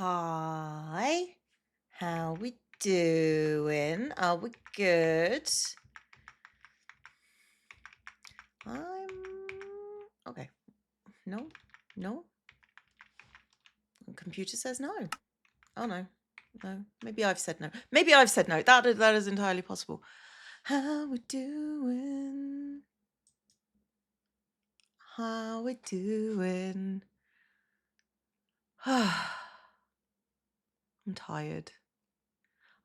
Hi, how we doing? Are we good? Okay. No. Computer says no. Oh no. Maybe I've said no. That is entirely possible. How we doing? I'm tired.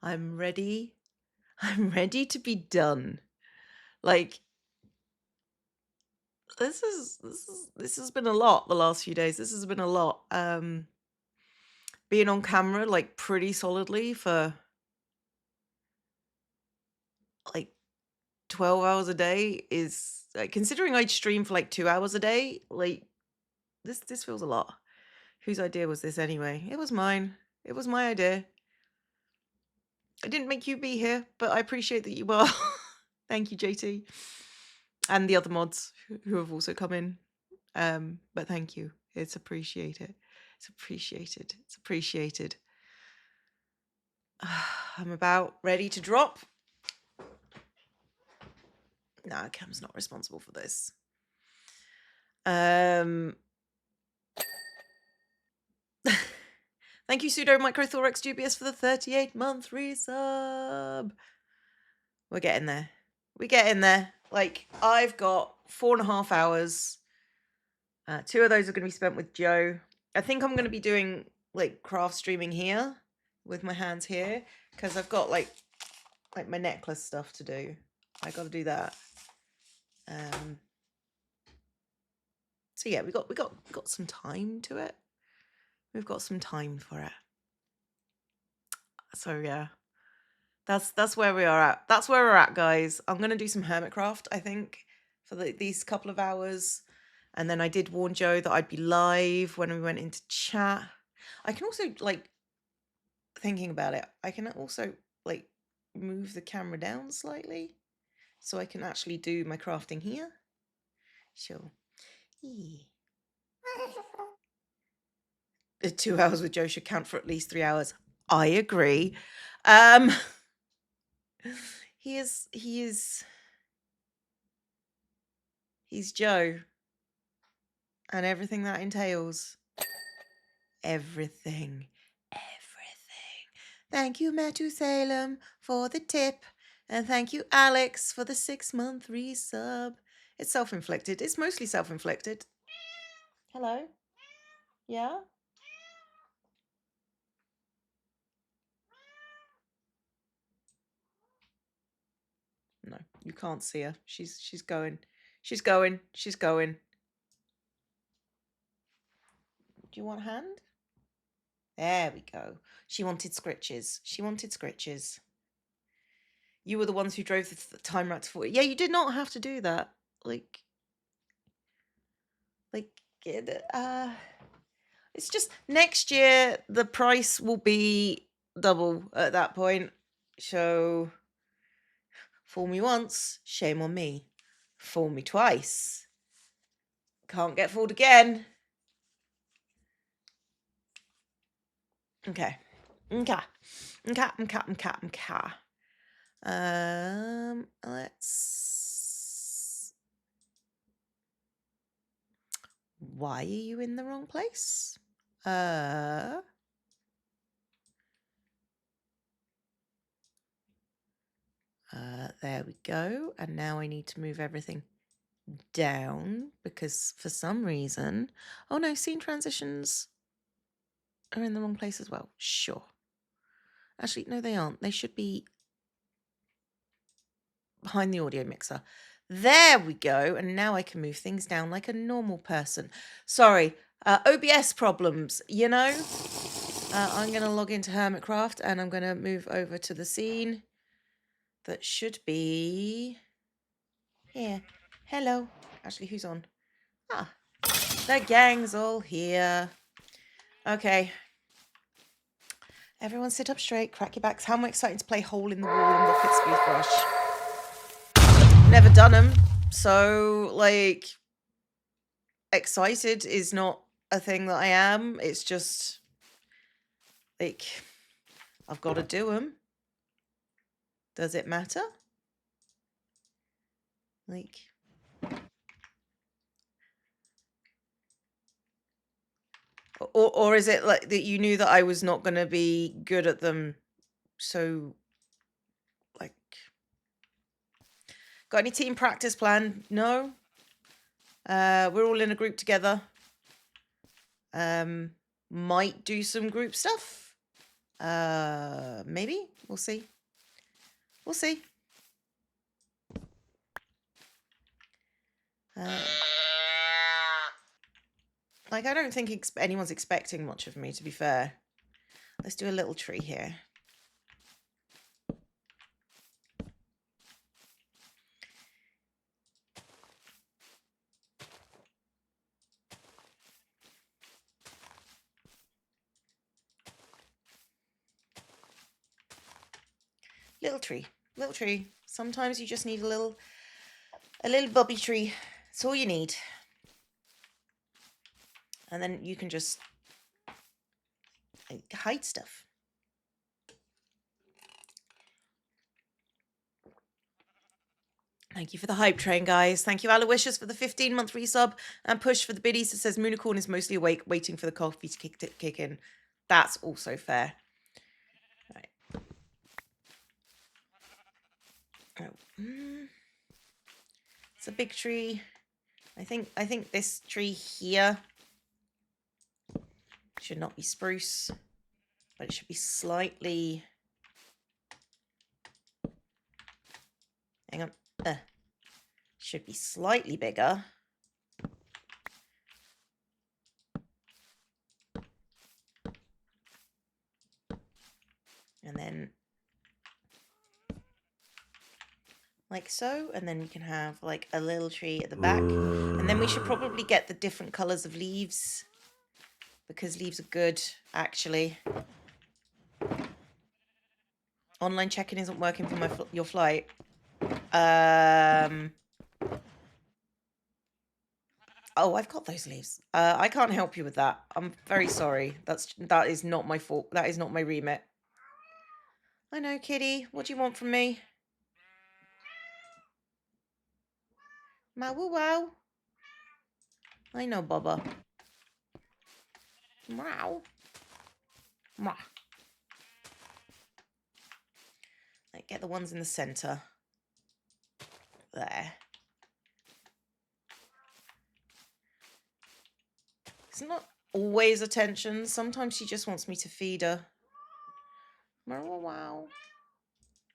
I'm ready to be done. Like, this has been a lot the last few days. This has been a lot. Being on camera like pretty solidly for like 12 hours a day is considering I'd stream for like 2 hours a day, like this feels a lot. Whose idea was this anyway? It was mine. It was my idea. I didn't make you be here, but I appreciate that you are. Thank you, JT. And the other mods who have also come in. But thank you. It's appreciated. It's appreciated. It's appreciated. I'm about ready to drop. Nah, Cam's not responsible for this. Thank you, Pseudo Microthorax Dubious, for the 38-month resub. We're getting there. Like, I've got 4.5 hours. 2 of those are going to be spent with Joe. I think I'm going to be doing like craft streaming here with my hands here because I've got like my necklace stuff to do. I got to do that. So yeah, we got some time to it. We've got some time for it. So yeah, that's where we are at. That's where we're at, guys. I'm gonna do some hermitcraft, I think, for these couple of hours. And then I did warn Joe that I'd be live when we went into chat. I can also, like, thinking about it, I can also like move the camera down slightly so I can actually do my crafting here. Sure. 2 hours with Joe should count for at least 3 hours. I agree. He's Joe. And everything that entails. Everything. Thank you, Matusalem, for the tip. And thank you, Alex, for the 6-month resub. It's self-inflicted. It's mostly self-inflicted. Hello? Yeah? No, you can't see her. She's going. She's going. Do you want a hand? There we go. She wanted scritches. You were the ones who drove the timer out to 40. Yeah, you did not have to do that. It's just next year the price will be double at that point. So fool me once, shame on me. Fool me twice, can't get fooled again. Okay. Let's. Why are you in the wrong place? There we go. And now I need to move everything down because for some reason, oh no, scene transitions are in the wrong place as well. Sure. Actually, no, they aren't. They should be behind the audio mixer. There we go. And now I can move things down like a normal person. Sorry, OBS problems, you know? I'm going to log into Hermitcraft and I'm going to move over to the scene that should be here. Hello. Actually, who's on? Ah, the gang's all here. Okay. Everyone sit up straight, crack your backs. How am I excited to play Hole in the Wall and Rocket Speed Brush? Never done them, so, like, excited is not a thing that I am. It's just Like, I've got to do them. Does it matter? Like, or is it like that you knew that I was not going to be good at them? So, like, got any team practice plan? No. We're all in a group together. Might do some group stuff. Maybe. We'll see. We'll see. Like, I don't think anyone's expecting much of me, to be fair. Let's do a little tree here. Little tree. Little tree. Sometimes you just need a little bubby tree. That's all you need. And then you can just hide stuff. Thank you for the hype train, guys. Thank you, Aloysius, for the 15-month resub. And Push for the biddies that says Moonicorn is mostly awake, waiting for the coffee to kick in. That's also fair. Right. Oh. It's a big tree. I think this tree here should not be spruce, but it should be slightly... Hang on. Should be slightly bigger. And then like so, and then we can have like a little tree at the back. And then we should probably get the different colors of leaves, because leaves are good, actually. Online check-in isn't working for your flight. Oh, I've got those leaves. I can't help you with that. I'm very sorry. That is not my fault. That is not my remit. I know, kitty. What do you want from me? Wow, wow. I know, Bubba. Meow. Meow. Like, get the ones in the center. There. It's not always attention. Sometimes she just wants me to feed her. Wow, wow.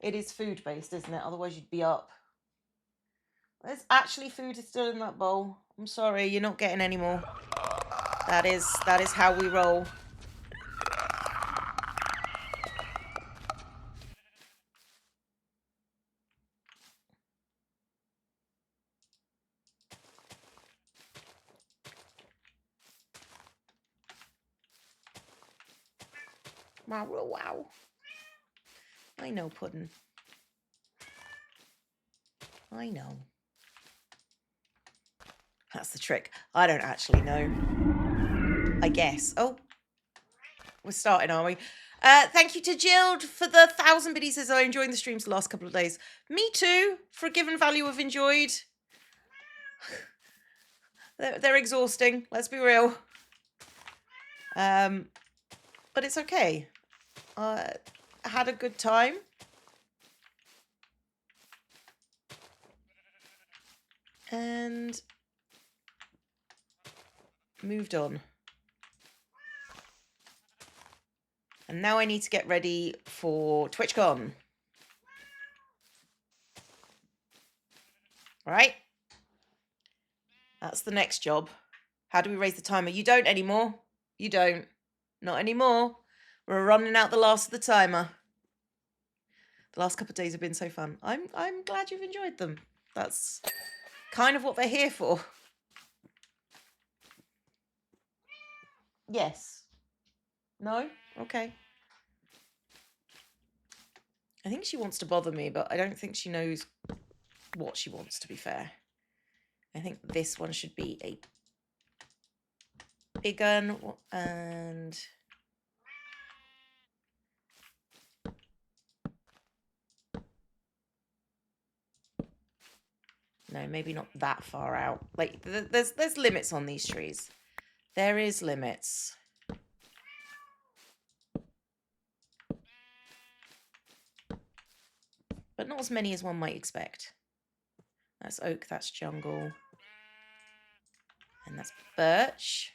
It is food-based, isn't it? Otherwise you'd be up. There's actually food still in that bowl. I'm sorry, you're not getting any more. That is how we roll. Wow, wow. I know, Puddin'. I know. That's the trick. I don't actually know. I guess. Oh. We're starting, are we? Thank you to Jill for the 1,000 biddies. Says I'm enjoying the streams the last couple of days. Me too, for a given value of enjoyed. They're exhausting, let's be real. But it's okay. I had a good time. And moved on. And now I need to get ready for TwitchCon. Right? That's the next job. How do we raise the timer? You don't anymore. You don't. Not anymore. We're running out the last of the timer. The last couple of days have been so fun. I'm glad you've enjoyed them. That's kind of what they're here for. Yes. No? Okay. I think she wants to bother me, but I don't think she knows what she wants, to be fair. I think this one should be a big gun, and No, maybe not that far out. Like, there's limits on these trees. There is limits. But not as many as one might expect. That's oak, that's jungle. And that's birch.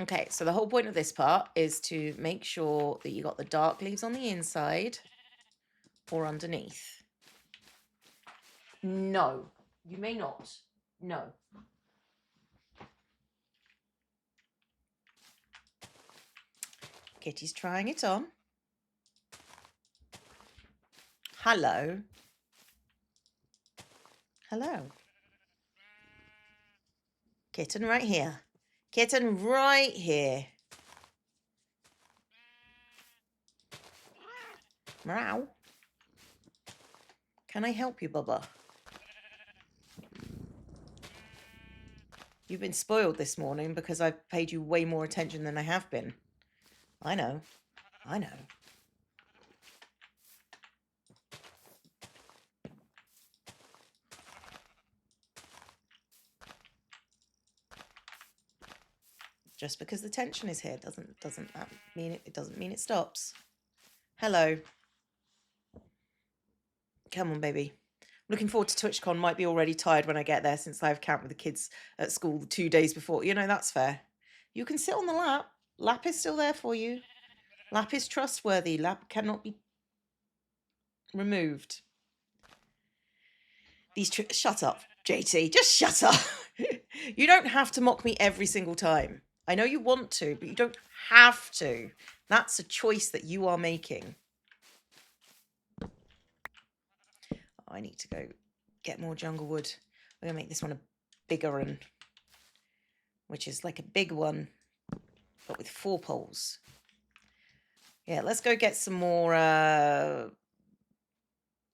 Okay, so the whole point of this part is to make sure that you got the dark leaves on the inside or underneath. No, you may not. No. Kitty's trying it on. Hello. Hello. Kitten right here. Kitten right here. Meow. Can I help you, Bubba? You've been spoiled this morning because I've paid you way more attention than I have been. I know. I know. Just because the tension is here doesn't that mean it doesn't mean it stops. Hello. Come on, baby. Looking forward to TwitchCon. Might be already tired when I get there since I have camp with the kids at school 2 days before. You know, that's fair. You can sit on the lap. Lap is still there for you. Lap is trustworthy. Lap cannot be removed. Shut up, JT. Just shut up. You don't have to mock me every single time. I know you want to, but you don't have to. That's a choice that you are making. I need to go get more jungle wood. We're going to make this one a bigger one, which is like a big one, but with 4 poles. Yeah, let's go get some more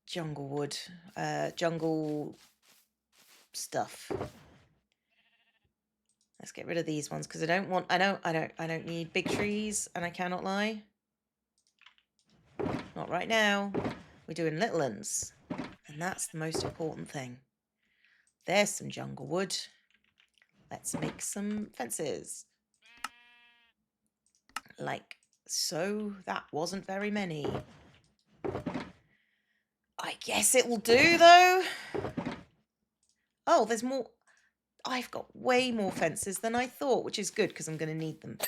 jungle wood, jungle stuff. Let's get rid of these ones because I don't need big trees, and I cannot lie. Not right now. We're doing little ones, and that's the most important thing. There's some jungle wood. Let's make some fences. Like so. That wasn't very many. I guess it will do, though. Oh, there's more. I've got way more fences than I thought, which is good because I'm going to need them.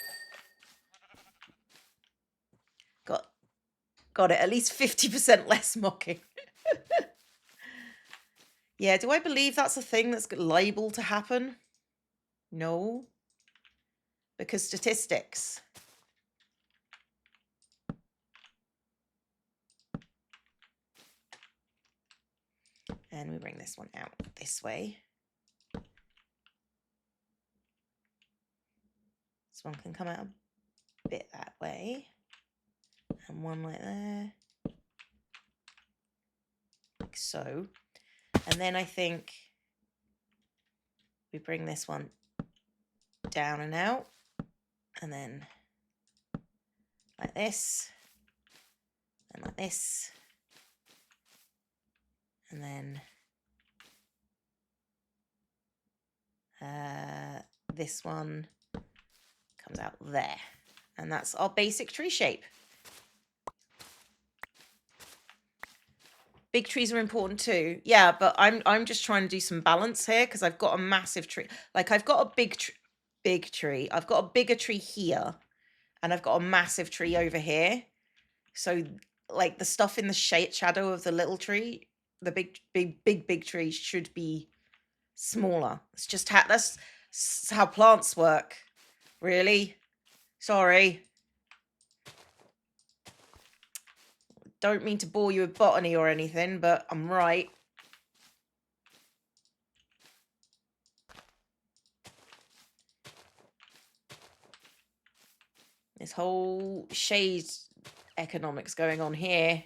Got it. At least 50% less mocking. Yeah, do I believe that's a thing that's liable to happen? No. Because statistics. And we bring this one out this way. This one can come out a bit that way. And one like there. Like so. And then I think we bring this one down and out. And then like this. And like this. And then this one comes out there. And that's our basic tree shape. Big trees are important too. Yeah, but I'm just trying to do some balance here because I've got a massive tree. Like I've got a big tree. I've got a bigger tree here, and I've got a massive tree over here. So like the stuff in the shadow of the little tree, the big tree should be smaller. It's just that's how plants work. Really? Sorry. Don't mean to bore you with botany or anything, but I'm right. This whole shade economics going on here,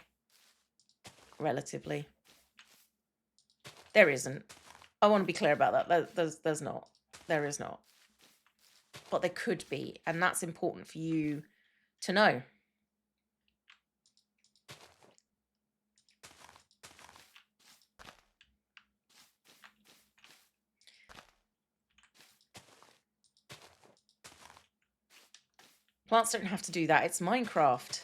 relatively. There isn't. I want to be clear about that. There's not. There is not. But there could be, and that's important for you to know. Plants don't have to do that. It's Minecraft.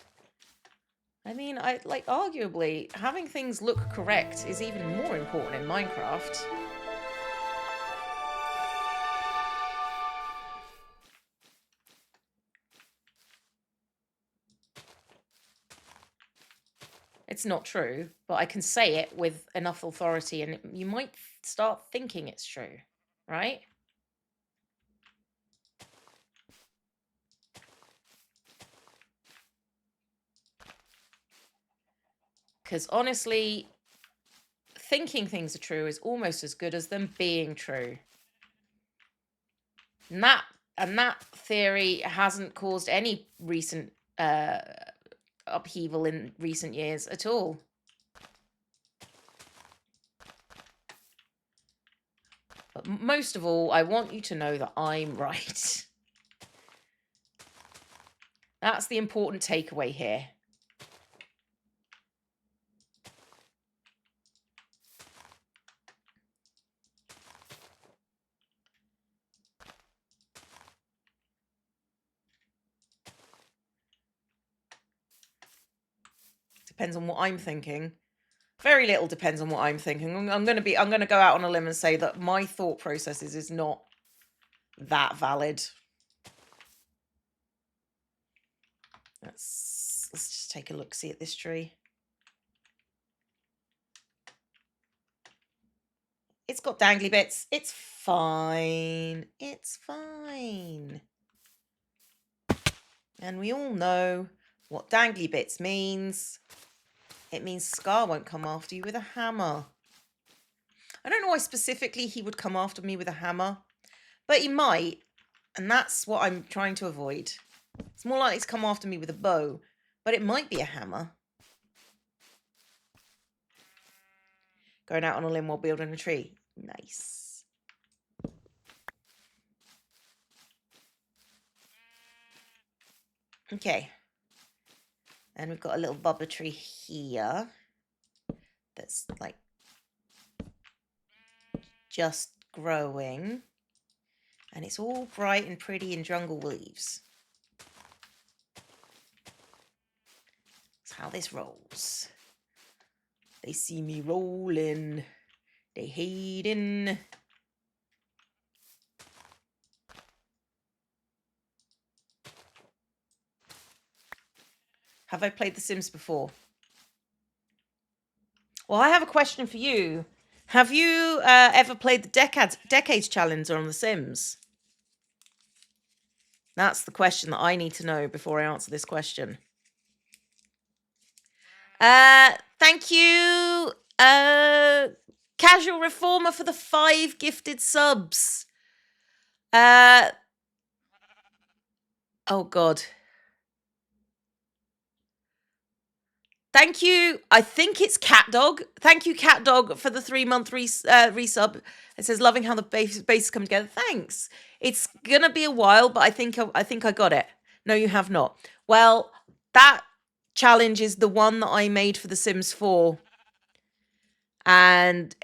I mean, arguably, having things look correct is even more important in Minecraft. It's not true, but I can say it with enough authority and you might start thinking it's true, right? Because honestly, thinking things are true is almost as good as them being true. And that theory hasn't caused any recent upheaval in recent years at all. But most of all, I want you to know that I'm right. That's the important takeaway here. Depends on what I'm thinking. Very little depends on what I'm thinking. I'm going to go out on a limb and say that my thought processes is not that valid. Let's just take a look, see at this tree. It's got dangly bits. It's fine. It's fine. And we all know what dangly bits means. It means Scar won't come after you with a hammer. I don't know why specifically he would come after me with a hammer, but he might, and that's what I'm trying to avoid. It's more likely to come after me with a bow, but it might be a hammer. Going out on a limb while building a tree. Nice. Okay. And we've got a little bubbler tree here that's like just growing. And it's all bright and pretty in jungle leaves. That's how this rolls. They see me rolling. They hating. Have I played The Sims before? Well, I have a question for you. Have you ever played the Decades Challenge on The Sims? That's the question that I need to know before I answer this question. Thank you, Casual Reformer, for the 5 gifted subs. Oh God. Thank you. I think it's Cat Dog. Thank you, Cat Dog, for the 3-month resub. It says, loving how the bases come together. Thanks. It's gonna be a while, but I think I got it. No, you have not. Well, that challenge is the one that I made for The Sims 4. And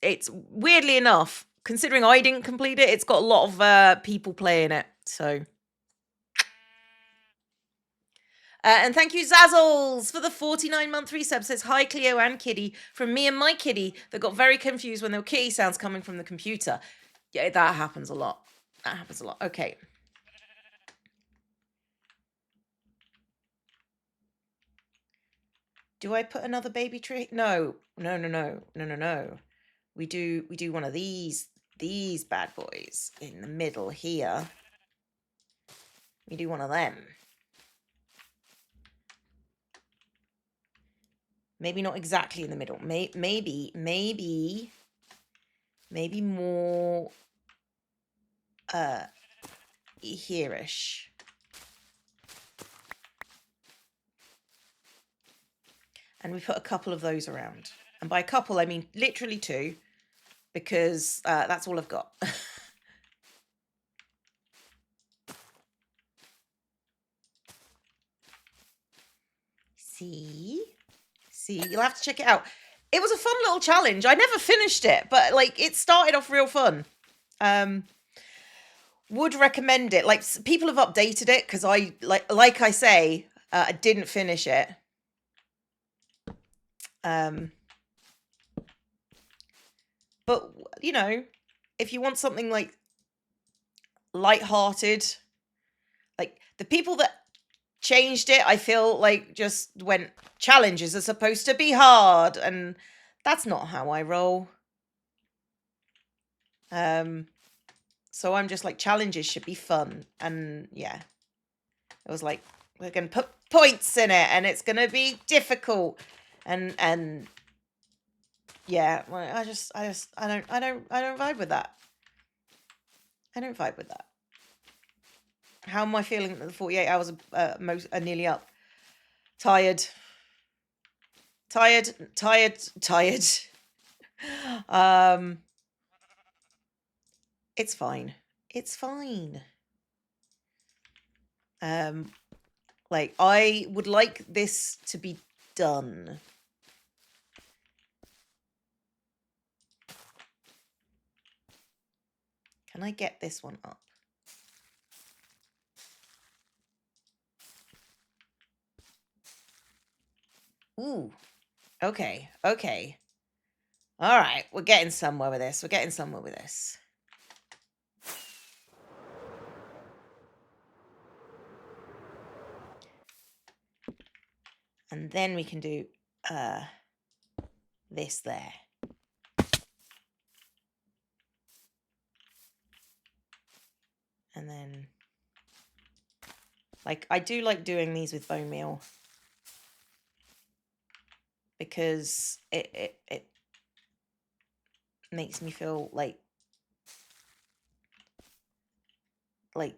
it's weirdly enough, considering I didn't complete it, it's got a lot of people playing it. So and thank you, Zazzles, for the 49-month resub. Says, hi, Cleo and Kitty, from me and my kitty that got very confused when there were kitty sounds coming from the computer. Yeah, that happens a lot. That happens a lot. Okay. Do I put another baby tree? No. We do one of these bad boys in the middle here. We do one of them. Maybe not exactly in the middle. Maybe more here-ish. And we put a couple of those around. And by a couple, I mean literally 2, because that's all I've got. see. You'll have to check it out. It was a fun little challenge. I never finished it, but like it started off real fun. Would recommend it. Like people have updated it because I like I say, I didn't finish it. But you know, if you want something like light-hearted, like the people that changed it, I feel like just went, challenges are supposed to be hard, and that's not how I roll. So I'm just like, challenges should be fun, and yeah, it was like, we're gonna put points in it, and it's gonna be difficult, and yeah, well, I don't vibe with that. I don't vibe with that. How am I feeling that the 48 hours are nearly up? Tired. It's fine. It's fine. Like, I would like this to be done. Can I get this one up? Ooh. Okay. Okay. All right. We're getting somewhere with this. We're getting somewhere with this. And then we can do this there. And then, like, I do like doing these with bone meal because it makes me feel like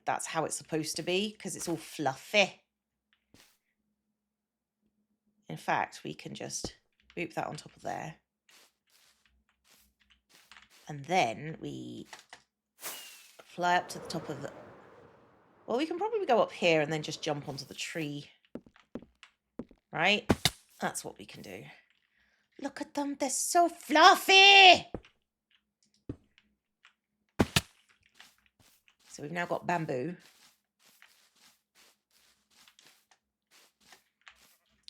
that's how it's supposed to be, because it's all fluffy. In fact, we can just boop that on top of there. And then we fly up to the top of the... Well, we can probably go up here and then just jump onto the tree. Right? That's what we can do. Look at them. They're so fluffy. So we've now got bamboo.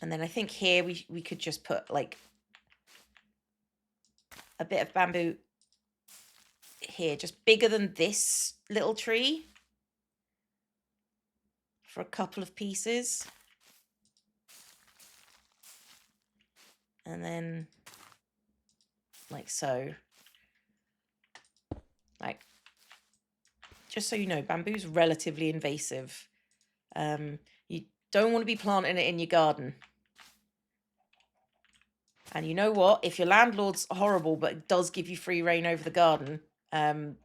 And then I think here we could just put like a bit of bamboo here, just bigger than this little tree, for a couple of pieces. And then like so. Like, just so you know, bamboo's relatively invasive. You don't want to be planting it in your garden. And you know what? If your landlord's horrible but does give you free reign over the garden, plant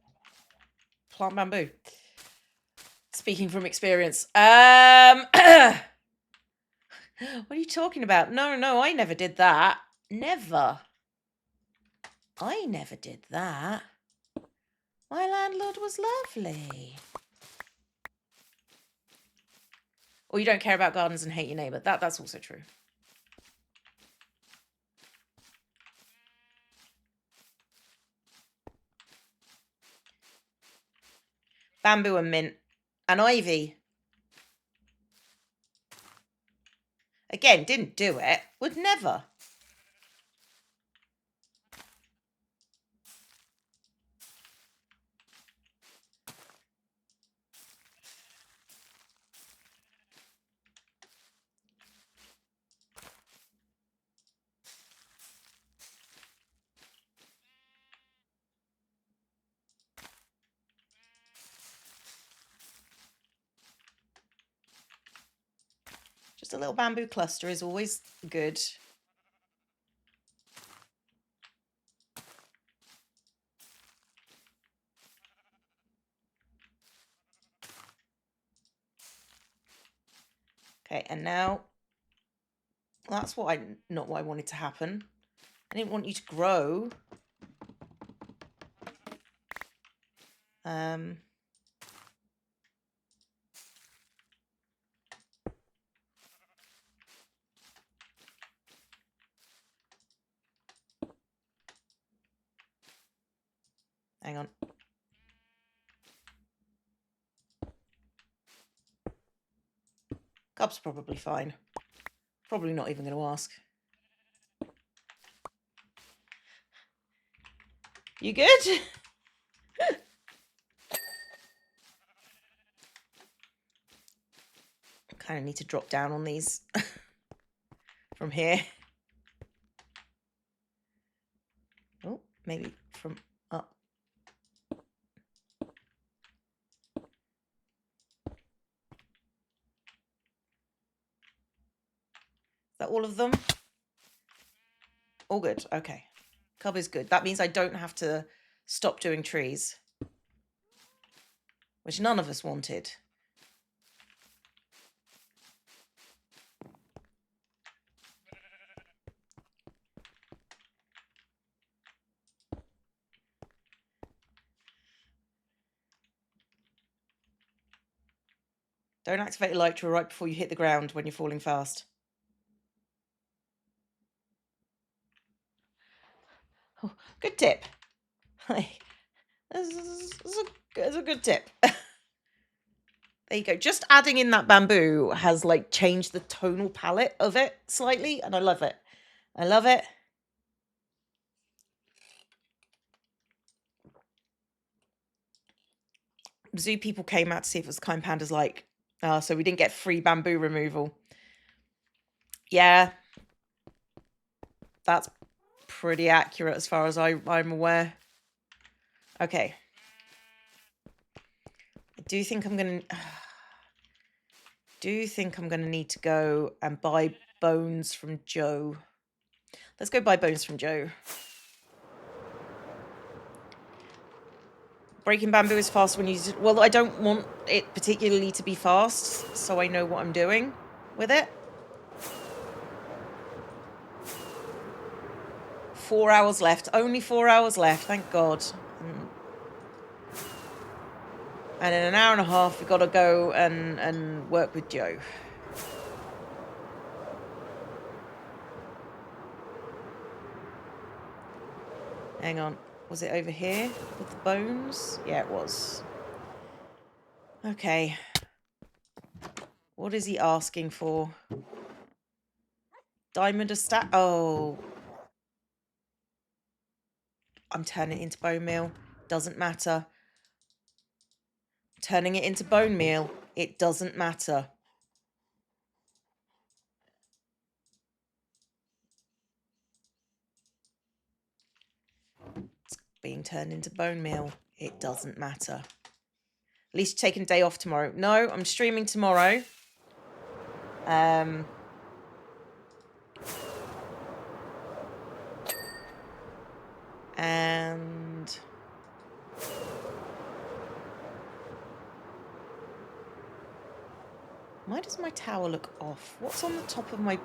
bamboo. Speaking from experience. What are you talking about? No, I never did that. Never. I never did that. My landlord was lovely. Or you don't care about gardens and hate your neighbour. That's also true. Bamboo and mint. And ivy. Again, didn't do it. Would never. Just a little bamboo cluster is always good. Okay, and now that's not what I wanted to happen. I didn't want you to grow. Hang on. Cub's probably fine. Probably not even going to ask. You good? Kind of need to drop down on these from here. Oh, maybe from up. Is that all of them? All good. Okay. Cub is good. That means I don't have to stop doing trees, which none of us wanted. Don't activate Elytra right before you hit the ground when you're falling fast. Oh, good tip. This is a good tip. There you go. Just adding in that bamboo has like changed the tonal palette of it slightly, and I love it. I love it. Zoo people came out to see if it was kind pandas like. So we didn't get free bamboo removal. Yeah. That's pretty accurate as far as I'm aware. Okay. I do think I'm gonna need to go and buy bones from Joe. Let's go buy bones from Joe. Breaking bamboo is fast when you use it. Well, I don't want it particularly to be fast, so I know what I'm doing with it. 4 hours left. Only 4 hours left, thank God. And in an hour and a half, we've got to go and work with Joe. Hang on. Was it over here with the bones? Yeah, it was. Okay. What is he asking for? Diamond a stack? Oh. I'm turning it into bone meal. Doesn't matter. Turning it into bone meal. It doesn't matter. It's being turned into bone meal. It doesn't matter. At least taking a day off tomorrow. No, I'm streaming tomorrow. And why does my tower look off? What's on the top of my...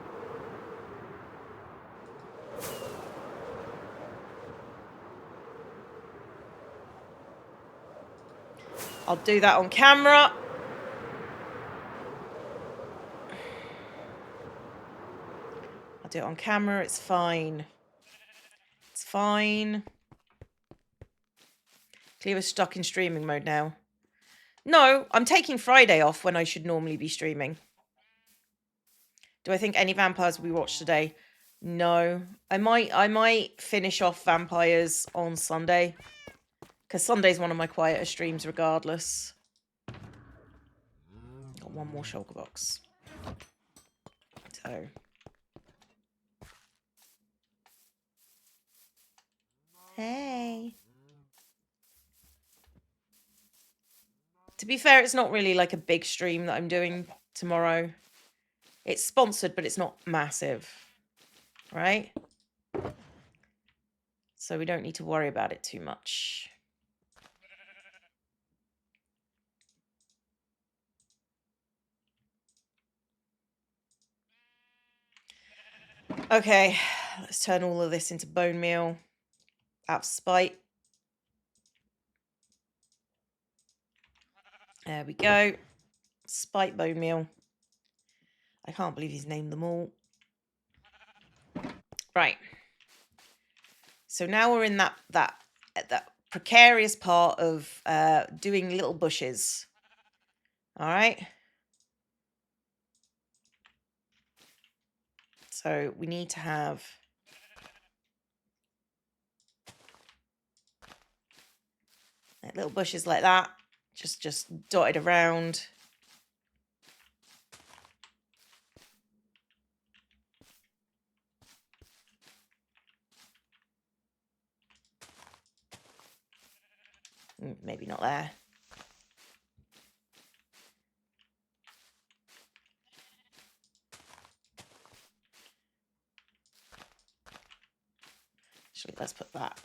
I'll do that on camera. I'll do it on camera. It's fine. It's fine. Cleo's stuck in streaming mode now. No, I'm taking Friday off when I should normally be streaming. Do I think any vampires will be watched today? No. I might finish off vampires on Sunday. Because Sunday's one of my quieter streams regardless. Got one more shulker box. So. Hey. To be fair, it's not really like a big stream that I'm doing tomorrow. It's sponsored, but it's not massive. Right? So we don't need to worry about it too much. Okay, let's turn all of this into bone meal. Out of spite. There we go. Spite bone meal. I can't believe he's named them all. Right. So now we're in that precarious part of doing little bushes. All right. So we need to have little bushes like that, just dotted around. Maybe not there. Actually, let's put that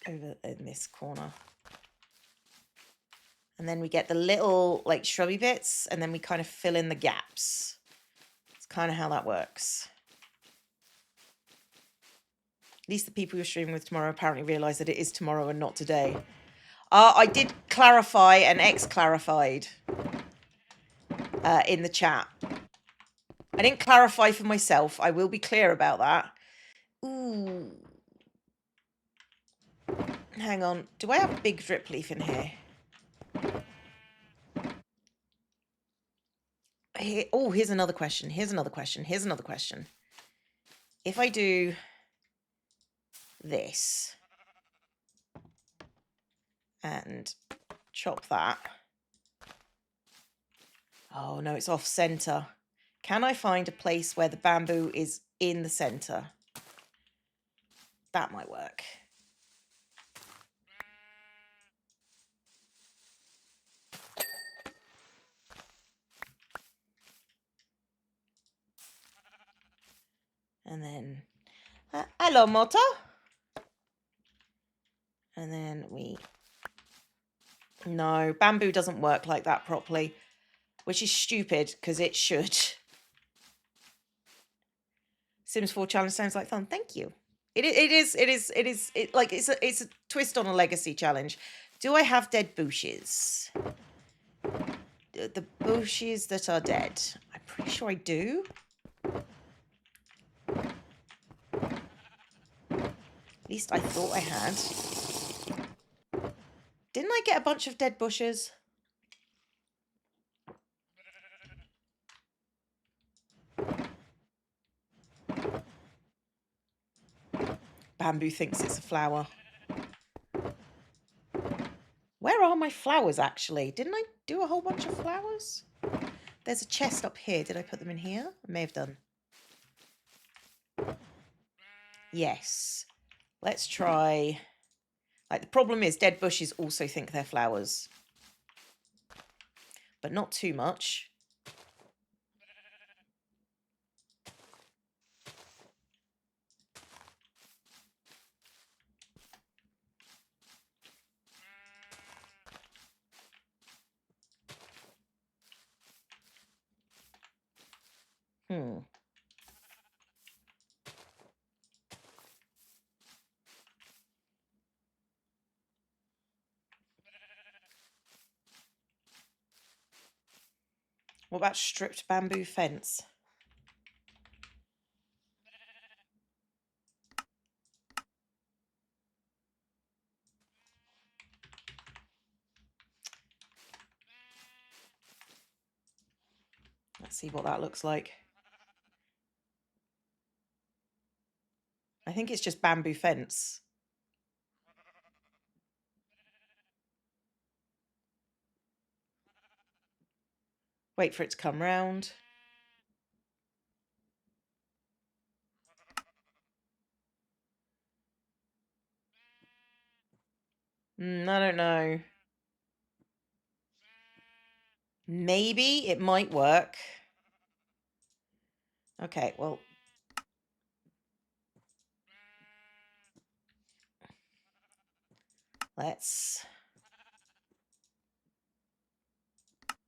over in this corner. And then we get the little like shrubby bits, and then we kind of fill in the gaps. It's kind of how that works. At least the people you're streaming with tomorrow apparently realise that it is tomorrow and not today. I did clarify and X-clarified in the chat. I didn't clarify for myself. I will be clear about that. Ooh. Hang on. Do I have a big drip leaf in here? Oh, here's another question. Here's another question. Here's another question. If I do this and chop that. Oh, no, it's off center. Can I find a place where the bamboo is in the center? That might work. And then, hello, Moto. And then no, bamboo doesn't work like that properly, which is stupid because it should. Sims 4 challenge sounds like fun. Thank you. It is it's a twist on a legacy challenge. Do I have dead bushes? The bushes that are dead. I'm pretty sure I do. At least I thought I had. Didn't I get a bunch of dead bushes? Bamboo thinks it's a flower. Where are my flowers, actually? Didn't I do a whole bunch of flowers? There's a chest up here. Did I put them in here? I may have done. Yes. Let's try... Like, the problem is dead bushes also think they're flowers. But not too much. What about stripped bamboo fence? Let's see what that looks like. I think it's just bamboo fence. Wait for it to come round. I don't know. Maybe it might work. Okay, well. Let's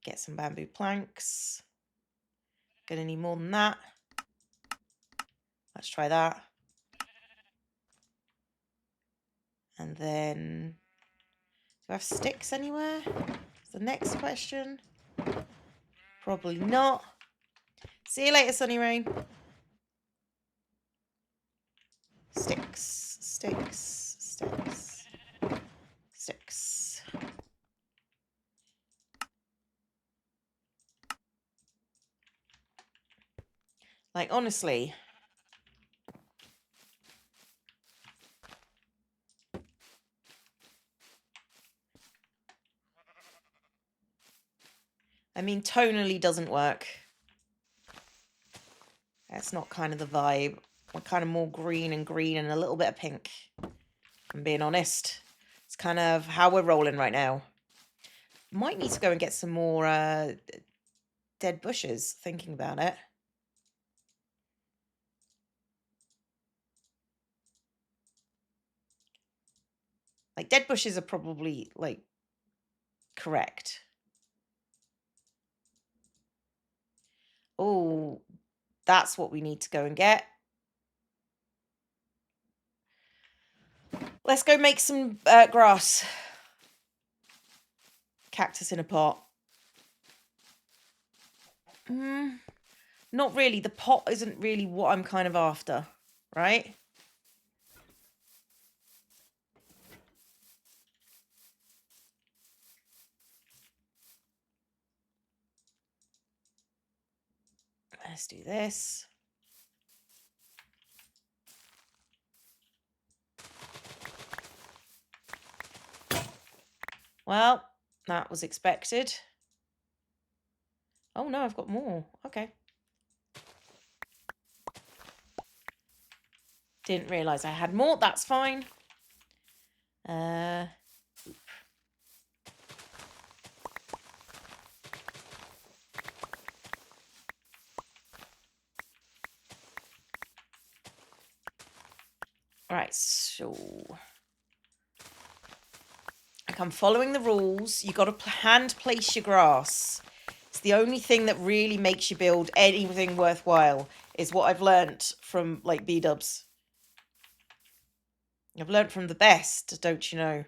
get some bamboo planks. Gonna need more than that. Let's try that. And then, do I have sticks anywhere? That's the next question. Probably not. See you later, Sunny Rain. Sticks, sticks, sticks, Like, honestly. I mean, tonally doesn't work. That's not kind of the vibe. We're kind of more green and a little bit of pink. I'm being honest. It's kind of how we're rolling right now. Might need to go and get some more dead bushes, thinking about it. Like, dead bushes are probably, like, correct. Oh, that's what we need to go and get. Let's go make some grass. Cactus in a pot. Not really. The pot isn't really what I'm kind of after, right? Let's do this. Well, that was expected. Oh no, I've got more. Okay. Didn't realise I had more. That's fine. Right, so like, I'm following the rules. You got to hand place your grass. It's the only thing that really makes you build anything worthwhile, is what I've learnt from, like, B-dubs. I've learnt from the best, don't you know?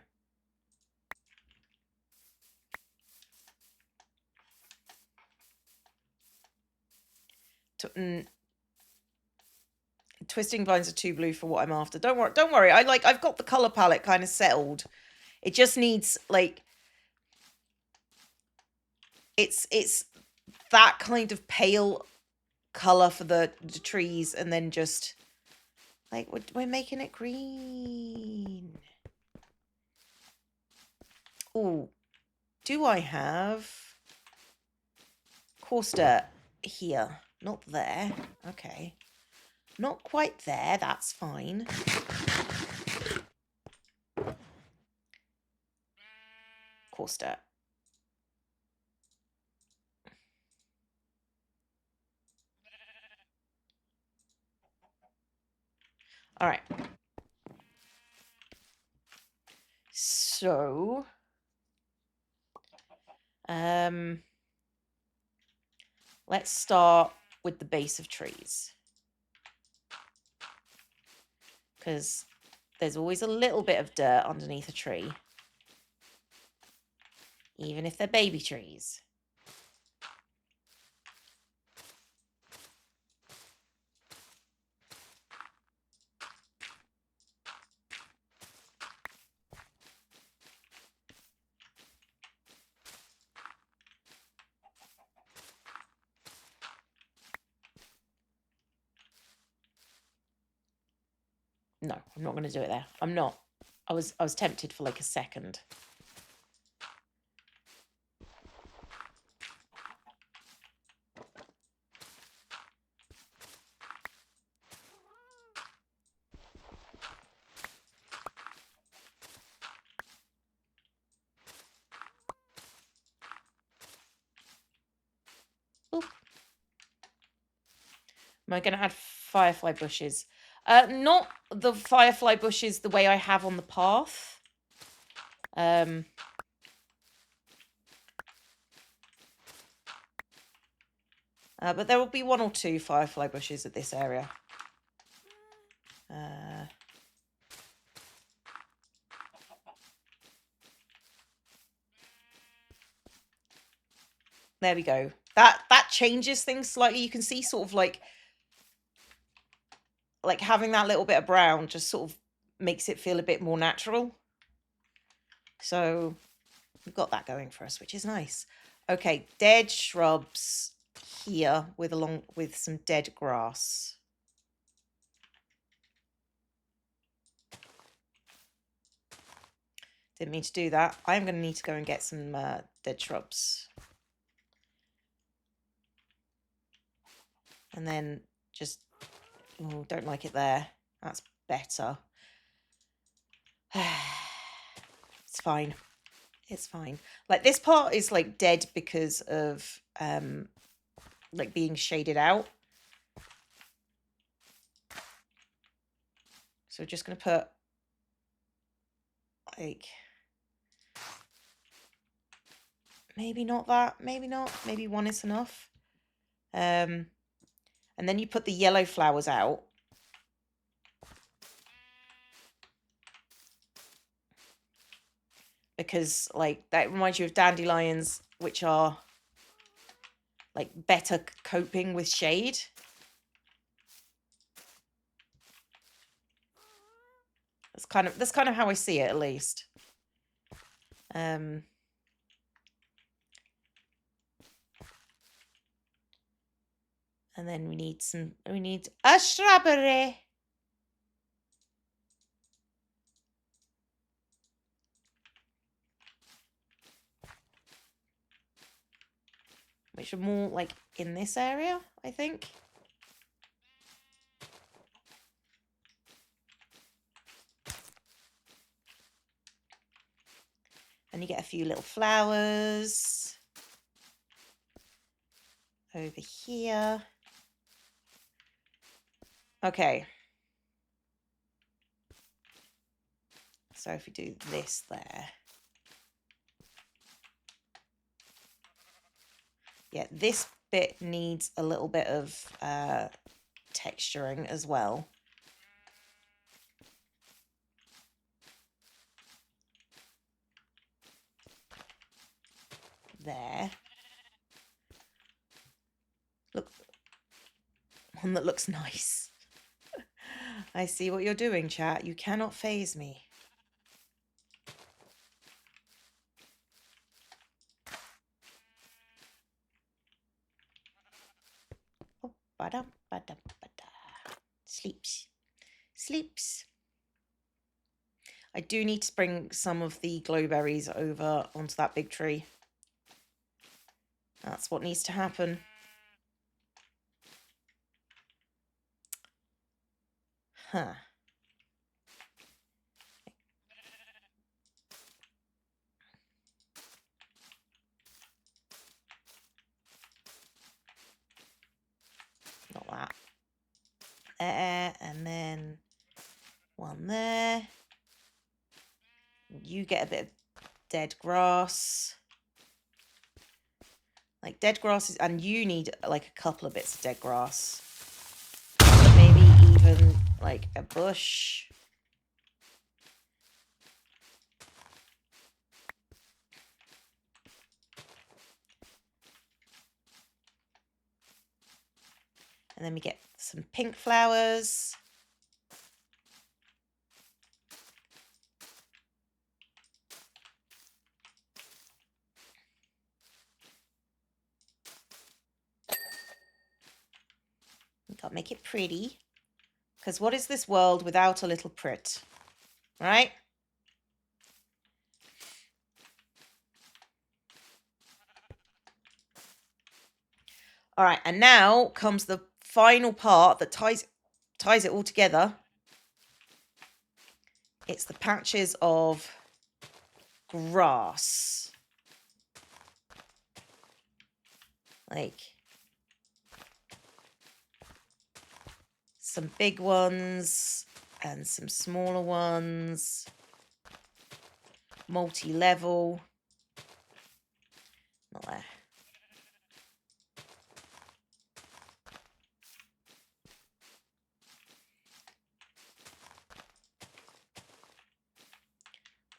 Twisting vines are too blue for what I'm after. Don't worry. I've got the color palette kind of settled. It just needs, like, it's that kind of pale color for the trees, and then just like we're making it green. Oh, do I have coarse dirt here? Not there. Okay. Not quite there. That's fine. Coarse dirt. All right. So, let's start with the base of trees, because there's always a little bit of dirt underneath a tree, even if they're baby trees. No, I'm not going to do it there. I'm not. I was tempted for like a second. Oop. Am I going to add firefly bushes? Not the firefly bushes the way I have on the path. But there will be 1 or 2 firefly bushes at this area. There we go. That changes things slightly. You can see sort of like having that little bit of brown just sort of makes it feel a bit more natural. So we've got that going for us, which is nice. Okay, dead shrubs here along with some dead grass. Didn't mean to do that. I'm going to need to go and get some dead shrubs. And then just... Oh, don't like it there. That's better. It's fine. It's fine. Like, this part is, like, dead because of, like, being shaded out. So we're just going to put, like... Maybe not that. Maybe not. Maybe one is enough. And then you put the yellow flowers out. Because, like, that reminds you of dandelions, which are, like, better coping with shade. That's kind of how I see it, at least. And then we need a shrubbery. Which are more like in this area, I think. And you get a few little flowers over here. Okay. So if we do this there. Yeah, this bit needs a little bit of texturing as well. There. Look. One that looks nice. I see what you're doing, chat. You cannot faze me. Oh, bada, bada, bada. Sleeps. Sleeps. I do need to bring some of the glowberries over onto that big tree. That's what needs to happen. Huh. Not that. There, and then one there. You get a bit of dead grass. Like, dead grass is... And you need, like, a couple of bits of dead grass. Maybe even, like, a bush. And then we get some pink flowers. We gotta make it pretty. Because what is this world without a little prit? Right? All right, and now comes the final part that ties it all together. It's the patches of grass. Like, some big ones and some smaller ones. Multi-level. Not there.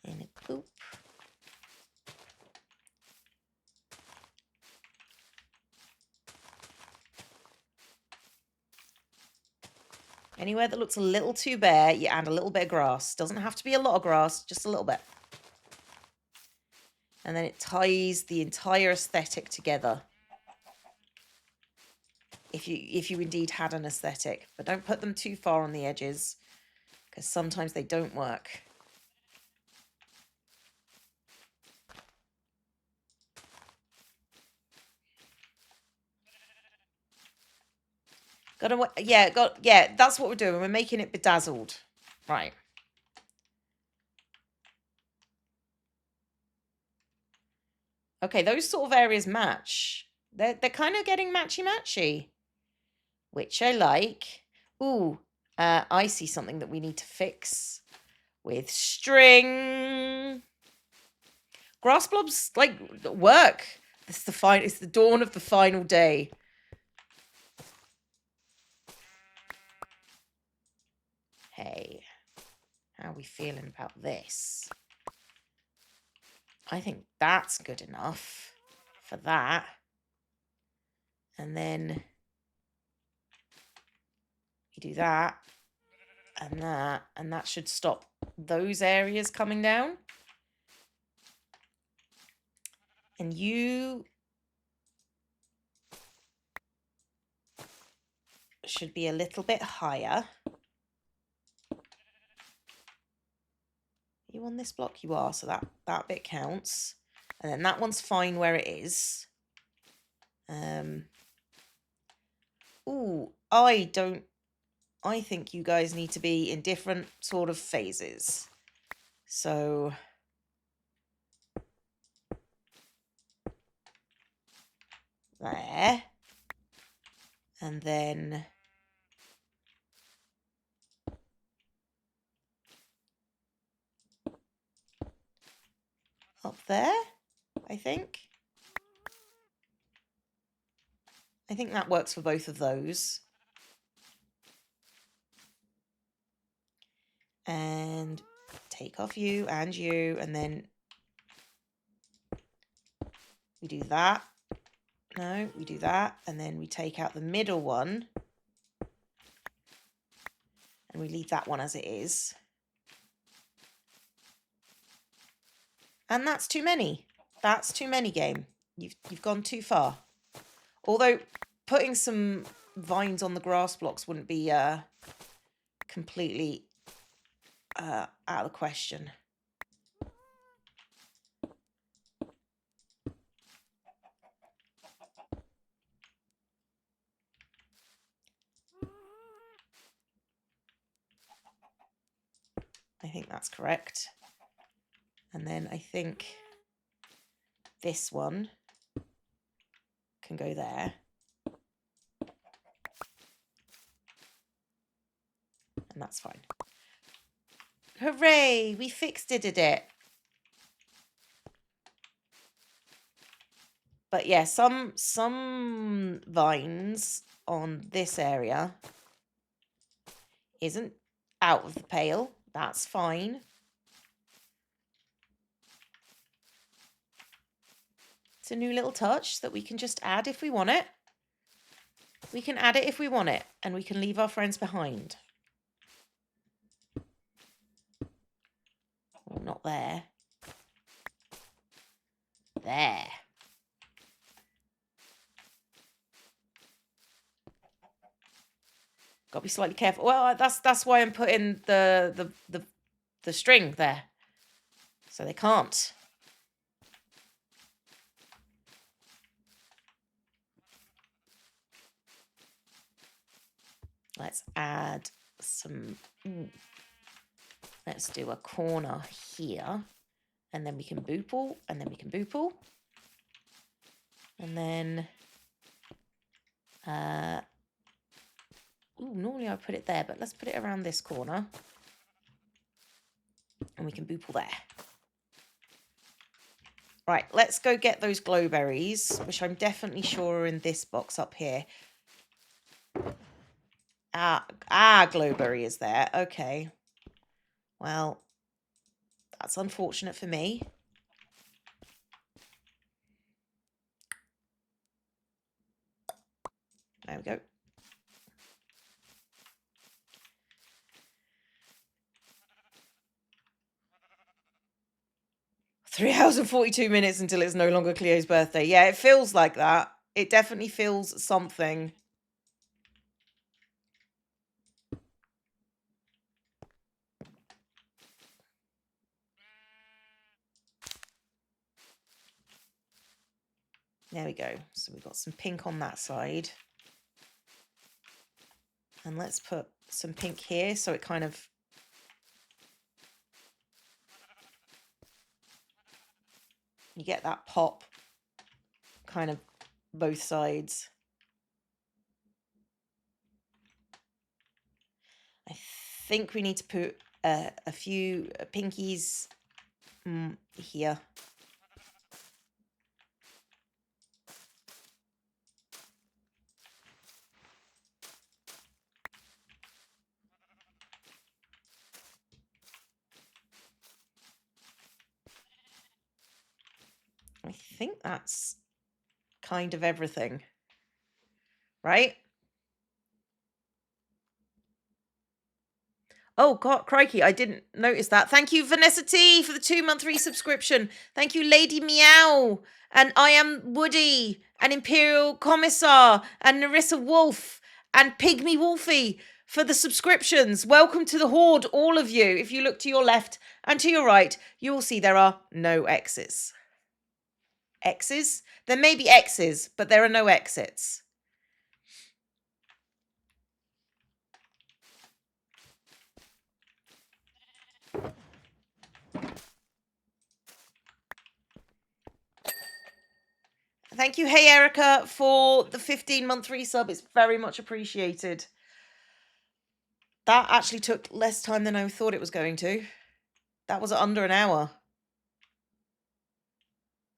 And a boop. Anywhere that looks a little too bare, you add a little bit of grass. Doesn't have to be a lot of grass, just a little bit. And then it ties the entire aesthetic together. if you indeed had an aesthetic. But don't put them too far on the edges, because sometimes they don't work. Yeah, that's what we're doing. We're making it bedazzled. Right. Okay, those sort of areas match. They're kind of getting matchy-matchy, which I like. Ooh, I see something that we need to fix with string. Grass blobs, like, work. It's the dawn of the final day. Hey, how are we feeling about this? I think that's good enough for that. And then you do that, and that should stop those areas coming down. And you should be a little bit higher. Are you on this block? You are, so that bit counts. And then that one's fine where it is. Ooh, I think you guys need to be in different sort of phases. So there. And then up there, I think. I think that works for both of those. And take off you, and then we do that. No, we do that, and then we take out the middle one, and we leave that one as it is. And that's too many. That's too many, game. You've gone too far. Although putting some vines on the grass blocks wouldn't be completely out of the question. I think that's correct. And then I think this one can go there. And that's fine. Hooray! We fixed it. But yeah, some vines on this area isn't out of the pale. That's fine. It's a new little touch that we can just add if we want it. We can add it if we want it, and we can leave our friends behind. Oh, not there. There. Got to be slightly careful. Well, that's why I'm putting the string there, so they can't. Let's add some. Let's do a corner here, and then we can boople, and then we can boople, and then. Normally I put it there, but let's put it around this corner. And we can boople there. Right, let's go get those glowberries, which I'm definitely sure are in this box up here. Glowberry is there. Okay. Well, that's unfortunate for me. There we go. Three hours and 42 minutes until it's no longer Cleo's birthday. Yeah, it feels like that. It definitely feels something. There we go. So we've got some pink on that side. And let's put some pink here so it kind of... You get that pop kind of both sides. I think we need to put a few pinkies here. I think that's kind of everything, right? Oh, God, crikey, I didn't notice that. Thank you, Vanessa T, for the 2-month resubscription. Thank you, Lady Meow, and I Am Woody, and Imperial Commissar, and Narissa Wolf, and Pygmy Wolfie for the subscriptions. Welcome to the Horde, all of you. If you look to your left and to your right, you will see there are no X's. X's? There may be X's, but there are no exits. Thank you, Hey Erica, for the 15-month resub. It's very much appreciated. That actually took less time than I thought it was going to. That was under an hour.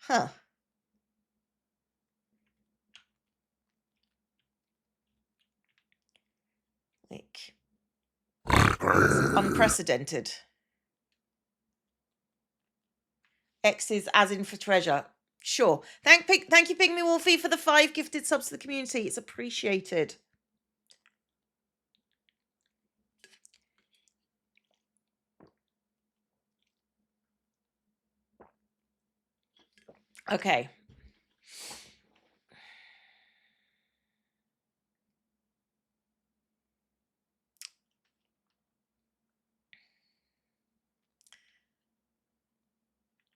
Huh. Like, unprecedented. X's as in for treasure. Sure. Thank you, Pygmy Wolfie, for the 5 gifted subs to the community. It's appreciated. Okay.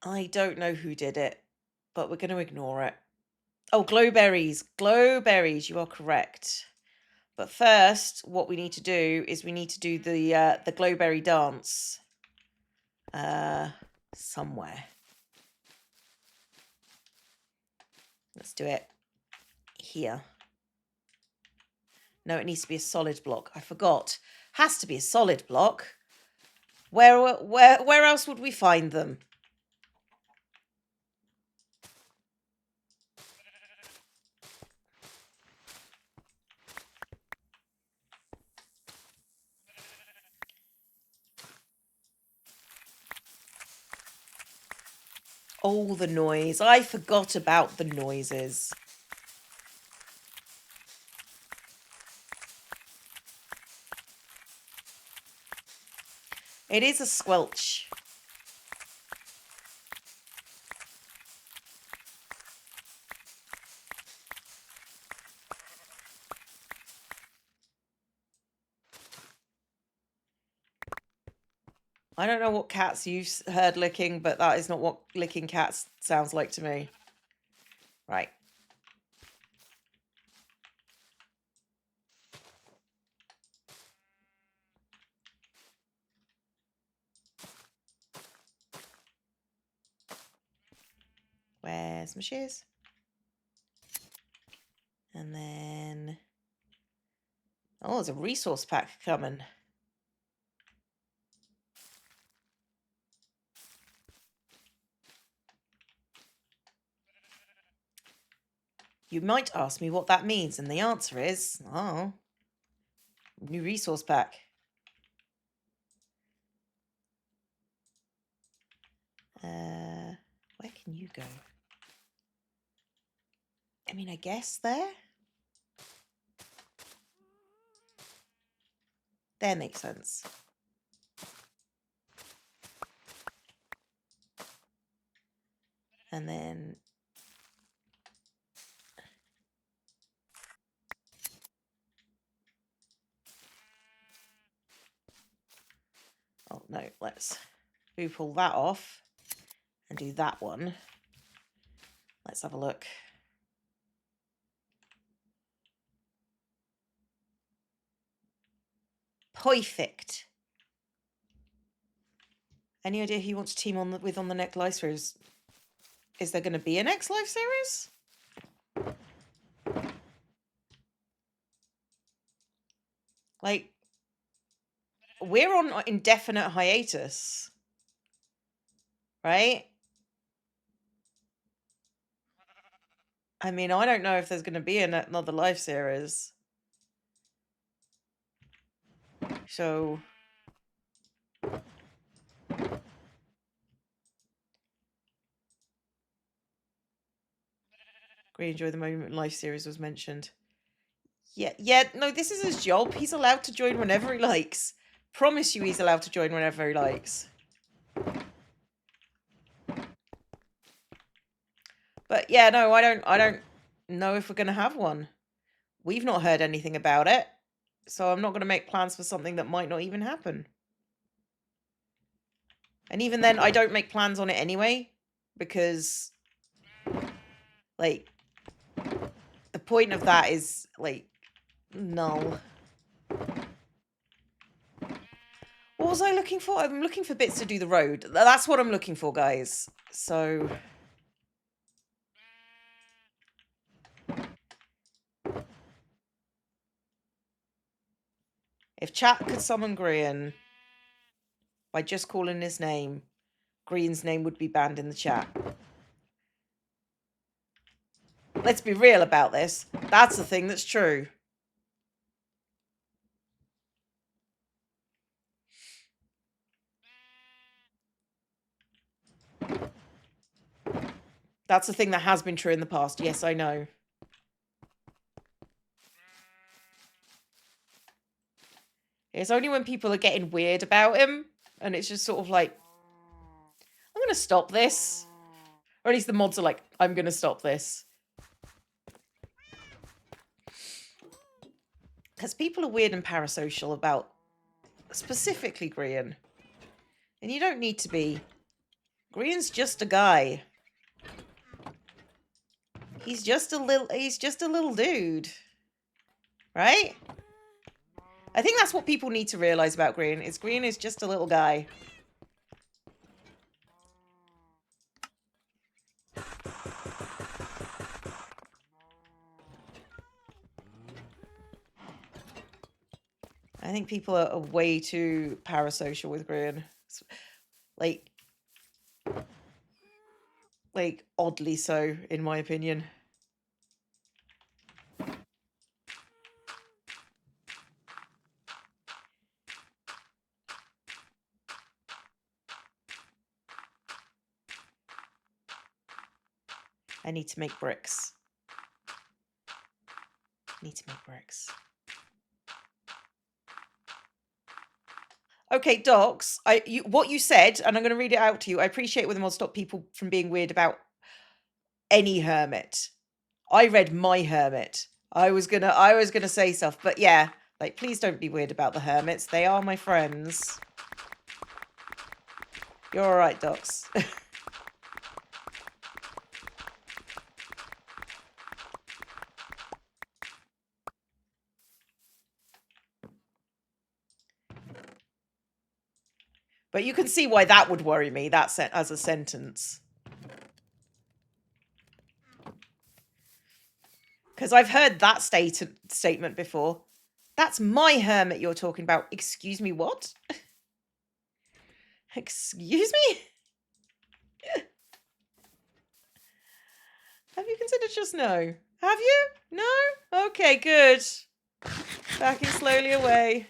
I don't know who did it, but we're going to ignore it. Oh, glowberries. Glowberries, you are correct. But first, what we need to do is we need to do the glowberry dance somewhere. Let's do it here. No, it needs to be a solid block. I forgot. Has to be a solid block. Where else would we find them? Oh, the noise. I forgot about the noises. It is a squelch. I don't know what cats you've heard licking, but that is not what licking cats sounds like to me. Right. Where's my shears? And then... Oh, there's a resource pack coming. You might ask me what that means, and the answer is, oh, new resource pack. Where can you go? I mean, I guess there? There makes sense. And then... Oh, no, let's pull that off and do that one. Let's have a look. Perfect. Any idea who you want to team with on the next live series? Is there going to be a next live series? Like, we're on indefinite hiatus, right? I mean, I don't know if there's going to be another live series. So... Great, enjoy the moment live series was mentioned. Yeah, no, this is his job. He's allowed to join whenever he likes. Promise you he's allowed to join whenever he likes. But yeah, no, I don't know if we're going to have one. We've not heard anything about it. So I'm not going to make plans for something that might not even happen. And even then, I don't make plans on it anyway. Because, like, the point of that is, like, null. What was I looking for? I'm looking for bits to do the road. That's what I'm looking for, guys. So... if chat could summon Grian by just calling his name, Grian's name would be banned in the chat. Let's be real about this. That's the thing that's true. That's the thing that has been true in the past. Yes, I know. It's only when people are getting weird about him, and it's just sort of like, I'm going to stop this. Or at least the mods are like, I'm going to stop this. Because people are weird and parasocial about specifically Grian. And you don't need to be. Grian's just a guy. He's just a little dude. Right? I think that's what people need to realize about Grian. Is Grian is just a little guy. I think people are way too parasocial with Grian. Like oddly so, in my opinion. I need to make bricks. Okay, Docs, what you said, and I'm going to read it out to you. I appreciate when the mods stop people from being weird about any hermit. I read my hermit. I was gonna say stuff, but yeah, like please don't be weird about the hermits. They are my friends. You're all right, Docs. But you can see why that would worry me, that as a sentence. Because I've heard that statement before. That's my hermit you're talking about. Excuse me, what? Excuse me? Have you considered just no? Have you? No? Okay, good. Backing slowly away.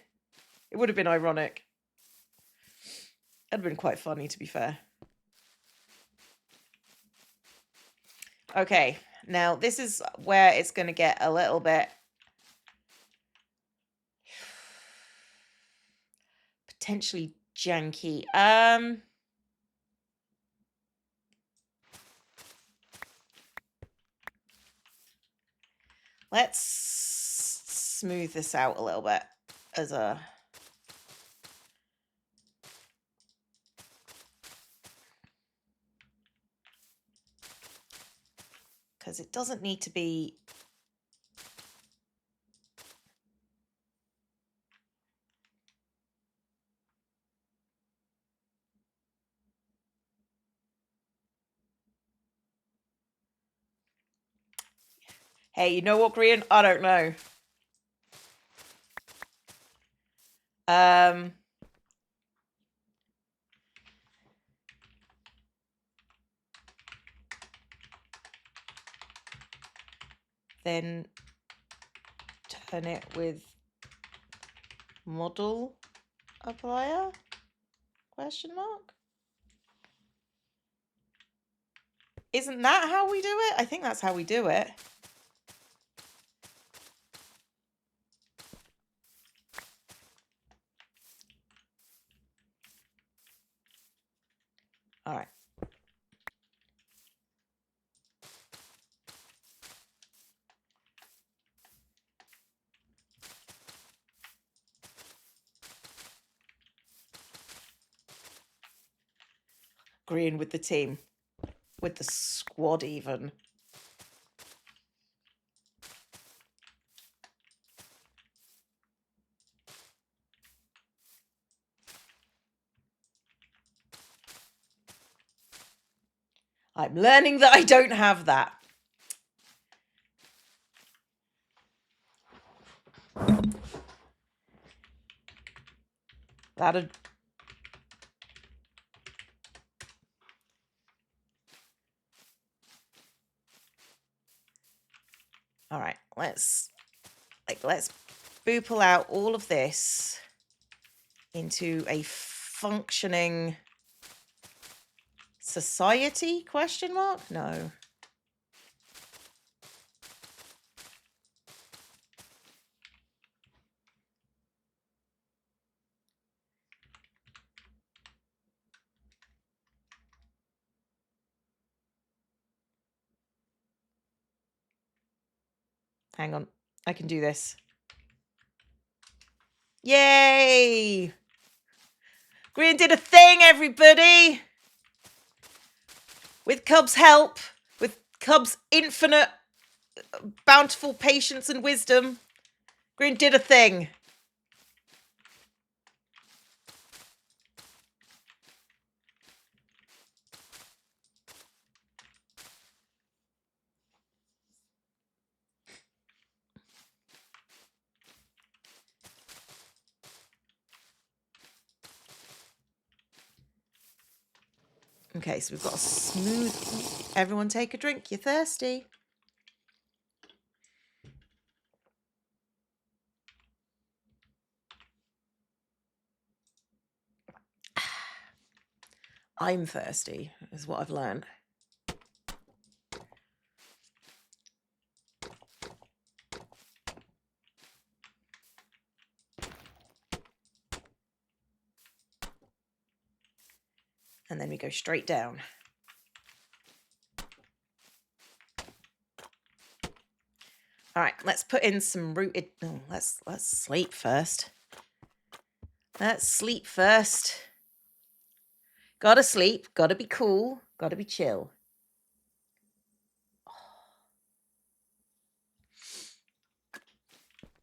It would have been ironic. That'd have been quite funny, to be fair. Okay, now this is where it's going to get a little bit potentially janky. Let's smooth this out a little bit as a... because it doesn't need to be... Hey, you know what, Green? I don't know. Then turn it with model applier? Question mark? Isn't that how we do it? I think that's how we do it. All right. Green with the team. With the squad even. I'm learning that I don't have that. That'd... All right, let's boople out all of this into a functioning society? Question mark? No. Hang on. I can do this. Yay! Green did a thing, everybody! With Cub's help, with Cub's infinite, bountiful patience and wisdom, Green did a thing. Okay, so we've got a smooth... Everyone take a drink. You're thirsty. I'm thirsty, is what I've learned. And then we go straight down. All right, let's put in some rooted... Oh, let's sleep first. Let's sleep first. Gotta sleep, gotta be cool, gotta be chill.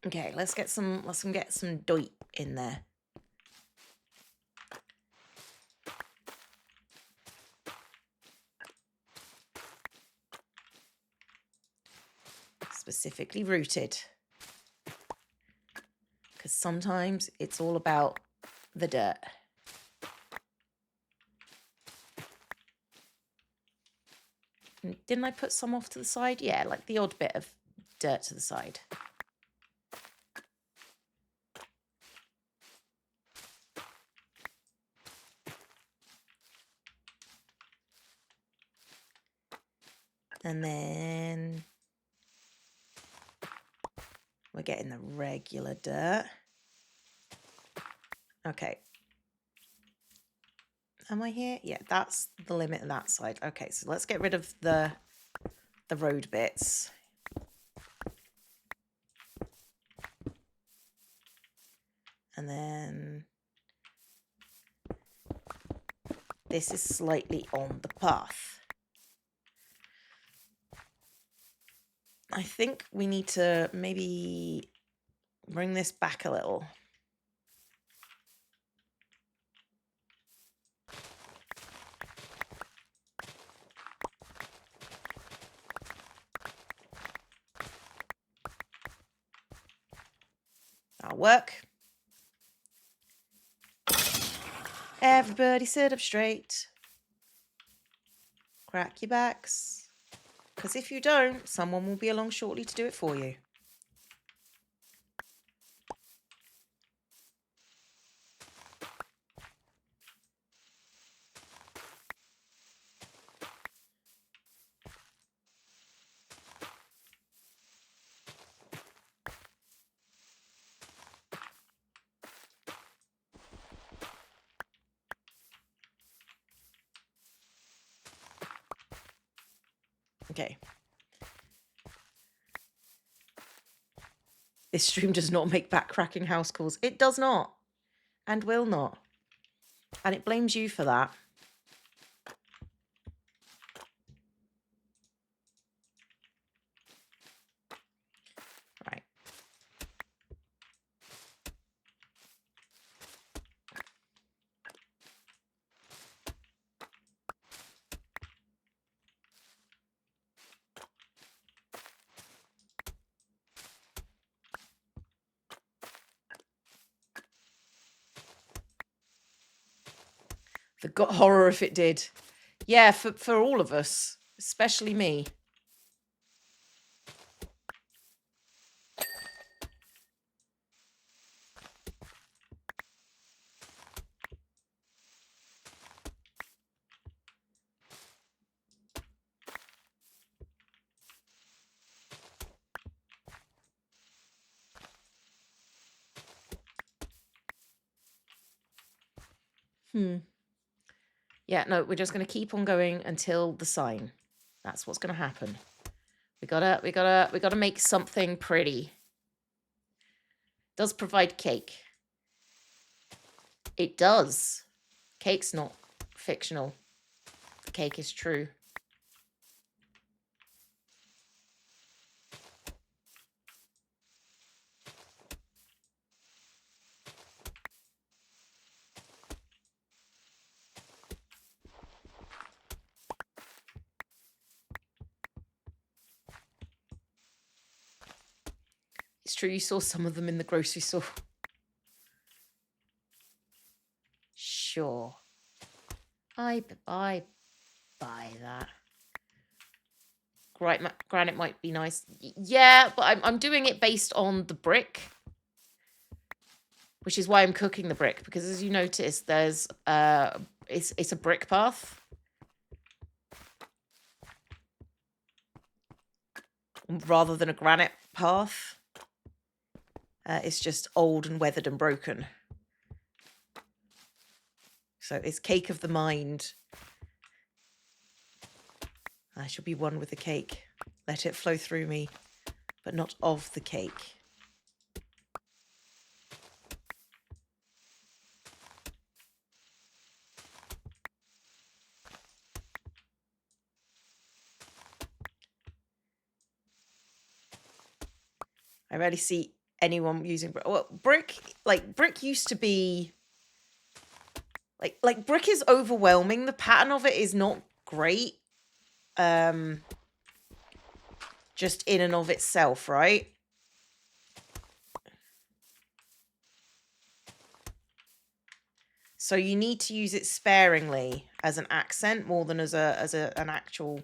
Okay, let's get some doit in there. Specifically rooted. Because sometimes it's all about the dirt. Didn't I put some off to the side? Yeah, like the odd bit of dirt to the side. And then we're getting the regular dirt. Okay. Am I here? Yeah, that's the limit of that side. Okay, so let's get rid of the road bits. And then this is slightly on the path. I think we need to maybe bring this back a little. That'll work. Everybody sit up straight. Crack your backs. Because if you don't, someone will be along shortly to do it for you. Okay. This stream does not make back-cracking house calls. It does not. And will not. And it blames you for that. Right. The horror if it did. Yeah, for all of us. Especially me. Yeah, no, we're just going to keep on going until the sign. That's what's going to happen. We gotta make something pretty. Does provide cake. It does. Cake's not fictional. The cake is true. It's true, you saw some of them in the grocery store. Sure. I buy that. Granite might be nice. Yeah, but I'm doing it based on the brick. Which is why I'm cooking the brick. Because as you notice, there's it's a brick path. Rather than a granite path. It's just old and weathered and broken. So it's cake of the mind. I shall be one with the cake. Let it flow through me, but not of the cake. I rarely see anyone using brick. Well, brick used to be like brick is overwhelming. The pattern of it is not great. Just in and of itself, right? So you need to use it sparingly as an accent more than as an actual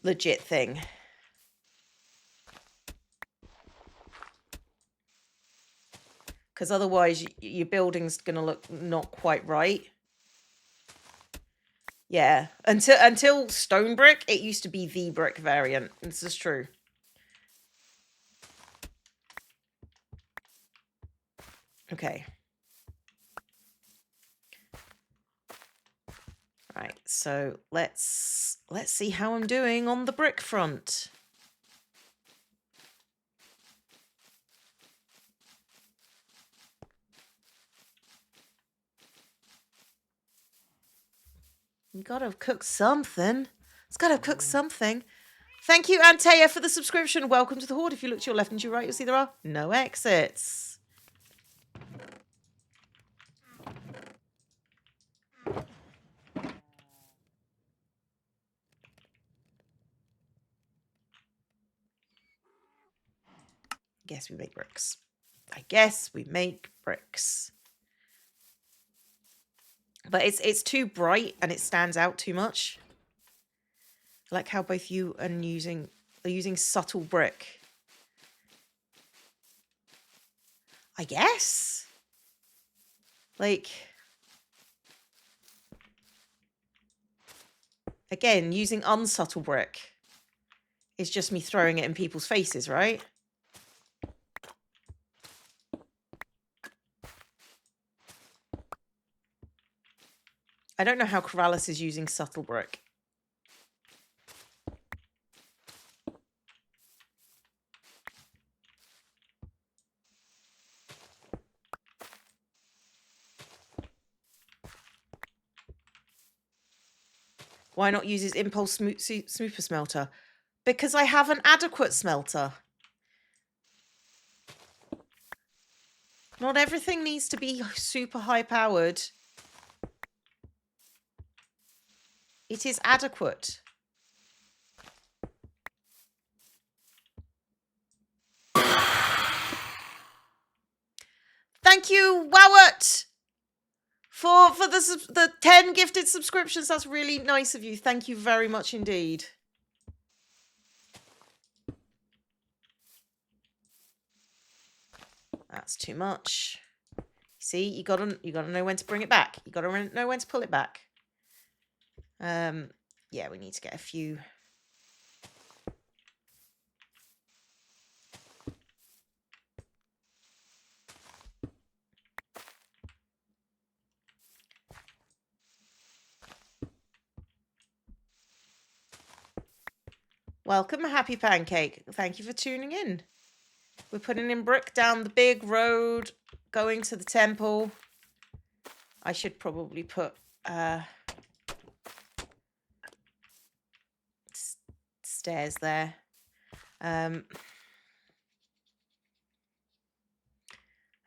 legit thing. Because otherwise your building's going to look not quite right. Yeah, until stone brick, it used to be the brick variant. This is true. Okay. Right, so let's see how I'm doing on the brick front. You gotta have cooked something. It's gotta have cooked something. Thank you, Antea, for the subscription. Welcome to the Horde. If you look to your left and to your right, you'll see there are no exits. Guess we make bricks. I guess we make bricks. But it's too bright and it stands out too much. I like how both you and are using subtle brick. I guess. Like, again, using unsubtle brick is just me throwing it in people's faces, right? I don't know how Corrales is using subtle brick. Why not use his impulse super smelter? Because I have an adequate smelter. Not everything needs to be super high powered. It is adequate. Thank you, Wowat, for the 10 gifted subscriptions. That's really nice of you. Thank you very much indeed. That's too much. See, you gotta know when to bring it back. You gotta know when to pull it back. Yeah, we need to get a few. Welcome, Happy Pancake. Thank you for tuning in. We're putting in brick down the big road, going to the temple. I should probably put stairs there. Hang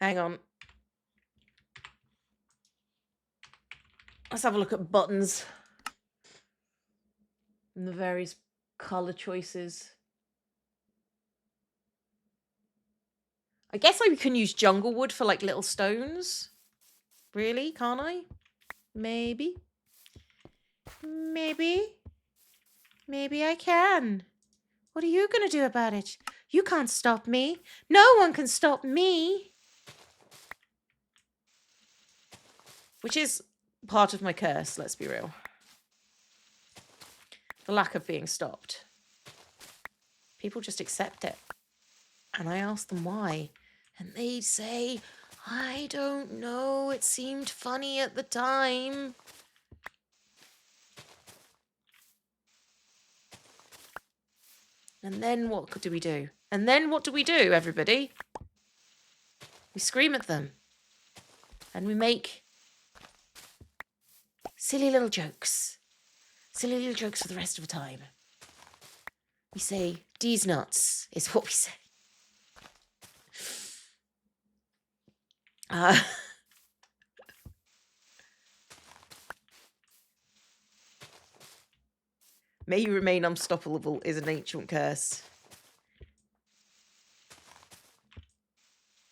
on. Let's have a look at buttons and the various color choices. I guess I can use jungle wood for like little stones. Really? Can't I? Maybe. Maybe I can. What are you going to do about it? You can't stop me. No one can stop me. Which is part of my curse, let's be real. The lack of being stopped. People just accept it. And I ask them why. And they say, I don't know. It seemed funny at the time. And then what do we do? And then what do we do, everybody? We scream at them. And we make silly little jokes. Silly little jokes for the rest of the time. We say, D's nuts is what we say. May you remain unstoppable is an ancient curse.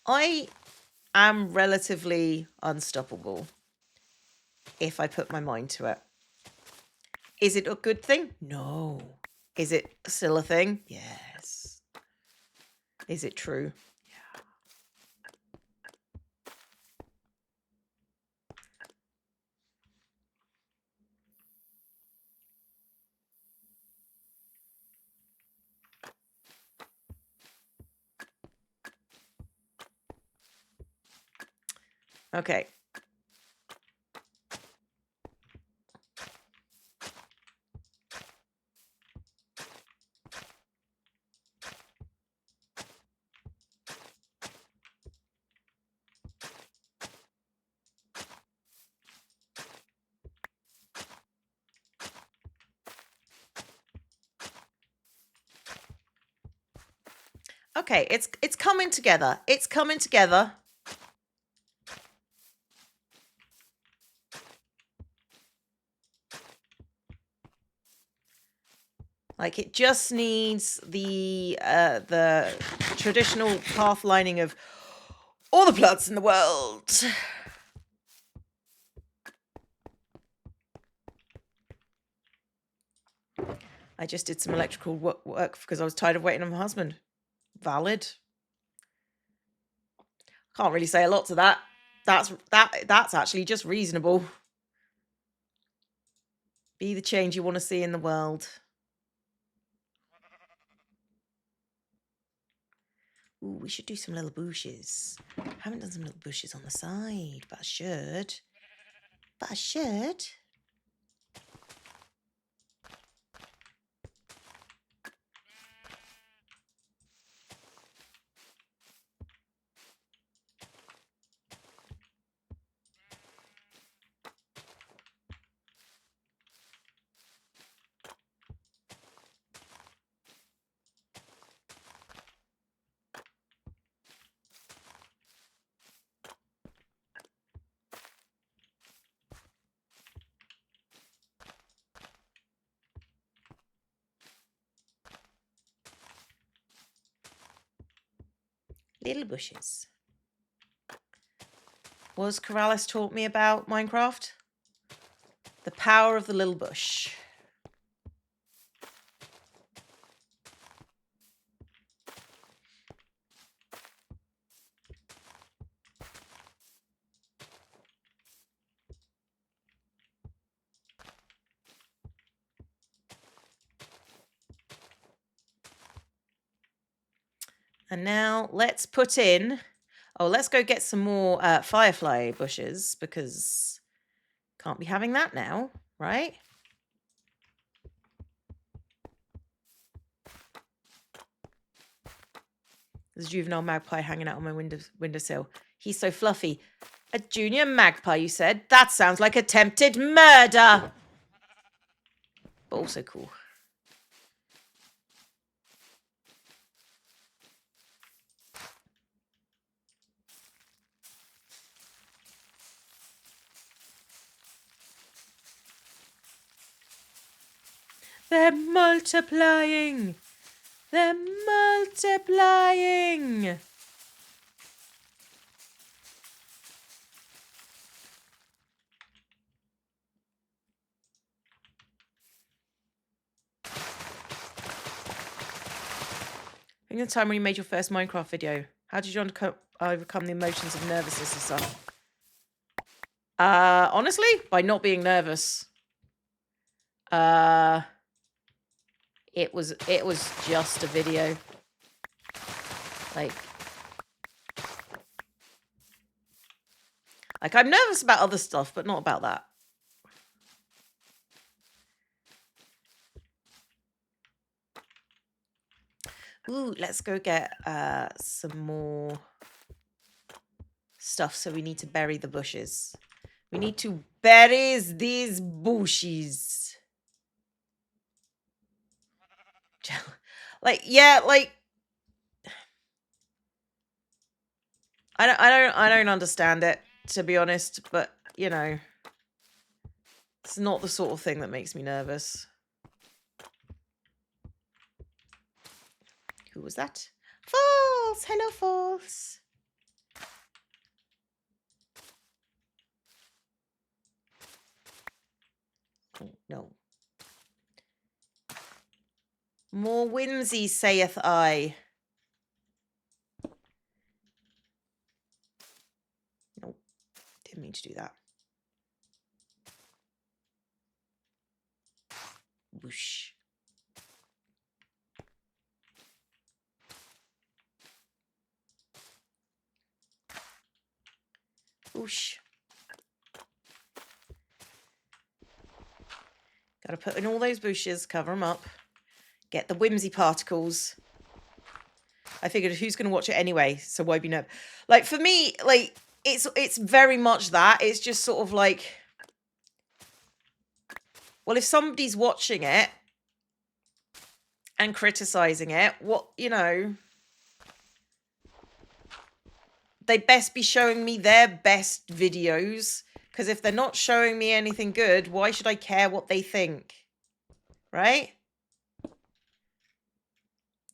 I am relatively unstoppable if I put my mind to it. Is it a good thing? No. Is it still a thing? Yes. Is it true? Yeah. Okay. Okay, it's coming together. It's coming together. Like it just needs the traditional path lining of All the plants in the world. I just did some electrical work because I was tired of waiting on my husband. Valid. Can't really say a lot to that. That's actually just reasonable. Be the change you want to see in the world. Ooh, we should do some little bushes. Haven't done some little bushes on the side, but I should. Little bushes. What has Corrales taught me about Minecraft? The power of the little bush. And now let's put in... Oh, let's go get some more firefly bushes, because can't be having that now, right? There's a juvenile magpie hanging out on my windowsill. He's so fluffy. A junior magpie, you said? That sounds like attempted murder! But also cool. They're multiplying! They're multiplying! Think of the time when you made your first Minecraft video. How did you overcome the emotions of nervousness and stuff? Honestly, by not being nervous. It was just a video. Like I'm nervous about other stuff, but not about that. Ooh, let's go get some more stuff. So we need to bury the bushes. We need to bury these bushes. Like, yeah, like I don't understand it, to be honest, but you know, it's not the sort of thing that makes me nervous. Who was that? False! Hello, False. Oh, no. More whimsy, saith I. Nope. Didn't mean to do that. Whoosh. Whoosh. Gotta put in all those bushes, cover them up. Get the whimsy particles. I figured who's going to watch it anyway, so why be nervous? Like, for me, like, it's very much that. It's just sort of like, well, if somebody's watching it and criticizing it, what, you know, they best be showing me their best videos, because if they're not showing me anything good, why should I care what they think? Right?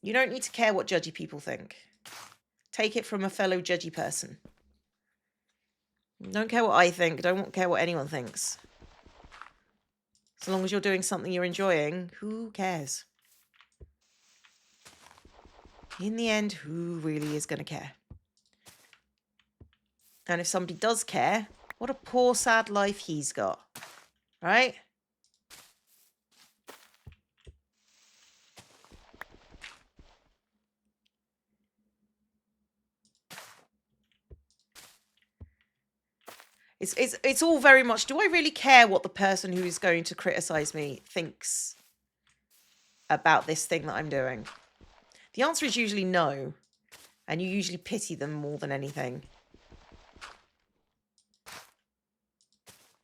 You don't need to care what judgy people think. Take it from a fellow judgy person. Don't care what I think. Don't care what anyone thinks. As long as you're doing something you're enjoying, who cares? In the end, who really is going to care? And if somebody does care, what a poor, sad life he's got. Right? It's all very much, do I really care what the person who is going to criticize me thinks about this thing that I'm doing? The answer is usually no. And you usually pity them more than anything.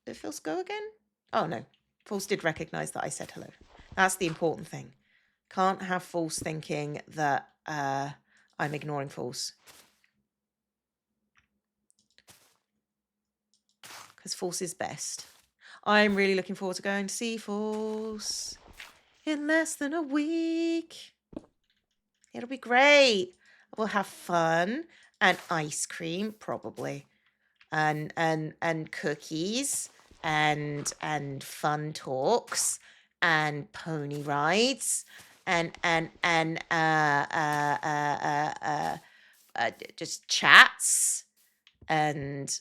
Did Phil's go again? Oh, no. False did recognize that I said hello. That's the important thing. Can't have False thinking that I'm ignoring False. Because False is best. I'm really looking forward to going to see False in less than a week. It'll be great. We'll have fun and ice cream, probably, and cookies and fun talks and pony rides and just chats and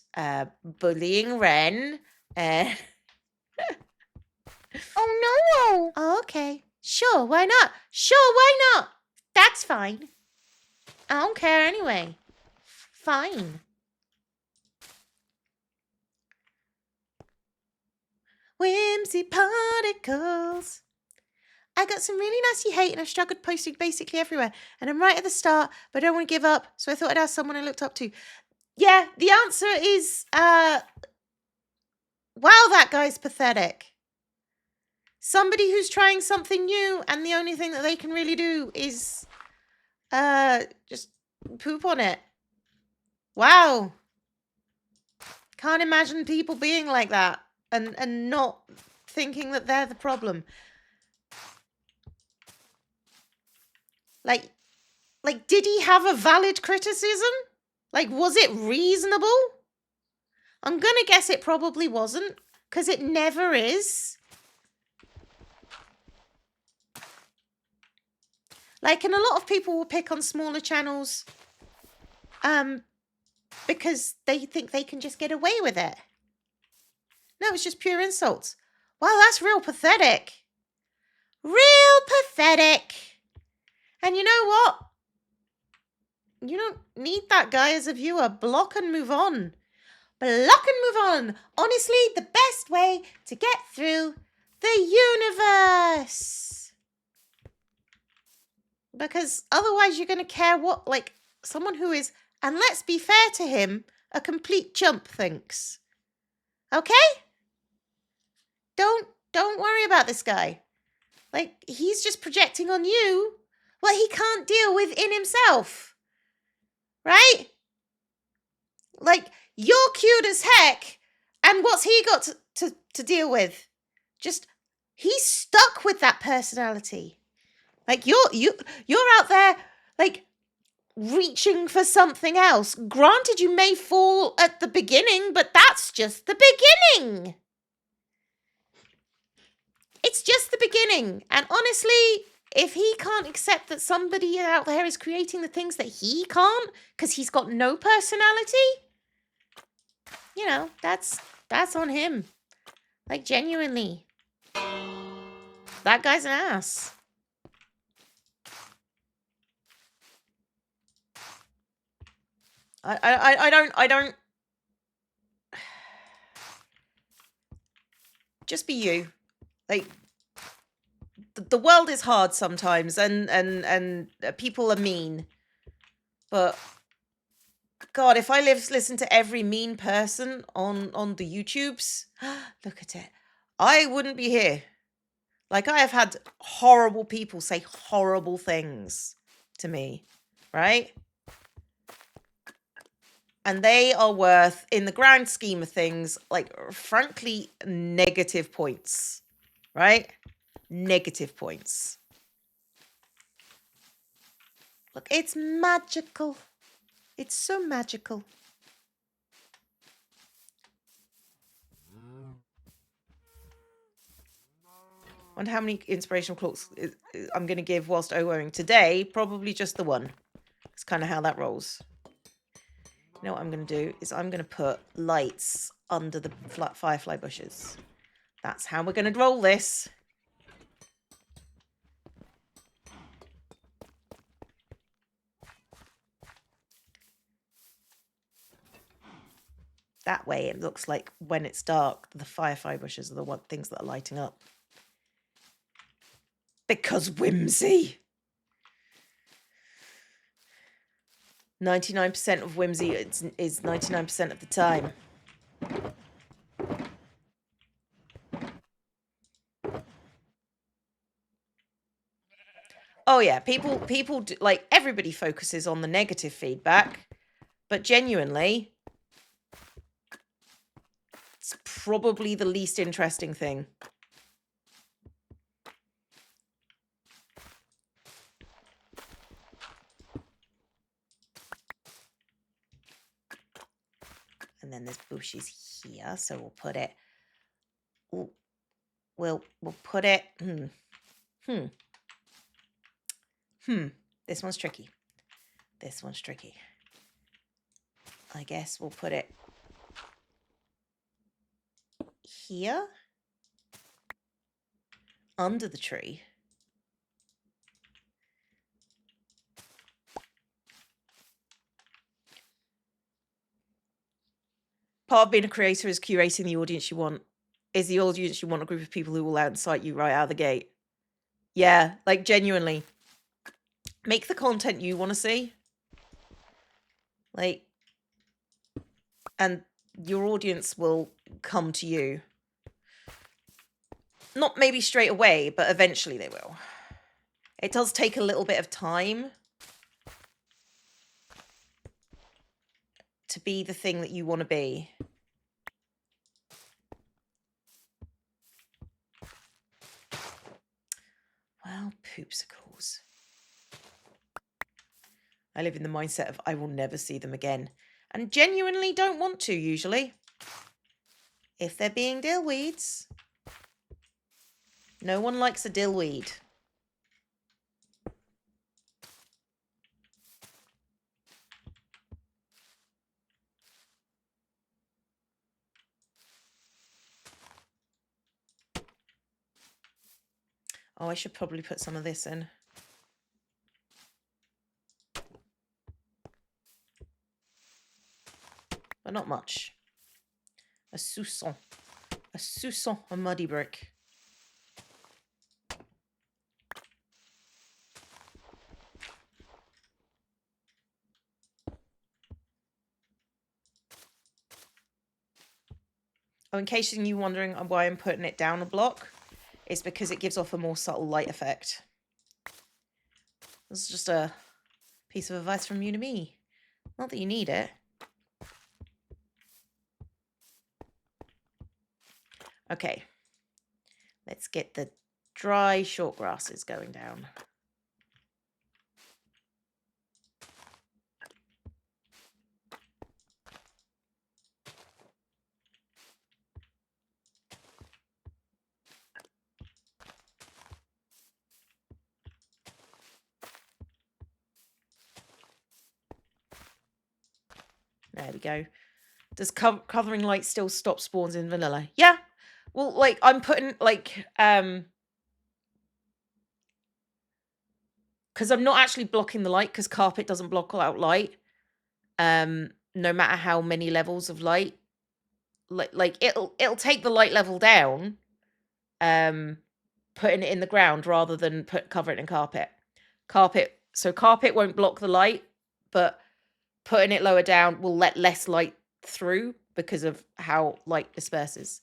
bullying Ren and. Oh no! Oh, okay. Sure, why not? Sure, why not? That's fine. I don't care anyway. Fine. Whimsy particles. I got some really nasty hate and I've struggled posting basically everywhere. And I'm right at the start, but I don't want to give up. So I thought I'd ask someone I looked up to. Yeah, the answer is, wow, that guy's pathetic. Somebody who's trying something new and the only thing that they can really do is just poop on it. Wow. Can't imagine people being like that and not thinking that they're the problem. Like, did he have a valid criticism? Like, was it reasonable? I'm gonna guess it probably wasn't, because it never is. Like, and a lot of people will pick on smaller channels because they think they can just get away with it. No, it's just pure insults. Wow, that's real pathetic. Real pathetic. And you know what? You don't need that guy as a viewer. Block and move on. Block and move on. Honestly, the best way to get through the universe. Because otherwise you're going to care what, like, someone who is, and let's be fair to him, a complete chump thinks. Okay? Don't worry about this guy. Like, he's just projecting on you what he can't deal with in himself. Right? Like, you're cute as heck, and what's he got to deal with? Just, he's stuck with that personality. Like, you're out there, like, reaching for something else. Granted, you may fall at the beginning, but that's just the beginning. It's just the beginning. And honestly, if he can't accept that somebody out there is creating the things that he can't, because he's got no personality, you know, that's on him. Like, genuinely. That guy's an ass. I don't. Just be you. Like, the world is hard sometimes, and people are mean. But God, if I listen to every mean person on the YouTubes, look at it, I wouldn't be here. Like, I have had horrible people say horrible things to me, right? And they are worth, in the grand scheme of things, like, frankly, negative points, right? Negative points. Look, it's magical. It's so magical. Wonder how many inspirational clocks I'm going to give whilst OOing today. Probably just the one. It's kind of how that rolls. You know what I'm going to do is I'm going to put lights under the firefly bushes. That's how we're going to roll this. That way it looks like when it's dark, the firefly bushes are the things that are lighting up. Because whimsy. 99% of whimsy is 99% of the time. Oh yeah, people do, like, everybody focuses on the negative feedback, but genuinely, it's probably the least interesting thing. And then there's bushes here, so we'll put it. We'll put it. This one's tricky. This one's tricky. I guess we'll put it here, under the tree. Part of being a creator is curating the audience you want. Is the audience you want a group of people who will incite you right out of the gate? Yeah, like, genuinely. Make the content you want to see. Like, and your audience will come to you. Not maybe straight away, but eventually they will. It does take a little bit of time to be the thing that you want to be. Well, poopsicles. I live in the mindset of I will never see them again. And genuinely don't want to, usually. If they're being dillweeds. No one likes a dillweed. Oh, I should probably put some of this in. But not much. A soupçon. A soupçon, a muddy brick. Oh, in case you're wondering why I'm putting it down a block, it's because it gives off a more subtle light effect. This is just a piece of advice from you to me. Not that you need it. Okay. Let's get the dry short grasses going down. There we go. Does covering light still stop spawns in vanilla? Yeah. Well, like, I'm putting, like, because I'm not actually blocking the light, because carpet doesn't block out light. No matter how many levels of light. Like it'll take the light level down, putting it in the ground rather than cover it in carpet. So carpet won't block the light, but putting it lower down will let less light through because of how light disperses.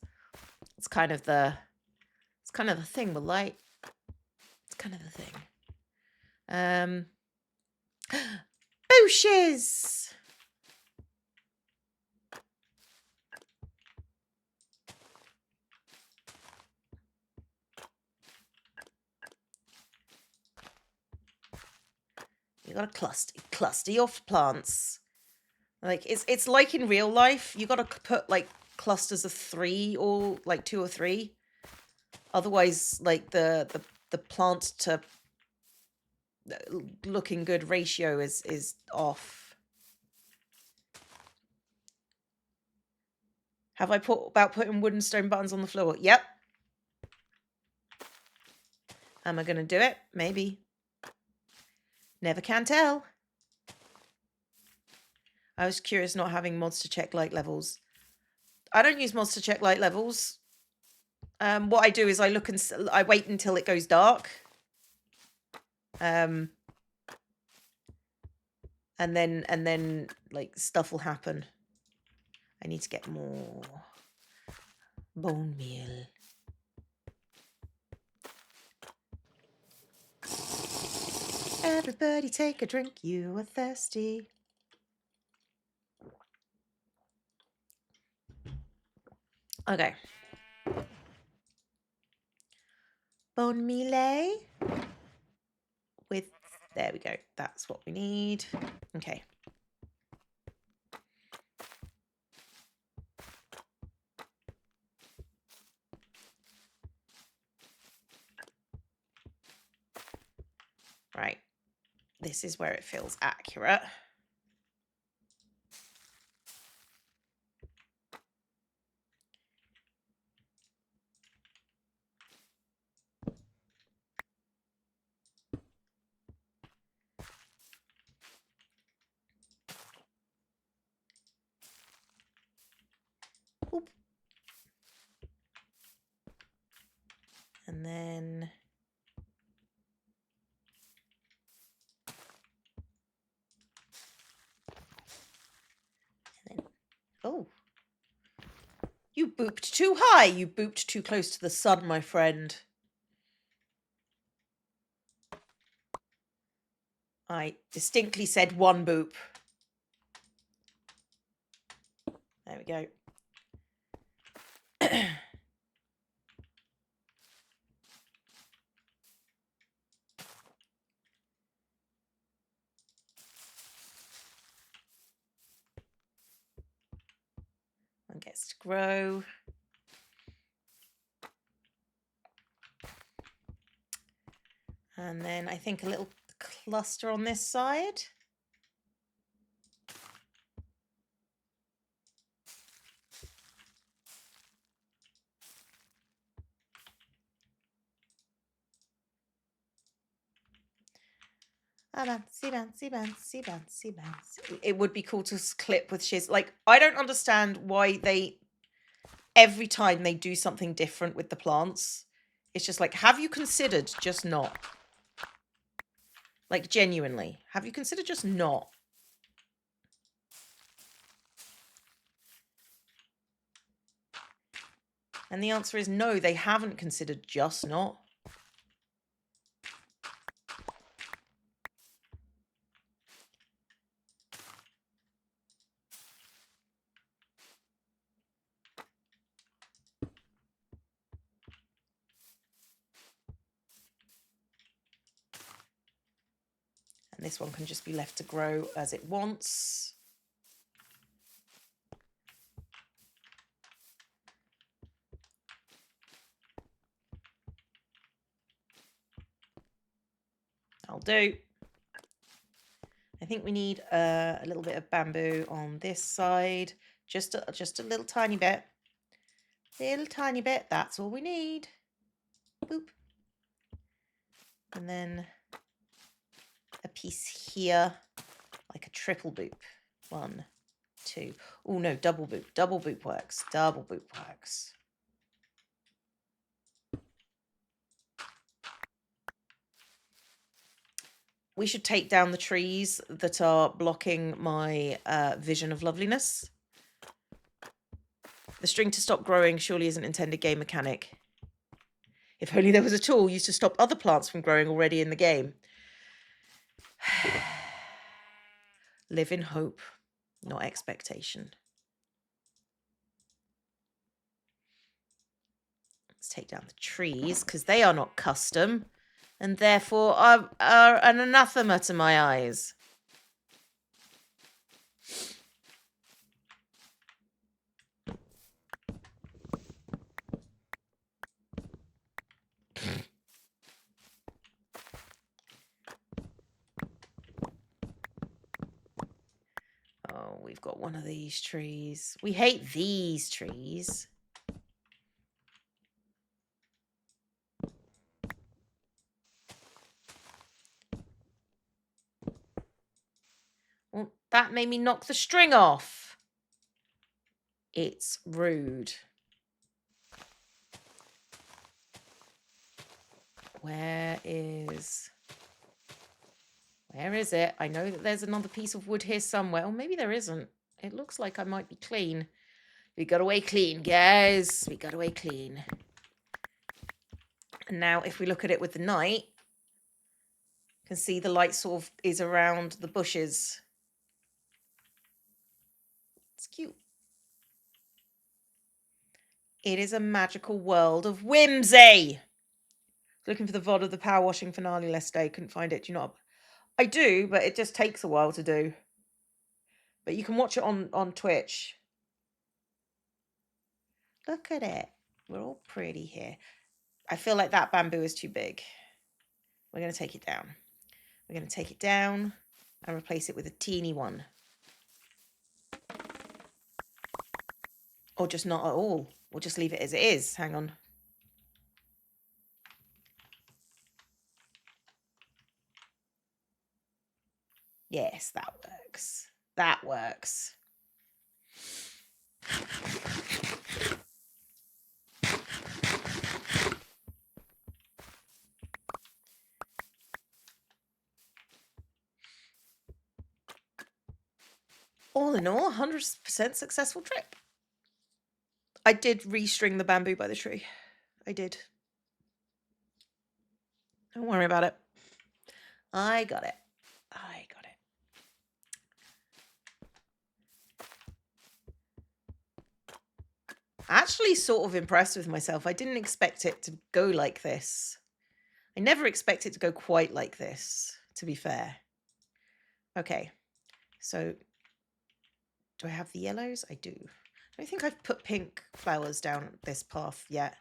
It's kind of the thing with light. It's kind of the thing. Bushes. You gotta cluster your plants. Like, it's like in real life. You gotta put, like, clusters of 3 or like 2 or 3. Otherwise, like the plant to looking good ratio is off. Have I about putting wooden stone buttons on the floor? Yep. Am I going to do it? Maybe. Never can tell. I was curious not having mods to check light levels. I don't use mods to check light levels. What I do is I look and I wait until it goes dark. And then like stuff will happen. I need to get more bone meal. Everybody take a drink, you are thirsty. Okay. Bone meal with, there we go. That's what we need. Okay. Right. This is where it feels accurate. Oop. And then oh, you booped too high. You booped too close to the sun, my friend. I distinctly said one boop. There we go. One gets to grow. And then I think a little cluster on this side. Bouncy, bouncy, bouncy, bouncy, bouncy. It would be cool to clip with shiz. Like, I don't understand why they, every time they do something different with the plants, it's just like, have you considered just not? Like, genuinely, have you considered just not? And the answer is no, they haven't considered just not. And this one can just be left to grow as it wants. I'll do. I think we need a little bit of bamboo on this side. Just a little tiny bit. Little tiny bit. That's all we need. Boop. And then a piece here, like a triple boop. 1, 2. Oh no, double boop. Double boop works. Double boop works. We should take down the trees that are blocking my vision of loveliness. The string to stop growing surely isn't intended game mechanic. If only there was a tool used to stop other plants from growing already in the game. Live in hope, not expectation. Let's take down the trees because they are not custom and therefore are an anathema to my eyes. we've got one of these trees. We hate these trees. Well, that made me knock the string off. It's rude. Where is it? I know that there's another piece of wood here somewhere. Or maybe there isn't. It looks like I might be clean. We got away clean, guys. We got away clean. And now if we look at it with the night, you can see the light sort of is around the bushes. It's cute. It is a magical world of whimsy. Looking for the VOD of the power washing finale last day. Couldn't find it. Do you know? I do, but it just takes a while to do. But you can watch it on Twitch. Look at it. We're all pretty here. I feel like that bamboo is too big. We're going to take it down. We're going to take it down and replace it with a teeny one. Or just not at all. We'll just leave it as it is. Hang on. Yes, that works. That works. All in all, 100% successful trip. I did restring the bamboo by the tree. I did. Don't worry about it. I got it. I got it. Actually sort of impressed with myself. I didn't expect it to go like this. I never expect it to go quite like this, to be fair. Okay, so do I have the yellows? I do. I don't think I've put pink flowers down this path yet.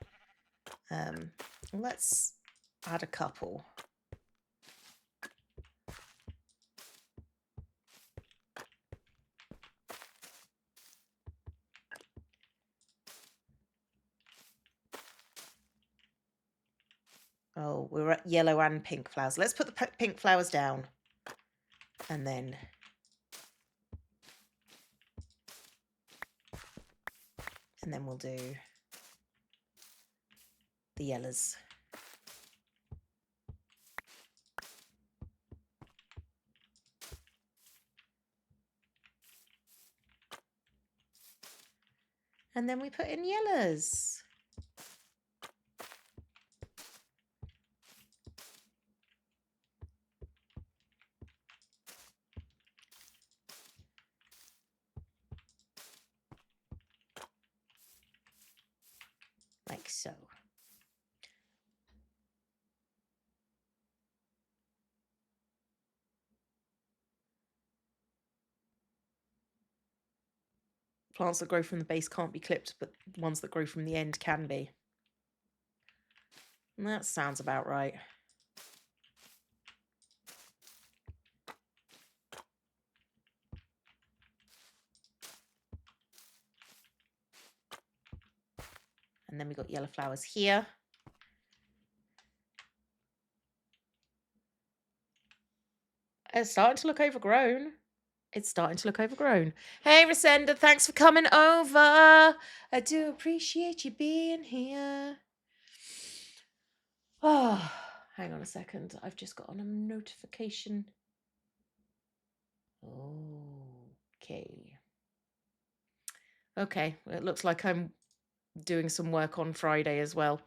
Let's add a couple. Oh, we're at yellow and pink flowers. Let's put the pink flowers down. And then... And then we'll do the yellows. And then we put in yellows. Like so. Plants that grow from the base can't be clipped, but ones that grow from the end can be. And that sounds about right. And then we got yellow flowers here. It's starting to look overgrown. It's starting to look overgrown. Hey, Resenda, thanks for coming over. I do appreciate you being here. Oh, hang on a second. I've just got on a notification. Okay. Okay, it looks like I'm doing some work on Friday as well.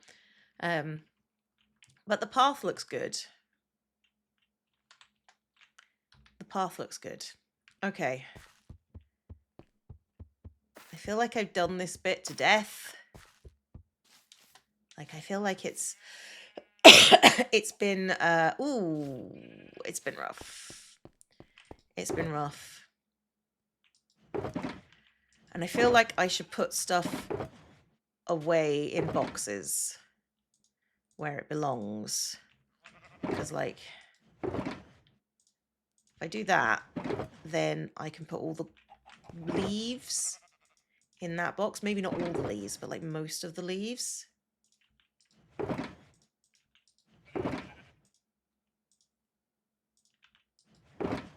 But the path looks good. The path looks good. Okay. I feel like I've done this bit to death. Like, I feel like it's it's been it's been rough. It's been rough. And I feel like I should put stuff away in boxes where it belongs. Because, like, if I do that, then I can put all the leaves in that box. Maybe not all the leaves, but like most of the leaves.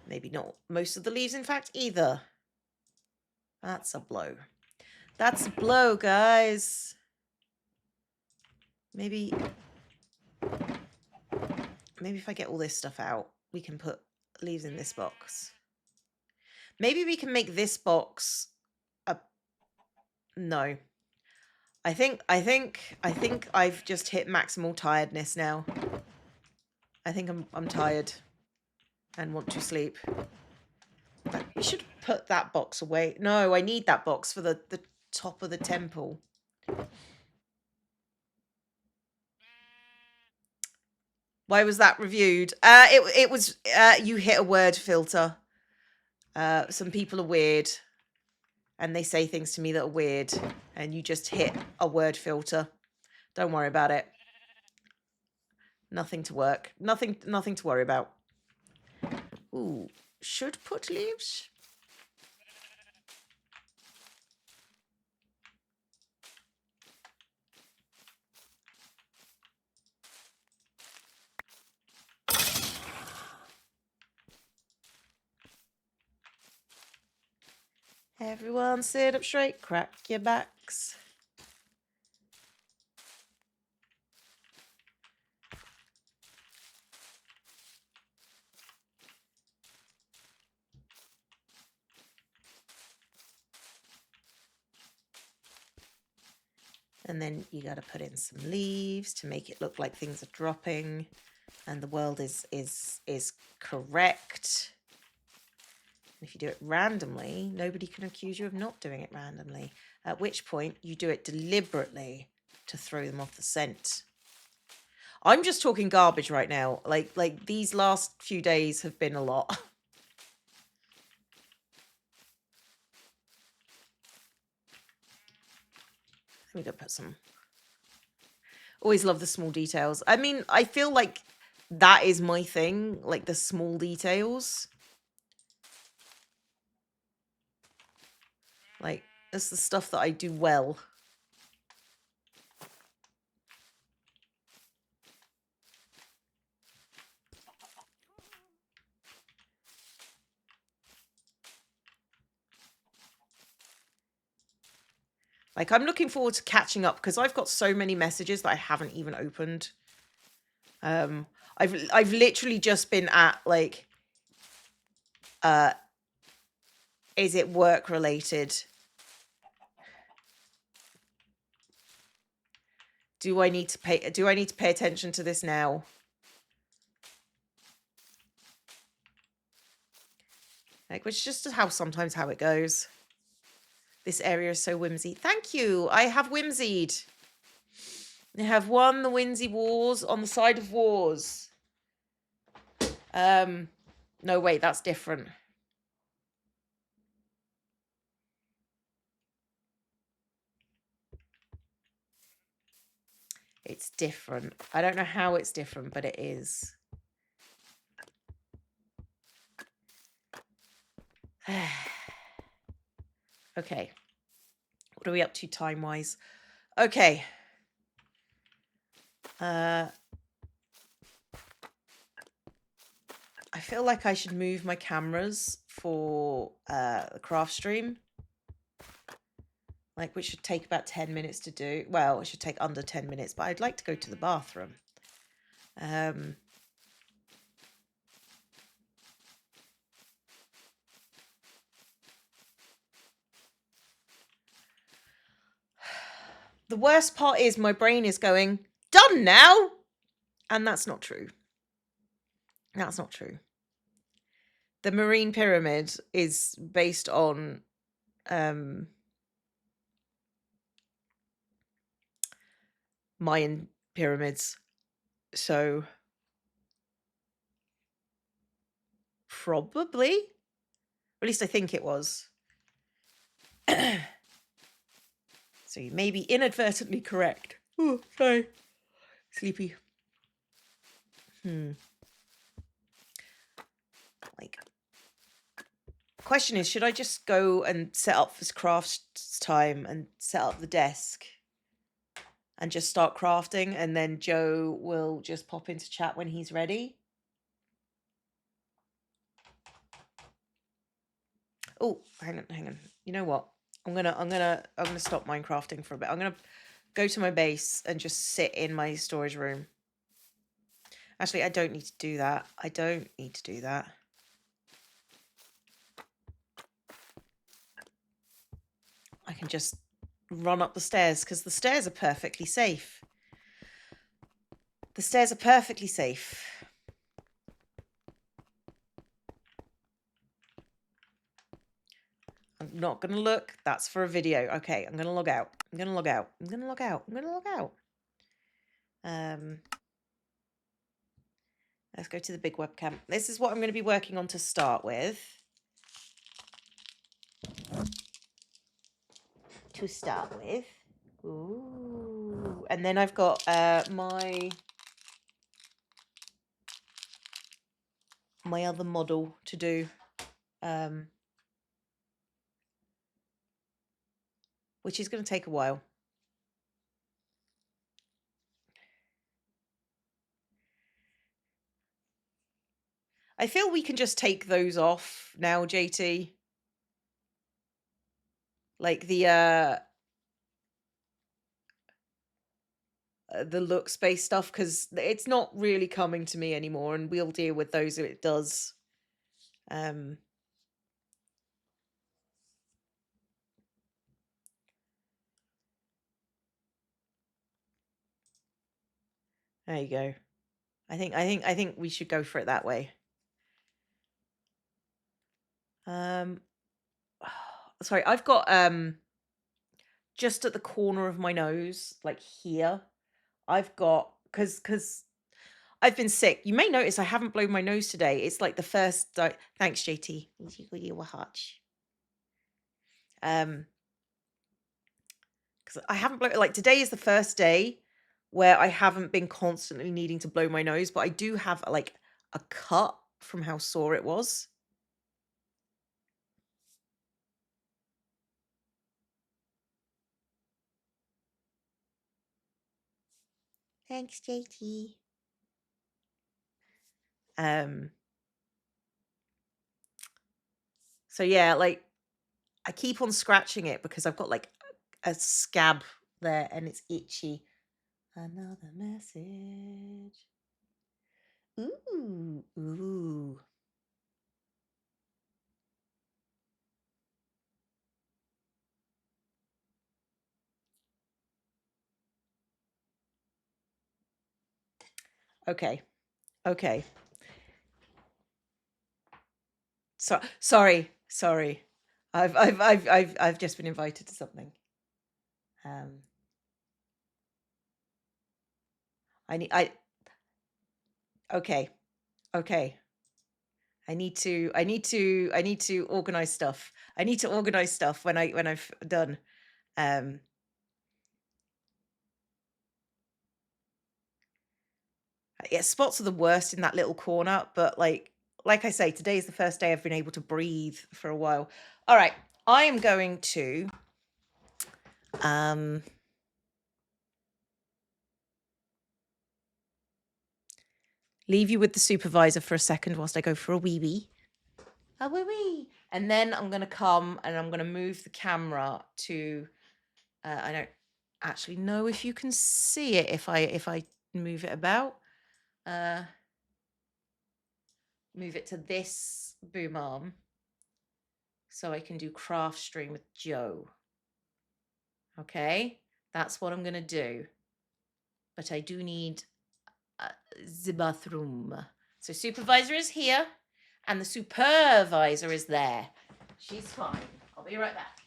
Maybe not most of the leaves, in fact, either. That's a blow. That's a blow, guys. Maybe if I get all this stuff out, we can put leaves in this box. Maybe we can make this box a... No. I think I've just hit maximal tiredness now. I think I'm tired and want to sleep. We should put that box away. No, I need that box for the top of the temple. Why was that reviewed? It was you hit a word filter. Some people are weird and they say things to me that are weird, and you just hit a word filter. Don't worry about it. Nothing to work. Nothing to worry about. Ooh, should put leaves. Everyone sit up straight, crack your backs. And then you got to put in some leaves to make it look like things are dropping and the world is correct. If you do it randomly, nobody can accuse you of not doing it randomly, at which point you do it deliberately to throw them off the scent. I'm just talking garbage right now. Like these last few days have been a lot. Let me go put some. Always love the small details. I mean, I feel like that is my thing, like the small details. Like, that's the stuff that I do well. Like, I'm looking forward to catching up because I've got so many messages that I haven't even opened. I've literally just been at like, is it work related? Do I need to pay attention to this now? Like, which is just sometimes how it goes. This area is so whimsy. Thank you. I have whimsied. I have won the whimsy wars on the side of wars. No, wait, that's different. It's different. I don't know how it's different, but it is. Okay. What are we up to time-wise? Okay. I feel like I should move my cameras for the craft stream. Like, which should take about 10 minutes to do. Well, it should take under 10 minutes, but I'd like to go to the bathroom. The worst part is my brain is going, done now! And that's not true. That's not true. The Marine Pyramid is based on Mayan pyramids. So probably. Or at least I think it was. So you may be inadvertently correct. Oh, sorry. Sleepy. Like, question is, should I just go and set up this crafts time and set up the desk and just start crafting, and then Joe will just pop into chat when he's ready? Oh, hang on. You know what? I'm gonna stop Minecrafting for a bit. I'm gonna go to my base and just sit in my storage room. Actually, I don't need to do that. I can just run up the stairs because the stairs are perfectly safe. The stairs are perfectly safe. I'm not gonna look. That's for a video. Okay, I'm gonna log out. Let's go to the big webcam. This is what I'm going to be working on to start with. Ooh. And then I've got my other model to do. Which is going to take a while. I feel we can just take those off now, JT. Like the look space stuff, because it's not really coming to me anymore, and we'll deal with those if it does. There you go. I think we should go for it that way. Sorry, I've got just at the corner of my nose, like here, I've got, because I've been sick. You may notice I haven't blown my nose today. It's like the first. Thanks, JT. You were hotch. Because I haven't blown. Like today is the first day where I haven't been constantly needing to blow my nose, but I do have like a cut from how sore it was. Thanks, JT. So yeah, like I keep on scratching it because I've got like a scab there and it's itchy. Another message. Ooh. Okay. So sorry. I've just been invited to something. Okay. I need to organize stuff. I need to organize stuff when I've done. Yeah, spots are the worst in that little corner, but like I say, today is the first day I've been able to breathe for a while. All right, I am going to leave you with the supervisor for a second whilst I go for a wee wee. A wee wee. And then I'm going to come and I'm going to move the camera to I don't actually know if you can see it if I move it about. Move it to this boom arm so I can do craft stream with Joe. Okay, that's what I'm going to do. But I do need the bathroom. So supervisor is here and the supervisor is there. She's fine. I'll be right back.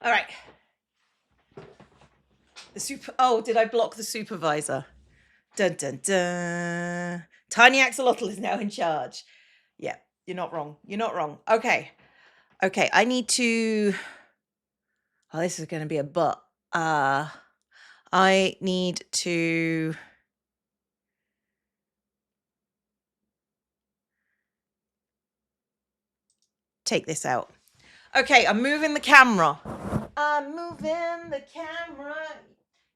All right. Oh, did I block the supervisor? Dun dun dun. Tiny Axolotl is now in charge. Yeah, you're not wrong. You're not wrong. Okay. Okay, I need to. Oh, this is going to be a but. I need to. Take this out. Okay, I'm moving the camera. I'm moving the camera.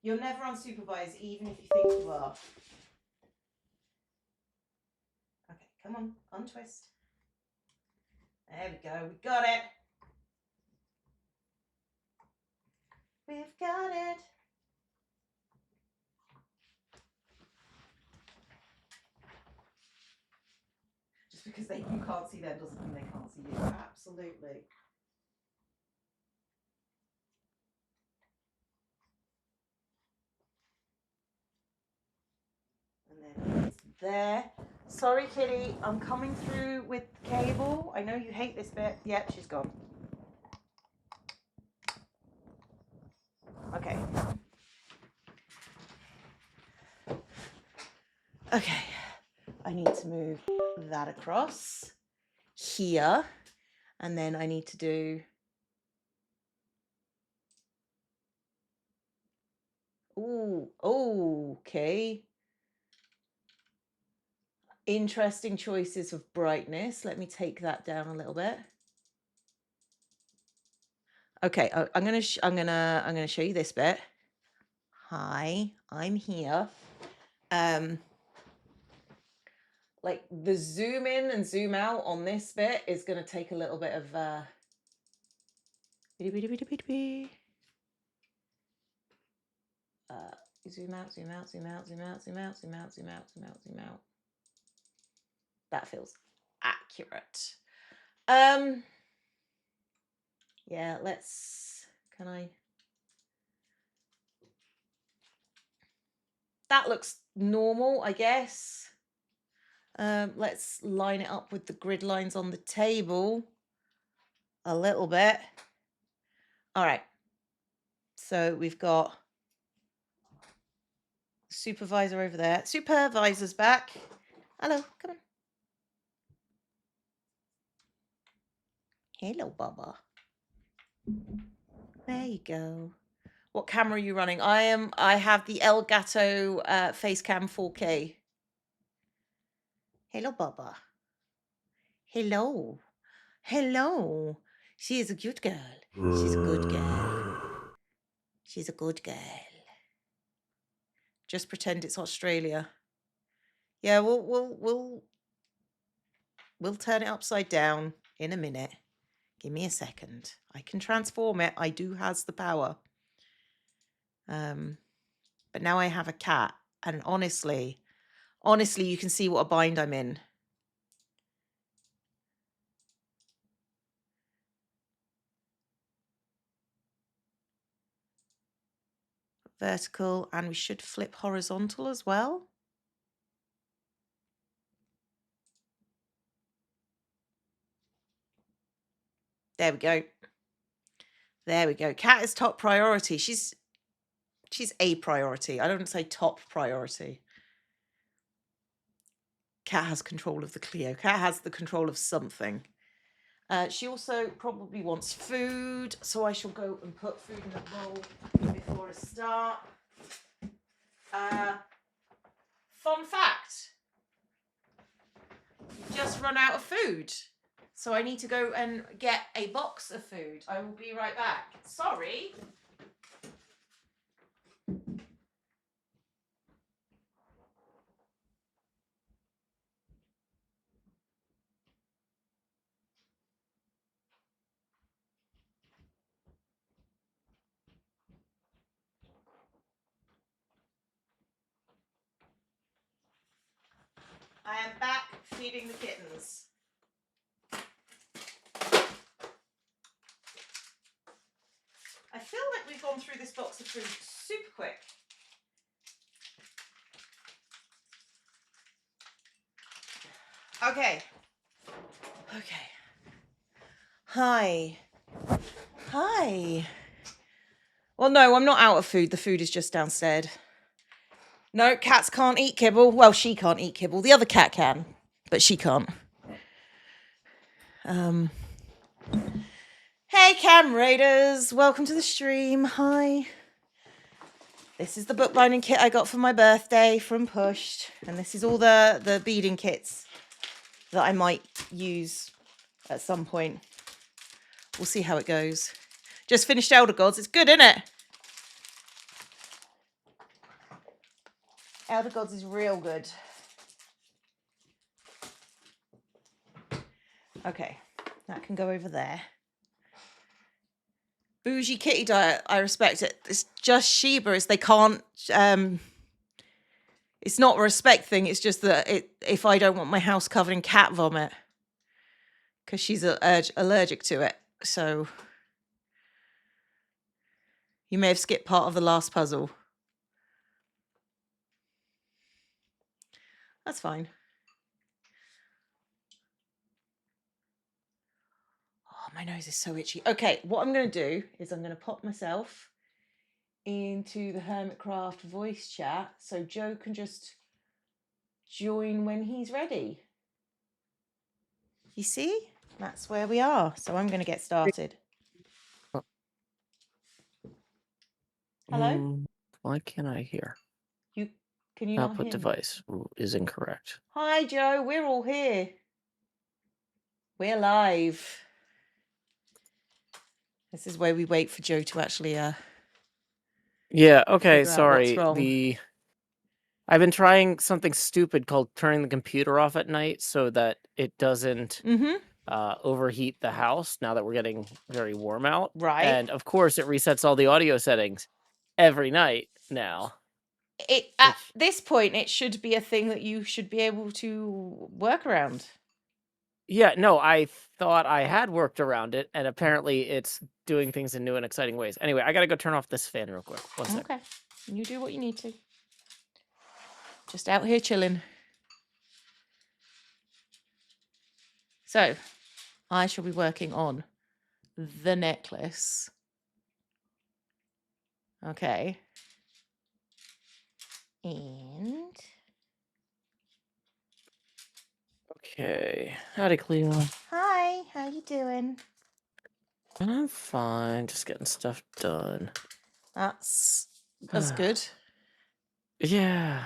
You're never unsupervised, even if you think you are. Okay, come on, untwist. There we go, we got it. We've got it. Just because you can't see them doesn't mean they can't see you. Absolutely. And then it's there. Sorry, kitty, I'm coming through with cable. I know you hate this bit. Yep, she's gone. Okay. Okay. I need to move that across here. And then I need to do. Ooh, okay. Interesting choices of brightness. Let me take that down a little bit. Okay, I'm gonna show you this bit. Hi, I'm here. Like the zoom in and zoom out on this bit is gonna take a little bit of zoom out, zoom out, zoom out, zoom out, zoom out, zoom out, zoom out, zoom out, zoom out. That feels accurate. Yeah, can I? That looks normal, I guess. Let's line it up with the grid lines on the table a little bit. All right. So we've got supervisor over there. Supervisor's back. Hello, come on. Hello, Baba. There you go. What camera are you running? I have the Elgato Facecam 4K. Hello, Baba. Hello. Hello. She is a good girl. She's a good girl. She's a good girl. Just pretend it's Australia. Yeah, we'll turn it upside down in a minute. Give me a second. I can transform it. I do has the power. But now I have a cat, and honestly, you can see what a bind I'm in. Vertical, and we should flip horizontal as well. There we go. There we go. Cat is top priority. She's a priority. I don't say top priority. Cat has control of the Clio. Cat has the control of something. She also probably wants food, so I shall go and put food in the bowl before I start. Fun fact. Just run out of food. So I need to go and get a box of food. I will be right back. Sorry. I am back feeding the kittens. I feel like we've gone through this box of food super quick. Okay. Okay. Hi. Hi. Well, no, I'm not out of food. The food is just downstairs. No, cats can't eat kibble. Well, she can't eat kibble. The other cat can, but she can't. Hey, Cam Raiders. Welcome to the stream. Hi. This is the bookbinding kit I got for my birthday from Pushed. And this is all the beading kits that I might use at some point. We'll see how it goes. Just finished Elder Gods. It's good, isn't it? Elder Gods is real good. Okay, that can go over there. Bougie kitty diet, I respect it. It's just Sheba, is they can't it's not a respect thing, it's just that if I don't want my house covered in cat vomit, because she's allergic to it. So you may have skipped part of the last puzzle. That's fine. Oh, my nose is so itchy. Okay, what I'm going to do is I'm going to pop myself into the Hermitcraft voice chat so Joe can just join when he's ready. You see? That's where we are. So I'm going to get started. Hello? Why can't I hear? Can you not Output hear me? device is incorrect. Hi, Joe. We're all here. We're live. This is where we wait for Joe to actually Yeah, okay, figure out what's sorry. wrong. I've been trying something stupid called turning the computer off at night so that it doesn't overheat the house now that we're getting very warm out. Right. And of course it resets all the audio settings every night now. At this point, it should be a thing that you should be able to work around. Yeah, no, I thought I had worked around it, and apparently it's doing things in new and exciting ways. Anyway, I gotta go turn off this fan real quick. One sec. Okay. You do what you need to. Just out here chilling. So, I shall be working on the necklace. Okay. And... Okay. Howdy, Cleo. Hi, how you doing? I'm fine, just getting stuff done. That's good. Yeah.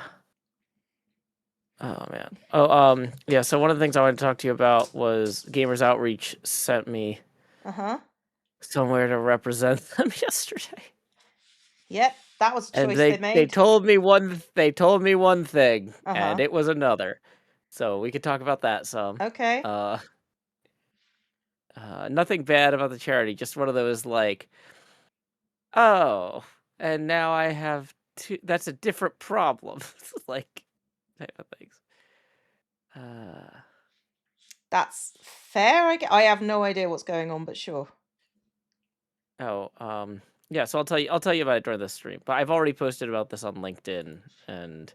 Oh, man. Oh, yeah, so one of the things I wanted to talk to you about was Gamers Outreach sent me somewhere to represent them yesterday. Yep, that was a choice they made. They told me one thing, and it was another. So we could talk about that some. Okay. Nothing bad about the charity, just one of those like, oh, and now I have two. That's a different problem. Like, type of things. That's fair. I have no idea what's going on, but sure. Oh, yeah. So I'll tell you about it during the stream. But I've already posted about this on LinkedIn, and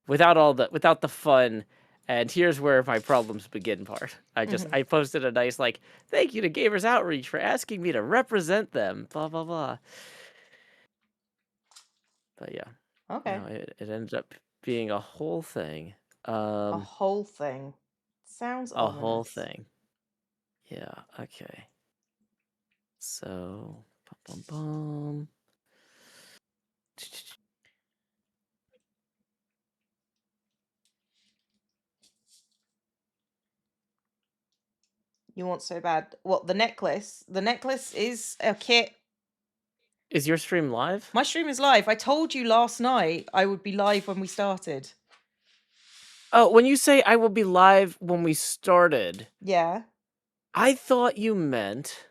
without the fun. And here's where my problems begin part. I posted a nice like, thank you to Gamers Outreach for asking me to represent them. Blah blah blah. But yeah. Okay. No, it ended up being a whole thing. A whole thing. Sounds ominous. A whole thing. Yeah, okay. So, bum, bum, bum. You want so bad. What, the necklace? The necklace is a kit. Is your stream live? My stream is live. I told you last night I would be live when we started. Oh, when you say I will be live when we started. Yeah. I thought you meant...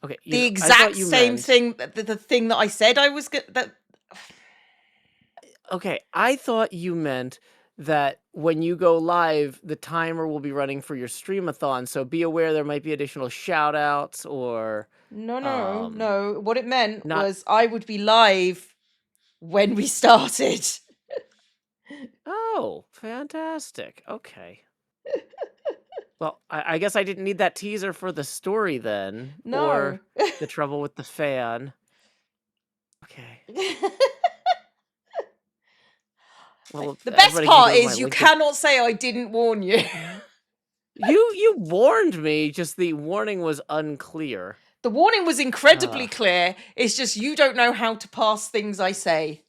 Okay, the exact same thing, the thing that I said I was going to... Okay, I thought you meant that when you go live, the timer will be running for your streamathon, so be aware there might be additional shout-outs or... No. What it meant was I would be live when we started. Oh, fantastic. Okay. Well, I guess I didn't need that teaser for the story then. No. Or the trouble with the fan. Okay. The Well, best everybody can part go to my is you LinkedIn. cannot say I didn't warn you. You warned me, just the warning was unclear. The warning was incredibly Uh, clear. It's just you don't know how to pass things I say.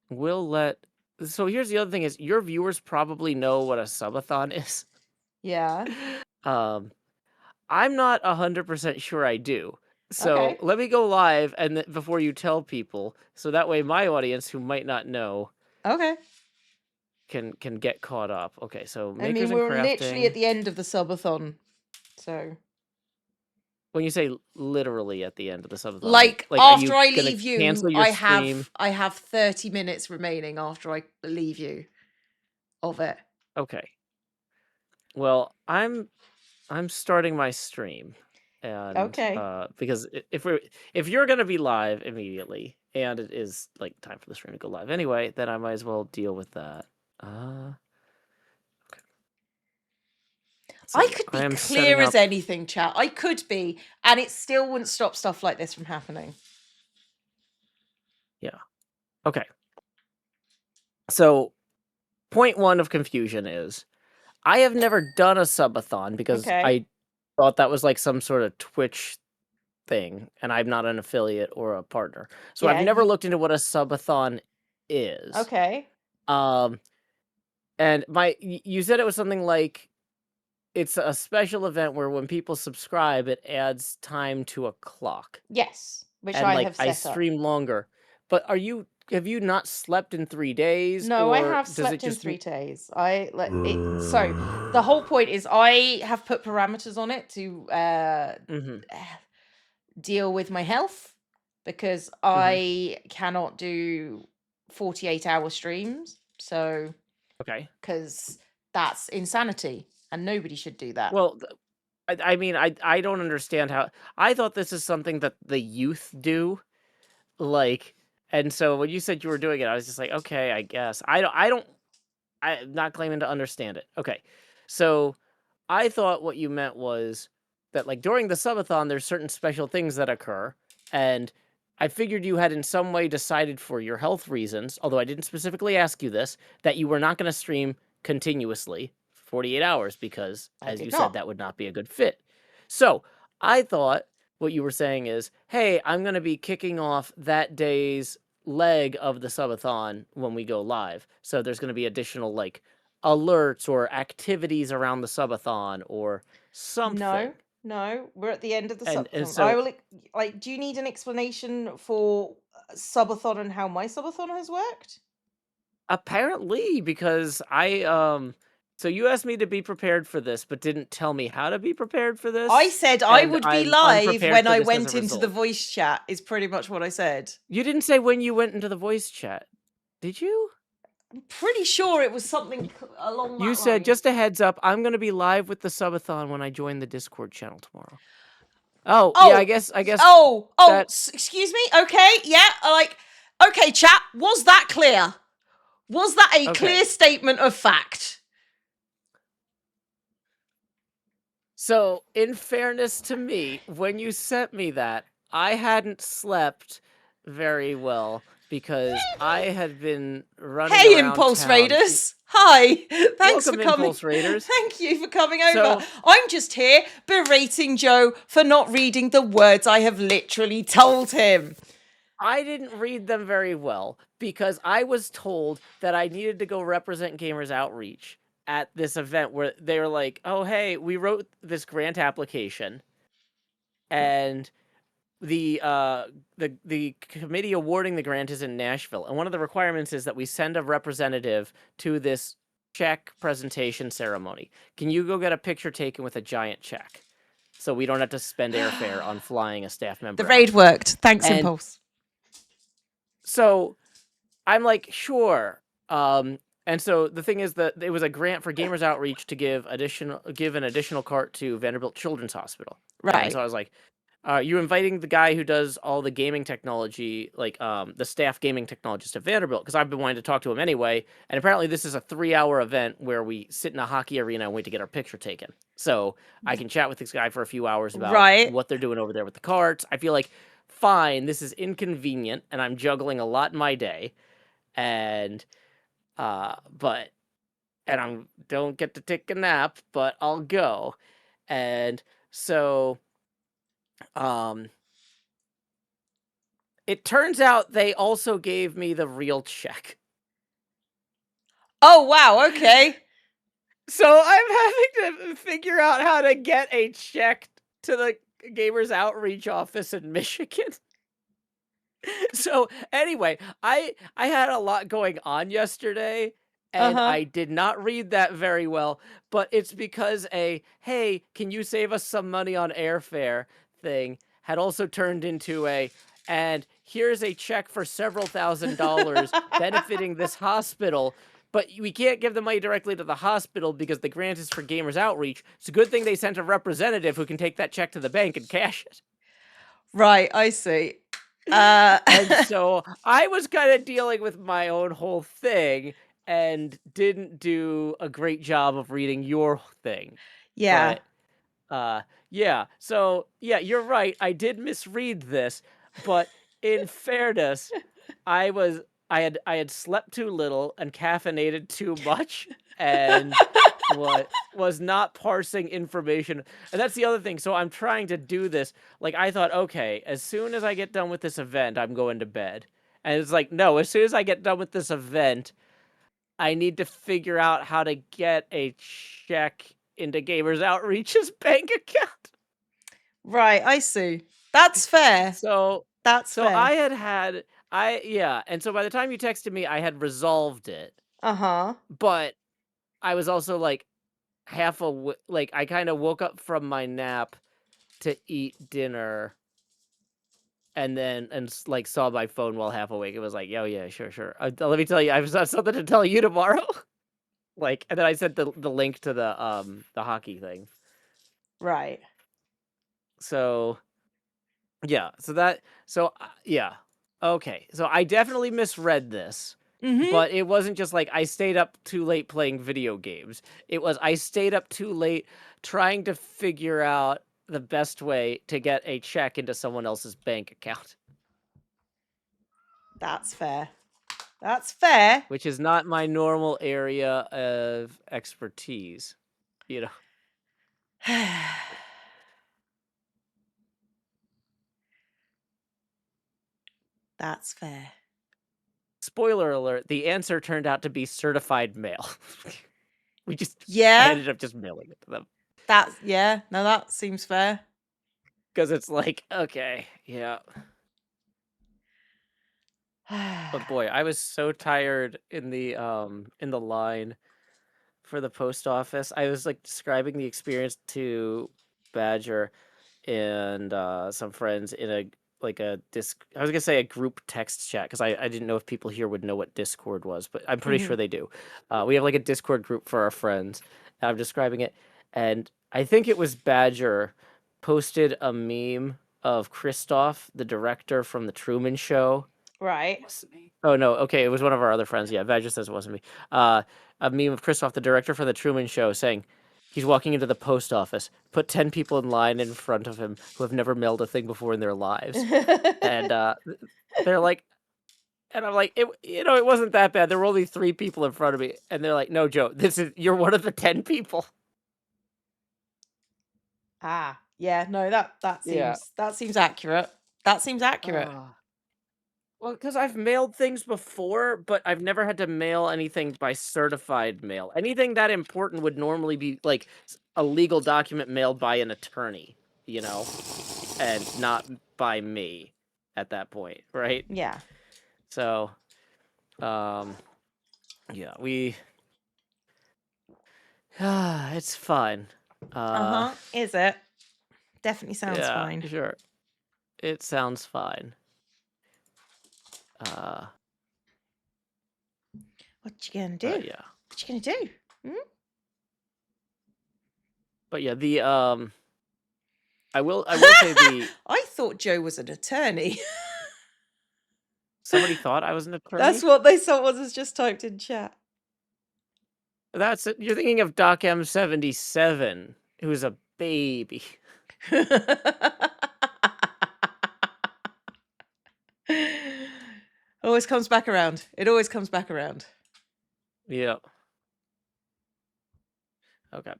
we'll let so here's the other thing is your viewers probably know what a subathon is. Yeah. Um, I'm not 100% sure I do. So Okay. let me go live and before you tell people, so that way my audience who might not know Okay. can get caught up. Okay, so I makers mean, and we're literally at crafting. the end of the subathon. So, When you say literally at the end of the subathon, like are after you I gonna leave you, cancel your I stream? have I have 30 minutes remaining after I leave you of it. Okay. Well, I'm starting my stream, and Okay. because if you're gonna be live immediately, and it is like time for the stream to go live anyway, then I might as well deal with that. Okay. I So could I be am setting clear as up. anything, chat. I could be, and it still wouldn't stop stuff like this from happening. Yeah. Okay. So point one of confusion is I have never done a subathon because Okay. I thought that was like some sort of Twitch thing, and I'm not an affiliate or a partner. So I've Yeah, never you looked into what a subathon is. okay. Um, and you said it was something like it's a special event where when people subscribe, it adds time to a clock, Yes, which and I like have I set up. stream longer. But have you not slept in 3 days, No, I or have does it slept in just 3 days. I let it. So the whole point is, I have put parameters on it to mm-hmm, deal with my health because mm-hmm. I cannot do 48-hour streams. So Okay. because that's insanity, and nobody should do that. Well, I mean, I don't understand how I thought this is something that the youth do. Like, and so when you said you were doing it, I was just like, okay, I guess. I'm not claiming to understand it. Okay. So I thought what you meant was that like during the subathon, there's certain special things that occur. And I figured you had in some way decided for your health reasons, although I didn't specifically ask you this, that you were not going to stream continuously for 48 hours because, I as you did said, not. that would not be a good fit. So I thought what you were saying is, hey, I'm going to be kicking off that day's leg of the subathon when we go live. So there's going to be additional like alerts or activities around the subathon or No, something. no, we're at the end of the And subathon. I so will like. Do you need an explanation for subathon and how my subathon has worked? apparently because so you asked me to be prepared for this but didn't tell me how to be prepared for I this, said I and would be I'm live unprepared when for I this as a went into the result. voice chat. Is pretty much what I said. You didn't say when you went into the voice chat, did you? I'm pretty sure it was something along You that said line. just a heads up, I'm going to be live with the subathon when I join the Discord channel tomorrow. Oh yeah, Oh, I guess oh, that excuse me. Okay, yeah, okay, chat. Was that clear? Was that a okay. clear statement of fact? So, in fairness to me, when you sent me that, I hadn't slept very well because I had been running Hey, around Impulse town. Raiders. Hi. Thanks for Welcome, coming. Impulse Raiders. Thank you for coming over. So, I'm just here berating Joe for not reading the words I have literally told him. I didn't read them very well because I was told that I needed to go represent Gamers Outreach at this event where they were like, "Oh, hey, we wrote this grant application and the committee awarding the grant is in Nashville, and one of the requirements is that we send a representative to this check presentation ceremony. Can you go get a picture taken with a giant check so we don't have to spend airfare on flying a staff The member out?" raid worked. Thanks, And Impulse. so I'm like, sure. And so the thing is that it was a grant for Gamers Outreach to give an additional cart to Vanderbilt Children's Hospital. And so Right. I was like, Are you inviting the guy who does all the gaming technology, like, the staff gaming technologist at Vanderbilt? Because I've been wanting to talk to him anyway, and apparently this is a 3-hour event where we sit in a hockey arena and wait to get our picture taken. So I can chat with this guy for a few hours about Right. what they're doing over there with the carts. I feel like, fine, this is inconvenient, and I'm juggling a lot in my day, and but and I don't get to take a nap, but I'll go. And so, um, it turns out they also gave me the real check. Oh, wow, okay. So I'm having to figure out how to get a check to the Gamers Outreach office in Michigan. So anyway, I had a lot going on yesterday and Uh-huh. I did not read that very well, but it's because a hey, can you save us some money on airfare thing had also turned into a and here's a check for several $1,000s benefiting this hospital, but we can't give the money directly to the hospital because the grant is for Gamers Outreach. It's a good thing they sent a representative who can take that check to the bank and cash it. Right, I see. Uh, And so I was kind of dealing with my own whole thing and didn't do a great job of reading your thing. yeah. But uh yeah, so yeah, you're right. I did misread this, but in fairness, I was I had slept too little and caffeinated too much and what was not parsing information. And that's the other thing. So I'm trying to do this. Like I thought, okay, as soon as I get done with this event, I'm going to bed. And it's like, no, as soon as I get done with this event, I need to figure out how to get a check into Gamers Outreach's bank account. Right, I see. That's fair. So That's so fair. yeah, and so by the time you texted me, I had resolved it, Uh-huh. but I was also like like I kind of woke up from my nap to eat dinner and then like saw my phone while half awake. It was like, "Oh yeah, sure, sure. Let me tell you, I've got something to tell you tomorrow." Like, and then I sent the link to the hockey thing. Right. So yeah, yeah. Okay. So I definitely misread this, Mhm. but it wasn't just like I stayed up too late playing video games. It was I stayed up too late trying to figure out the best way to get a check into someone else's bank account, That's fair. That's fair. which is not my normal area of expertise, you know. That's fair. Spoiler alert, the answer turned out to be certified mail. I Yeah. ended up just mailing it to them. That's yeah. No, that seems fair. 'Cause it's like, okay, yeah. But boy, I was so tired in the line for the post office. I was, like, describing the experience to Badger and, some friends in a like, a disc I was gonna say a group text chat because I didn't know if people here would know what Discord was, but I'm pretty sure Mhm. they do. We have, like, a Discord group for our friends, and I'm describing it, and I think it was Badger posted a meme of Christoph, the director from The Truman Show. Right. Wasn't me. Oh, no, okay, it was one of our other friends, yeah, Badger says it wasn't me. Uh, a meme of Christoph, the director from The Truman Show, saying he's walking into the post office, put 10 people in line in front of him who have never mailed a thing before in their lives, and, they're like and I'm like, it wasn't that bad, there were only 3 people in front of me," and they're like, "No, Joe, this is you're one of the 10 people." Ah, yeah, no, that Yeah. seems accurate. That seems accurate. Uh, well, because 'cause I've mailed things before, but I've never had to mail anything by certified mail. Anything that important would normally be, like, a legal document mailed by an attorney, you know, and not by me at that point, right? Yeah. So, um, yeah, it's fine. Uh, Uh-huh. Is it? Definitely sounds yeah, fine. sure. It sounds fine. Uh, What you gonna but do? yeah. What you gonna do? Hmm? But yeah, I will say the I thought Joe was an attorney. somebody thought I was an That's attorney? what they someone has just typed in chat. That's it. You're thinking of Doc M77, who's a baby. Always comes back around. It always comes back around. Yeah. Okay.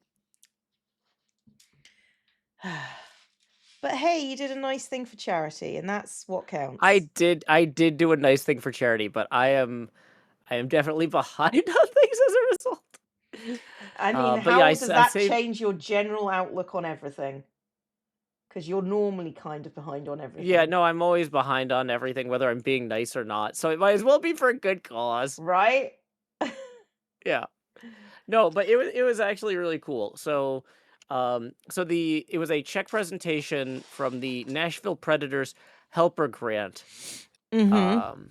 But hey, you did a nice thing for charity, and that's what I counts. did I did do a nice thing for charity, but I am definitely behind on things as a result. I mean, But yeah, how does I that saved. change your general outlook on everything? Because you're normally kind of behind on Yeah, everything, no, I'm always behind on everything, whether I'm being nice or not. So it might as well be for a good cause. right? Yeah. No, but it was actually really cool. So it was a check presentation from the Nashville Predators Helper Grant Mm-hmm. um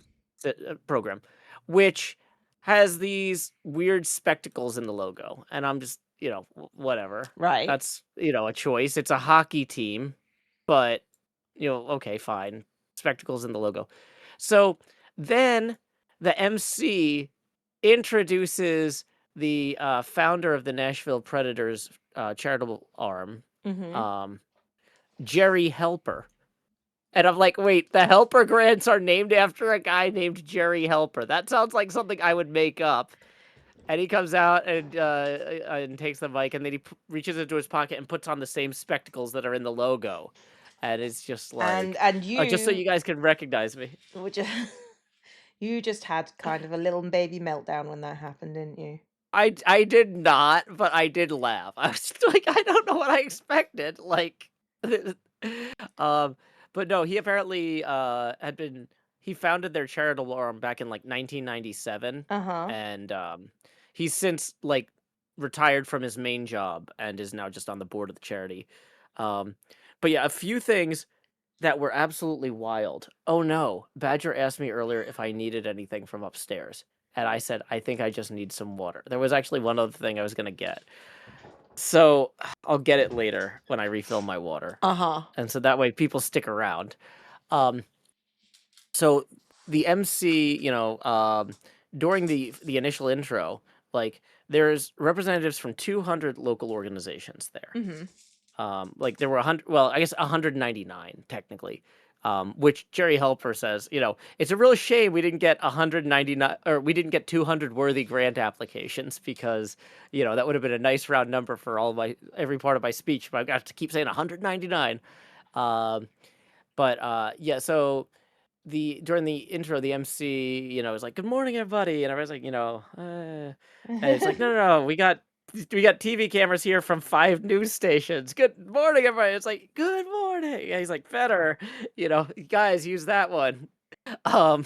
program, which has these weird spectacles in the logo, and I'm just, whatever. Right. That's, a choice. It's a hockey team, but okay, fine. Spectacles in the logo. So then the MC introduces the founder of the Nashville Predators charitable arm, Mm-hmm. um, Jerry Helper. And I'm like, wait, the Helper grants are named after a guy named Jerry Helper. That sounds like something I would make up. And he comes out and takes the mic, and then he reaches into his pocket and puts on the same spectacles that are in the logo. And it's just like, And just so you you guys can recognize me. which you just had kind of a little baby meltdown when that happened, didn't you? I did not, but I did laugh. I was like, I don't know what I expected. Like, um, but no, he apparently he founded their charitable arm back in like 1997, Uh-huh. and he's since like retired from his main job and is now just on the board of the charity. Um, but yeah, a few things that were absolutely wild. Oh no, Badger asked me earlier if I needed anything from upstairs. And I said, I think I just need some water. There was actually one other thing I was going to get. So I'll get it later when I refill my water. Uh-huh. And so that way people stick around. Um, so the MC, during the initial intro, like there's representatives from 200 local organizations there. Mm-hmm. Like there were 100, well, I guess 199 technically. Which Jerry Helper says, it's a real shame we didn't get 199 or we didn't get 200 worthy grant applications because, that would have been a nice round number for every part of my speech, but I've got to keep saying 199. Um, but yeah, so during the intro, the MC, is like, "Good morning, everybody," and everybody's like, and it's like, "No, no, no, we got TV cameras here from 5 news stations. Good morning, everybody." It's like, "Good morning." And he's like, "Better, guys, use that one." Um,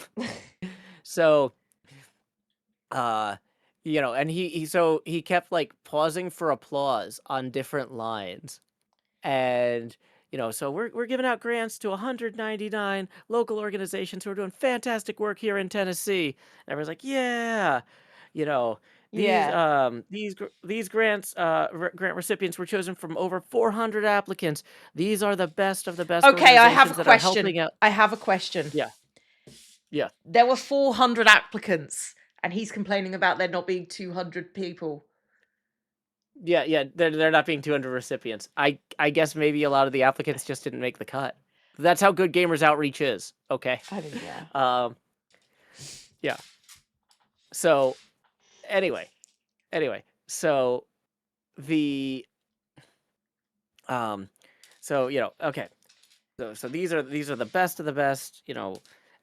so, uh, and he kept like pausing for applause on different lines. And, so we're giving out grants to 199 local organizations who are doing fantastic work here in Tennessee. And everyone's like, yeah, you know, Yeah. these grants grant recipients were chosen from over 400 applicants. These are the best of the best Okay, I have a organizations that are question. helping out. I have a question. Yeah, yeah, There were 400 applicants, and he's complaining about there not being 200 people. yeah, yeah. They're not being 200 recipients. I guess maybe a lot of the applicants just didn't make the cut. That's how good Gamers Outreach is. Okay. I mean, yeah. Um, yeah. So anyway, the um okay. So these are the best of the best,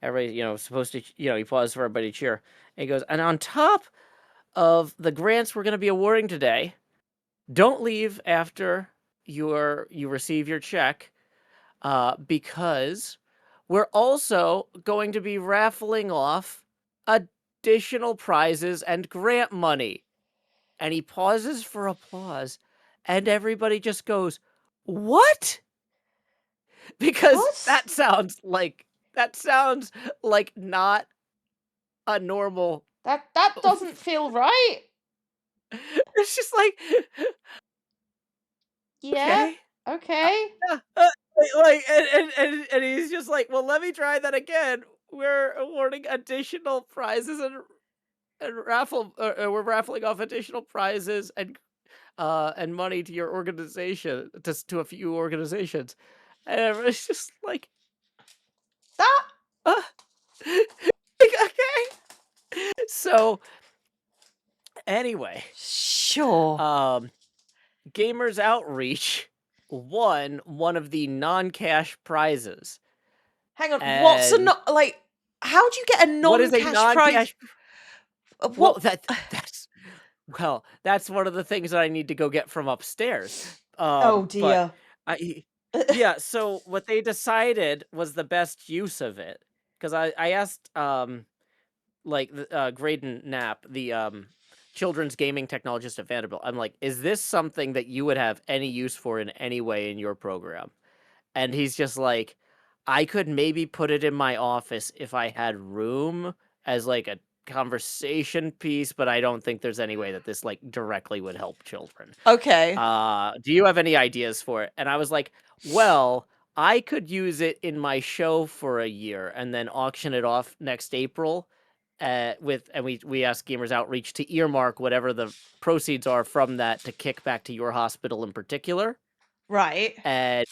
everybody, supposed to, he paused for everybody to cheer. And he goes, and on top of the grants we're gonna be awarding today, don't leave after you receive your check, because we're also going to be raffling off additional prizes and grant money. And he pauses for applause, and everybody just goes, "What?" Because What? that sounds like not a normal. That doesn't feel right. It's just like, Yeah. okay. Okay. Yeah, and he's just like, "Well, let me try that again. We're awarding additional prizes and we're raffling off additional prizes and money to your organization to a few organizations." And everyone's just like, That "Uh, like, okay." So, anyway, sure. um, Gamers Outreach won one of the non-cash prizes, Hang on. What's a and not like? How do you get a what is a non-cash prize? non-cash well, What? that's one of the things that I need to go get from upstairs. Oh But dear. I yeah, so what they decided was the best use of it, because I asked, Graydon Knapp, the, children's gaming technologist at Vanderbilt, I'm like, "Is this something that you would have any use for in any way in your program?" And he's just like, "I could maybe put it in my office if I had room as, like, a conversation piece, but I don't think there's any way that this, like, directly would help children. Okay. Do you have any ideas for it?" And I was like, "Well, I could use it in my show for a year and then auction it off next April, we asked Gamers Outreach to earmark whatever the proceeds are from that to kick back to your hospital in particular." Right. And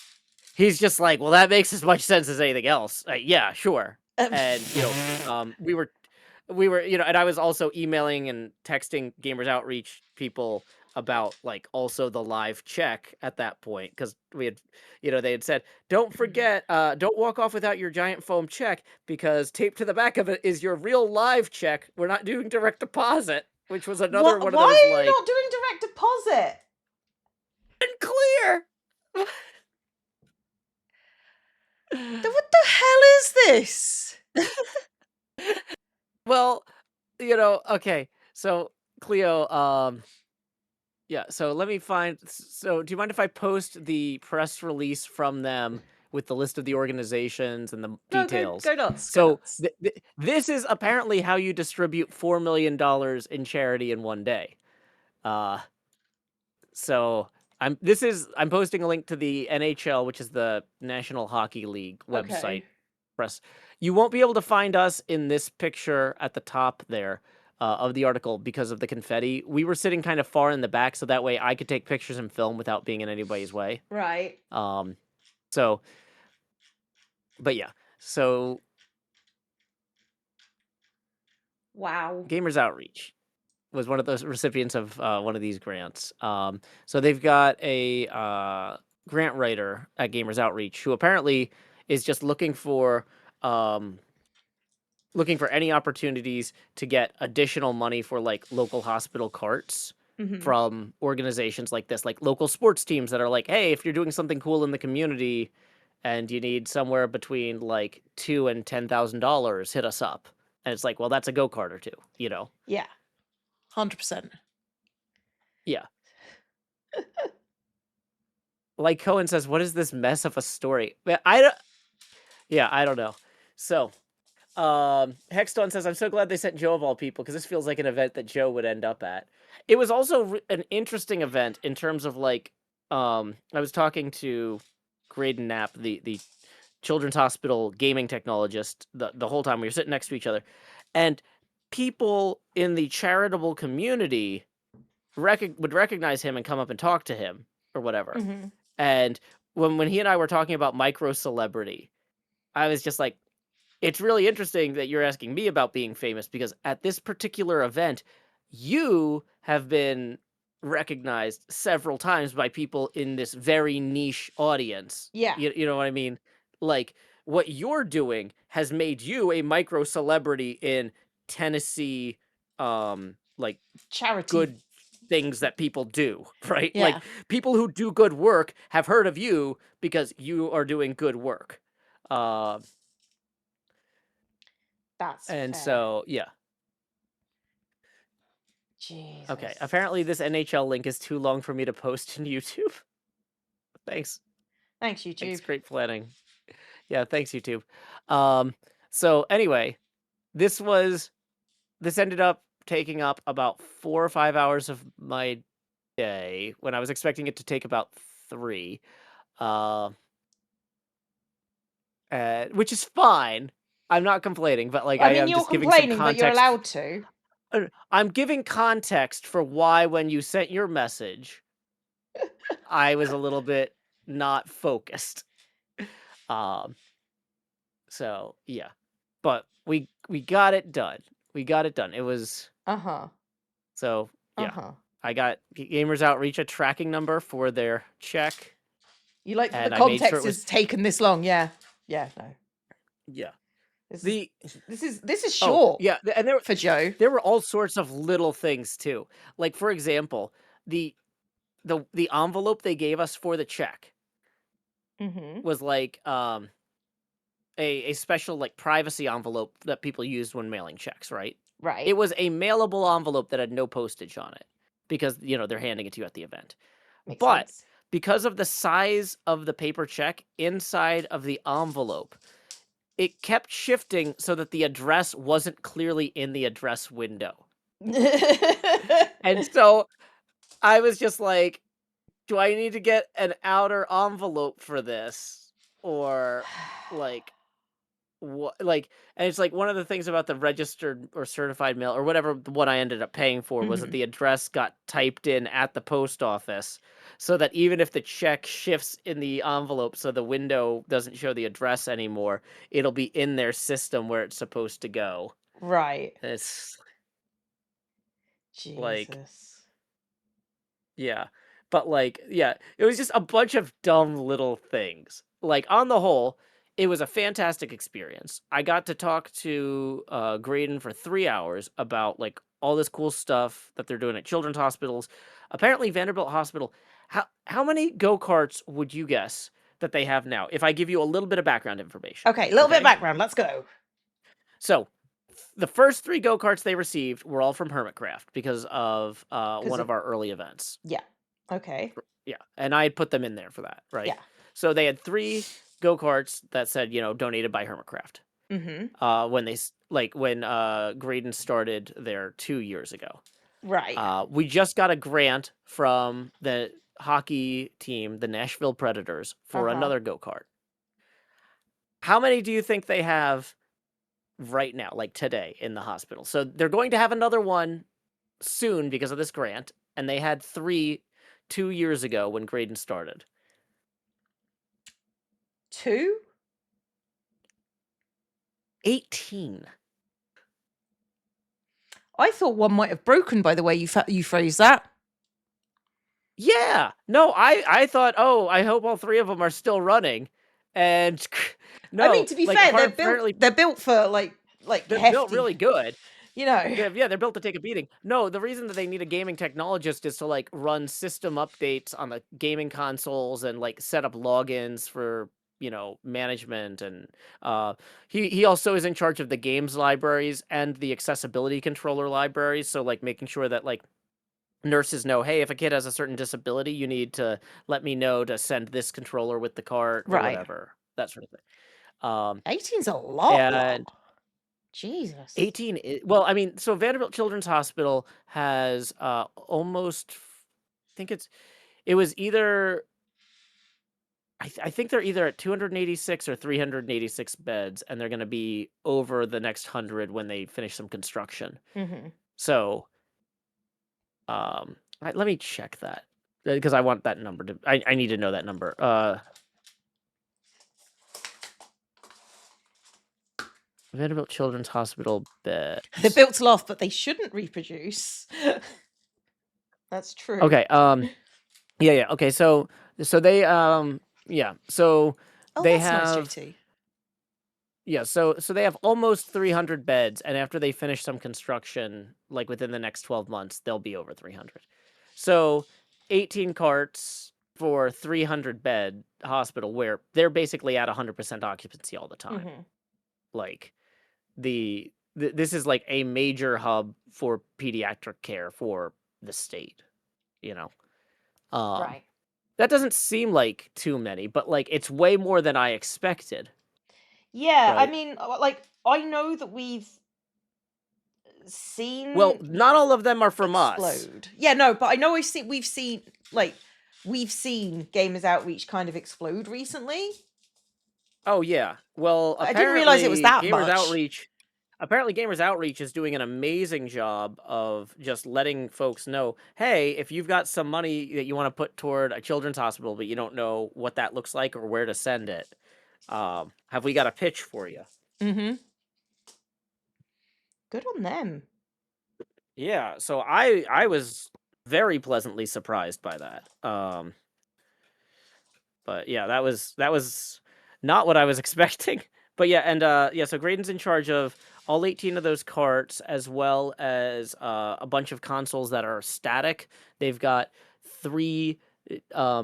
he's just like, "Well, that makes as much sense as anything else. Yeah, sure." And, we were, and I was also emailing and texting Gamers Outreach people about, like, also the live check at that point because we had, they had said, "Don't forget, don't walk off without your giant foam check because taped to the back of it is your real live check. We're not doing direct deposit," which was another What? one of Why those, are you like, not doing direct deposit? unclear. What the hell is this? Well, okay. So, Cleo, yeah, so let me so do you mind if I post the press release from them with the list of the organizations and the No, details? go nuts, go So, nuts. this is apparently how you distribute $4 million in charity in one day. Uh, so I'm posting a link to the NHL, which is the National Hockey League website Okay. press. You won't be able to find us in this picture at the top there of the article because of the confetti. We were sitting kind of far in the back, so that way I could take pictures and film without being in anybody's way. Right. Um, so, but yeah, so Wow. Gamers Outreach was one of those recipients of one of these grants. So they've got a grant writer at Gamers Outreach who apparently is just um, looking for any opportunities to get additional money for like local hospital carts Mhm. from organizations like this, like local sports teams that are like, "Hey, if you're doing something cool in the community and you need somewhere between like $2,000 and $10,000, hit us up." And it's like, well, that's a go kart or two. Yeah. 100%. Yeah. Like Cohen says, "What is this mess of a story?" Yeah, I don't know. So, Hexton says, "I'm so glad they sent Joe of all people because this feels like an event that Joe would end up at." It was also an interesting event in terms of like, I was talking to Graydon Knapp, the Children's Hospital gaming technologist, the whole time we were sitting next to each other, and people in the charitable community would recognize him and come up and talk to him or whatever. Mhm. And when he and I were talking about micro celebrity, I was just like, it's really interesting that you're asking me about being famous because at this particular event, you have been recognized several times by people in this very niche audience. Yeah. You know what I mean? Like what you're doing has made you a micro celebrity in Tennessee, like Charity. good things that people do, right? Yeah. Like people who do good work have heard of you because you are doing good work. Uh, That's and fair. so, yeah. Okay. Jesus. Apparently, this NHL link is too long for me to post in YouTube. Thanks. Thanks, Thanks. YouTube. Great planning. Yeah. Thanks, YouTube. Um. So anyway, this was this ended up taking up about 4 or 5 hours of my day when I was expecting it to take about 3. Uh, which is fine. I'm not complaining, but like I I mean, am you're just giving some complaining, but you're context. allowed to. I'm giving context for why when you sent your message, I was a little bit not focused. Um, so yeah, but we got it done. We got it done. It was Uh-huh. so yeah. Uh-huh. I got Gamers Outreach a tracking number for their check, You like that the and I made sure it context was has taken this long, yeah. Yeah, no. yeah. This is The this is Oh, short yeah, and for Joe. there were all sorts of little things too. Like, for example, the the envelope they gave us for the check Mhm. was like, a special, like, privacy envelope that people used when mailing checks, right? It Right. was a mailable envelope that had no postage on it because, they're handing it to you at the event. Makes But sense. because of the size of the paper check inside of the envelope, it kept shifting so that the address wasn't clearly in the address window. And so I was just like, "Do I need to get an outer envelope for this?" Or, like, what like and it's like one of the things about the registered or certified mail or whatever the one I ended up paying for was that Mhm. the address got typed in at the post office so that even if the check shifts in the envelope so the window doesn't show the address anymore, it'll be in their system where it's supposed to go. Right. It's like Jesus. yeah. But, like, yeah, it was just a bunch of dumb little things. Like, on the whole, it was a fantastic experience. I got to talk to, Graydon for 3 hours about, like, all this cool stuff that they're doing at children's hospitals. Apparently, Vanderbilt Hospital how many go-karts would you guess that they have now, if I give you a little bit of background information, Okay, a little bit of okay? background. Let's go. So, the first 3 go-karts they received were all from Hermitcraft because of, Because one of of our early events. yeah. Okay. Yeah, and I had put them in there for that, right? Yeah. So they had 3 go-karts that said, "Donated by Hermitcraft." Mhm. When when, Graydon started there 2 years ago. Right. We just got a grant from the hockey team, the Nashville Predators, for Uh-huh. another go-kart. How many do you think they have right now, like today, in the hospital? So they're going to have another one soon because of this grant, and they had 3 2 years ago when Graydon started. 2? 18. I thought one might have broken by the way you phrased that. Yeah. No, I thought, "Oh, I hope all 3 of them are still running." And I mean, no, to be like, fair, apparently they're built for like they're built hefty, really good. you know. They're built to take a beating. No, the reason that they need a gaming technologist is to, like, run system updates on the gaming consoles and, like, set up logins for, management and, he also is in charge of the games libraries and the accessibility controller libraries, so, like, making sure that, like, nurses know, "Hey, if a kid has a certain disability, you need to let me know to send this controller with the cart," or Right. whatever, that sort of thing. Um, 18's a lot. and Jesus. 18 well, I mean, so Vanderbilt Children's Hospital has, I think it was either I think they're either at 286 or 386 beds, and they're gonna be over the next 100 when they finish some construction. Mhm. So let me check that because I want that number to. I need to know that number. Vanderbilt Children's Hospital They're beds. built to last, but they shouldn't reproduce. That's true. Okay. Yeah. Yeah. Okay. So they. Yeah. So Oh, they that's nice, have. JT. Yeah. So they have almost 300 beds, and after they finish some construction, like within the next 12 months, they'll be over 300. So 18 carts for 300 bed hospital where they're basically at 100% occupancy all the time. Mhm. Like this is like a major hub for pediatric care for the state, you know. Um Right. that doesn't seem like too many, but like it's way more than I expected, Yeah, I right? mean, like I know that we've Well, seen not all of them are from us. explode. Yeah, no, but I know we've seen like we've seen Gamers Outreach kind of explode recently. Oh, yeah. Well, I didn't realize it was that much. Apparently Gamers Outreach is doing an amazing job of just letting folks know, "Hey, if you've got some money that you wanna put toward a children's hospital, but you don't know what that looks like or where to send it, have we got a pitch for you?" Mhm. Good on them. Yeah, so I was very pleasantly surprised by that. But yeah, that was not what I was expecting. But yeah, and yeah, so Graydon's in charge of all 18 of those carts as well as a bunch of consoles that are static. They've got three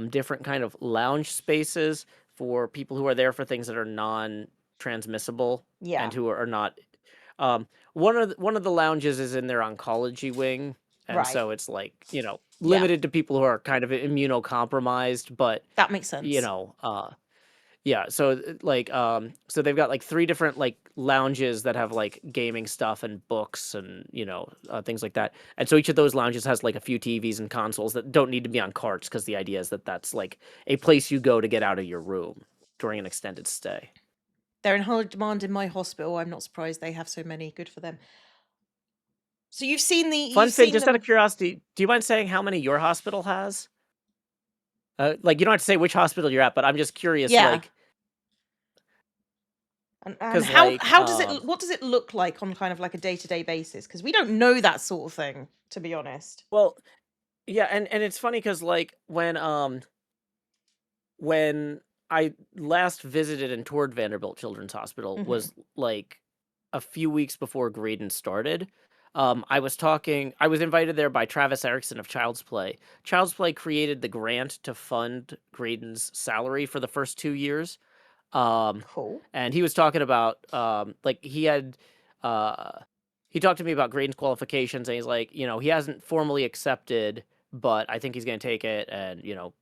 different kind of lounge spaces for people who are there for things that are non-transmissible and Yeah. who are not one of the lounges is in their oncology wing, and Right. so it's like, Yeah. limited to people who are kind of immunocompromised, but That makes you sense. know, yeah, so, so they've got, like, 3 different, like, lounges that have, like, gaming stuff and books and, things like that, and so each of those lounges has, like, a few TVs and consoles that don't need to be on carts because the idea is that that's, like, a place you go to get out of your room during an extended stay. They're in high demand in my hospital. I'm not surprised they have so many. Good for them. So you've Fun fact, seen just out of them. curiosity, do you mind saying how many your hospital has? Like, you don't have to say which hospital you're at, but I'm just curious, Yeah. like, And because like, how does what does it look like on kind of like a day-to-day basis? Because we don't know that sort of thing, to be honest. well, yeah, and it's funny because like, when I last visited and toured Vanderbilt Children's Hospital Mhm. was, like, a few weeks before Graydon started. I was invited there by Travis Erickson of Child's Play. Child's Play created the grant to fund Graydon's salary for the first 2 years. Um, Cool. and he was talking about, like, uh he talked to me about Graydon's qualifications, and he's like, he hasn't formally accepted, but I think he's gonna take it and, you know,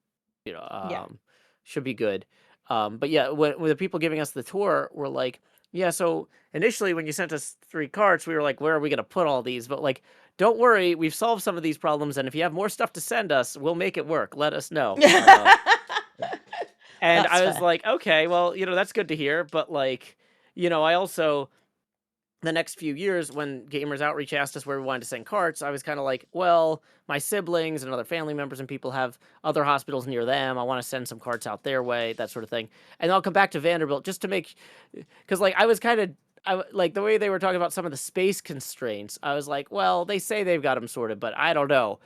Yeah. um, should be good. But yeah, when the people giving us the tour were like, "Yeah, so initially when you sent us 3 carts, we were like, where are we gonna put all these? But like, don't worry, we've solved some of these problems, and if you have more stuff to send us, we'll make it work. Let us know." And That's I was fair. like, "Okay, well, that's good to hear." But like, I also the next few years when Gamers Outreach asked us where we wanted to send carts, I was kind of like, well, my siblings and other family members and people have other hospitals near them. I want to send some carts out their way, that sort of thing. And I'll come back to Vanderbilt just to make, because like I was kind of, like the way they were talking about some of the space constraints. I was like, well, they say they've got them sorted, but I don't know.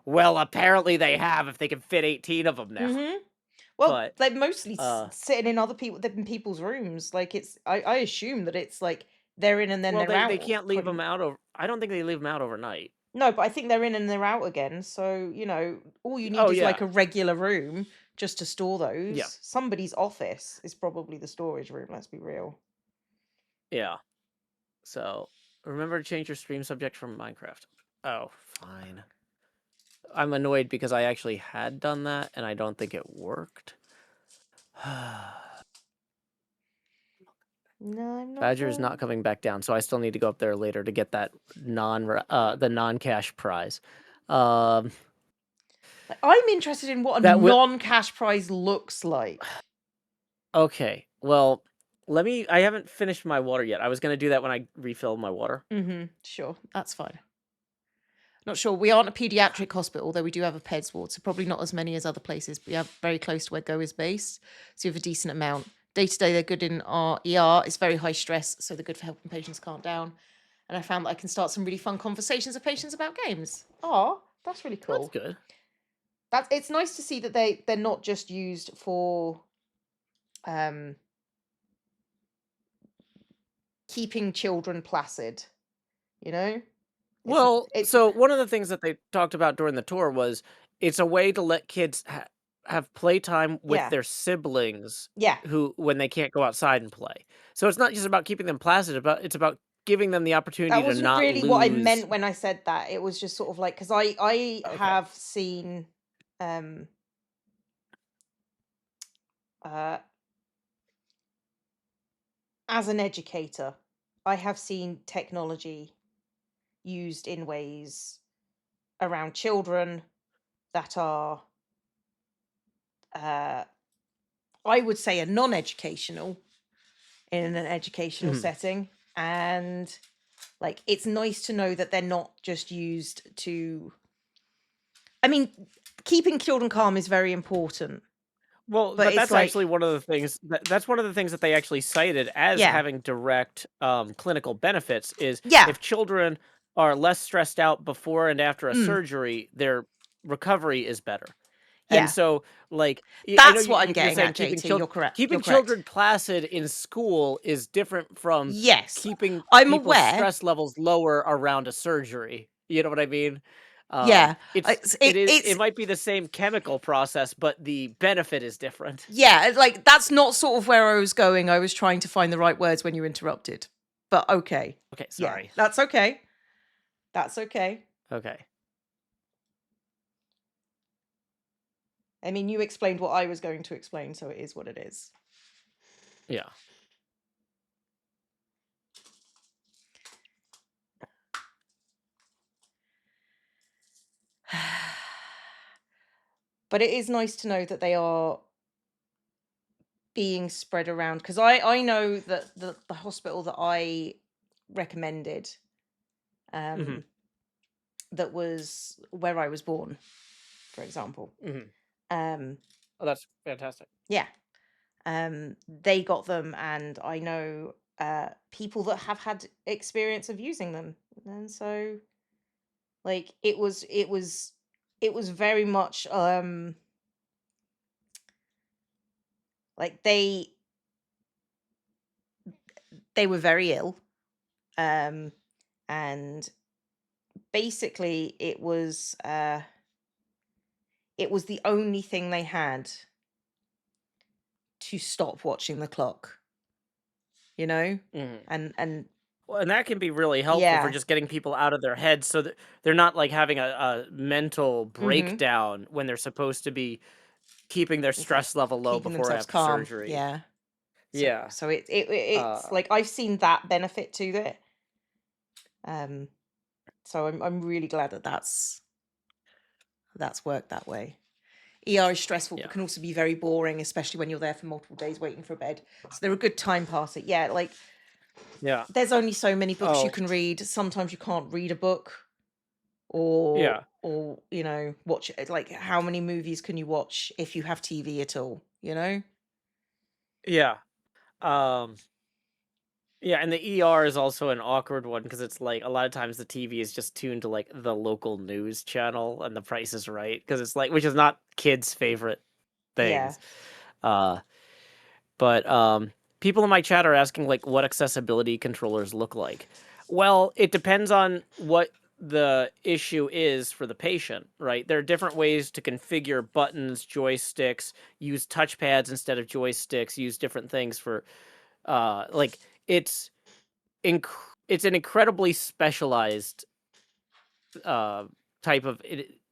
Well, apparently they have if they can fit 18 of them now. Mhm. Well, But they're mostly uh sitting in they're in people's rooms. Like I assume that it's like they're in and then well, they're they out. can't leave them out over. I don't think they leave them out overnight. No, but I think they're in and they're out again. So, all you need Oh is like yeah, a regular room just to store yeah, those. Somebody's office is probably the storage room, let's be real. yeah. So, remember to change your stream subject from Minecraft. Oh, fine. I'm annoyed because I actually had done that and I don't think it worked. No, I'm not Badger's not going. coming back down, so I still need to go up there later to get that the non-cash prize. Um, Like, I'm interested in what a that will non-cash prize looks like. okay. Well, I haven't finished my water yet. I was gonna do that when I refill my water. Sure, that's fine. Not sure. We aren't a pediatric hospital, although we do have a PEDS ward, so probably not as many as other places. But we have very close to where Go is based, so we have a decent amount. Day to day, they're good in our ER. It's very high stress, so they're good for helping patients calm down. And I found that I can start some really fun conversations with patients about games. Oh, that's really That's cool. good. It's nice to see that they're not just used for um keeping children placid, you know? It's Well, it's so one of the things that they talked about during the tour was it's a way to let kids have playtime with yeah. their siblings Yeah. who when they can't go outside and play. So it's not just about keeping them placid, it's about giving them the opportunity That to wasn't not really what I lose. meant when I said that. It was just sort of like because I Okay. have seen um uh as an educator, I have seen technology used in ways around children that are uh, I would say, a non-educational in an educational Mhm. setting. And like, it's nice to know that they're not just used to, I mean, keeping children calm is very important, Well, but but it's that's like, actually one of the things that's one of the things that they actually cited as yeah, having direct, clinical benefits is yeah, if children are less stressed out before and after a mm, surgery, their recovery is better. And yeah. so, like, I know That's what I'm you're getting saying at, JT. You're correct. You're keeping correct. children placid in school is different from Yes, keeping I'm people's aware. stress levels lower around a surgery. You know what I mean? Yeah, It it's might be the same chemical process, but the benefit is different. yeah, like that's not sort of where I was going. I was trying to find the right words when you interrupted. But okay. Okay, Yeah, sorry. that's okay. That's okay. Okay. I mean, you explained what I was going to explain, so it is what it is. Yeah. But it is nice to know that they are being spread around, because I know that the hospital that I recommended, Mhm. um that was where I was born, for example. Mhm. Um Oh, that's fantastic. yeah, they got them, and I know people that have had experience of using them. And so, like, it was very much like they were very ill, um and basically it was the only thing they had to stop watching the clock, you know. Mhm. And Well, and that can be really helpful for yeah. just getting people out of their heads so that they're not, like, having a mental Mhm. breakdown when they're supposed to be keeping their It's like stress level low keeping before or themselves after calm. surgery. Yeah. So Yeah. so it's Uh, like I've seen that benefit to it. Um so I'm really glad that that's worked that way. ER is stressful but yeah. can also be very boring, especially when you're there for multiple days waiting for a bed. So they're a good time passer. Yeah, like Yeah. there's only so many books you Oh, can read. Sometimes you can't read a book, or watch it. Like, how many movies can you watch if you have TV at all, you know? yeah. Um, yeah, and the ER is also an awkward one because it's, like, a lot of times the TV is just tuned to, like, the local news channel and the price is right because it's, like, which is not kids' favorite Yeah. things. Uh But, people in my chat are asking, like, what accessibility controllers look like. Well, it depends on what the issue is for the patient, right? There are different ways to configure buttons, joysticks, use touchpads instead of joysticks, use different things for, like, it's inc it's an incredibly specialized uh, type of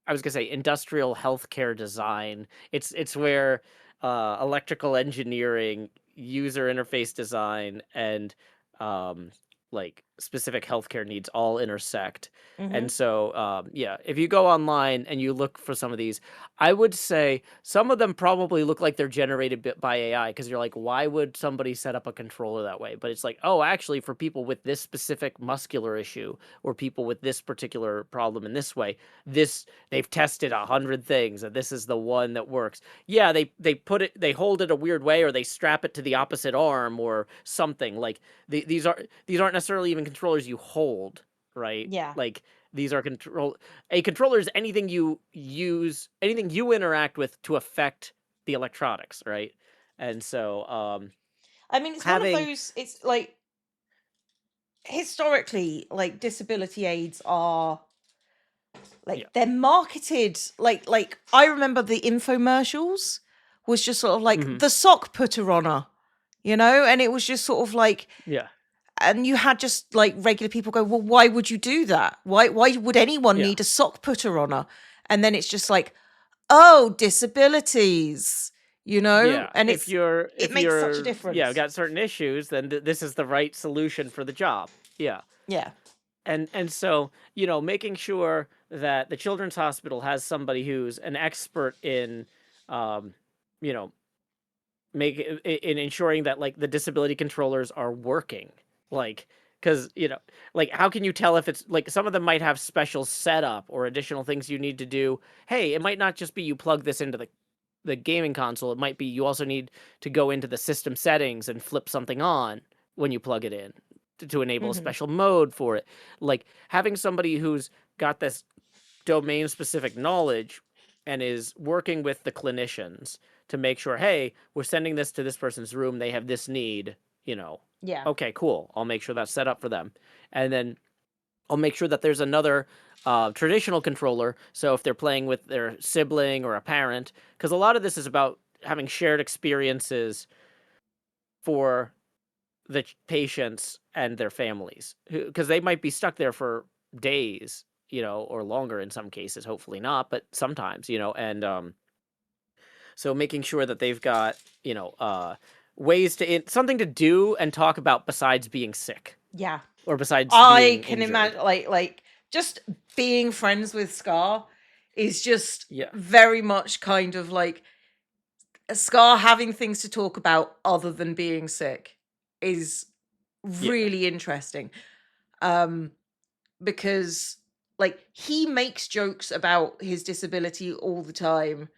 I was gonna say industrial healthcare design. It's where electrical engineering, user interface design, and um, like specific healthcare needs all intersect. And Mhm. so, yeah, if you go online and you look for some of these, I would say some of them probably look like they're generated by AI because you're like, why would somebody set up a controller that way? But it's like, oh, actually, for people with this specific muscular issue, or people with this particular problem in this way, this they've tested 100 things and this is the one that works. Yeah, they hold it a weird way, or they strap it to the opposite arm or something. Like these aren't necessarily even controllers you hold, right? Yeah. Like these are a controller is anything you interact with to affect the electronics, right? And so I mean, it's one of having those, it's like, historically, like, disability aids are yeah. like, they're marketed like I remember the infomercials was just sort of like Mhm. the sock putter on her, and it was just sort of like, Yeah. and you had just like regular people go, well, why would you do that? Why would anyone Yeah. need a sock putter on her? And then it's just like, oh, disabilities, Yeah, and it if makes such a you're yeah, difference. got certain issues, then this is the right solution for the job. Yeah. Yeah. And so, making sure that the children's hospital has somebody who's an expert in um you know, in ensuring that like the disability controllers are working, like because like how can you tell if it's like some of them might have special setup or additional things you need to do. Hey, it might not just be you plug this into the gaming console. It might be you also need to go into the system settings and flip something on when you plug it in to enable a Mhm. special mode for it. Like having somebody who's got this domain specific knowledge and is working with the clinicians to make sure, hey, we're sending this to this person's room. They have this need, you know. Yeah. Okay, cool. I'll make sure that's set up for them. And then I'll make sure that there's another traditional controller. So if they're playing with their sibling or a parent, because a lot of this is about having shared experiences for the patients and their families, because they might be stuck there for days, or longer in some cases. Hopefully not, but sometimes, and so making sure that they've got ways something to do and talk about besides being sick Yeah. or besides I being can injured. imagine, like just being friends with Scar is just Yeah. very much kind of like Scar having things to talk about other than being sick is Yeah. really interesting. Um, because like he makes jokes about his disability all the time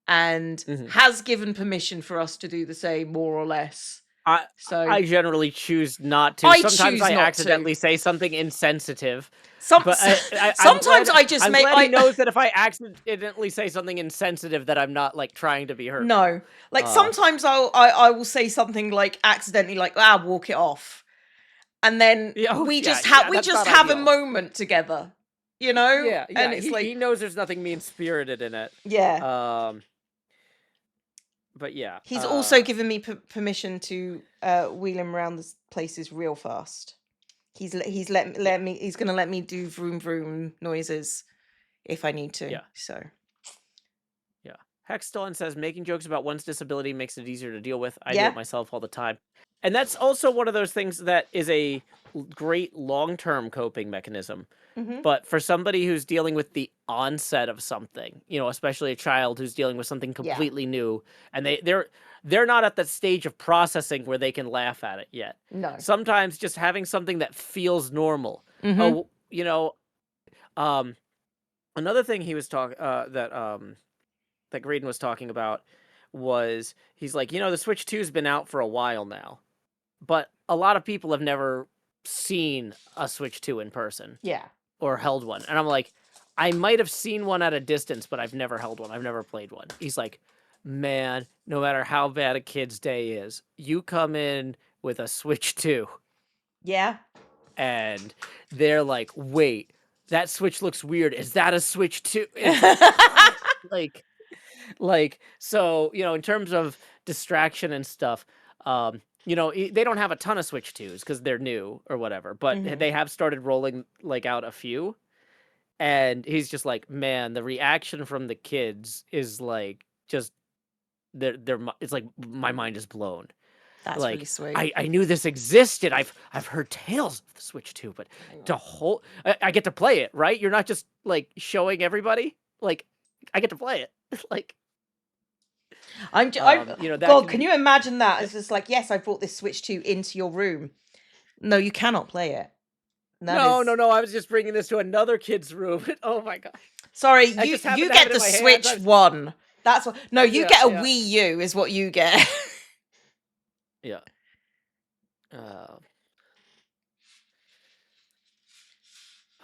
and hmm has given permission for us to do the same, more or less. I So I generally choose not to. I Sometimes choose I not to. accidentally say something insensitive, but Some I'm sometimes glad I just I'm make glad he I knows that if I accidentally say something insensitive, that I'm not like trying to be hurtful. no, like Uh, sometimes I will say something like accidentally like walk it off, and then yeah, oh we yeah, just have yeah, we that's just not have a ideal. moment together, you know, Yeah, and yeah, it's he like knows there's nothing mean spirited in it. yeah. Um, but yeah, He's also given me permission to wheel him around the places real fast. He's yeah, let me he's gonna let me do vroom vroom noises if I need to. yeah. So Yeah. Hexstalin says making jokes about one's disability makes it easier to deal with. I do it yeah. myself all the time. And that's also one of those things that is a great long-term coping mechanism. Hmm. But for somebody who's dealing with the onset of something, especially a child who's dealing with something Yeah. completely new, and they're not at that stage of processing where they can laugh at it yet. No. Sometimes just having something that feels normal. Hmm. Oh, um another thing he was talking that Graydon was talking about was he's like, the Switch 2's been out for a while now, but a lot of people have never seen a Switch 2 in person Yeah. or held one. And I'm like, I might have seen one at a distance, but I've never held one. I've never played one. He's like, man, no matter how bad a kid's day is, you come in with a Switch 2 Yeah. and they're like, wait, that Switch looks weird. Is that a Switch 2? It's like, what? So, in terms of distraction and stuff, they don't have a ton of Switch 2s because they're new or whatever, but Hmm. they have started rolling like out a few. And he's just like, man, the reaction from the kids is like just it's like my mind is blown. That's really Like sweet. I knew this existed. I've heard tales of the Switch 2, but to hold I get to play it, right? You're not just like showing everybody. Like I get to play it. Like I'm that God, can can be you imagine that? It's just just like, yes, I brought this Switch 2 into your room. No, you cannot play it. That no, no, is no. I was just bringing this to another kid's room. Oh my gosh. sorry, I you just happened you to have it get in the my hands. I Switch was 1. That's what no, you yeah, get a yeah, Wii U is what you get. yeah. Uh,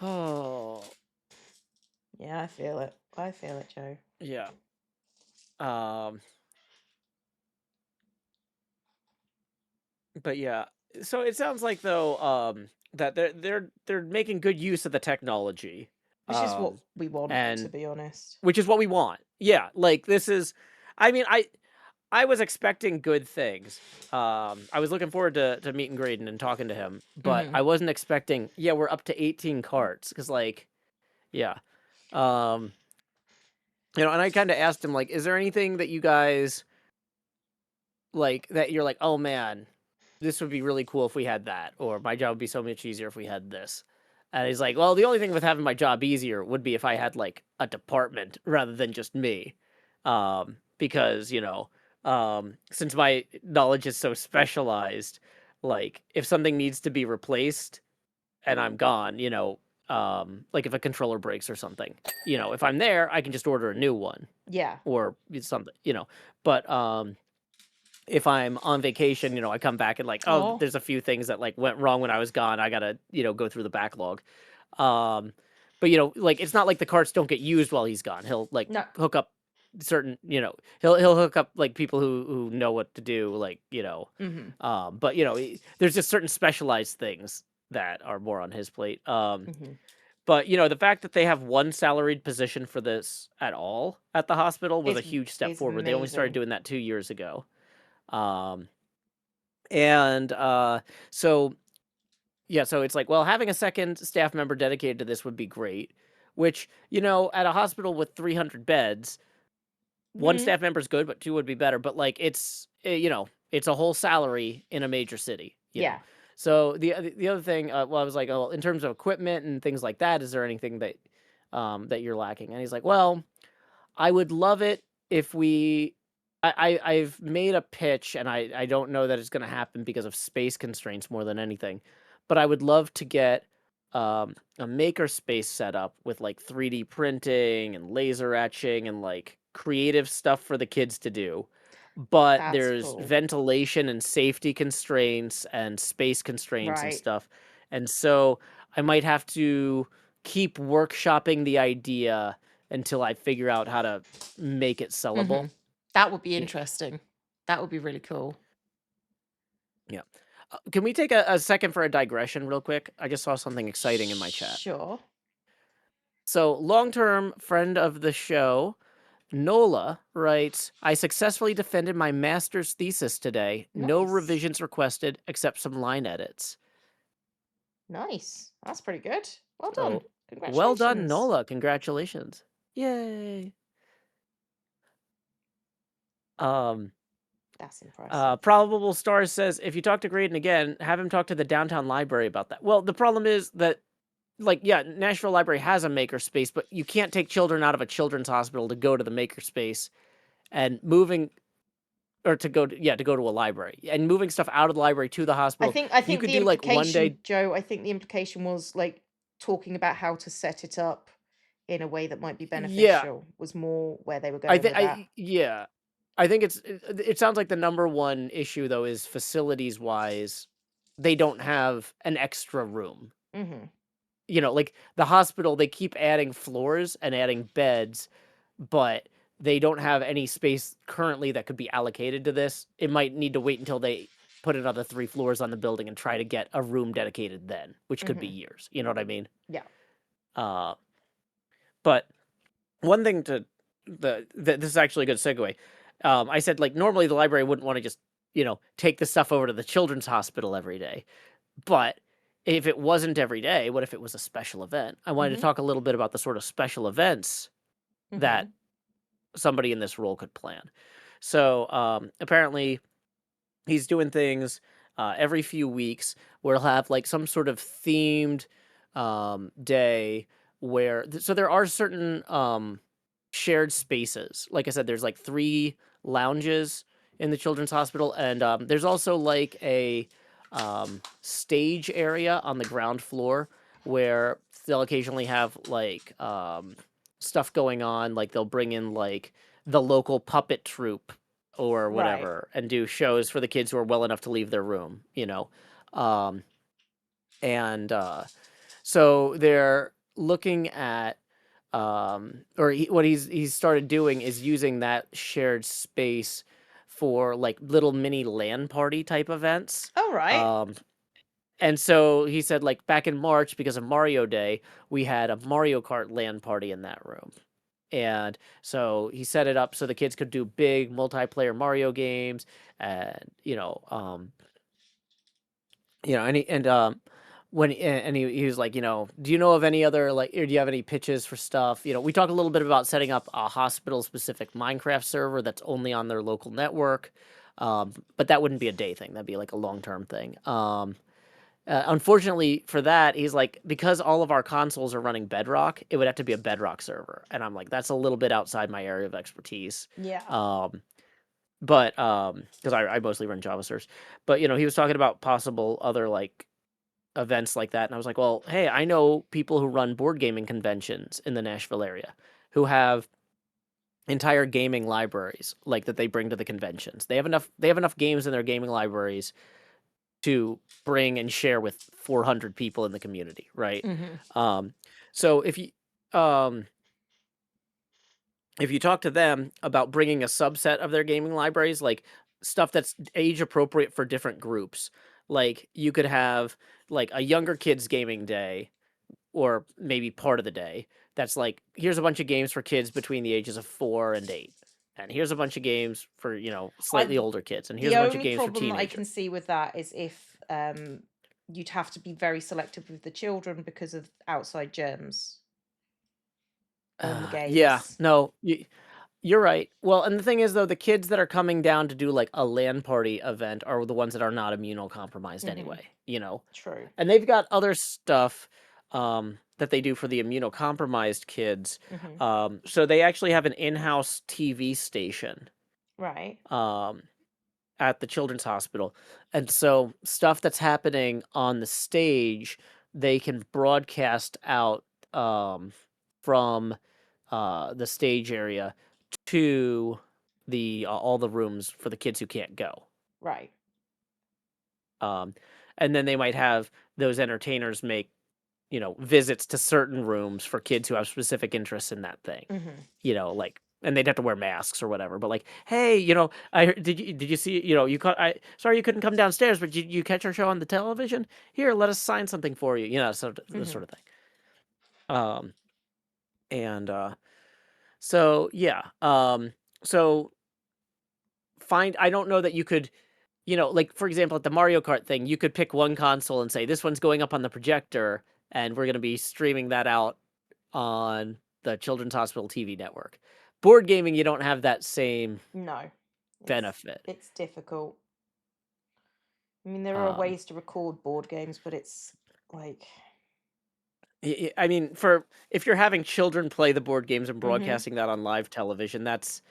oh, Yeah, I feel it. I feel it, Joe. yeah. Um, but yeah. So it sounds like though, that they're making good use of the technology, Which is what um, we want, to and be honest. which is what we want. Yeah, like this is. I mean, I was expecting good things. I was looking forward to meeting Graydon and talking to him, but Hmm. I wasn't expecting. Yeah, we're up to 18 carts because, like, yeah, um, and I kind of asked him like, is there anything that you guys like that you're like, oh man, this would be really cool if we had that, or my job would be so much easier if we had this. And he's like, well, the only thing with having my job easier would be if I had like a department rather than just me, because Since my knowledge is so specialized, like if something needs to be replaced and I'm gone, like if a controller breaks or something, if I'm there, I can just order a new one Yeah. or something, But if I'm on vacation, I come back and like, oh, Oh, there's a few things that like went wrong when I was gone. I gotta, go through the backlog. Um, but like it's not like the carts don't get used while he's gone. He'll like no. hook up certain, he'll hook up like people who know what to do, like, Mhm. but there's just certain specialized things that are more on his plate. Mhm. But the fact that they have one salaried position for this at all at the hospital was a Is huge step is forward. They only started amazing. doing that 2 years ago. Um, and so yeah, so it's like, well, having a second staff member dedicated to this would be great. Which, at a hospital with 300 beds, one Mhm. staff member is good, but two would be better. But like, it's a whole salary in a major city. Yeah. So the other thing, well, I was like, oh, in terms of equipment and things like that, is there anything that you're lacking? And he's like, well, I would love it if I've made a pitch and I don't know that it's gonna happen because of space constraints more than anything, but I would love to get, a maker space set up with, like, 3D printing and laser etching and, like, creative stuff for the kids to do, but That's there's cool. ventilation and safety constraints and space constraints and Right. stuff, and so I might have to keep workshopping the idea until I figure out how to make it sellable. Mhm. That would be Yeah, interesting. That would be really cool. yeah. Can we take a second for a digression real quick? I just saw something exciting in my chat. Sure. So, long-term friend of the show, Nola writes, I successfully defended my master's thesis today. No Nice. revisions requested except some line edits. Nice. That's pretty good. Well done. So, well done, Congratulations. Nola. Congratulations. Yay. Um, That's impressive. Probable Stars says, if you talk to Graydon again, have him talk to the downtown library about that. Well, the problem is that, like, yeah, Nashville Library has a maker space, but you can't take children out of a children's hospital to go to the maker space and moving, or to go to a library and moving stuff out of the library to the I hospital. think I You think could the do like one implication, day. Joe, I think the implication was like talking about how to set it up in a way that might be Yeah, beneficial was more where they were I going think, with that. yeah, I think it sounds like the number one issue though is facilities wise, they don't have an extra room. Mhm. Like the hospital, they keep adding floors and adding beds, but they don't have any space currently that could be allocated to this. It might need to wait until they put another 3 floors on the building and try to get a room dedicated then, which could be Mhm. years. You know what I mean? Yeah. Uh, but one thing this is actually a good segue. I said like normally the library wouldn't want to just take the stuff over to the children's hospital every day. But if it wasn't every day, what if it was a special event? I wanted to Mhm. talk a little bit about the sort of special events that Mhm. somebody in this role could plan. So apparently, he's doing things every few weeks where he'll have like some sort of themed day where so there are certain shared spaces. Like I said, there's like 3 lounges in the children's hospital, and there's also like a stage area on the ground floor where they'll occasionally have like stuff going on. Like they'll bring in like the local puppet troupe or Right. whatever and do shows for the kids who are well enough to leave their room. Um, and so they're looking at or what he's started doing is using that shared space for like little mini LAN party type events. All right. Um, and so he said like back in March because of Mario Day, we had a Mario Kart LAN party in that room. And so he set it up so the kids could do big multiplayer Mario games and when and he was like, do you know of any other like or do you have any pitches for stuff? We talked a little bit about setting up a hospital specific Minecraft server that's only on their local network. But that wouldn't be a day thing. That'd be like a long-term thing. Unfortunately for that, he's like, because all of our consoles are running Bedrock, it would have to be a Bedrock server. And I'm like, that's a little bit outside my area of expertise. Yeah. Um, But, because I mostly run Java servers. But, he was talking about possible other, like, events like that, and I was like, "Well, hey, I know people who run board gaming conventions in the Nashville area who have entire gaming libraries, like, that they bring to the conventions. They have enough games in their gaming libraries to bring and share with 400 people in the community, right? Mhm. Um, so um if you talk to them about bringing a subset of their gaming libraries, like stuff that's age appropriate for different groups, like you could have like a younger kids gaming day or maybe part of the day that's like here's a bunch of games for kids between the ages of 4 and 8. And here's a bunch of games for, I slightly older kids and here's The a bunch of only games for problem that I teenagers. can see with that is if you'd have to be very selective with the children because of outside germs on the Yeah, games. no, you're right. Well, and the thing is, though, the kids that are coming down to do like a LAN party event are the ones that are not immunocompromised Mhm. anyway. True. And they've got other stuff that they do for the immunocompromised kids. Mhm. So they actually have an in-house TV station Right. um, at the children's hospital. And so stuff that's happening on the stage, they can broadcast out from the stage area to the all the rooms for the kids who can't go. Right. Um, and then they might have those entertainers make, visits to certain rooms for kids who have specific interests in that thing. Mhm. Like and they'd have to wear masks or whatever. But like, hey, did you see, you caught I sorry you couldn't come downstairs, but you catch our show on the television? Here, let us sign something for you, so this sort Mhm. of thing. Um and so yeah. So I don't know that you could, like, for example, at the Mario Kart thing, you could pick one console and say, "This one's going up on the projector, and we're gonna be streaming that out on the Children's Hospital TV network." Board gaming, you don't have that same No. It's benefit. it's difficult. I mean, there are Um, ways to record board games, but it's like I mean, for if you're having children play the board games and Mhm. broadcasting that on live television, that's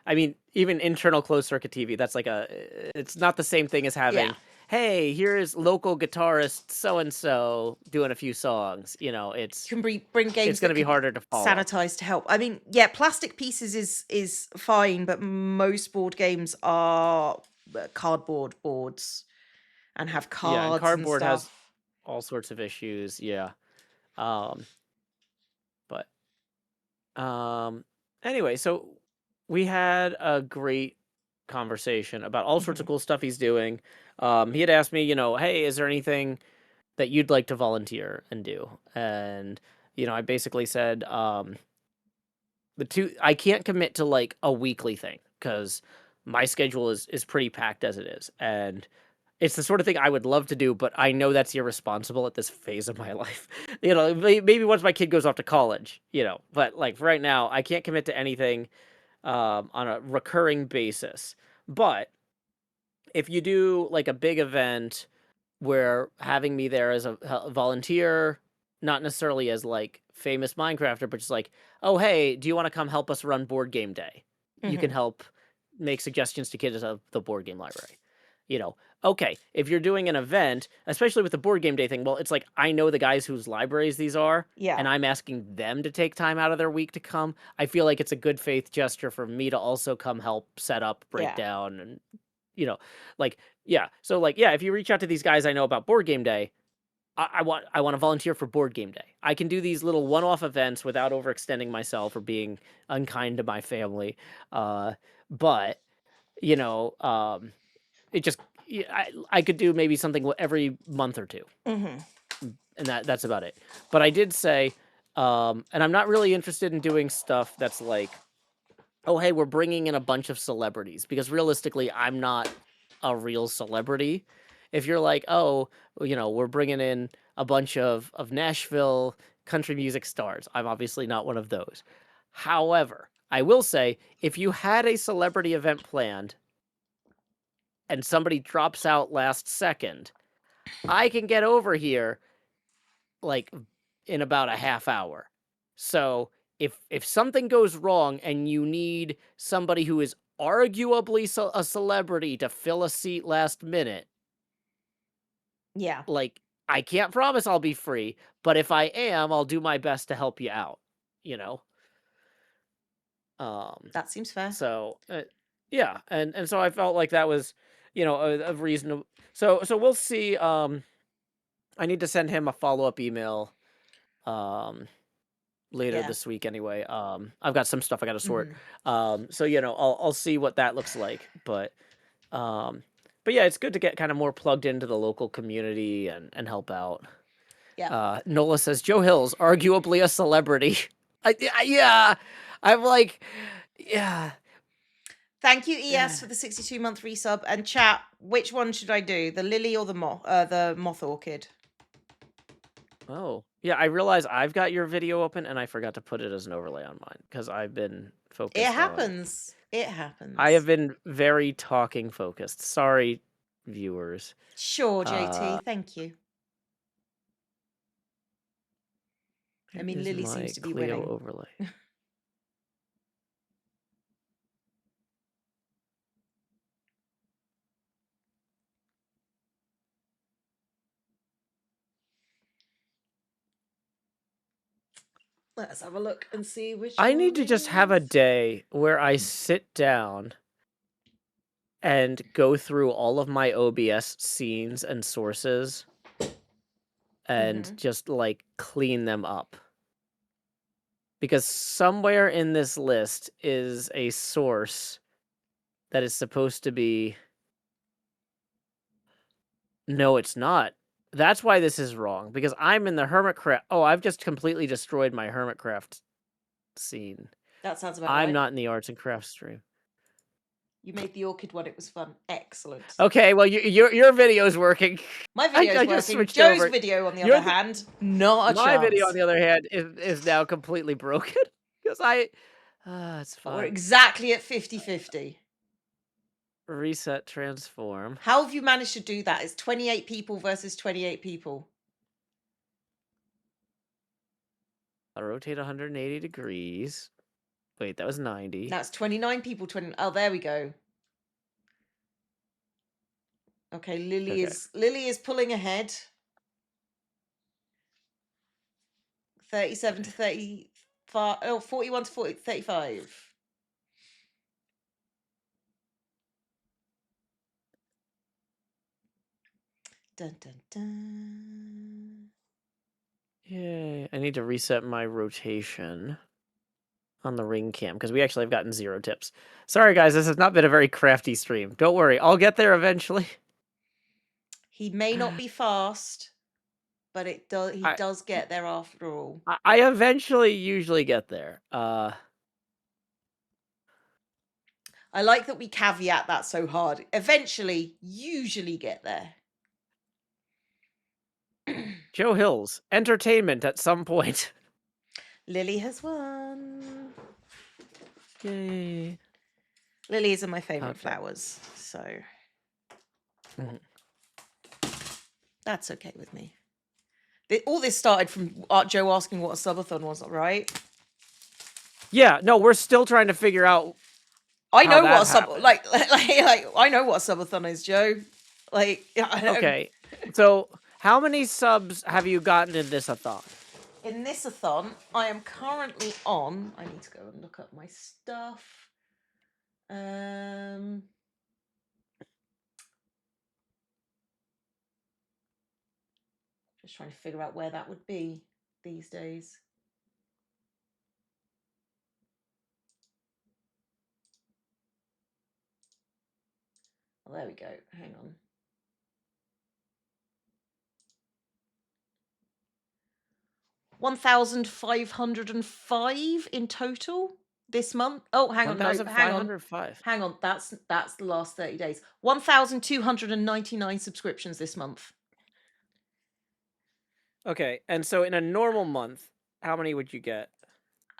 I mean, even internal closed circuit TV, that's like it's not the same thing as Yeah. having, "Hey, here's local guitarist so and so doing a few songs." You It's can bring it's games gonna that be could be harder to follow. sanitized to help. I mean, yeah, plastic pieces is fine, but most board games are cardboard boards and have Yeah, and cards and cardboard has stuff. all sorts of issues, yeah. Um, but, um, anyway, so we had a great conversation about all sorts of Mhm. cool stuff he's doing. He had asked me, "Hey, is there anything that you'd like to volunteer and do?" And, I basically said, the two I can't commit to like a weekly thing because my schedule is pretty packed as it is. And it's the sort of thing I would love to do, but I know that's irresponsible at this phase of my life. Maybe once my kid goes off to college, but like for right now, I can't commit to anything on a recurring basis. But if you do like a big event where having me there as a volunteer, not necessarily as like famous Minecrafter, but just like, oh hey, do you want to come help us run board game day? You can Mhm. help make suggestions to kids of the board game library. You know, okay, if you're doing an event, especially with the board game day thing, well, it's like I know the guys whose libraries these are, and Yeah. I'm asking them to take time out of their week to come. I feel like it's a good faith gesture for me to also come help set up, break Yeah. down, and you know, like, yeah. So, like, yeah, if you reach out to these guys I know about board game day, I want to volunteer for board game day. I can do these little one-off events without overextending myself or being unkind to my family. But you know, it just I could do maybe something every month or two, Mhm. and that's about it. But I did say, and I'm not really interested in doing stuff that's like, oh, hey, we're bringing in a bunch of celebrities because realistically, I'm not a real celebrity. If you're like, oh, well, we're bringing in a bunch of Nashville country music stars, I'm obviously not one of those. However, I will say, if you had a celebrity event planned and somebody drops out last second, I can get over here like in about a half hour. So if something goes wrong and you need somebody who is arguably a celebrity to fill a seat last minute, Yeah, like, I can't promise I'll be free, but if I am, I'll do my best to help you out, you know? Um, that seems fair. so, yeah, and so I felt like that was, a reasonable. So we'll see. I need to send him a follow-up email, um, later Yeah. this week anyway. I've got some stuff I gotta sort. Mhm. So, I'll see what that looks like, um, but yeah, it's good to get kinda more plugged into the local community and help out. Yeah. Nola says, "Joe Hill's arguably a celebrity." Yeah, I'm like, yeah. Thank you, ES, for the 62-month resub. And chat, which one should I do? The lily or the moth orchid? Oh, yeah, I realize I've got your video open and I forgot to put it as an overlay on mine because I've been It focused on. happens. It I have happens. been very talking focused. Sorry, viewers. Sure, Uh, JT. Thank you. I here mean, is Lily seems my to be Clio winning. overlay. Let's have a look and see which I need one to just have a is. day where I sit down and go through all of my OBS scenes and sources and Hmm. just like clean them up. Because somewhere in this list is a source that is supposed to be. No, it's not. That's why this is wrong, because I'm in the Hermitcraft. Oh, I've just completely destroyed my Hermitcraft scene. That sounds about I'm right. not in the arts and crafts stream. You made the orchid one. It was fun. Excellent. Okay, well, your video's working. My I, video I is just working. switched Joe's over. video, on the Your other th- hand, not a my video, on chance. the other hand, is now completely broken because it's We're fine. exactly at 50-50. Reset transform. How have you managed to do that? It's 28 people versus 28 people. I'll rotate 180 degrees. Wait, that was 90. That's 29 people. 20. Oh, there we go. Okay, Okay. Lily is pulling ahead. 37 to 35. Oh, 41 to 35. Dun dun dun. Yay. I need to reset my rotation on the ring cam because we actually have gotten 0 tips. Sorry, guys, this has not been a very crafty stream. Don't worry, I'll get there eventually. He may not be fast, but he I does get there after all. I eventually usually get there. I like that we caveat that so hard. Eventually, usually get there. Joe Hills, entertainment at some point. Lily has won. Yay. Lilies are my favorite Okay. flowers, so Mhm. that's okay with me. All this started from Joe asking what a subathon was, right? Yeah, no, we're still trying to figure out I how know what that a happened. I know what a subathon is, Joe. Like, I don't, Okay, so how many subs have you gotten in this a-thon? in this a-thon, I am currently on. I need to go and look up my stuff. Just trying to figure out where that would be these days. Well, there we go. Hang on. 1,505 in total this month. Oh, hang on, no, hang on. 1,505. Hang on, that's the last 30 days. 1,299 subscriptions this month. Okay, and so in a normal month, how many would you get?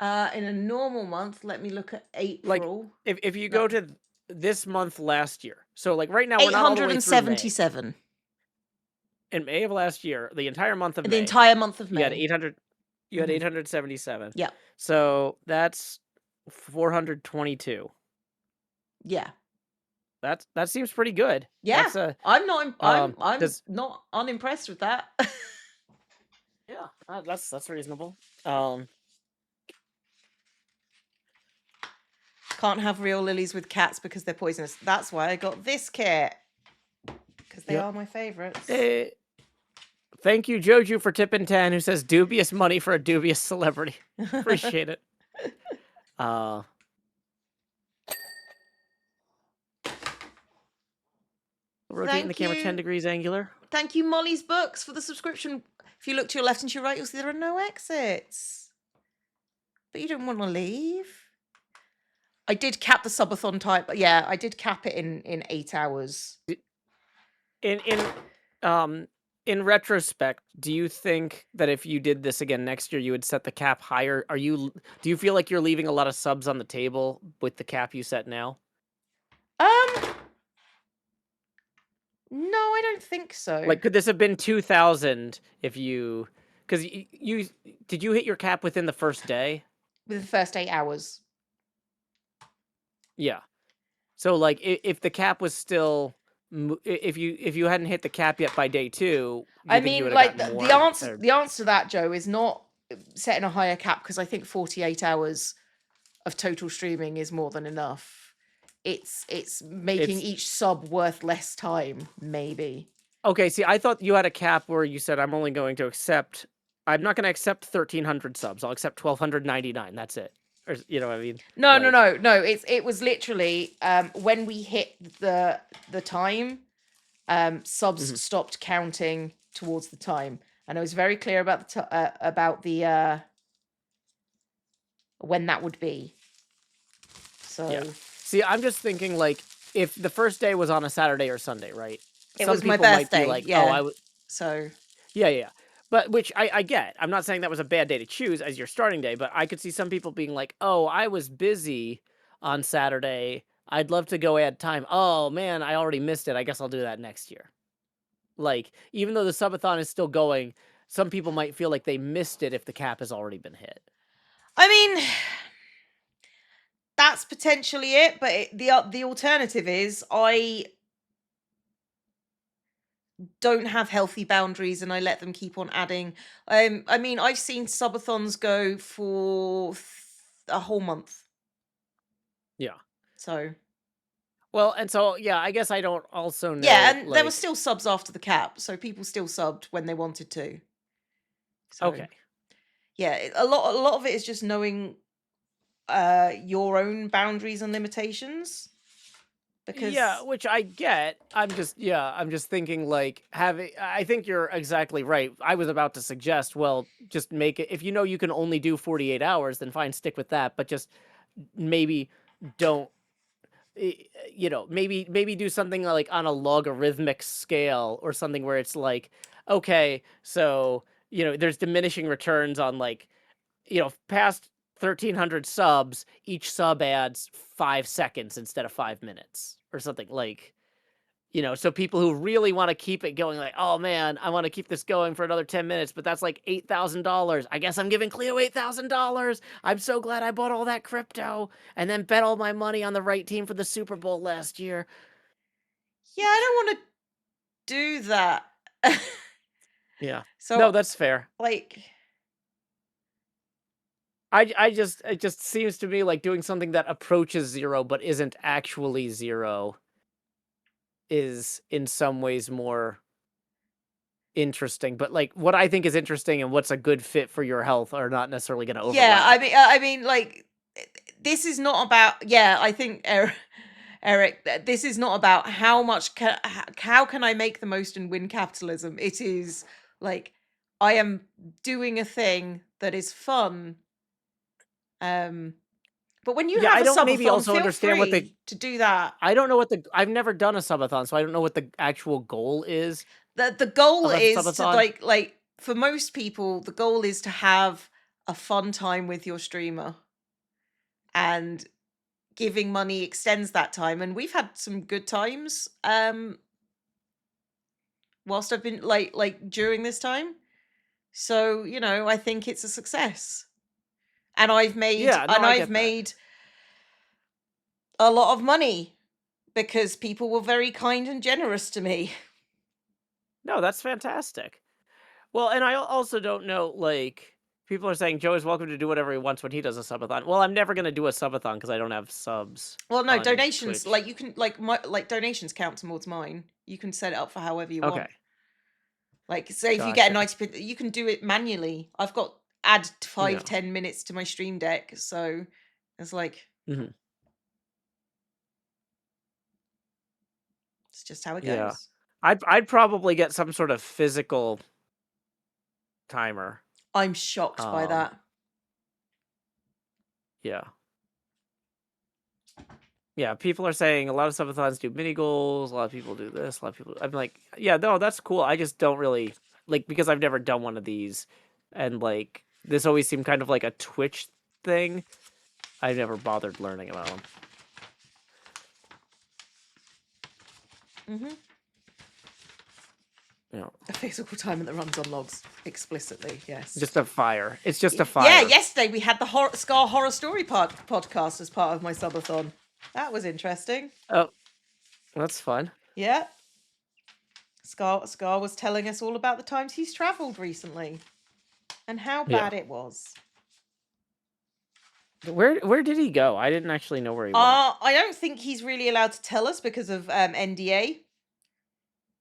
In a normal month, let me look at Like, April. if you No, go to this month last year, so like right now we're not all the way through May. 877 In May of last year, the entire month of the May, entire month of you had May. 800. You had Hmm. 877. Yeah. So that's 422. Yeah. That seems pretty good. Yeah. That's a I'm does not unimpressed with that. yeah, that's reasonable. Um, Can't have real lilies with cats because they're poisonous. That's why I got this kit, because they yep. are my favorites. Eh, thank you, Joju, for tipping 10, who says dubious money for a dubious celebrity. Appreciate it. Uh, rotating the Thank camera 10 you. degrees angular. Thank you, Molly's Books, for the subscription. If you look to your left and to your right, you'll see there are no exits. But you don't want to leave. I did cap the subathon time, but yeah, I did cap it in 8 hours. In um in retrospect, do you think that if you did this again next year, you would set the cap higher? Do you feel like you're leaving a lot of subs on the table with the cap you set now? Um, no, I don't think so. Like, could this have been 2,000 if you? Because you did you hit your cap within the first day? With the first 8 hours. Yeah. So like, if the cap was still, if you hadn't hit the cap yet by day 2, do I you think you mean, would have like gotten the, more? Or the answer to that, Joe, is not setting a higher cap, because I think 48 hours of total streaming is more than enough. It's making it's each sub worth less time, maybe. okay. See, I thought you had a cap where you said I'm only going to accept. I'm not going to accept 1,300 subs. I'll accept 1,299. That's it. Or you know what I mean? No, no, Like, no, no. It was literally when we hit the time, subs mhm, stopped counting towards the time, and I was very clear about the when that would be. yeah. So See, I'm just thinking like if the first day was on a Saturday or Sunday, right? it Some was my people might be birthday, like, "Oh, yeah. So yeah, yeah, yeah." But which I get. I'm not saying that was a bad day to choose as your starting day, but I could see some people being like, "Oh, I was busy on Saturday. I'd love to go add time. Oh man, I already missed it. I guess I'll do that next year." Like, even though the subathon is still going, some people might feel like they missed it if the cap has already been hit. I mean, that's potentially it. But the alternative is I don't have healthy boundaries and I let them keep on adding. I mean, I've seen subathons go for a whole month. Yeah. So Well, and so yeah, I guess I don't also yeah, know and there were like still subs after the cap, so people still subbed when they wanted to. So okay. yeah, a lot of it is just knowing your own boundaries and limitations, Yeah, because which I get. I'm just thinking like having I think you're exactly right. I was about to suggest, well, just make it if you know you can only do 48 hours, then fine, stick with that, but just maybe don't maybe do something like on a logarithmic scale or something where it's like, okay, so, there's diminishing returns on like, past 1,300 subs, each sub adds 5 seconds instead of 5 minutes or something like, so people who really want to keep it going, like, oh man, I want to keep this going for another 10 minutes, but that's like $8,000. I guess I'm giving Cleo $8,000. I'm so glad I bought all that crypto and then bet all my money on the right team for the Super Bowl last year. yeah, I don't want to do that. Yeah. No, So that's fair. like, It just seems to me like doing something that approaches zero but isn't actually zero is in some ways more interesting. But like what I think is interesting and what's a good fit for your health are not necessarily going to yeah, overlap. I mean, like, this is not about. Yeah, I think Eric, this is not about how can I make the most and win capitalism. It is like I am doing a thing that is fun. Um, but when you Yeah, have I a don't maybe subathon, also feel understand what the free to do that. I don't know what the I've never done a subathon, so I don't know what the actual goal is The goal of a is to subathon. like for most people, the goal is to have a fun time with your streamer, and giving money extends that time, and we've had some good times whilst I've been like during this time. So, I think it's a success. And Yeah, no, I I've get that. made a lot of money because people were very kind and generous to me. No, that's fantastic. Well, and I also don't know, like, people are saying Joe is welcome to do whatever he wants when he does a subathon. Well, I'm never gonna do a subathon because I don't have subs Well, no, on donations, Twitch. like you can like donations count towards mine. You can set it up for however you Okay, want. Like say if you get a gotcha. 90, you can do it manually. I've got add five, Yeah. 10 minutes to my stream deck, so it's like Mhm. it's just how it Yeah. goes. I'd probably get some sort of physical timer. I'm shocked by Um, that. yeah. Yeah, people are saying a lot of subathons do mini goals, a lot of people do this, a lot of people I'm like, yeah, no, that's cool. I just don't really like because I've never done one of these and like this always seemed kind of like a Twitch thing. I never bothered learning about them. Hmm. You know, A physical timer that runs on logs explicitly. Yes. just a fire. It's just a Yeah. fire. Yesterday we had the Scar Horror Story podcast as part of my subathon. That was interesting. Oh, that's fun. Yeah. Scar was telling us all about the times he's travelled recently and how Yeah. bad it was. Where did he go? I didn't actually know where he went. I don't think he's really allowed to tell us because of NDA.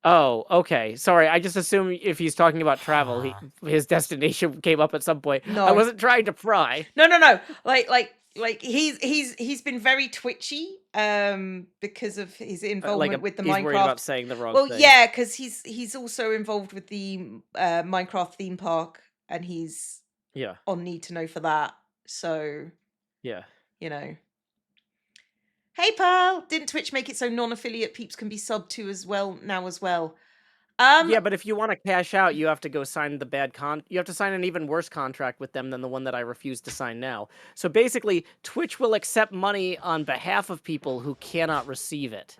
Oh, okay. Sorry, I just assumed if he's talking about travel, his destination came up at some point. I No, wasn't trying to pry. no. Like he's been very twitchy because of his Like involvement with the he's worried Minecraft. about saying the wrong Well, thing. yeah, because he's also involved with the Minecraft theme park, and he's Yeah, on Need to Know for that. So yeah. you know. Hey, pal! Didn't Twitch make it so non-affiliate peeps can be subbed to as well now as well? Um, Yeah, but if you want to cash out, you have to go sign the you have to sign an even worse contract with them than the one that I refuse to sign now. So basically, Twitch will accept money on behalf of people who cannot receive it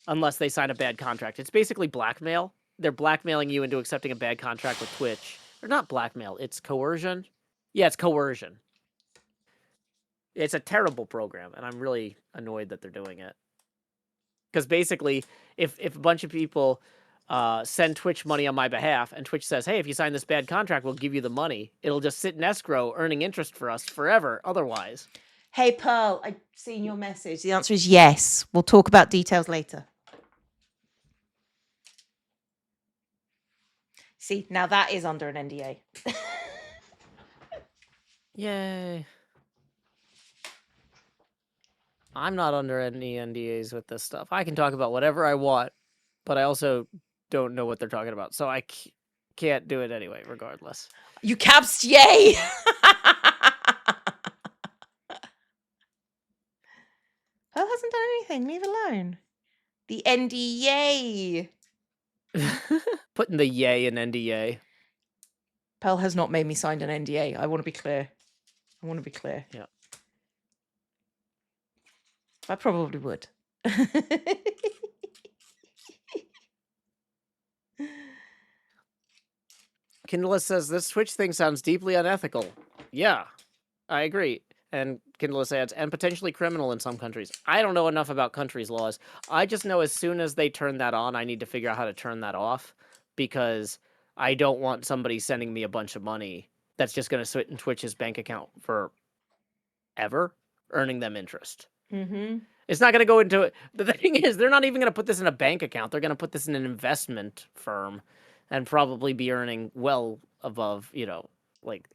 unless they sign a bad contract. It's basically blackmail. They're blackmailing you into accepting a bad contract with Twitch. Or not blackmail, it's coercion. Yeah, it's coercion. It's a terrible program, and I'm really annoyed that they're doing it. Because basically, if a bunch of people send Twitch money on my behalf, and Twitch says, "Hey, if you sign this bad contract, we'll give you the money," it'll just sit in escrow, earning interest for us forever. Otherwise, hey, Pearl, I've seen your message. The answer is yes. We'll talk about details later. See, now that is under an NDA. yay! I'm not under any NDAs with this stuff. I can talk about whatever I want, but I also don't know what they're talking about, so I can't do it anyway, regardless. You cabs, yay! Pearl hasn't done anything. Leave alone. The NDA. Putting the yay in NDA. Pearl has not made me sign an NDA. I want to be clear. I want to be clear. Yeah. I probably would. Kindle says this Twitch thing sounds deeply unethical. Yeah, I agree. And Kindle adds, and potentially criminal in some countries. I don't know enough about countries' laws. I just know as soon as they turn that on, I need to figure out how to turn that off because I don't want somebody sending me a bunch of money that's just going to sit in Twitch's bank account for ever, earning them interest. Mm-hmm. It's not going to go into it. The thing is, they're not even going to put this in a bank account. They're going to put this in an investment firm and probably be earning well above, like,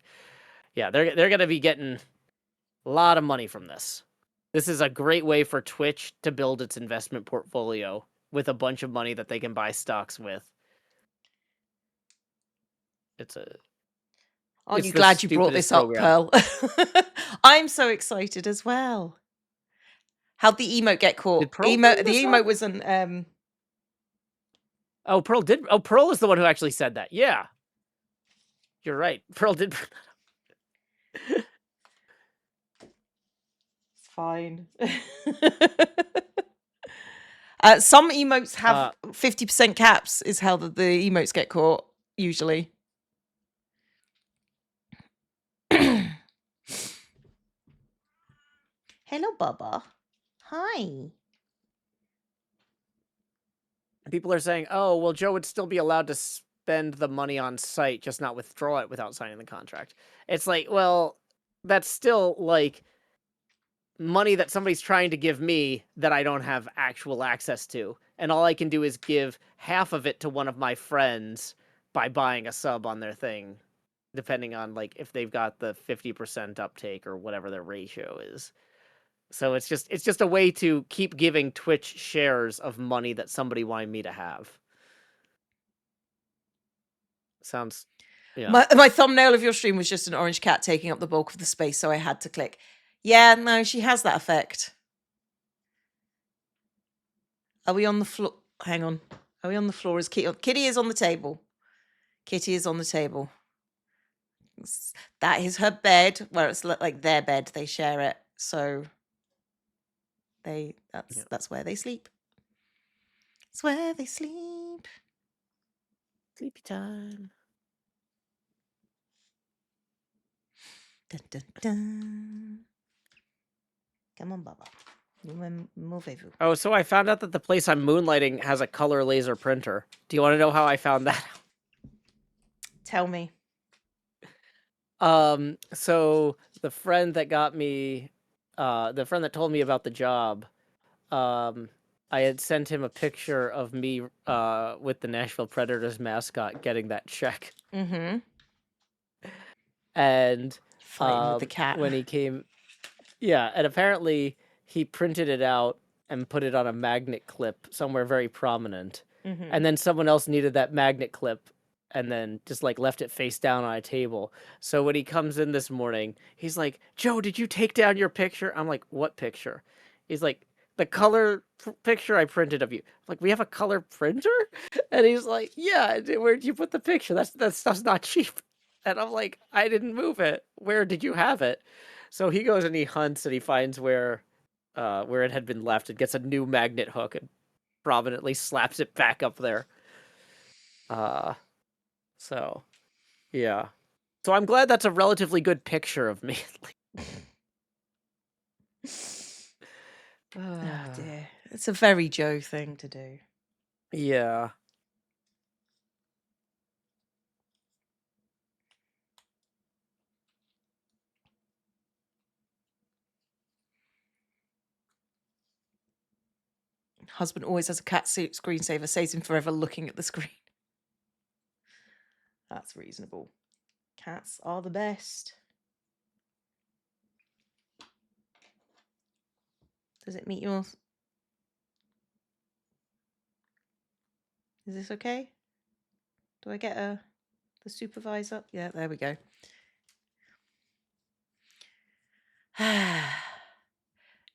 yeah, they're going to be getting a lot of money from this. This is a great way for Twitch to build its investment portfolio with a bunch of money that they can buy stocks with. It's a Aren't it's you the glad you brought this stupidest up, program. Pearl? I'm so excited as well. How'd the emote get Did caught? Pearl bring The this up? emote was an Oh, Pearl did. Oh, Pearl is the one who actually said that. Yeah, you're right. Pearl did. It's fine. Some emotes have 50% caps, is how the emotes get caught, usually. Hello, Bubba. Hi. People are saying, "Oh, well, Joe would still be allowed to spend the money on site, just not withdraw it without signing the contract." It's like, well, that's still like money that somebody's trying to give me that I don't have actual access to. And all I can do is give half of it to one of my friends by buying a sub on their thing, depending on like if they've got the 50% uptake or whatever their ratio is. So it's just a way to keep giving Twitch shares of money that somebody wanted me to have. Sounds yeah. My thumbnail of your stream was just an orange cat taking up the bulk of the space, so I had to click. Yeah, no, she has that effect. Are we on the floor? Hang on. Are we on the floor? Is Kitty? Kitty is on the table. Kitty is on the table. That is her bed. Where it's like their bed. They share it, so Yeah. that's where they sleep. It's where they sleep. Sleepy time. Dun, dun, dun. Come on, Baba. Move-vous. Oh, so I found out that the place I'm moonlighting has a color laser printer. Do you want to know how I found that out? Tell me. So the friend that got me, the friend that told me about the job, um, I had sent him a picture of me, with the Nashville Predators mascot getting that check. Mm-hmm. And, Fighting with the cat. when he came, yeah, and apparently he printed it out and put it on a magnet clip somewhere very prominent. Mm-hmm. And then someone else needed that magnet clip and then just like left it face down on a table. So when he comes in this morning, he's like, "Joe, did you take down your picture?" I'm like, "What picture?" He's like, "The color picture I printed of you." I'm like, "We have a color printer?" And he's like, "Yeah, where'd you put the picture? That stuff's not cheap." And I'm like, "I didn't move it. Where did you have it?" So he goes and he hunts and he finds where it had been left and gets a new magnet hook and prominently slaps it back up there. Uh, so yeah. So I'm glad that's a relatively good picture of me. Oh uh, dear. It's a very Joe thing to do. yeah. Husband always has a cat suit screensaver, saves him forever looking at the screen. That's reasonable. Cats are the best. Does it meet yours? Is this okay? Do I get the supervisor? Yeah, there we go.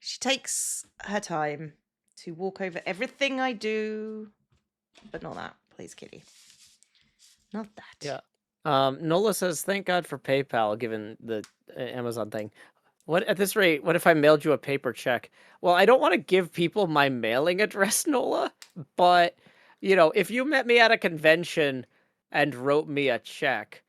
She takes her time to walk over everything I do, but not that. Please, kitty. Not that. Yeah. Nola says, "Thank God for PayPal, given the Amazon thing." What at this rate? What if I mailed you a paper check? Well, I don't want to give people my mailing address, Nola. But if you met me at a convention and wrote me a check,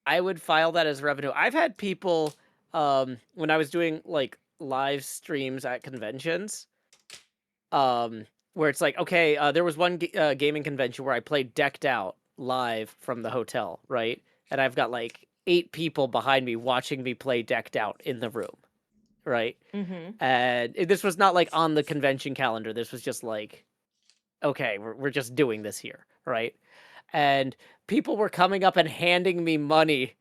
I would file that as revenue. I've had people, when I was doing like live streams at conventions, where it's like, okay, there was one gaming convention where I played Decked Out live from the hotel, right? And I've got like 8 people behind me watching me play Decked Out in the room, right? Mm-hmm. And this was not like on the convention calendar. This was just like, okay, we're just doing this here, right? And people were coming up and handing me money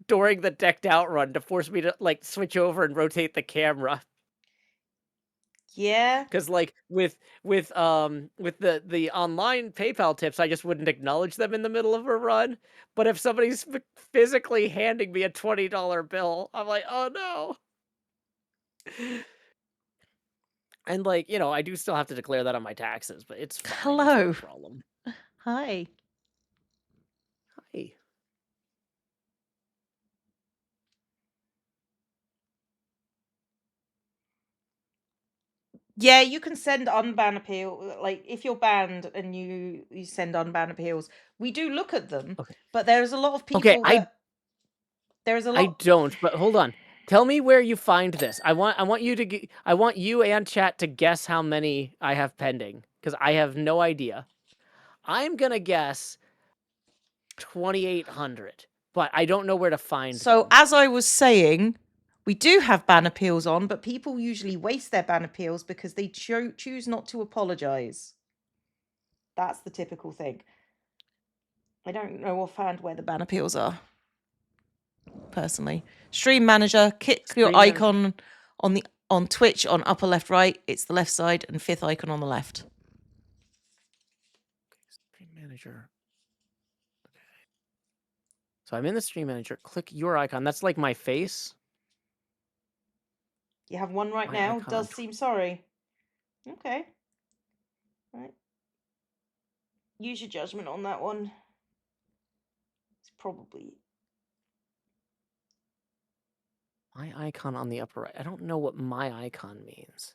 during the Decked Out run to force me to like switch over and rotate the camera. Yeah. Because like with the online PayPal tips, I just wouldn't acknowledge them in the middle of a run. But if somebody's physically handing me a $20 bill, I'm like, oh no. And like, I do still have to declare that on my taxes, but it's fine. It's not a Hello. problem. Hi. Hi. Yeah, you can send unban appeal. Like if you're banned and you send unban appeals, we do look at them. Okay. But there's a lot of Okay, people I that there is a I lot. don't, but hold on. Tell me where you find this. I want you and chat to guess how many I have pending because I have no idea. I'm gonna guess 2,800, but I don't know where to find So, them. as I was saying, we do have ban appeals on, but people usually waste their ban appeals because they choose not to apologise. That's the typical thing. I don't know offhand where the ban appeals are, personally. Stream manager, click your Stream manager. icon on Twitch on upper left right. It's the left side and fifth icon on the left. Stream manager. Okay. So I'm in the stream manager. Click your icon. That's like my face. You have one right My now. icon on Does seem sorry. Okay. Right. Use your judgment on that one. It's probably. my icon on the upper right. I don't know what my icon means.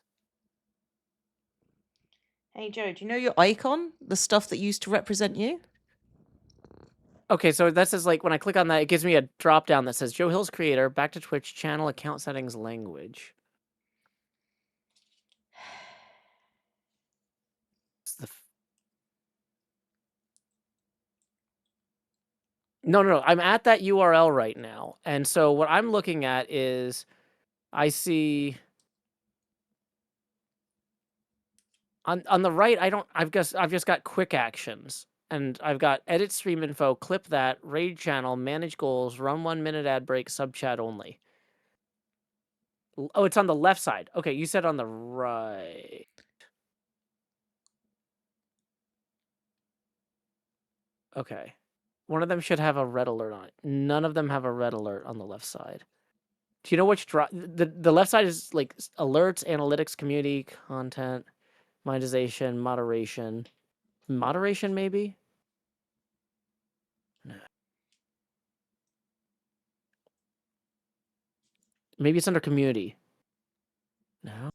Hey Joe, do you know your icon? The stuff that used to represent you? Okay, so this is like when I click on that, it gives me a drop down that says Joe Hill's creator, back to Twitch, channel, account settings, language. It's the No. I'm at that URL right now. And so what I'm looking at is I see on the right, I've just got quick actions. And I've got edit stream info, clip that, raid channel, manage goals, run 1 minute ad break, sub chat only. Oh, it's on the left side. Okay, you said on the right. Okay. One of them should have a red alert on it. None of them have a red alert on the left side. Do you know which drop? The left side is like alerts, analytics, community, content, monetization, moderation. Moderation, maybe? No. Maybe it's under community. No.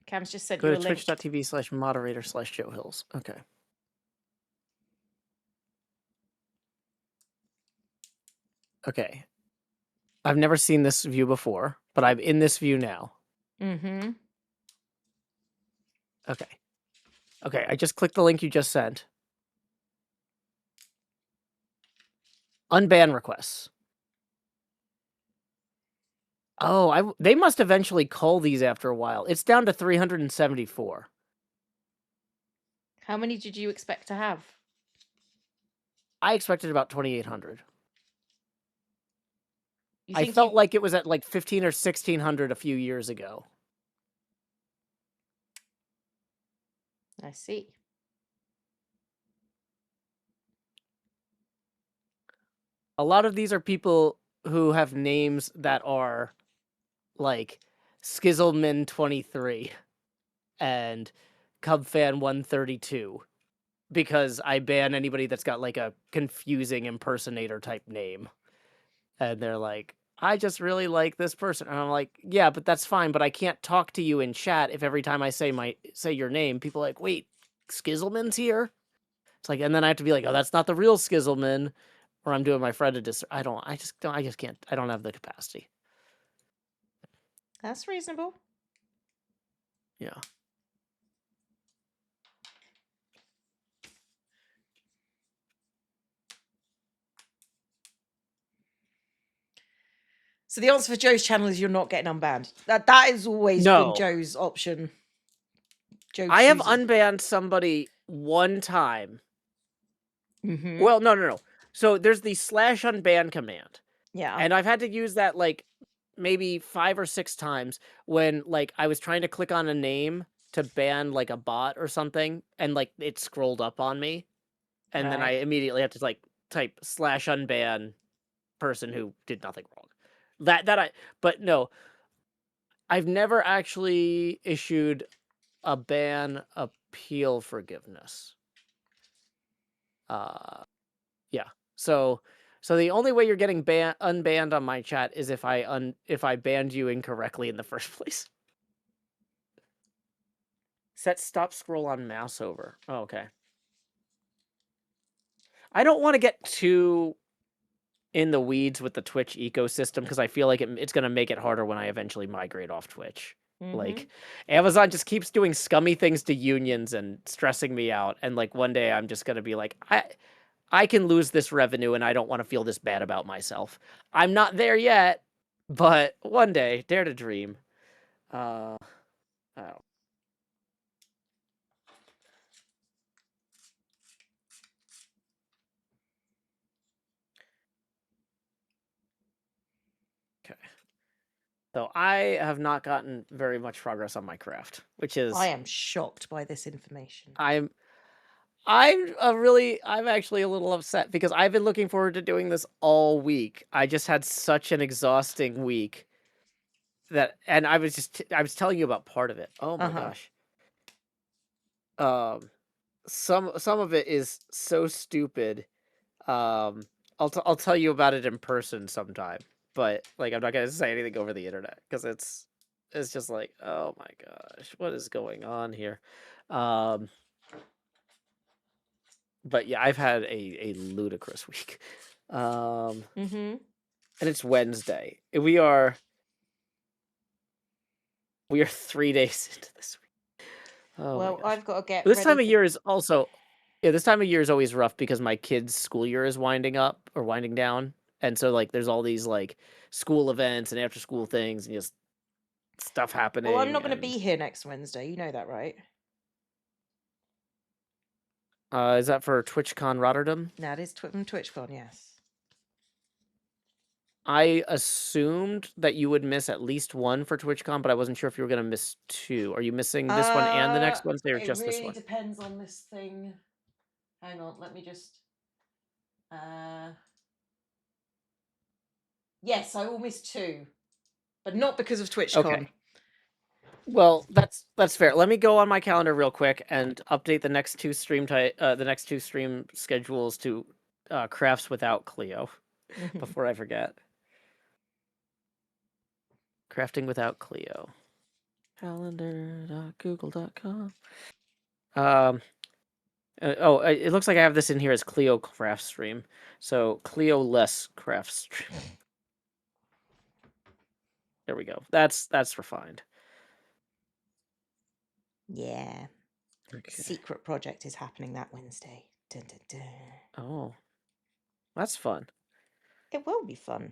Cam's just sent Go you to a link. twitch.tv/moderator/Joe Hills. Okay. Okay. I've never seen this view before, but I'm in this view now. Mm-hmm. Okay. Okay, I just clicked the link you just sent. Unban requests. Oh, they must eventually cull these after a while. It's down to 374. How many did you expect to have? I expected about 2,800. You I think felt you. like it was at like 15 or 1,600 a few years ago. I see. A lot of these are people who have names that are like Skizzleman23 and Cubfan132 because I ban anybody that's got like a confusing impersonator type name. And they're like, I just really like this person. And I'm like, yeah, but that's fine, but I can't talk to you in chat if every time I say your name, people are like, wait, Skizzleman's here? It's like, and then I have to be like, oh, that's not the real Skizzleman, or I'm doing my friend a dis. I just can't. I don't have the capacity. That's reasonable. Yeah. So the answer for Joe's channel is you're not getting unbanned. That has always been No, Joe's option. Joe I have chooses. unbanned somebody one time. Mm-hmm. Well, no. So there's the slash unban command, Yeah. and I've had to use that like maybe 5 or 6 times when like I was trying to click on a name to ban like a bot or something, and like it scrolled up on me, and then I Right. immediately have to like type slash unban person who did nothing wrong. But no, I've never actually issued a ban appeal forgiveness. Uh, yeah. So the only way you're getting unbanned on my chat is if I banned you incorrectly in the first place. Set stop scroll on mouse over. Oh, okay. I don't want to get too in the weeds with the Twitch ecosystem because I feel like it's gonna make it harder when I eventually migrate off Twitch. Like, Mhm. Amazon just keeps doing scummy things to unions and stressing me out, and, like, one day I'm just gonna be like, I can lose this revenue, and I don't wanna feel this bad about myself. I'm not there yet, but one day, dare to dream. Uh, oh, okay. So I have not gotten very much progress on my craft, which I is am shocked by this information. I'm I'm actually a little upset because I've been looking forward to doing this all week. I just had such an exhausting week that and I was telling you about part of it. Oh my Uh-huh. gosh. Um some of it is so stupid. Um I'll tell you about it in person sometime. But like I'm not going to say anything over the internet because it's just like, oh my gosh, what is going on here? Um But yeah, I've had a ludicrous week. Um, Mhm. and it's Wednesday. We are 3 days into this week. Oh my Well, gosh. I've got to get This ready time of for. year is also yeah, this time of year is always rough because my kids' school year is winding up or winding down. And so like there's all these like school events and after school things and just stuff Well, I'm happening not going to and be here next Wednesday. You know that, right? is that for TwitchCon Rotterdam? No, it is from TwitchCon, yes. I assumed that you would miss at least one for TwitchCon, but I wasn't sure if you were gonna miss two. Are you missing this one and the Uh, next Wednesday or it just this really one? depends on this thing. Hang on, let me just. Uh, yes, I will miss two, but not because of TwitchCon. Okay. Well, that's fair. Let me go on my calendar real quick and update the next two stream schedules to crafts without Clio Mhm. before I forget. Crafting without Clio. Calendar.google.com. Um it looks like I have this in here as Clio craft stream. So Clio less craft stream. There we go. That's refined. Yeah, Okay. secret project is happening that Wednesday. Dun, dun, dun. Oh, that's fun. It will be fun.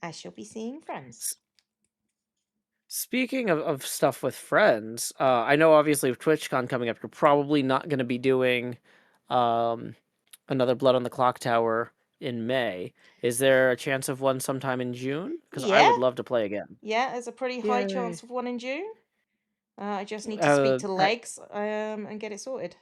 I shall be seeing friends. S- Speaking of stuff with friends, I know obviously with TwitchCon coming up, you're probably not going to be doing um, another Blood on the Clock Tower in May. Is there a chance of one sometime in June? Because I Yeah, would love to play again. yeah, there's a pretty high Yay. chance of one in June. I just need to speak to I- Legs and get it sorted.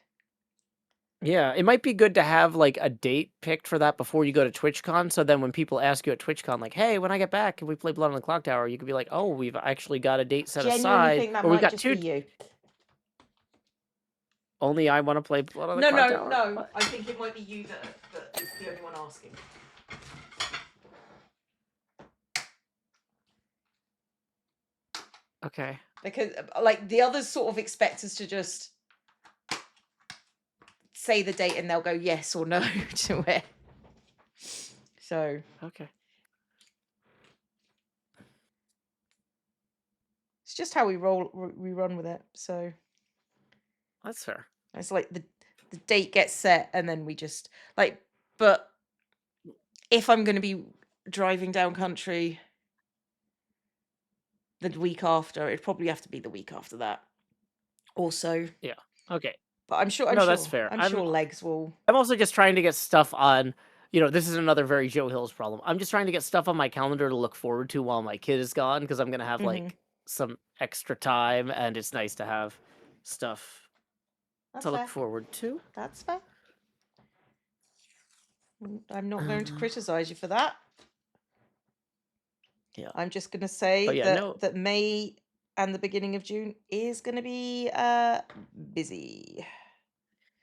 yeah, it might be good to have like a date picked for that before you go to TwitchCon. So then when people ask you at TwitchCon, like, hey, when I get back, can we play Blood on the Clock Tower? You could be like, oh, we've actually got a date set Genuinely aside, think that or we've might got just be two. you. Only I want to play Blood on the No, Clock no, Tower? no. What? I think it might be you that is the only one asking. Okay. Because, like, the others sort of expect us to just say the date and they'll go yes or no to it. So Okay. it's just how we roll, we run with it. So That's fair. it's like the date gets set and then we just like. But if I'm going to be driving down country the week after, it'd probably have to be the week after that. Also, Yeah. Okay. but I'm sure, I'm No, that's sure, fair. I'm sure Legs will. I'm also just trying to get stuff on, this is another very Joe Hills problem. I'm just trying to get stuff on my calendar to look forward to while my kid is gone because I'm going to have Hmm. like some extra time and it's nice to have stuff That's to look fair. forward to. That's fair. I'm not going to Uh, criticize you for that. yeah. I'm just going to say But yeah, no. that May and the beginning of June is going to be busy.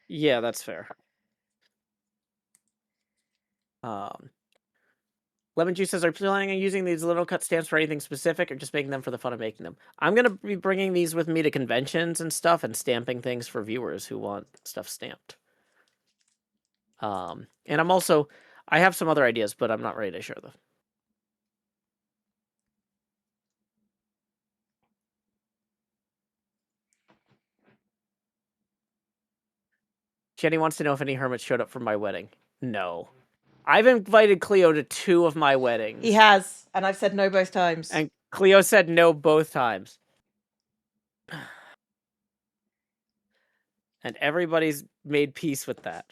Yeah, that's fair. Um Lemon Juice says, are you planning on using these little cut stamps for anything specific or just making them for the fun of making them? I'm going to be bringing these with me to conventions and stuff and stamping things for viewers who want stuff stamped. And I have some other ideas, but I'm not ready to share them. Jenny wants to know if any hermits showed up for my wedding. No. I've invited Cleo to 2 of my He weddings, has, and I've said no both times. and Cleo said no both times. And everybody's made peace with that.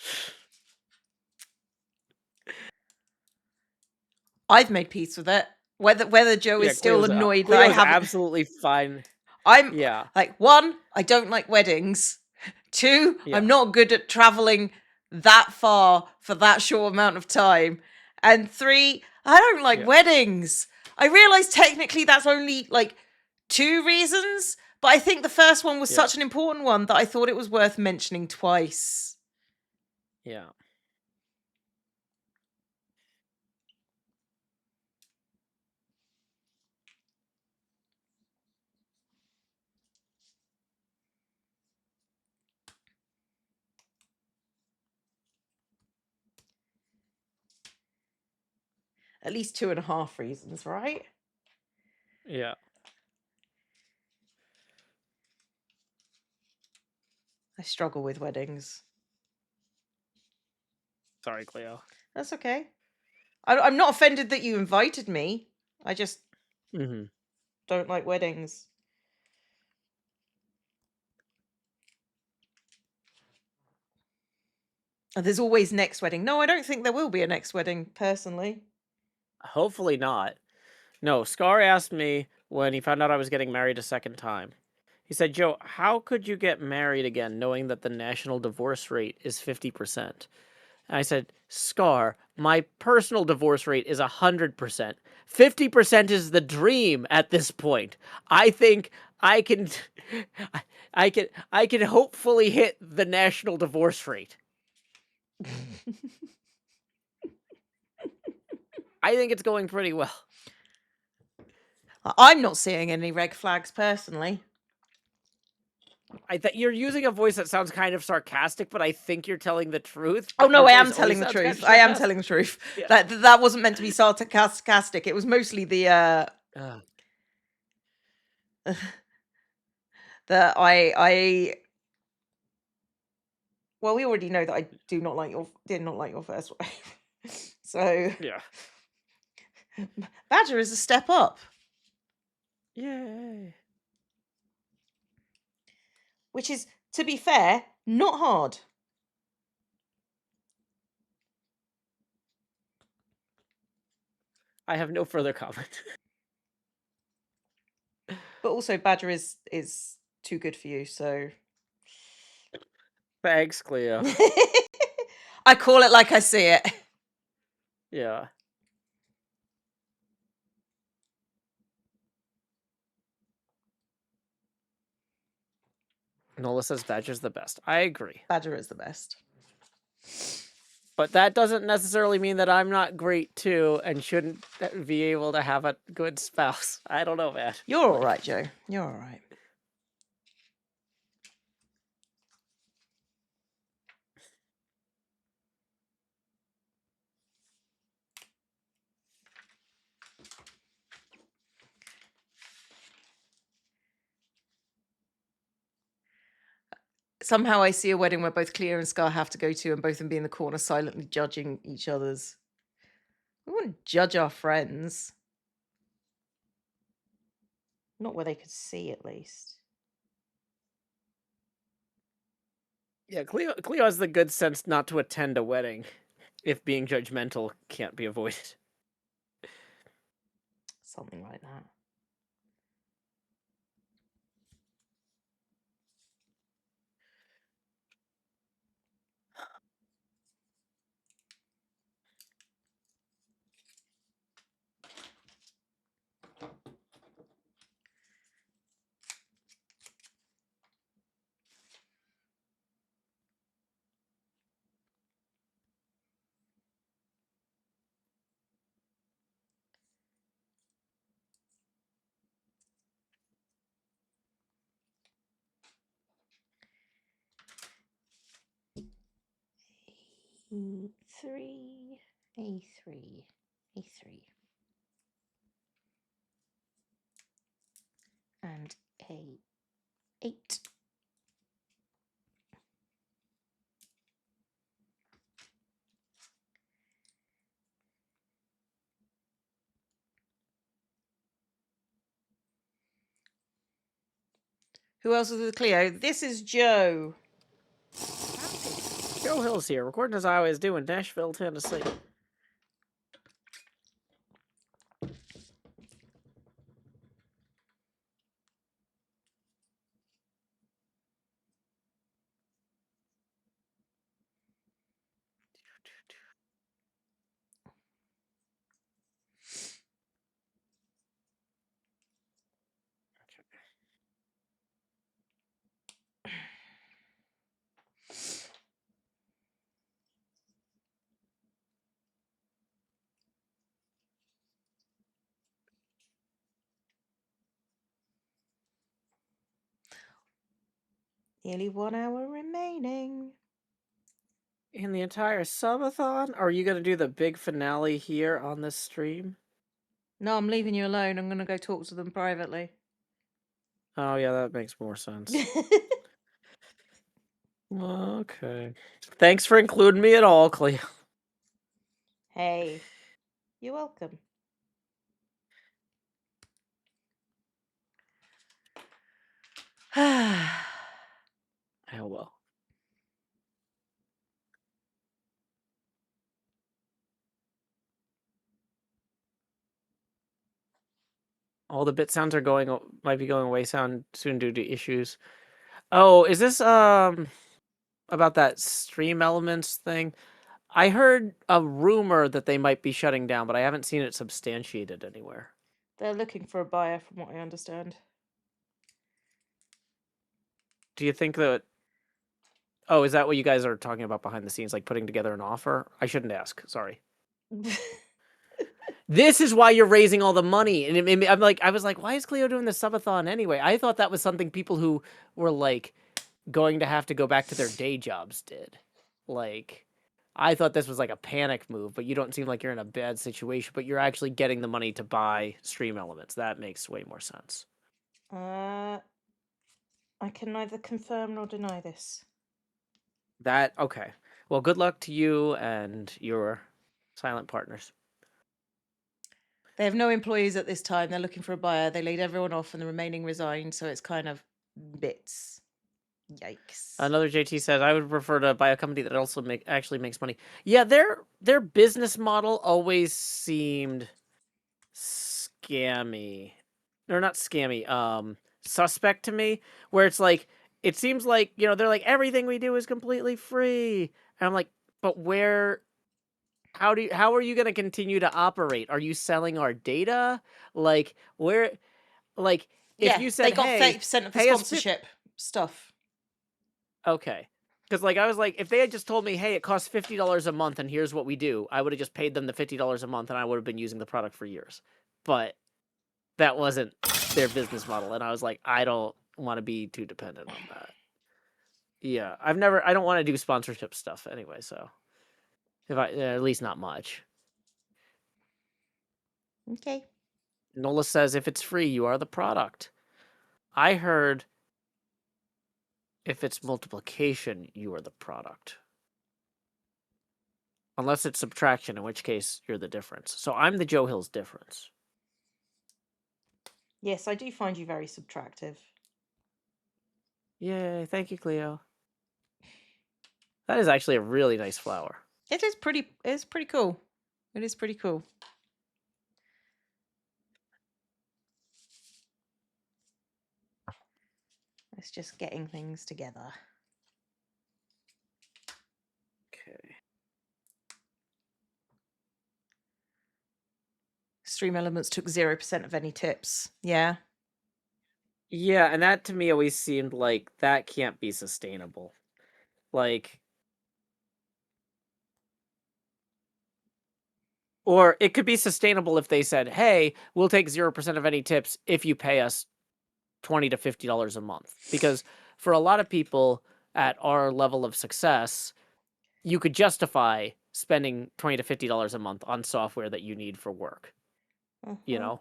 I've made peace with it. Whether Joe Yeah, is still annoyed that I Cleo's haven't. absolutely fine. I'm Yeah, like, one, I don't like weddings. Two, yeah, I'm not good at traveling that far for that short amount of time. And three, I don't like yeah, weddings. I realize technically that's only like two reasons, but I think the first one was yeah, such an important one that I thought it was worth mentioning twice. yeah. At least two and a half reasons, right? Yeah. I struggle with weddings. Sorry, Cleo. That's okay. I'm not offended that you invited me. I just Mm-hmm. don't like weddings. And there's always next wedding. No, I don't think there will be a next wedding, personally. Hopefully not. No, Scar asked me when he found out I was getting married a second time. He said, Joe, how could you get married again knowing that the national divorce rate is 50%? And I said, Scar, my personal divorce rate is 100%. 50% is the dream at this point. I think I can I can hopefully hit the national divorce rate. I think it's going pretty well. I'm not seeing any red flags, personally. I think you're using a voice that sounds kind of sarcastic, but I think you're telling the truth. Oh But no, your I am voice always telling the sounds kind truth. of I am sarcastic. telling the truth. Yeah. That wasn't meant to be sarcastic. It was mostly Uh, the I well, we already know that I did not like your first wife. So yeah. Badger is a step up, Yay. which is, to be fair, not hard. I have no further comment. But also Badger is too good for you, so Thanks, Cleo. I call it like I see it. Yeah. Nola says Badger's the best. I agree. Badger is the best. But that doesn't necessarily mean that I'm not great too and shouldn't be able to have a good spouse. I don't know, man. You're all right, Joe. You're all right. Somehow I see a wedding where both Cleo and Scar have to go to and both of them be in the corner silently judging each other's. We wouldn't judge our friends. Not where they could see, at least. Yeah, Cleo has the good sense not to attend a wedding if being judgmental can't be avoided. Something like that. Three. A3. A3. And A8. Who else is with Cleo? This is Joe. Joe Hill's here, recording as I always do in Nashville, Tennessee. Nearly 1 hour remaining. In the entire subathon? Are you going to do the big finale here on this stream? No, I'm leaving you alone. I'm going to go talk to them privately. Oh, yeah, that makes more sense. Okay. Thanks for including me at all, Cleo. Hey, you're welcome. Oh, well. All the bit sounds are might be going away soon due to issues. Oh, is this about that stream elements thing? I heard a rumor that they might be shutting down, but I haven't seen it substantiated anywhere. They're looking for a buyer, from what I understand. Do you think that... Oh, is that what you guys are talking about behind the scenes, like putting together an offer? I shouldn't ask. Sorry. This is why you're raising all the money. And I was like, why is Cleo doing the subathon anyway? I thought that was something people who were like going to have to go back to their day jobs did. Like, I thought this was like a panic move, but you don't seem like you're in a bad situation, but you're actually getting the money to buy stream elements. That makes way more sense. I can neither confirm nor deny this. Okay. Well, good luck to you and your silent partners. They have no employees at this time. They're looking for a buyer. They laid everyone off and the remaining resigned, so it's kind of bits. Yikes. Another JT says, I would prefer to buy a company that also actually makes money. Yeah, their business model always seemed scammy. Or not scammy, suspect to me, where it's like, it seems like, they're like, everything we do is completely free. And I'm like, but how are you going to continue to operate? Are you selling our data? Like, like, if Yeah, you they said, got hey, 30% of the pay us sponsorship stuff. Okay. Because, like, I was like, if they had just told me, hey, it costs $50 a month and here's what we do, I would have just paid them the $50 a month and I would have been using the product for years. But that wasn't their business model. And I was like, I don't want to be too dependent on that. Yeah. I don't want to do sponsorship stuff anyway. So, at least not much. Okay. Nola says, if it's free, you are the product. I heard if it's multiplication, you are the product. Unless it's subtraction, in which case you're the difference. So I'm the Joe Hill's difference. Yes, I do find you very subtractive. Yay, thank you, Cleo. That is actually a really nice flower. It's pretty cool. It is pretty cool. It's just getting things together. Okay. Stream Elements took 0% of any tips. Yeah. Yeah, and that to me always seemed like that can't be sustainable. Like, or it could be sustainable if they said, hey, we'll take 0% of any tips if you pay us $20 to $50 a month. Because for a lot of people at our level of success, you could justify spending $20 to $50 a month on software that you need for work, you Uh-huh. know?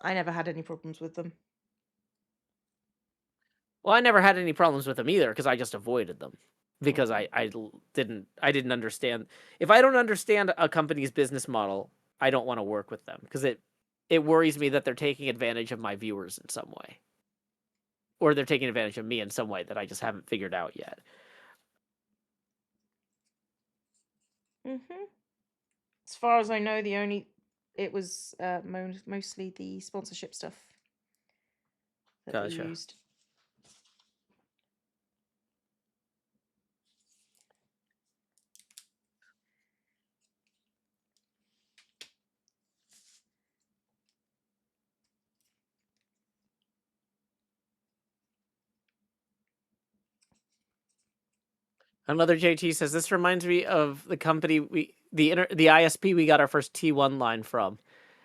I never had any problems with them. Well, I never had any problems with them either because I just avoided them because Mhm. I didn't understand. If I don't understand a company's business model, I don't want to work with them because it worries me that they're taking advantage of my viewers in some way, or they're taking advantage of me in some way that I just haven't figured out yet. Mhm. As far as I know, it was mostly the sponsorship stuff that they Gotcha. used. Another JT says this reminds me of the company the ISP we got our first T1 line from,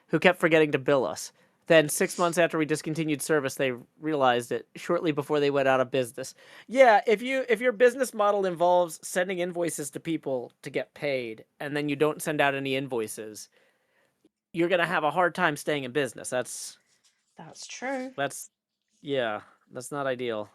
who kept forgetting to bill us. Then 6 months after we discontinued service, they realized it shortly before they went out of business. Yeah, if your business model involves sending invoices to people to get paid, and then you don't send out any invoices, you're gonna have a hard time staying in business. That's true. That's yeah, that's not ideal.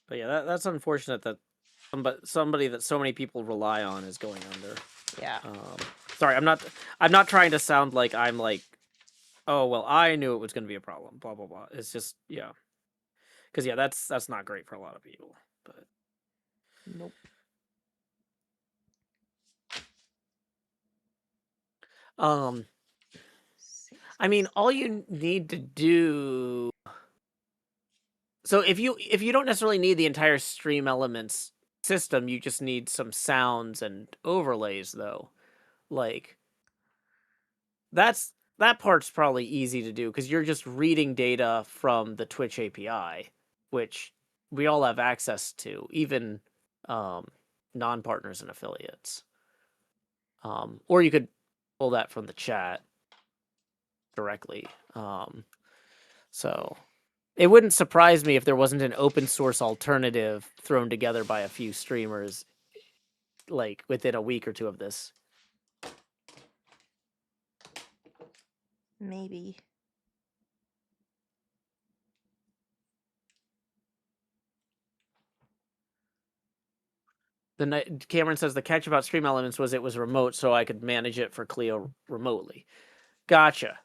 But yeah, that's unfortunate that somebody that so many people rely on is going under. Yeah. Um, sorry, I'm not trying to sound like I'm like, oh well, I knew it was going to be a problem. Blah blah blah. It's just yeah, because yeah, that's not great for a lot of people. But Nope. um, I mean, all you need to do. So if you don't necessarily need the entire Stream Elements system, you just need some sounds and overlays though. Like that part's probably easy to do because you're just reading data from the Twitch API, which we all have access to, even um, non-partners and affiliates. Or you could pull that from the chat directly. So it wouldn't surprise me if there wasn't an open source alternative thrown together by a few streamers, like within a week or two of this. Maybe. Cameron says the catch about Stream Elements was it was remote, so I could manage it for Clio remotely. Gotcha.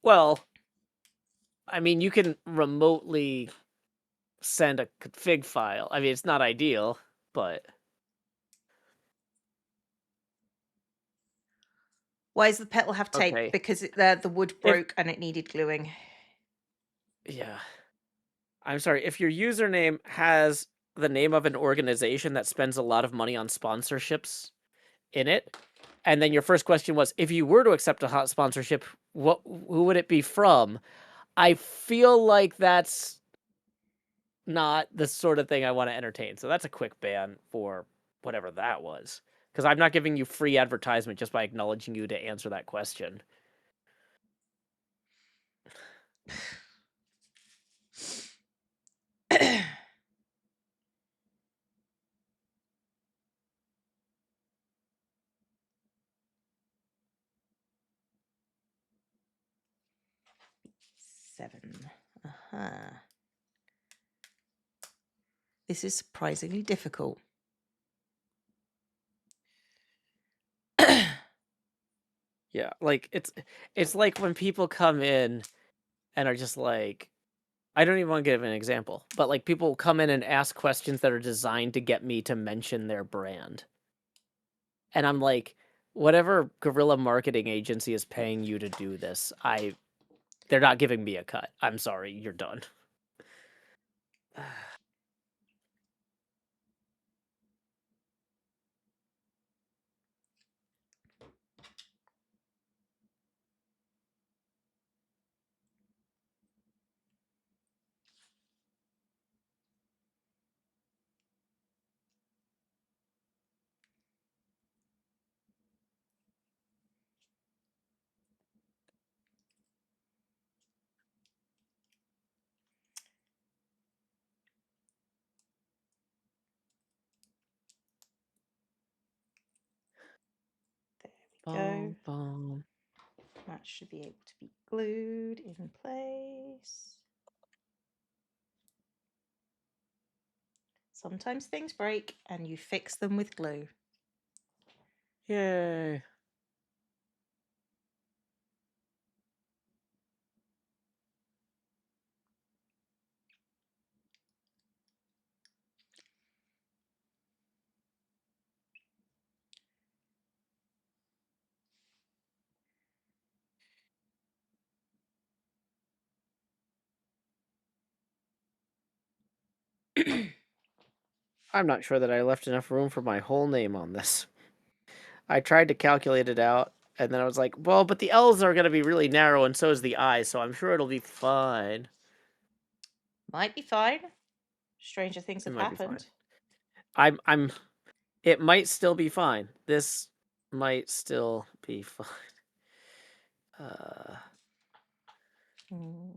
Well, I mean, you can remotely send a config file. I mean, it's not ideal, but Why does the petal have tape? okay. Because the wood If broke and it needed gluing. yeah, I'm sorry. If your username has the name of an organization that spends a lot of money on sponsorships in it, and then your first question was, if you were to accept a hot sponsorship, who would it be from? I feel like that's not the sort of thing I want to entertain. So that's a quick ban for whatever that was. Because I'm not giving you free advertisement just by acknowledging you to answer that question. Seven. Uh-huh. This is surprisingly difficult. Yeah, like it's like when people come in and are just like, I don't even want to give an example, but like people come in and ask questions that are designed to get me to mention their brand. And I'm like, whatever guerrilla marketing agency is paying you to do this, they're not giving me a cut. I'm sorry, you're done. There we go. Bum, bum. That should be able to be glued in place. Sometimes things break and you fix them with glue. Yay. I'm not sure that I left enough room for my whole name on this. I tried to calculate it out, and then I was like, well, but the L's are going to be really narrow, and so is the I, so I'm sure it'll be fine. Might be fine. Stranger things It have might be fine. happened. I'm, it might still be fine. This might still be fine. Uh, Mm.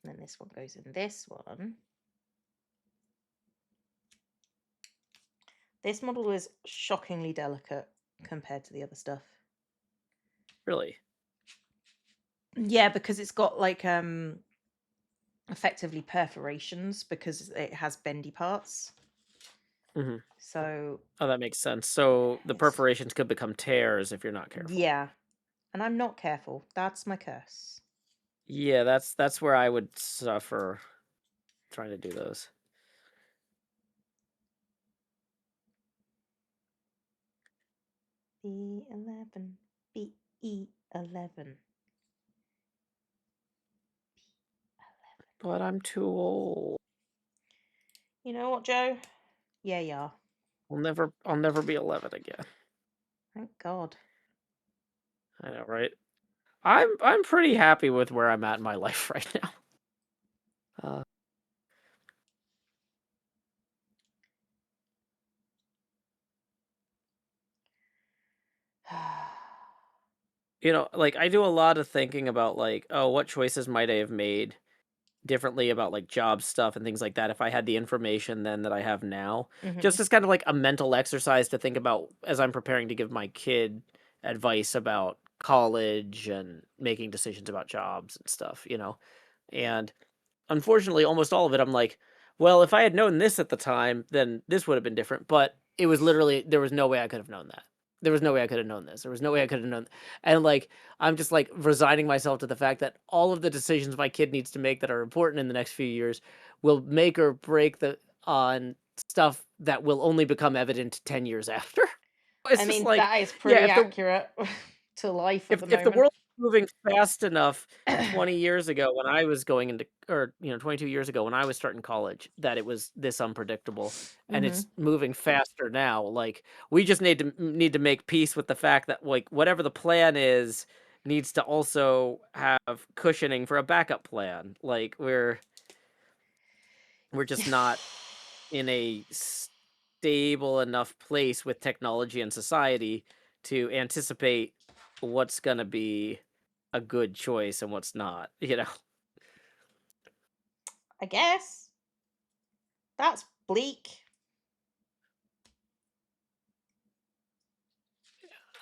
And then this one goes in this one. This model is shockingly delicate compared to the other stuff. really. Yeah, because it's got like effectively perforations because it has bendy parts. Hmm. So Oh, that makes sense. So the it's perforations could become tears if you're not careful. yeah. And I'm not careful. That's my curse. Yeah, that's where I would suffer trying to do those. B11. BE11. But I'm too old. You know what, Joe? Yeah, yeah. I'll never be 11 again. Thank God. I know, right? I'm pretty happy with where I'm at in my life right now. Uh, like I do a lot of thinking about like, oh, what choices might I have made differently about like job stuff and things like that if I had the information then that I have now. hmm Just as kind of like a mental exercise to think about as I'm preparing to give my kid advice about college and making decisions about jobs and stuff. And unfortunately, almost all of it, I'm like, well, if I had known this at the time, then this would have been different. But it was literally, there was no way I could have known that. There was no way I could have known this. There was no way I could have known. And like, I'm just like resigning myself to the fact that all of the decisions my kid needs to make that are important in the next few years will make or break the on stuff that will only become evident 10 years after. I It's just mean, like, that is yeah, pretty accurate to life at the if the moment. world was moving fast enough 20 years ago when I was going into or 22 years ago when I was starting college that it was this unpredictable and hmm it's moving faster now, like we just need to make peace with the fact that like whatever the plan is needs to also have cushioning for a backup plan. Like we're just not in a stable enough place with technology and society to anticipate what's going to be a good choice and what's not. I guess that's bleak.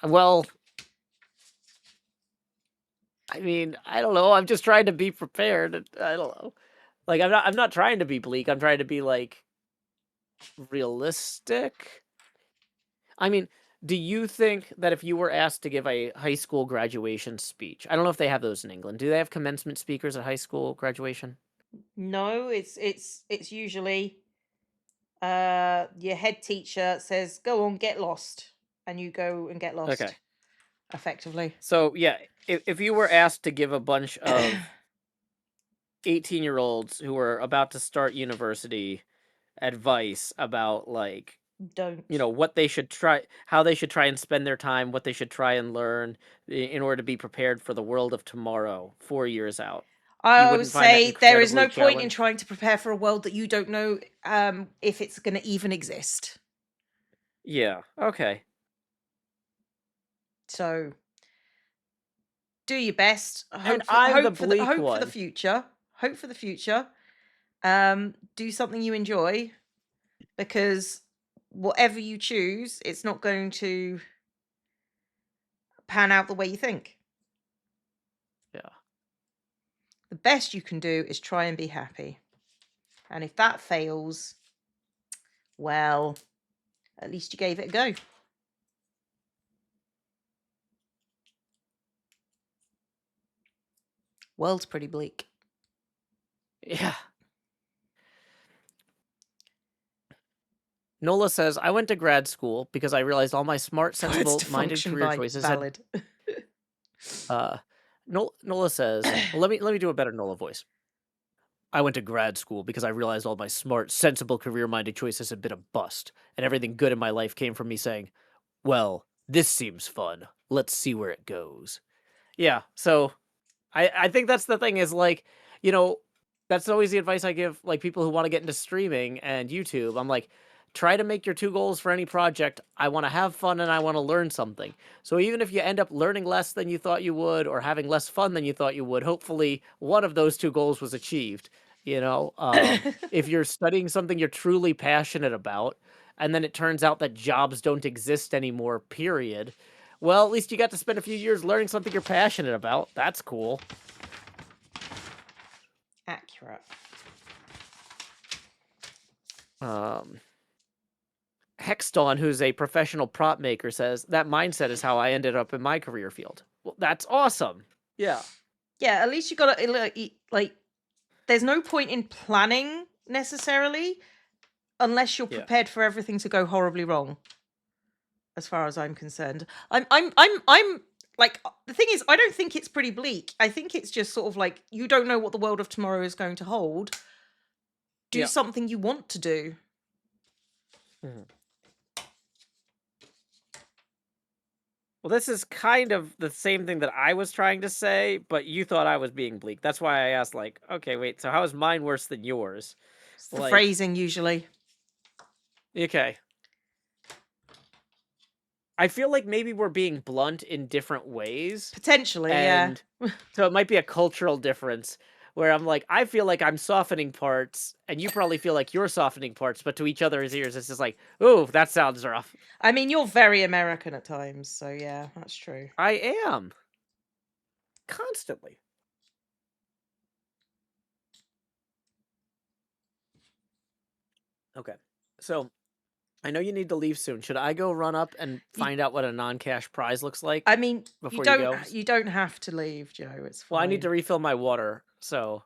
Well, I mean, I don't know. I'm just trying to be prepared. I don't know. Like I'm not trying to be bleak. I'm trying to be like realistic. I mean, do you think that if you were asked to give a high school graduation speech, I don't know if they have those in England. Do they have commencement speakers at high school graduation? No, it's usually your head teacher says, "Go on, get lost," and you go and get Okay. lost effectively. So yeah, if you were asked to give a bunch of 18-year-olds who are about to start university advice about, like, Don't. what they should try, how they should try and spend their time, what they should try and learn in order to be prepared for the world of tomorrow 4 years out. You I would wouldn't find that say there is incredibly no point in challenging? trying to prepare for a world that you don't know if it's going to even exist. Yeah, okay. So do your best. And I'm the bleak Hope for the one. future. Hope for the future. Do something you enjoy because whatever you choose, it's not going to pan out the way you think. Yeah. The best you can do is try and be happy. And if that fails, well, at least you gave it a go. World's pretty bleak. Yeah. Nola says, I went to grad school because I realized all my smart, Words to sensible-minded function career by choices had valid. uh Nola says, well, let me do a better Nola voice. I went to grad school because I realized all my smart, sensible, career-minded choices had been a bust, and everything good in my life came from me saying, "Well, this seems fun. Let's see where it goes." Yeah, so I think that's the thing is like, you know, that's always the advice I give like people who want to get into streaming and YouTube. I'm like, try to make your two goals for any project. I want to have fun and I want to learn something. So even if you end up learning less than you thought you would or having less fun than you thought you would, hopefully one of those two goals was achieved. If you're studying something you're truly passionate about, and then it turns out that jobs don't exist anymore, period. Well, at least you got to spend a few years learning something you're passionate about. That's cool. Accurate. Um, Hexdawn, who's a professional prop maker, says that mindset is how I ended up in my career field. Well, that's awesome. Yeah. Yeah, at least you got to like. There's no point in planning necessarily unless you're Yeah. prepared for everything to go horribly wrong. As far as I'm concerned, I'm like the thing is, I don't think it's pretty bleak. I think it's just sort of like you don't know what the world of tomorrow is going to hold. Do Yeah. something you want to do. Mhm. Well, this is kind of the same thing that I was trying to say, but you thought I was being bleak. That's why I asked, like, okay, wait, so how is mine worse than yours? It's the Like, phrasing usually. okay. I feel like maybe we're being blunt in different ways. Potentially, yeah. And so it might be a cultural difference where I'm like, I feel like I'm softening parts, and you probably feel like you're softening parts, but to each other's ears, it's just like, ooh, that sounds rough. I mean, you're very American at times, so yeah, that's true. I am. Constantly. Okay. So I know you need to leave soon. Should I go run up and You, find out what a non-cash prize looks like I mean, before you go? you don't have to leave, Joe. It's Well, I need to fine. refill my water. So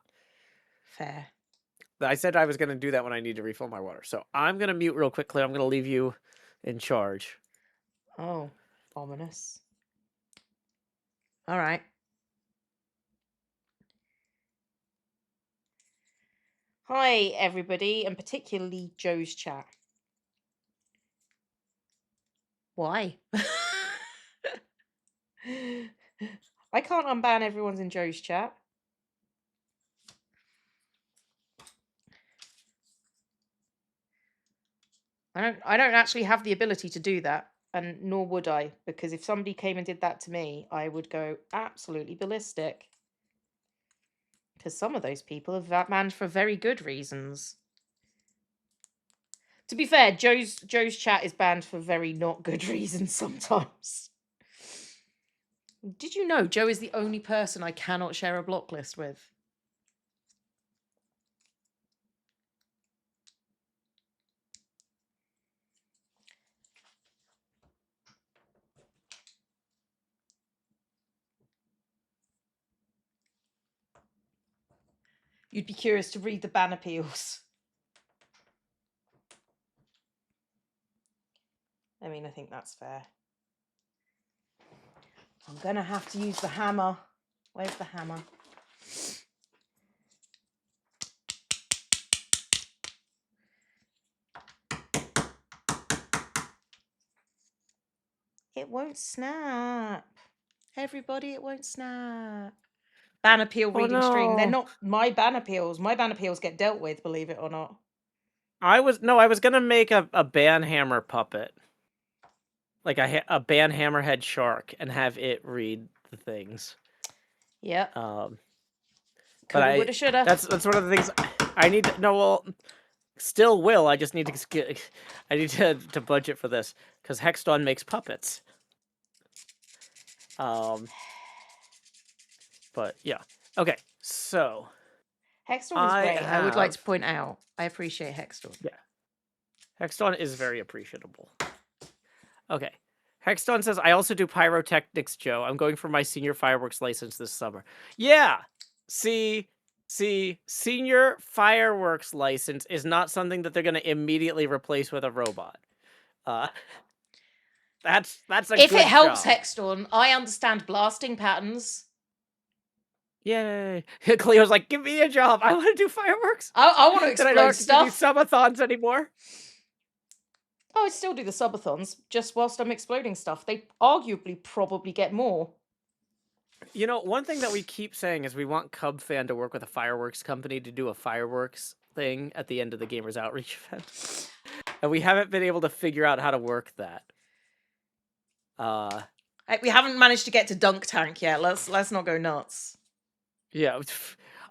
Fair. I said I was going to do that when I need to refill my water. So I'm going to mute real quickly. I'm going to leave you in charge. Oh, ominous. All right. Hi, everybody, and particularly Joe's chat. Why? I can't unban everyone's in Joe's chat. I don't actually have the ability to do that, and nor would I, because if somebody came and did that to me, I would go absolutely ballistic. Because some of those people have banned for very good reasons. To be fair, Joe's chat is banned for very not good reasons sometimes. Did you know Joe is the only person I cannot share a block list with? You'd be curious to read the ban appeals. I mean, I think that's fair. I'm gonna have to use the hammer. Where's the hammer? It won't snap. Everybody, it won't snap. Ban appeal Oh reading stream. They're no. not my ban appeals. My ban appeals get dealt with, believe it or not. I was gonna make a banhammer puppet. Like a ban hammerhead shark and have it read the things. Yep. But Coulda, woulda, shoulda. that's one of the things I need to no well still will. I just need to get I need to budget for this because Hexdawn makes puppets. But yeah. Okay. So Hexdawn is I great. I would like to have point out. I appreciate Hexdawn. yeah. Hexdawn is very appreciable. Okay. Hexdawn says, I also do pyrotechnics, Joe. I'm going for my senior fireworks license this summer. Yeah. See, senior fireworks license is not something that they're going to immediately replace with a robot. That's a If good it helps job. Hexdawn, I understand blasting patterns. Yay. Cleo's like, give me a job. I want to do fireworks. I want to Then I explode don't have to do stuff. subathons anymore. Oh, I still do the subathons, just whilst I'm exploding stuff. They arguably probably get more. You know, one thing that we keep saying is we want Cub Fan to work with a fireworks company to do a fireworks thing at the end of the Gamers Outreach event. And we haven't been able to figure out how to work that. We haven't managed to get to Dunk Tank yet. Let's not go nuts. Yeah.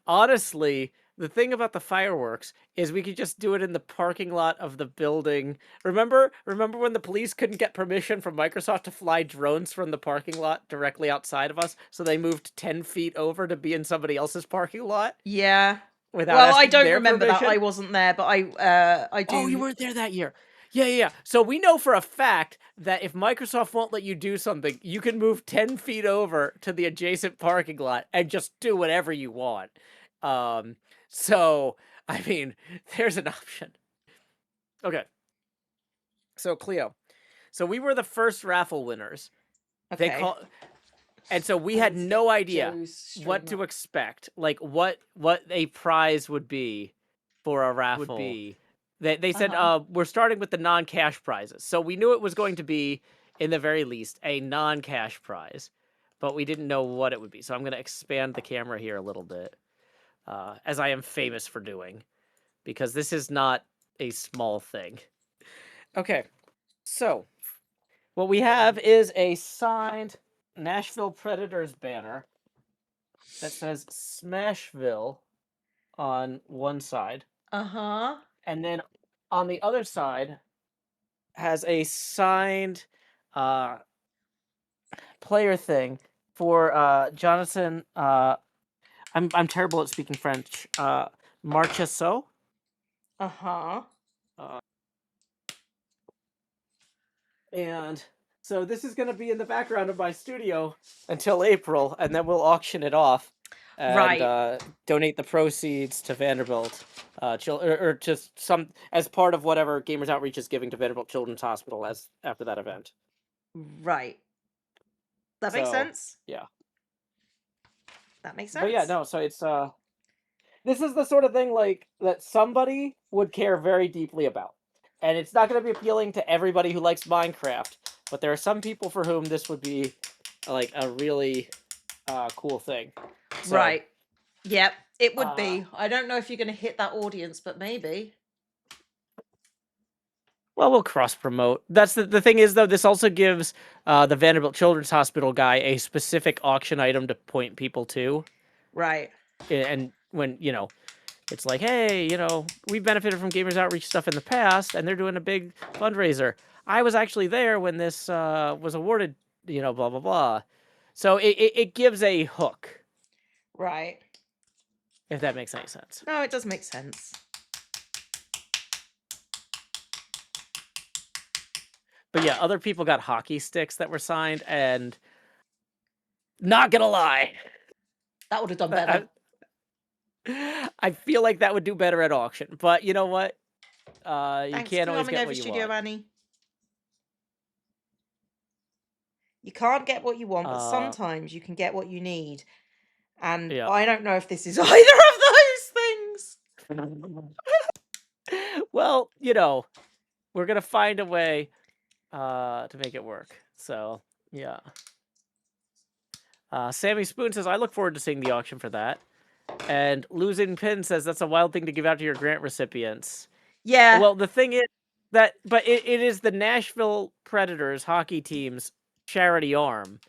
Honestly, the thing about the fireworks is we could just do it in the parking lot of the building. Remember when the police couldn't get permission from Microsoft to fly drones from the parking lot directly outside of us, so they moved 10 feet over to be in somebody else's parking lot? Yeah. Without Well, I asking don't their remember that. permission? I wasn't there, but I do. Oh, you weren't there that year. Yeah. So we know for a fact that if Microsoft won't let you do something, you can move 10 feet over to the adjacent parking lot and just do whatever you want. So, I mean, there's an option. Okay. So, Cleo. So we were the first raffle winners. Okay. And so we had no idea what to expect. Like what a prize would be for a raffle. They said we're starting with the non-cash prizes. So we knew it was going to be, in the very least, a non-cash prize, but we didn't know what it would be. So I'm going to expand the camera here a little bit, as I am famous for doing, because this is not a small thing. Okay, so what we have is a signed Nashville Predators banner that says Smashville on one side. And then on the other side has a signed player thing for Jonathan I'm terrible at speaking French. Marchessault. And so this is going to be in the background of my studio until April, and then we'll auction it off and donate the proceeds to Vanderbilt, or just some as part of whatever Gamers Outreach is giving to Vanderbilt Children's Hospital as after that event. Right. That makes sense. Yeah. That makes sense. But yeah, no. So it's this is the sort of thing like that somebody would care very deeply about. And it's not going to be appealing to everybody who likes Minecraft, but there are some people for whom this would be like a really cool thing. So, right. Yep, it would be. I don't know if you're going to hit that audience, but maybe. Well, we'll cross promote. That's the thing is though. This also gives the Vanderbilt Children's Hospital guy a specific auction item to point people to. Right. And when it's like, hey, we benefited from Gamers Outreach stuff in the past, and they're doing a big fundraiser. I was actually there when this was awarded, blah, blah, blah. So it gives a hook. Right. If that makes any sense. No, it does make sense. But yeah, other people got hockey sticks that were signed, and not gonna lie, that would have done better. I feel like that would do better at auction, but you know what? Thanks you can't for always coming get over, what you Studio want. Annie. You can't get what you want, but sometimes you can get what you need. And I don't know if this is either of those things. Well, we're gonna find a way. to make it work. So yeah. Sammy Spoon says, I look forward to seeing the auction for that. And Losing Pin says that's a wild thing to give out to your grant recipients. Yeah. Well, the thing is that, but it is the Nashville Predators hockey team's charity arm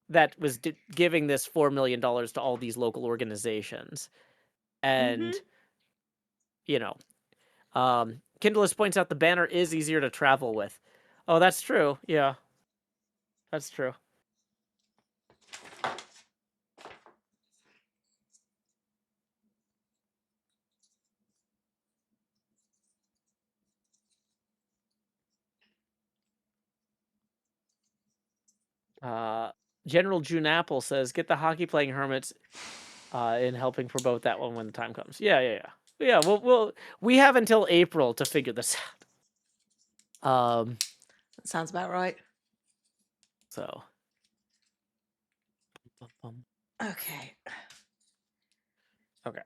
that was giving this $4 million to all these local organizations. Mhm. And, you know, Kindless points out the banner is easier to travel with. Oh, that's true. Yeah, that's true. General June Apple says, get the hockey playing hermits in helping promote that one when the time comes. Yeah. Yeah, we have until April to figure this out. That sounds about right. So. Okay. Okay.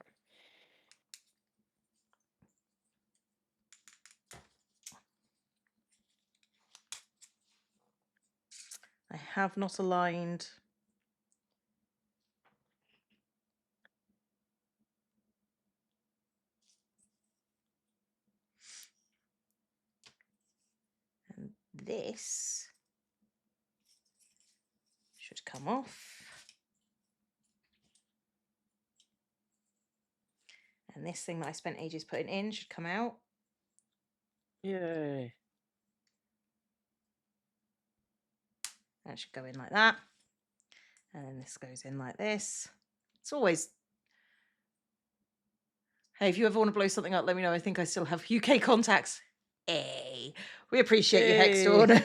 I have not aligned. And this should come off. And this thing that I spent ages putting in should come out. Yay. That should go in like that. And then this goes in like this. It's always... Hey, if you ever want to blow something up, let me know. I think I still have UK contacts. Hey, we appreciate you, Hextorn.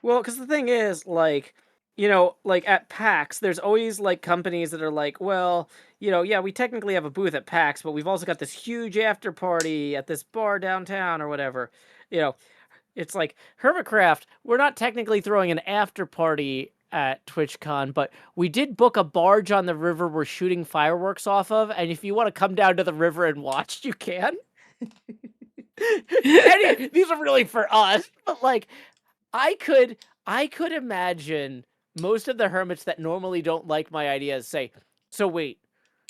Well, because the thing is, like, you know, like at PAX, there's always like companies that are like, well, you know, yeah, we technically have a booth at PAX, but we've also got this huge after party at this bar downtown or whatever. You know, it's like Hermitcraft, we're not technically throwing an after party at TwitchCon, but we did book a barge on the river we're shooting fireworks off of, and if you want to come down to the river and watch, you can. These are really for us, but like I could imagine most of the hermits that normally don't like my ideas say, so wait,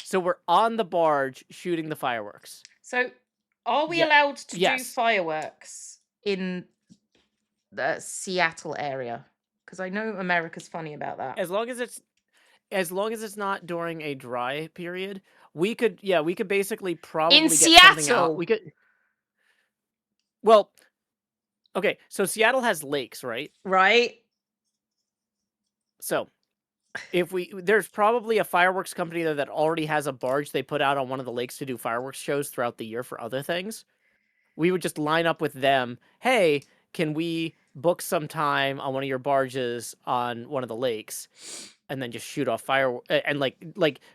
so we're on the barge shooting the fireworks. So, are we Yeah. allowed to do Yes. fireworks in the Seattle area? Because I know America's funny about that. As long as it's not during a dry period, we could basically In probably get something out. Seattle, We could well, okay, so Seattle has lakes, right? right? So if there's probably a fireworks company there that already has a barge they put out on one of the lakes to do fireworks shows throughout the year for other things. We would just line up with them. Hey, can we book some time on one of your barges on one of the lakes? And then just shoot off fire and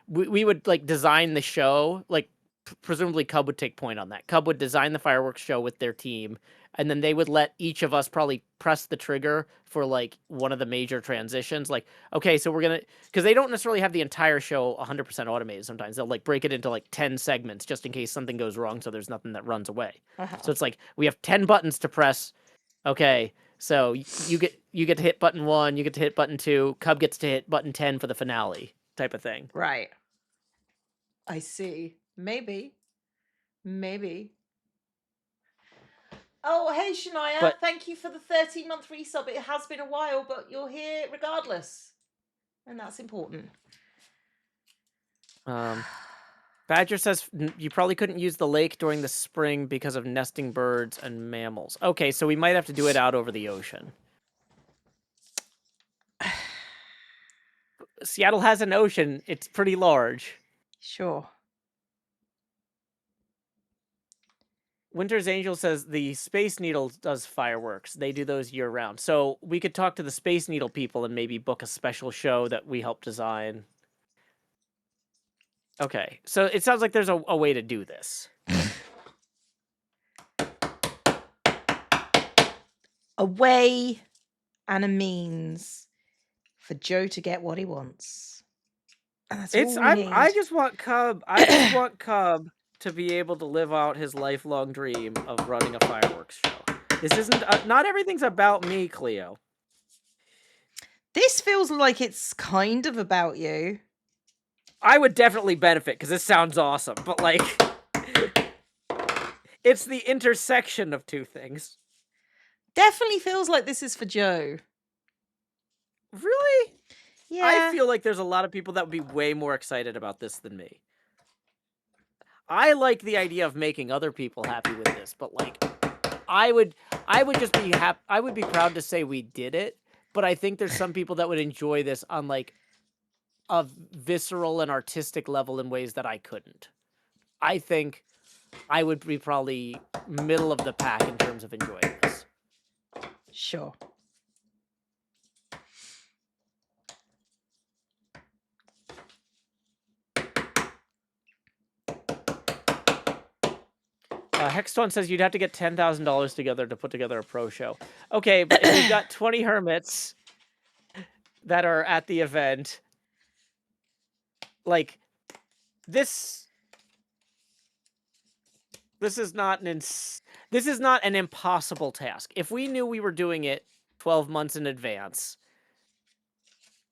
we would like design the show like presumably Cub would take point on that. Cub would design the fireworks show with their team, and then they would let each of us probably press the trigger for like one of the major transitions. Like, okay, so we're gonna because they don't necessarily have the entire show 100% automated. Sometimes they'll like break it into like 10 segments just in case something goes wrong, so there's nothing that runs away. So it's like we have 10 buttons to press. Okay, so you get to hit button 1, you get to hit button 2, Cub gets to hit button 10 for the finale type of thing. Right. I see. Maybe. Oh, hey, Shania. But Thank you for the 13-month resub. It has been a while, but you're here regardless. And that's important. Badger says you probably couldn't use the lake during the spring because of nesting birds and mammals. Okay, so we might have to do it out over the ocean. Seattle has an ocean. It's pretty large. Sure. Winter's Angel says the Space Needle does fireworks. They do those year round. So we could talk to the Space Needle people and maybe book a special show that we help design. Okay, so it sounds like there's a way to do this. A way and a means for Joe to get what he wants. And that's all we need. I just want Cub. I just want Cub to be able to live out his lifelong dream of running a fireworks show. This isn't not everything's about me, Cleo. This feels like it's kind of about you. I would definitely benefit because this sounds awesome, but like it's the intersection of two things. Definitely feels like this is for Joe. Really? I Yeah. feel like there's a lot of people that would be way more excited about this than me. I like the idea of making other people happy with this, but like I would I would just be happy. I would be proud to say we did it, but I think there's some people that would enjoy this on like a visceral and artistic level in ways that I couldn't. I think I would be probably middle of the pack in terms of enjoying this. Sure. Hexton says you'd have to get $10,000 together to put together a pro show. Okay, but if you've got 20 hermits that are at the event, like this this is not this is not an impossible task. If we knew we were doing it 12 months in advance,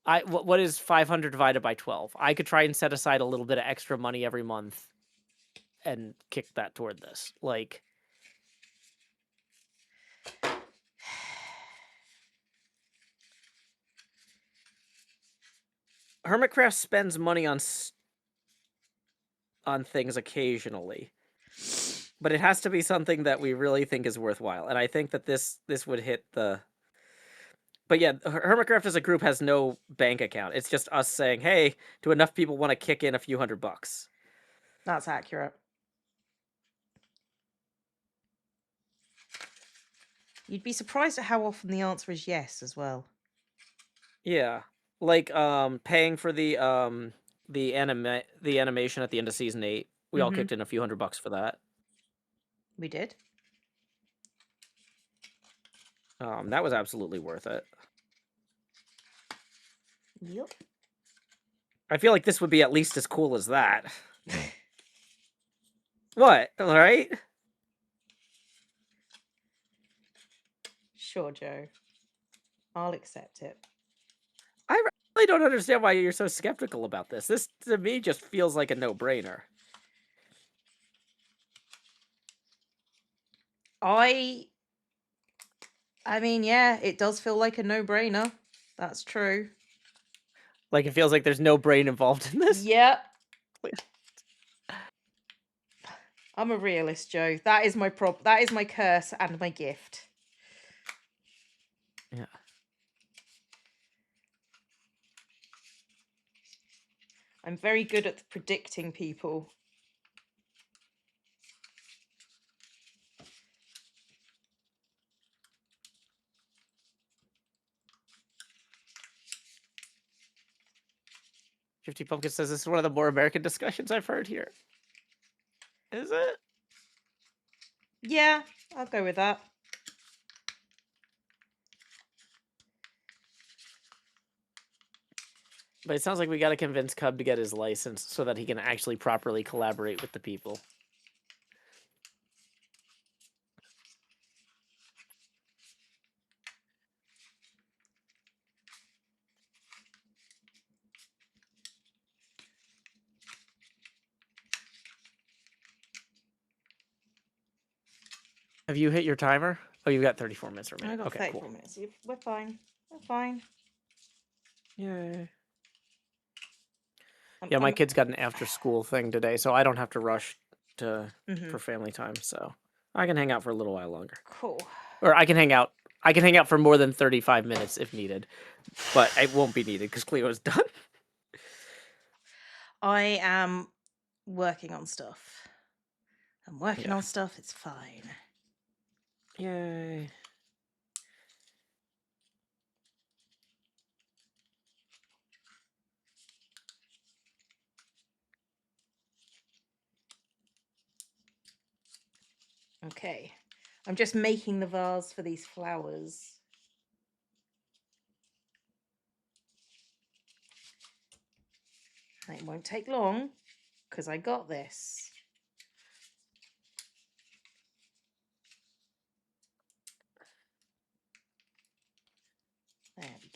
what is 500 divided by 12? I could try and set aside a little bit of extra money every month and kick that toward this. Like Hermitcraft spends money on things occasionally, but it has to be something that we really think is worthwhile. And I think that this would hit the. But yeah, Hermitcraft as a group has no bank account. It's just us saying, "Hey, do enough people want to kick in a few $100?" That's accurate. You'd be surprised at how often the answer is yes as well. Yeah, like paying for the animation at the end of season 8. We all kicked in a few $100 for that. We did. That was absolutely worth it. Yep. I feel like this would be at least as cool as that. What? All right. Sure, Joe. I'll accept it. I really don't understand why you're so skeptical about this. This to me just feels like a no-brainer. I mean, yeah, it does feel like a no-brainer. That's true. Like it feels like there's no brain involved in this. Yep. I'm a realist, Joe. That is my that is my curse and my gift. Yeah. I'm very good at predicting people. Shifty Pumpkin says this is one of the more American discussions I've heard here. Is it? Yeah, I'll go with that. But it sounds like we got to convince Cub to get his license so that he can actually properly collaborate with the people. Have you hit your timer? Oh, you've got 34 minutes remaining. I got Okay, 34 cool. minutes. We're fine. We're fine. Yay. Yeah, my kid's got an after-school thing today, so I don't have to rush to for family time, so I can hang out for a little while longer. Cool. Or I can hang out. I can hang out for more than 35 minutes if needed, but it won't be needed because Cleo's done. I am working on stuff. I'm working on stuff. It's fine. Yay. Okay. I'm just making the vase for these flowers. It won't take long because I got this.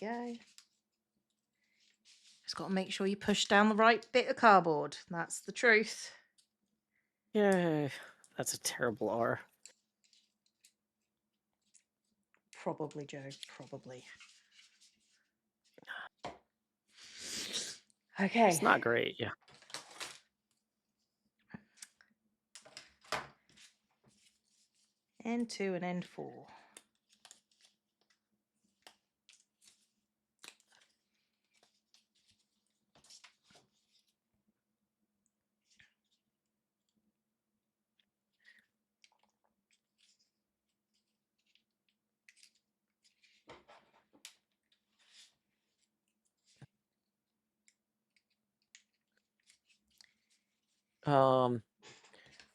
go. Just got to make sure you push down the right bit of cardboard. That's the truth. Yay. That's a terrible R. Probably, Joe. Probably. Okay. It's not great, yeah. N2 and N4.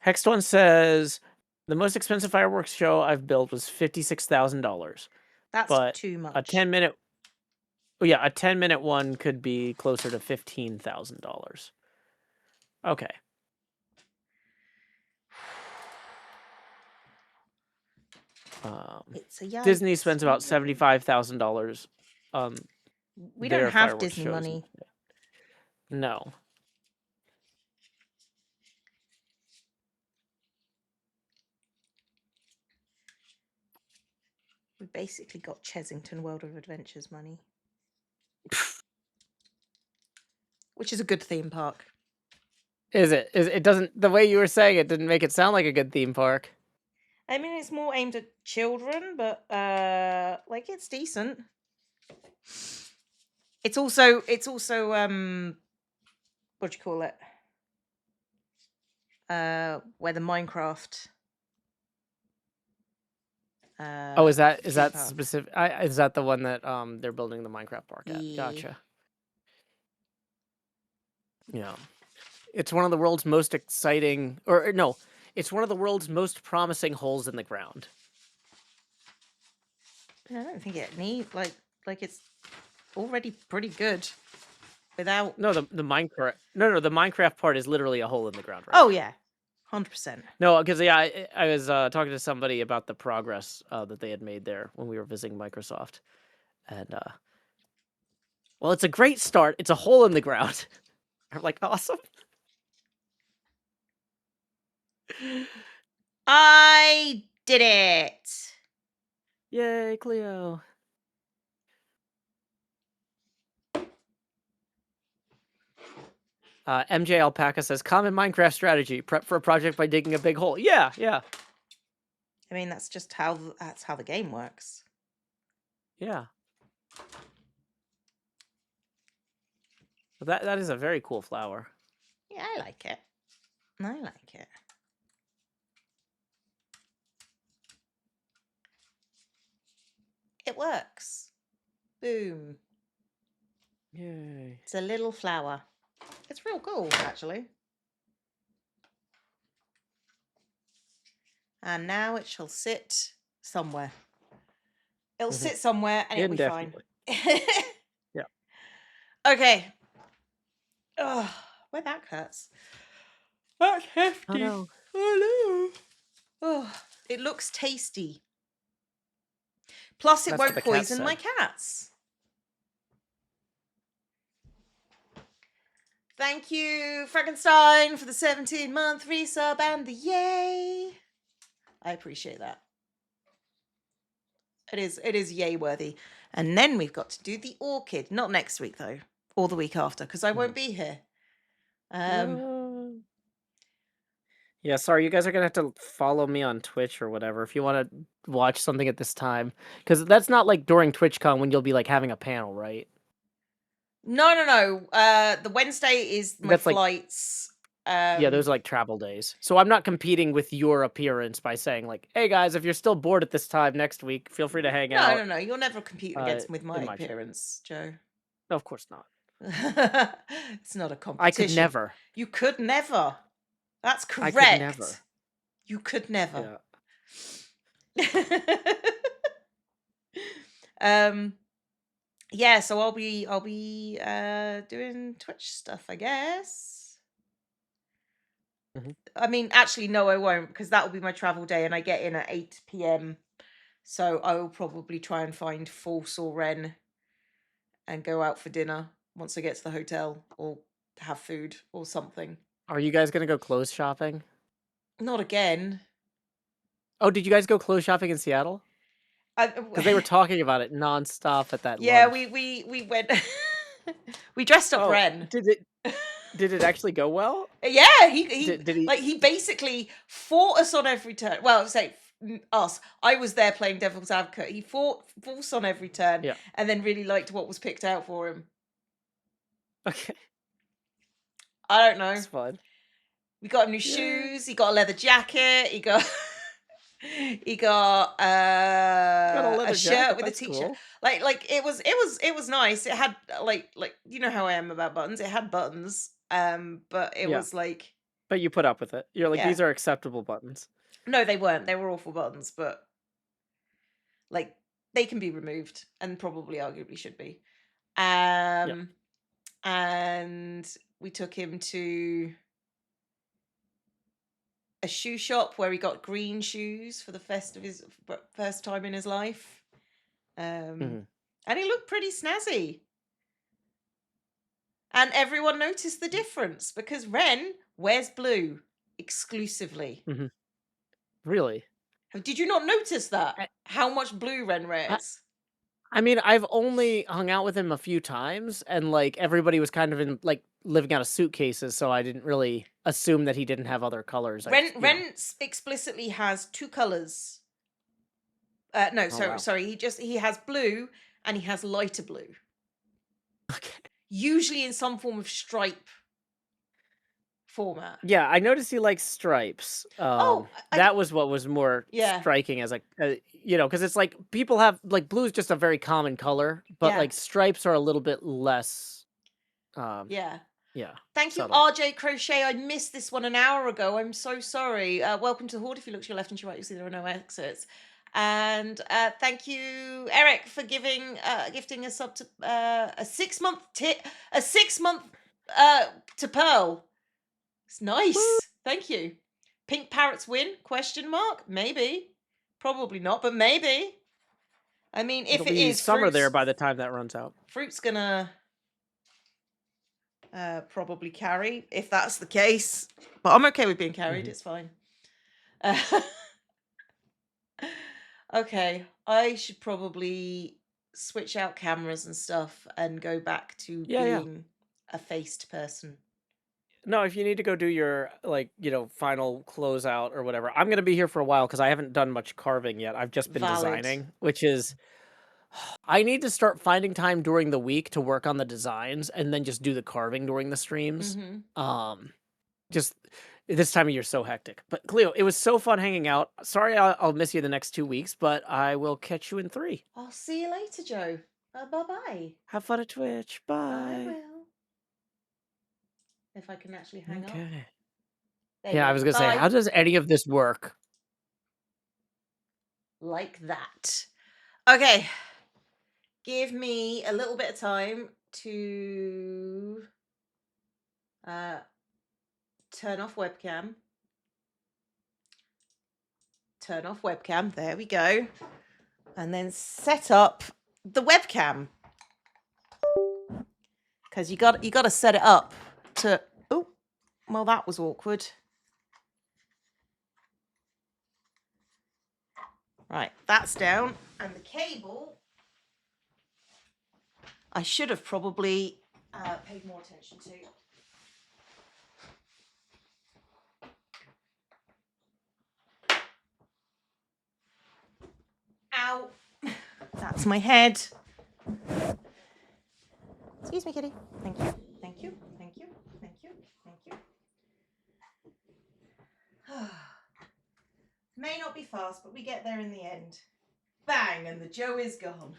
Hext one says the most expensive fireworks show I've built was $56,000, That's but too a much. 10-minute oh yeah, a 10-minute one could be closer to $15,000. Okay. It's a yikes. Disney spends about $75,000 on We don't their have fireworks Disney shows. money. No. We basically got Chesington World of Adventures money. Which is a good theme park. Is it? It doesn't, the way you were saying it didn't make it sound like a good theme park. I mean, it's more aimed at children, but like it's decent. It's also what do you call it? Where the Minecraft Oh, is that theme park. specific? Is that the one that they're building the Minecraft park at? Yeah. Gotcha. Yeah. It's one of the world's most exciting, or no, it's one of the world's most promising holes in the ground. I don't think it needs like it's already pretty good without. No, the Minecraft. No, the Minecraft part is literally a hole in the ground right Oh now. yeah, 100%. No, because yeah, I was talking to somebody about the progress that they had made there when we were visiting Microsoft, and well, it's a great start. It's a hole in the ground. I'm like, awesome. I did it. Yay, Cleo. MJ Alpaca says, common Minecraft strategy, prep for a project by digging a big hole. Yeah, yeah. I mean, that's just how the game works. Yeah. That is a very cool flower. Yeah, I like it. I like it. It works. Boom. Yay. It's a little flower. It's real cool, actually. And now it shall sit somewhere. It'll sit somewhere and it'll be fine. Indefinitely. Yeah. Okay. Oh, my back hurts. That's hefty. Oh no. Oh no. Oh, it looks tasty. Plus, it That's what won't the cat poison my said. cats. Thank you, Frankenstein, for the 17-month resub and the yay. I appreciate that. It is yay worthy. And then we've got to do the orchid. Not next week though, or the week after, because I won't be here. No. Yeah, sorry, you guys are gonna have to follow me on Twitch or whatever if you want to watch something at this time, because that's not like during TwitchCon when you'll be like having a panel, right? No. The Wednesday is my That's like, flights. yeah, those are like travel days. So I'm not competing with your appearance by saying like, hey guys, if you're still bored at this time next week, feel free to hang out. No. You'll never compete against with my In my chat. appearance, Joe. No, of course not. It's not a I could competition. never. You could never. That's I correct. could never. You could never. Yeah. Yeah, so I'll be doing Twitch stuff, I guess. Mhm. I mean, actually, no, I won't, because that will be my travel day, and I get in at 8 p.m. So I will probably try and find False or Ren and go out for dinner once I get to the hotel or have food or something. Are you guys gonna go clothes shopping? Not again. Oh, did you guys go clothes shopping in Seattle? I, Because they were talking about it nonstop at that yeah, lunch. we went. We dressed up Oh, Ren. did it actually go well? Yeah, Did he? he basically fought us on every turn. Well, say us. I was there playing devil's advocate. He fought us on every turn, Yeah. and then really liked what was picked out for him. Okay, I don't know. it's fun. We got him new Yeah. shoes. He got a leather jacket. He got he got Got a a leather shirt jacket. with a That's t-shirt. cool. Like it was nice. It had like you know how I am about buttons. It had buttons. But it Yeah, was like but you put up with it. You're like, yeah. these are acceptable buttons. No, they weren't. They were awful buttons, but like they can be removed and probably arguably should be. Yeah. Um and we took him to a shoe shop where he got green shoes for the first time in his life. Um, Hmm. and he looked pretty snazzy. And everyone noticed the difference because Ren wears blue exclusively. Hmm. Really? Did you not notice that? I, How much blue Ren I wears? I mean, I've only hung out with him a few times, and like everybody was kind of in like living out of suitcases, so I didn't really assume that he didn't have other colors. Ren explicitly has two colors. No, Oh sorry, wow. sorry. He has blue and he has lighter blue. Okay. Usually in some form of stripe format. Yeah, I noticed he likes stripes. Oh, That was what was more yeah, striking as because it's like people have like blue is just a very common color, but yeah, like stripes are a little bit less, um, yeah. yeah, Thank you, subtle. RJ Crochet. I missed this one an hour ago. I'm so sorry. Welcome to the Horde. If you look to your left and to your right, you'll see there are no exits. And thank you, Eric, for gifting us up to a 6 month a 6 month to Pearl. It's Woo! nice. Thank you. Pink Parrots win? Question mark? Maybe. Probably not, but maybe. I mean, if It'll it be is, summer there by the time that runs out. Fruit's gonna probably carry if that's the case. But I'm okay with being carried. Hmm. It's fine. Uh, okay, I should probably switch out cameras and stuff and go back to Yeah, yeah. being a faced person. No, if you need to go do your like, final closeout or whatever, I'm gonna be here for a while because I haven't done much carving yet. I've just been Valid. designing, which is I need to start finding time during the week to work on the designs and then just do the carving during the streams. Mm-hmm. Um, just this time of year so hectic. But Cleo, it was so fun hanging out. Sorry, I'll miss you the next 2 weeks, but I will catch you in 3. I'll see you later, Joe. Bye bye. Have fun at Twitch. I Bye. will. If I can actually hang up. Okay. There you Yeah, I go. was gonna say, Bye. how does any of this work? Like that. Okay. Give me a little bit of time to uh, turn off webcam. Turn off webcam. There we go. And then set up the webcam. Because you got to set it up to. Oh, well, that was awkward. Right, that's down, and the cable. I should have probably paid more attention to. Ow! That's my head. Excuse me, kitty. Thank you. Thank you. Thank you. Thank you. Thank you. May not be fast, but we get there in the end. Bang, and the Joe is gone.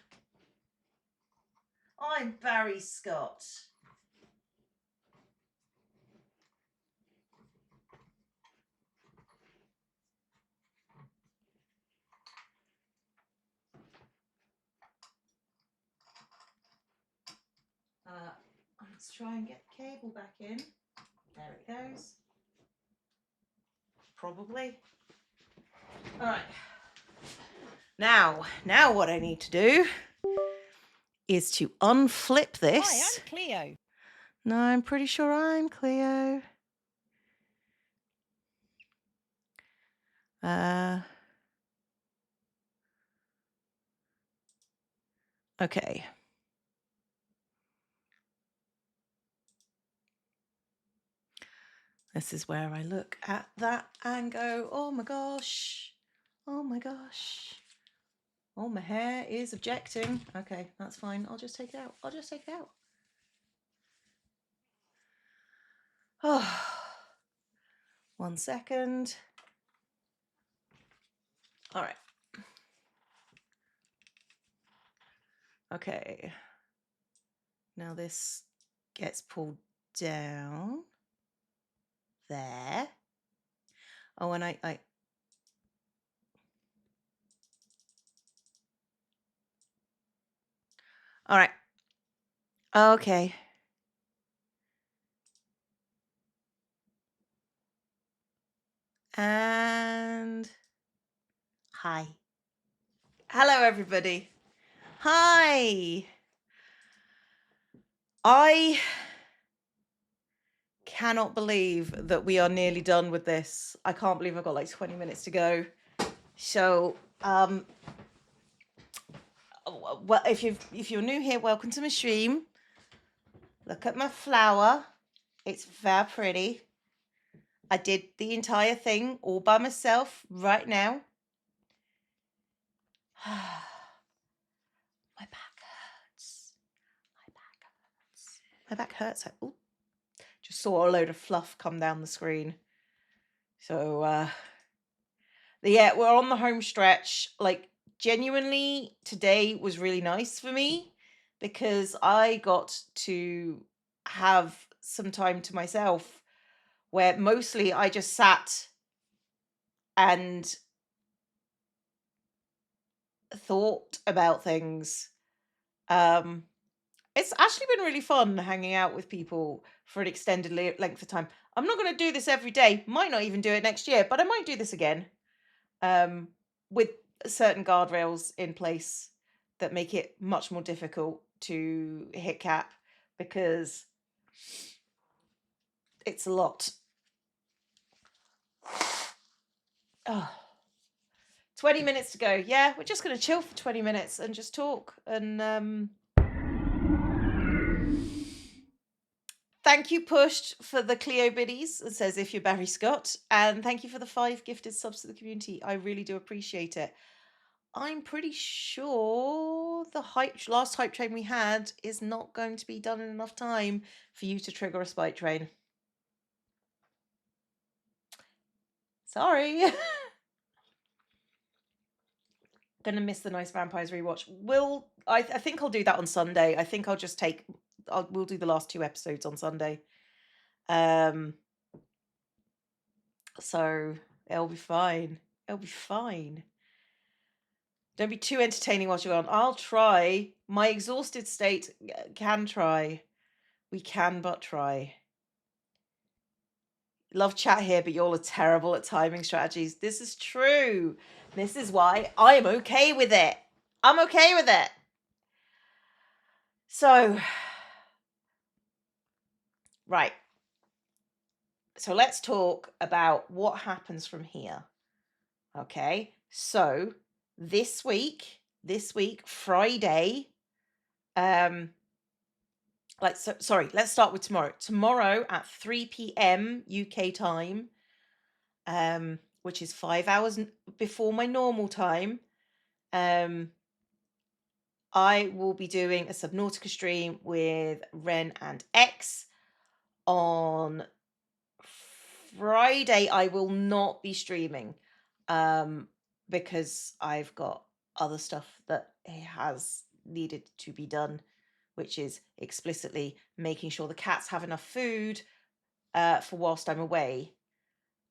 I'm Barry Scott. Let's try and get the cable back in. There it goes. Probably. All right. Now what I need to do is to unflip Hi, this. I'm Cleo. No, I'm pretty sure I'm Cleo. Okay. This is where I look at that and go, oh my gosh. Oh my gosh. Oh, my hair is objecting. Okay, that's fine. I'll just take it out. I'll just take it out. Oh, 1 second. All right. Okay. Now this gets pulled down. There. Oh, and I all right. Okay. And hi. Hello, everybody. Hi. I cannot believe that we are nearly done with this. I can't believe I've got like 20 minutes to go. So, well, if you're new here, welcome to my stream. Look at my flower. It's very pretty. I did the entire thing all by myself right now. My back hurts. My back hurts. My back hurts. Ooh, just saw a load of fluff come down the screen. So, yeah, we're on the home stretch. Like, genuinely, today was really nice for me because I got to have some time to myself where mostly I just sat and thought about things. It's actually been really fun hanging out with people for an extended length of time. I'm not going to do this every day, might not even do it next year, but I might do this again, with certain guardrails in place that make it much more difficult to hit cap because it's a lot. Oh, 20 minutes to go. Yeah, we're just going to chill for 20 minutes and just talk. And thank you, Pushed, for the Cleo biddies. It says if you're Barry Scott. And thank you for the 5 gifted subs to the community. I really do appreciate it. I'm pretty sure the last hype train we had is not going to be done in enough time for you to trigger a spike train. Sorry. Gonna miss the Nice Vampires rewatch. I think I'll do that on Sunday. I think I'll just we'll do the last 2 episodes on Sunday. So it'll be fine. It'll be fine. Don't be too entertaining while you're on. I'll try. My exhausted state can try. We can but try. Love chat here, but y'all are terrible at timing strategies. This is true. This is why I'm okay with it. I'm okay with it. So, right. So let's talk about what happens from here. Okay. So this week, Friday, let's start with tomorrow. Tomorrow at 3 p.m. UK time, which is 5 hours before my normal time, I will be doing a Subnautica stream with Ren and X. On Friday, I will not be streaming because I've got other stuff that has needed to be done, which is explicitly making sure the cats have enough food for whilst I'm away.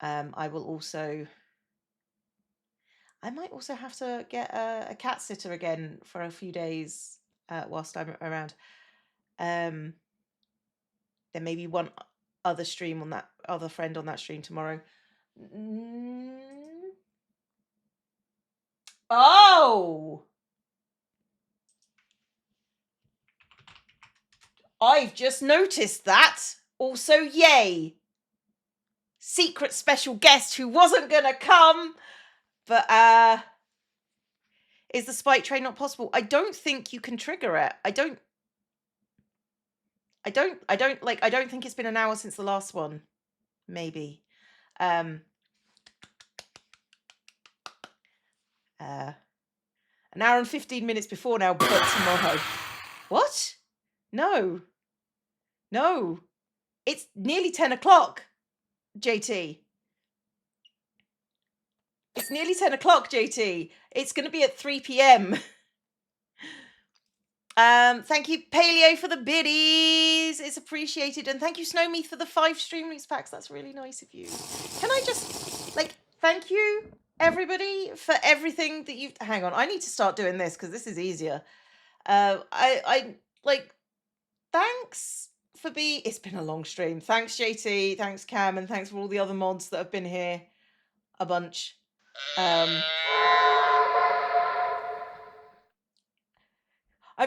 I might also have to get a cat sitter again for a few days whilst I'm around. There may be one other stream on that other friend on that stream tomorrow. Oh, I've just noticed that. Also, yay. Secret special guest who wasn't gonna come, but is the spike train not possible? I don't think you can trigger it. I don't think it's been an hour since the last one. Maybe. An hour and 15 minutes before now, but tomorrow. What? No. No. It's nearly 10 o'clock, JT. It's nearly 10 o'clock, JT. It's going to be at 3 p.m. Thank you, Paleo, for the biddies. It's appreciated. And thank you, Snowme, for the 5 stream links packs. That's really nice of you. Can I just, thank you, everybody, for everything that you've... Hang on, I need to start doing this because this is easier. Thanks for being... It's been a long stream. Thanks, JT. Thanks, Cam. And thanks for all the other mods that have been here a bunch. I'm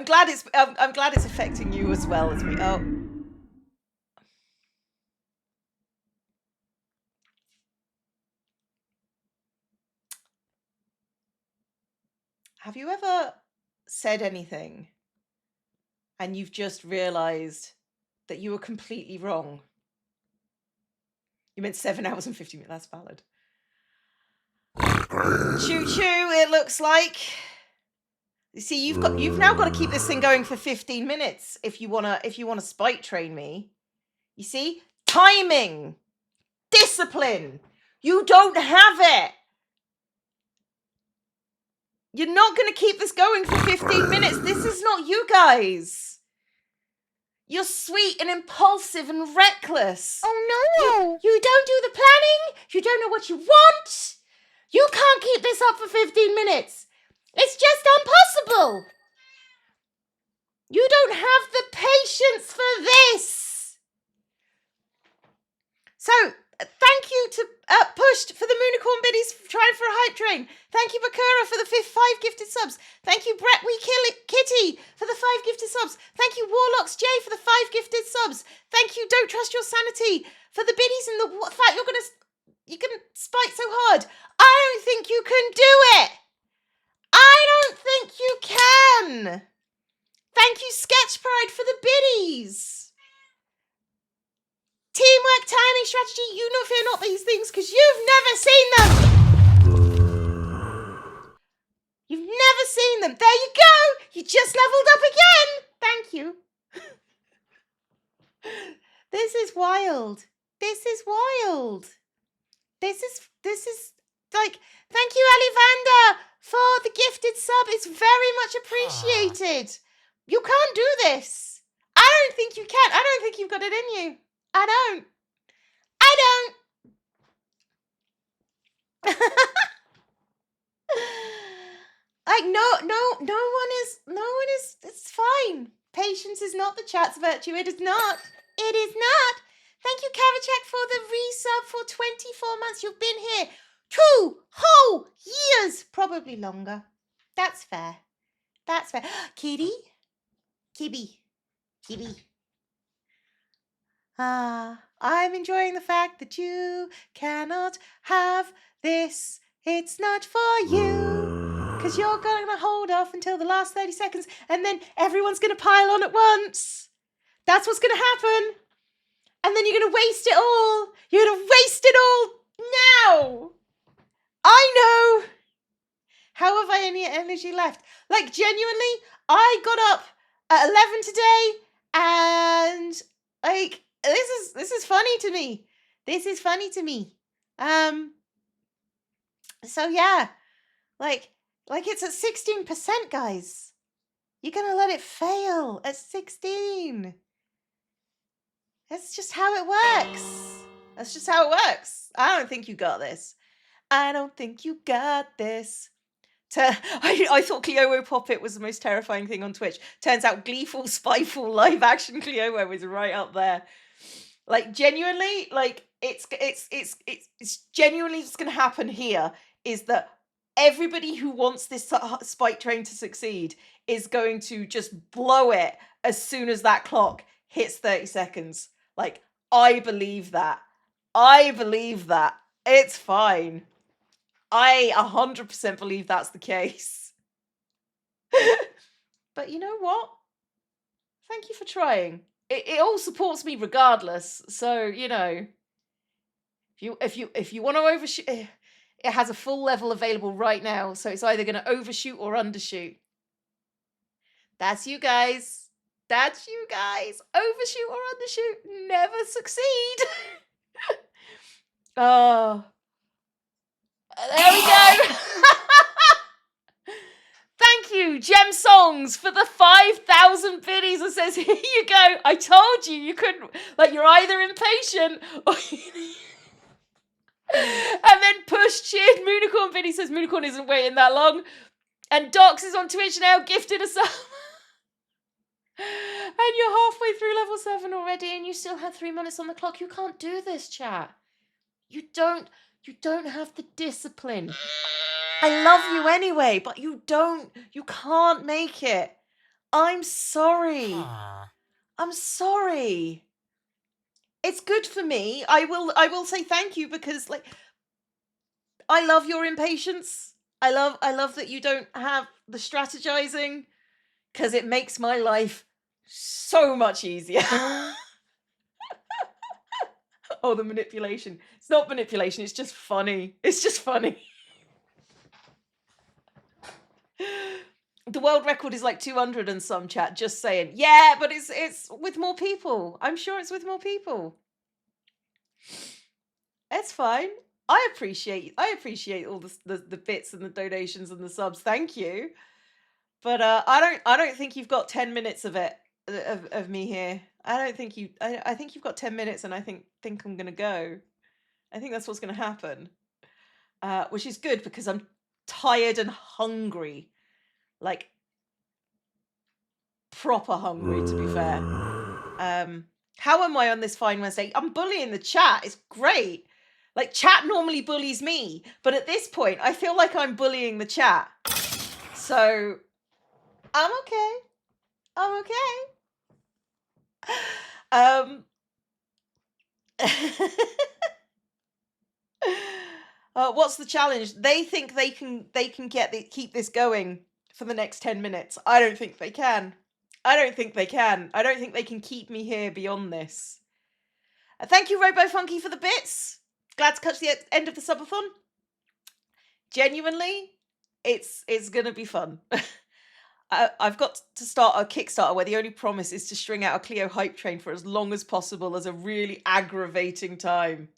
glad it's affecting you as well as me. Oh. Have you ever said anything and you've just realized that you were completely wrong? You meant 7 hours and 50 minutes. That's valid. Choo choo, it looks like. You see, you've now got to keep this thing going for 15 minutes if you wanna spike train me. You see? Timing. Discipline. You don't have it. You're not going to keep this going for 15 minutes. This is not you guys. You're sweet and impulsive and reckless. Oh no! You don't do the planning. You don't know what you want. You can't keep this up for 15 minutes. It's just impossible. You don't have the patience for this. So, thank you to Pushed for the Moonicorn Biddies trying for a hype train. Thank you, Bakura, for the 5 gifted subs. Thank you, Brett We Kill It Kitty, for the 5 gifted subs. Thank you, Warlocks J, for the 5 gifted subs. Thank you, Don't Trust Your Sanity, for the biddies and the fact you can spike so hard. I don't think you can do it. I don't think you can. Thank you, Sketch Pride, for the biddies. Teamwork, timing, strategy, you know fear not these things because you've never seen them. You've never seen them. There you go. You just leveled up again. Thank you. This is wild. This is wild. This is like, thank you, Alivanda, for the gifted sub. It's very much appreciated. You can't do this. I don't think you can. I don't think you've got it in you. I don't. Like, no one is, it's fine. Patience is not the chat's virtue. It is not. It is not. Thank you, Kavachek, for the resub for 24 months. You've been here 2 whole years. Probably longer. That's fair. That's fair. Kitty? Kibby. I'm enjoying the fact that you cannot have this. It's not for you. Because you're going to hold off until the last 30 seconds and then everyone's going to pile on at once. That's what's going to happen. And then you're going to waste it all. You're going to waste it all now. I know. How have I any energy left? Like, genuinely, I got up at 11 today and, like, this is funny to me. This is funny to me. So yeah, like it's at 16%, guys. You're gonna let it fail at 16. That's just how it works. That's just how it works. I don't think you got this. I don't think you got this. I thought Cleowo Poppet was the most terrifying thing on Twitch. Turns out gleeful, spyful, live action Cleowo is right up there. Like, genuinely, like, it's genuinely what's going to happen here is that everybody who wants this spike train to succeed is going to just blow it as soon as that clock hits 30 seconds. Like, I believe that. I believe that. It's fine. I 100% believe that's the case. But you know what? Thank you for trying. It all supports me regardless. So, if you want to overshoot, it has a full level available right now. So it's either going to overshoot or undershoot. That's you guys. That's you guys. Overshoot or undershoot. Never succeed. Oh, there we go. Thank you, Gem Songs, for the 5,000 biddies. It says, here you go. I told you, you couldn't, like, you're either impatient or and then Push cheered Moonicorn. Biddy says Moonicorn isn't waiting that long. And Docs is on Twitch now, gifted us up. And you're halfway through level 7 already, and you still have 3 minutes on the clock. You can't do this, chat. You don't have the discipline. I love you anyway, but you can't make it. I'm sorry. I'm sorry. It's good for me. I will say thank you because, like, I love your impatience. I love that you don't have the strategizing because it makes my life so much easier. Oh, the manipulation. It's not manipulation, it's just funny. It's just funny. The world record is like 200 and some, chat, just saying. Yeah, but it's with more people. I'm sure it's with more people. It's fine. I appreciate all the bits and the donations and the subs. Thank you. But I don't think you've got 10 minutes of it of me here. I think you've got 10 minutes and I think I'm going to go. I think that's what's going to happen. Which is good because I'm tired and hungry. Like, proper hungry, to be fair. How am I on this fine Wednesday? I'm bullying the chat. It's great. Like, chat normally bullies me, but at this point, I feel like I'm bullying the chat. So, I'm okay. I'm okay. What's the challenge? They think they can keep this going for the next 10 minutes. I don't think they can. I don't think they can keep me here beyond this. Thank you, RoboFunky, for the bits. Glad to catch the end of the subathon. Genuinely, it's gonna be fun. I've got to start a Kickstarter where the only promise is to string out a Clio hype train for as long as possible as a really aggravating time.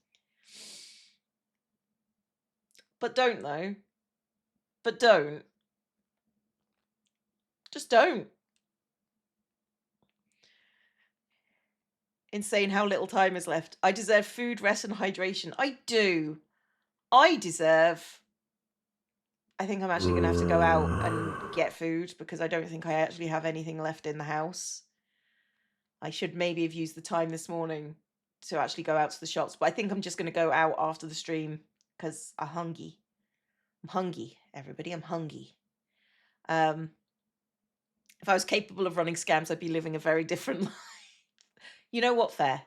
But don't, though. But don't. Just don't. Insane how little time is left. I deserve food, rest, and hydration. I do. I think I'm actually going to have to go out and get food because I don't think I actually have anything left in the house. I should maybe have used the time this morning to actually go out to the shops, but I think I'm just going to go out after the stream because I'm hungry. I'm hungry, everybody. I'm hungry. If I was capable of running scams, I'd be living a very different life. You know what? Fair.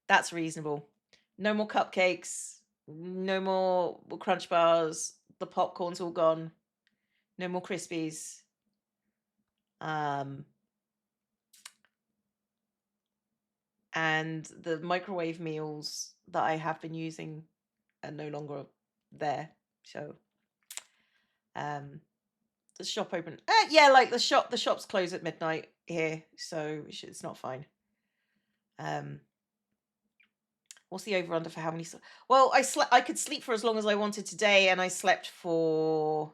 That's reasonable. No more cupcakes. No more crunch bars. The popcorn's all gone. No more Krispies. And the microwave meals that I have been using are no longer there. So, the shop open. Yeah, like the shops close at midnight here, so it's not fine. What's the over under for how many? Well, I could sleep for as long as I wanted today, and I slept for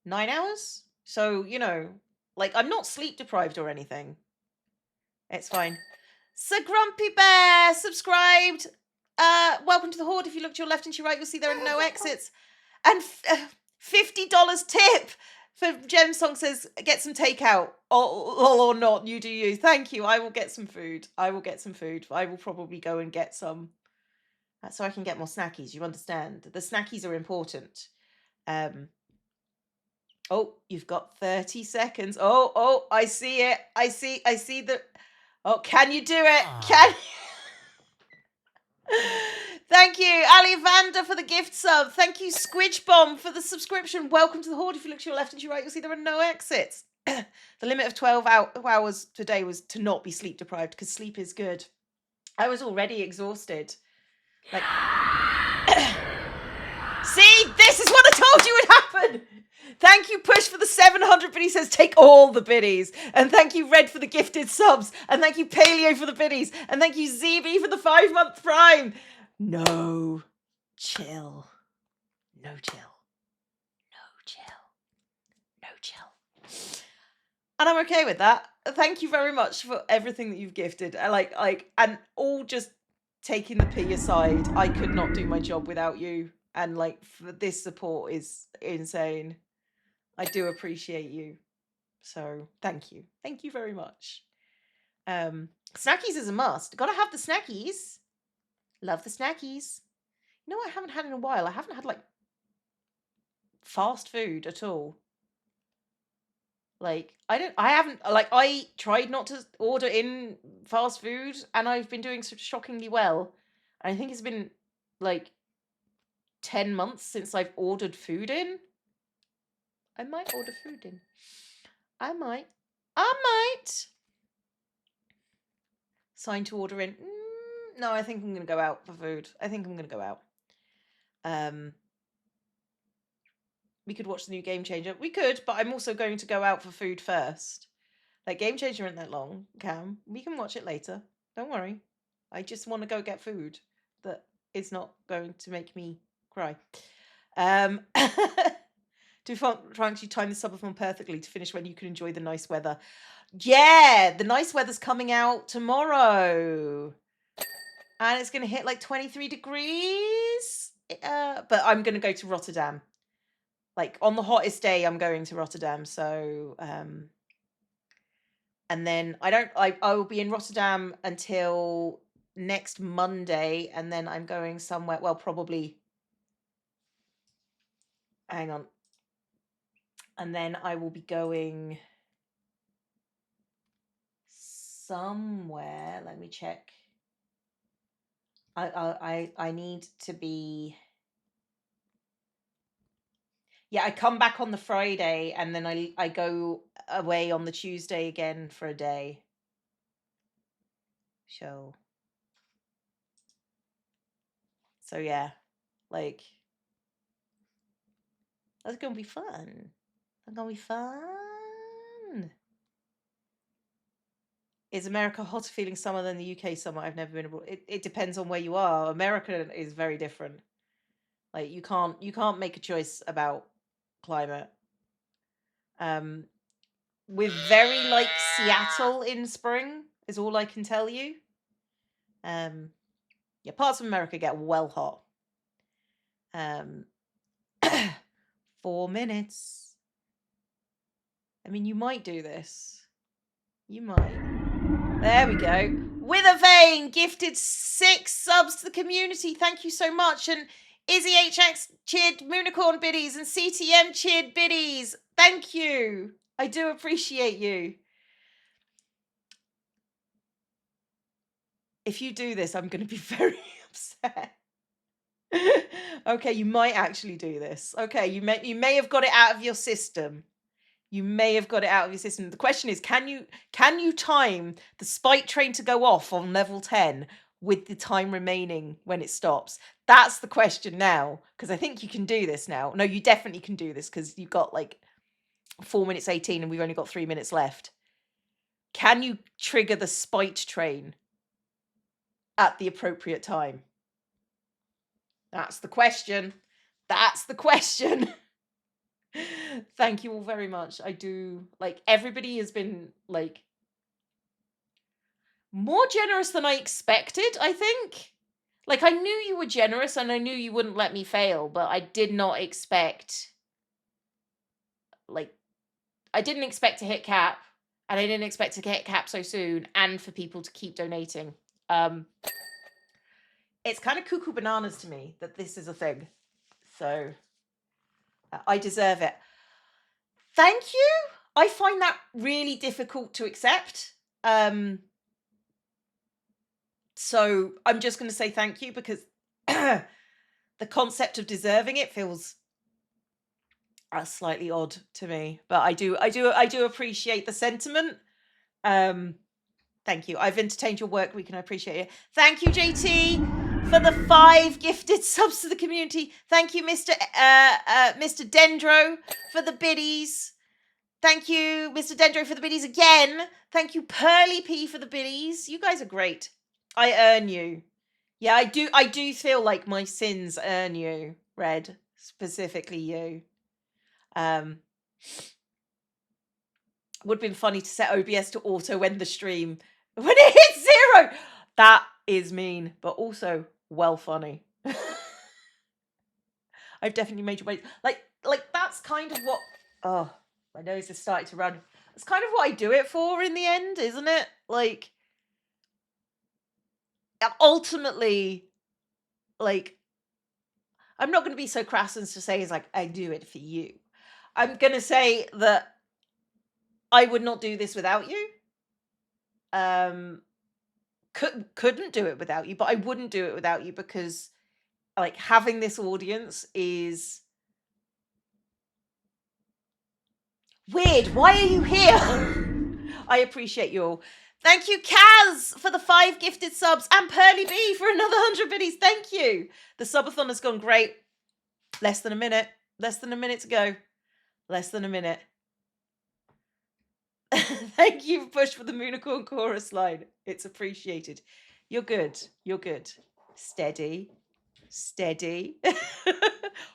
9 hours. So, like, I'm not sleep deprived or anything. It's fine. Sir Grumpy Bear subscribed. Welcome to the Horde. If you look to your left and to your right, you'll see there are no exits. And $50 tip for Gem Song says, get some takeout. Or not, you do you. Thank you. I will get some food. I will probably go and get some so I can get more snackies. You understand? The snackies are important. Oh, you've got 30 seconds. Oh, I see it. I see the. Oh, can you do it? Can Thank you, Ali Vander, for the gift sub. Thank you, Squidge Bomb, for the subscription. Welcome to the Horde. If you look to your left and to your right, you'll see there are no exits. The limit of 12 hours today was to not be sleep deprived, because sleep is good. I was already exhausted. Like, see, this is what I told you would happen. Thank you, Push, for the 700 biddies. Says take all the biddies. And thank you, Red, for the gifted subs. And thank you, Paleo, for the biddies. And thank you, ZB, for the 5-month prime. No chill. No chill. No chill. No chill. And I'm okay with that. Thank you very much for everything that you've gifted. And all just taking the P aside, I could not do my job without you. And for this support is insane. I do appreciate you. So thank you. Thank you very much. Snackies is a must. Gotta have the snackies. Love the snackies. You know what I haven't had in a while? I haven't had fast food at all. I tried not to order in fast food, and I've been doing shockingly well. I think it's been 10 months since I've ordered food in. I might order food in. I might. Sign to order in. No, I think I'm going to go out for food. I think I'm going to go out. We could watch the new Game Changer. We could, but I'm also going to go out for food first. Game Changer isn't that long, Cam. We can watch it later. Don't worry. I just want to go get food that is not going to make me cry. Do Trunks, you time the subathon perfectly to finish when you can enjoy the nice weather. Yeah, the nice weather's coming out tomorrow. And it's going to hit 23 degrees. But I'm going to go to Rotterdam. On the hottest day, I'm going to Rotterdam. So, and then I will be in Rotterdam until next Monday. And then I'm going somewhere, well, probably, hang on. And then I will be going somewhere. Let me check. I need to be. Yeah, I come back on the Friday, and then I go away on the Tuesday again for a day. So yeah, that's gonna be fun. That's gonna be fun. Is America hotter feeling summer than the UK summer? I've never been abroad. It depends on where you are. America is very different. You can't make a choice about climate. We're very like Seattle in spring, is all I can tell you. Yeah, parts of America get well hot. 4 minutes. I mean, you might do this. You might. There we go. With a vein, gifted 6 subs to the community. Thank you so much. And Izzy HX cheered Moonicorn biddies and CTM cheered biddies. Thank you. I do appreciate you. If you do this, I'm going to be very upset. Okay, you might actually do this. Okay, you may have got it out of your system. You may have got it out of your system. The question is, can you time the spike train to go off on level 10 with the time remaining when it stops? That's the question now, because I think you can do this now. No, you definitely can do this, because you've got 4 minutes 18 and we've only got 3 minutes left. Can you trigger the spiked train at the appropriate time? That's the question. That's the question. Thank you all very much. I do everybody has been more generous than I expected, I think. I knew you were generous and I knew you wouldn't let me fail, but I did not expect I didn't expect to hit cap, and I didn't expect to hit cap so soon, and for people to keep donating. It's kind of cuckoo bananas to me that this is a thing. So I deserve it. thank you. I find that really difficult to accept. So I'm just going to say thank you because the concept of deserving it feels slightly odd to me. But I do appreciate the sentiment. Thank you. I've entertained your work week and I appreciate it. Thank you, JT, for the 5 gifted subs to the community. Thank you, Mr. Dendro, for the biddies. Thank you, Mr. Dendro, for the biddies again. Thank you, Pearly P, for the biddies. You guys are great. I earn you. Yeah, I do feel like my sins earn you, Red. Specifically you. Would have been funny to set OBS to auto end the stream when it hits 0. That is mean, but also well funny. I've definitely made your way. Like that's kind of what. Oh, my nose is starting to run. It's kind of what I do it for in the end, isn't it? Like, ultimately, like, I'm not going to be so crass as to say it's like I do it for you. I'm going to say that I would not do this without you. Couldn't do it without you, but I wouldn't do it without you because like having this audience is weird. Why are you here? I appreciate you all. Thank you, Kaz, for the 5 gifted subs, and Pearly B for another 100 biddies. Thank you. The subathon has gone great. Less than a minute. Less than a minute to go. Less than a minute. Thank you, Push, for the Moonicorn chorus line. It's appreciated. You're good. You're good. Steady. Steady.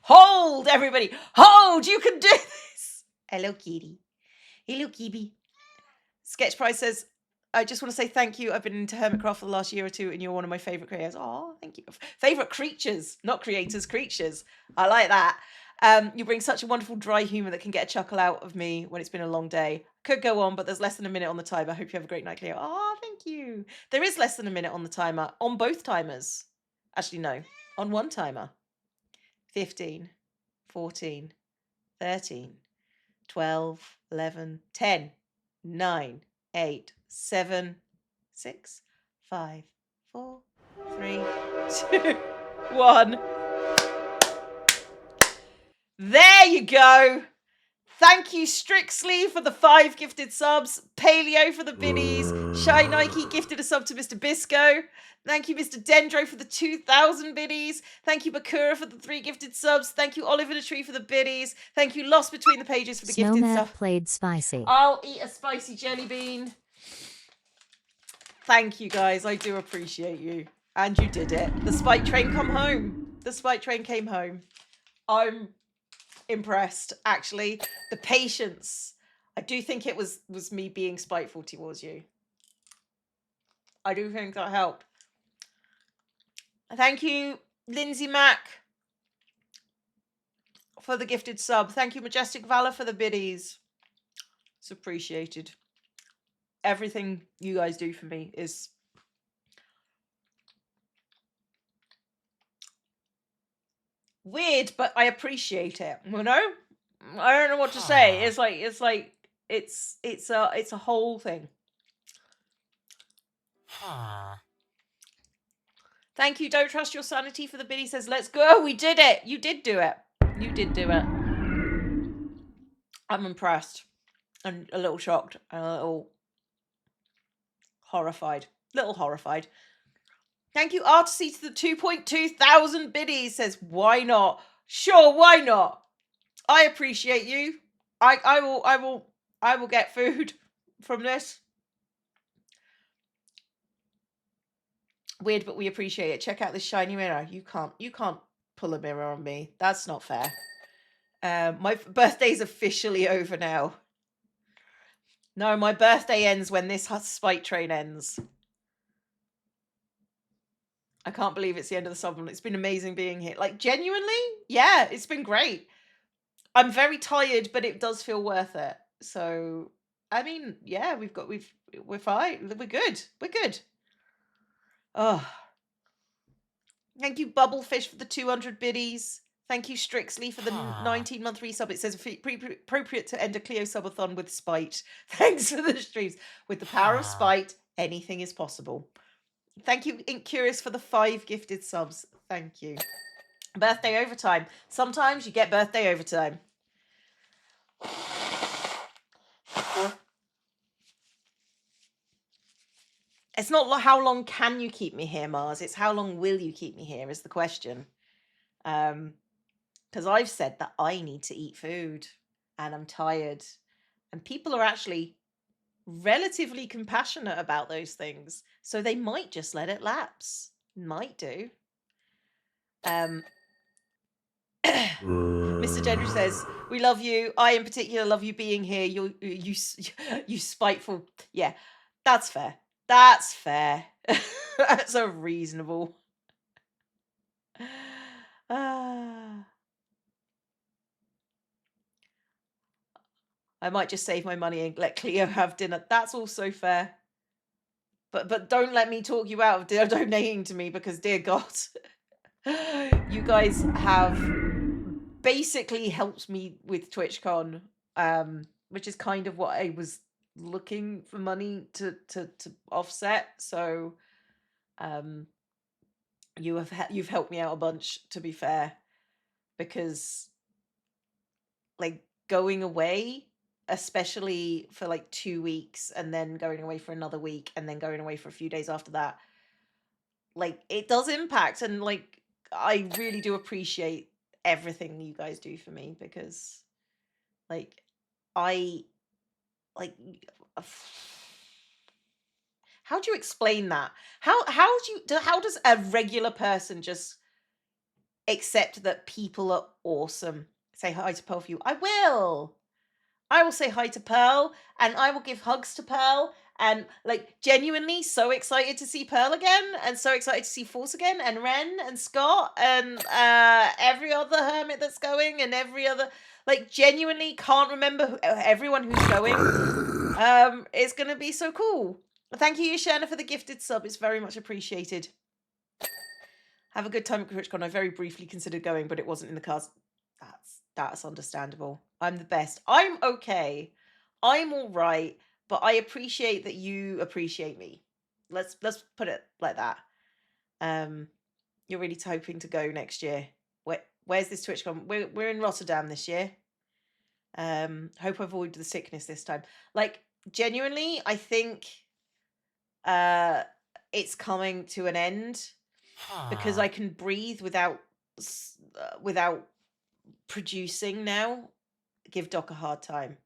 Hold, everybody. Hold. You can do this. Hello, kitty. Hello, Kibi. Sketch Price says, I just want to say thank you. I've been into Hermitcraft for the last year or 2, and you're one of my favorite creators. Oh, thank you. Favorite creatures, not creators, creatures. I like that. You bring such a wonderful dry humor that can get a chuckle out of me when it's been a long day. Could go on, but there's less than a minute on the timer. I hope you have a great night, Cleo. Oh, thank you. There is less than a minute on the timer, on both timers. Actually, no, on one timer. 15, 14, 13, 12, 11, 10, 9, 8, 7, 6, 5, 4, 3, 2, 1. There you go. Thank you, Strixley, for the 5 gifted subs. Paleo for the biddies. Shy Nike gifted a sub to Mr. Bisco. Thank you, Mr. Dendro, for the 2,000 biddies. Thank you, Bakura, for the 3 gifted subs. Thank you, Oliver the Tree, for the biddies. Thank you, Lost Between the Pages, for the gifted Snowman stuff. played spicy. I'll eat a spicy jelly bean. Thank you, guys. I do appreciate you. And you did it. The spike train come home. The spike train came home. I'm impressed, actually. The patience. I do think it was me being spiteful towards you. I do think that helped. Thank you, Lindsay Mack, for the gifted sub. Thank you, Majestic Valor, for the biddies. It's appreciated. Everything you guys do for me is weird, but I appreciate it. You know, I don't know what to say. It's a whole thing. Thank you. Don't trust your sanity for the biddy says, let's go. We did it. You did do it. You did do it. I'm impressed and a little shocked and a little horrified. Little horrified. Thank you, Artisy, to the 2.2 thousand biddies says, why not? Sure, why not? I appreciate you. I will get food from this. Weird, but we appreciate it. Check out this shiny mirror. You can't pull a mirror on me. That's not fair. My birthday's officially over now. No, my birthday ends when this spike train ends. I can't believe it's the end of the summer. It's been amazing being here. Like, genuinely? Yeah, it's been great. I'm very tired, but it does feel worth it. So, I mean, yeah, we're fine. We're good. We're good. Oh. Thank you, Bubblefish, for the 200 biddies. Thank you, Strixley, for the 19-month resub. It says appropriate to end a Clio subathon with spite. Thanks for the streams. With the power of spite, anything is possible. Thank you, Incurious, for the 5 gifted subs. Thank you. Birthday overtime. Sometimes you get birthday overtime. It's not how long can you keep me here, Mars. It's how long will you keep me here is the question. Because I've said that I need to eat food and I'm tired. And people are actually relatively compassionate about those things. So they might just let it lapse. Might do. Mr. Gendry says, "We love you. I, in particular, love you being here. You spiteful. Yeah, that's fair. That's fair. That's a reasonable. Ah, I might just save my money and let Cleo have dinner. That's also fair. But don't let me talk you out of donating to me because, dear God, you guys have basically helped me with TwitchCon, which is kind of what I was looking for money to offset. So, you've helped me out a bunch, to be fair, because like going away, especially for like 2 weeks and then going away for another week and then going away for a few days after that, like it does impact. And like I really do appreciate everything you guys do for me because like I like how do you explain that? How does a regular person just accept that people are awesome? Say hi to Pearl for you. I will say hi to Pearl and I will give hugs to Pearl and like genuinely so excited to see Pearl again and so excited to see Force again and Ren and Scott and every other hermit that's going and every other like genuinely can't remember everyone who's going. It's gonna be so cool. Thank you, Yashana, for the gifted sub. It's very much appreciated. Have a good time at TwitchCon. I very briefly considered going, but it wasn't in the cards. That's understandable. I'm the best. I'm okay. I'm all right, but I appreciate that you appreciate me. Let's put it like that. You're really hoping to go next year. Where's this TwitchCon? We're in Rotterdam this year. Hope I avoid the sickness this time. Like genuinely, I think it's coming to an end because I can breathe without producing now. Give Doc a hard time.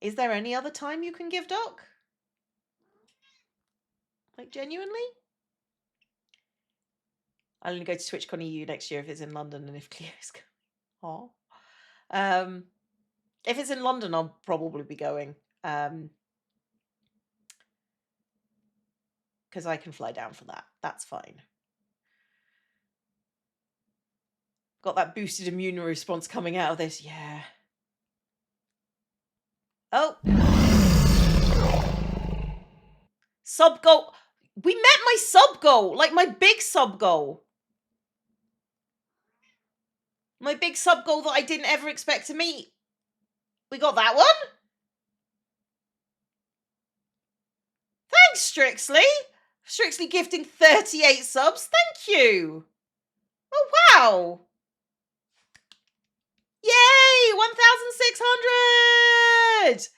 Is there any other time you can give Doc? Like genuinely? I'll only go to TwitchCon EU next year if it's in London and if Cleo's going. Oh. If it's in London, I'll probably be going. Because I can fly down for that. That's fine. Got that boosted immune response coming out of this. Yeah. Oh. Sub goal. We met my sub goal. Like my big sub goal. My big sub goal that I didn't ever expect to meet. We got that one. Thanks, Strixley. Strixley gifting 38 subs. Thank you. Oh, wow. Yay! 1,600!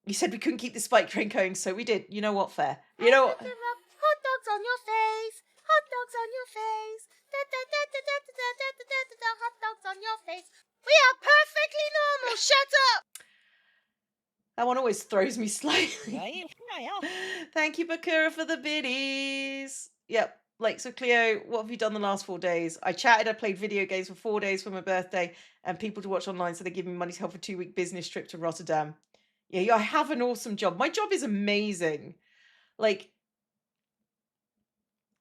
You said we couldn't keep the spike train going, so we did. You know what? Fair. You know what? Hot dogs on your face. Hot dogs on your face. Hot dogs on your face. We are perfectly normal. Shut up. That one always throws me slightly. Thank you, Bakura, for the biddies. Yep. Like, so Cleo, what have you done the last 4 days? I chatted, I played video games for 4 days for my birthday, and people to watch online, so they give me money to help a 2-week business trip to Rotterdam. Yeah, I have an awesome job. My job is amazing. Like,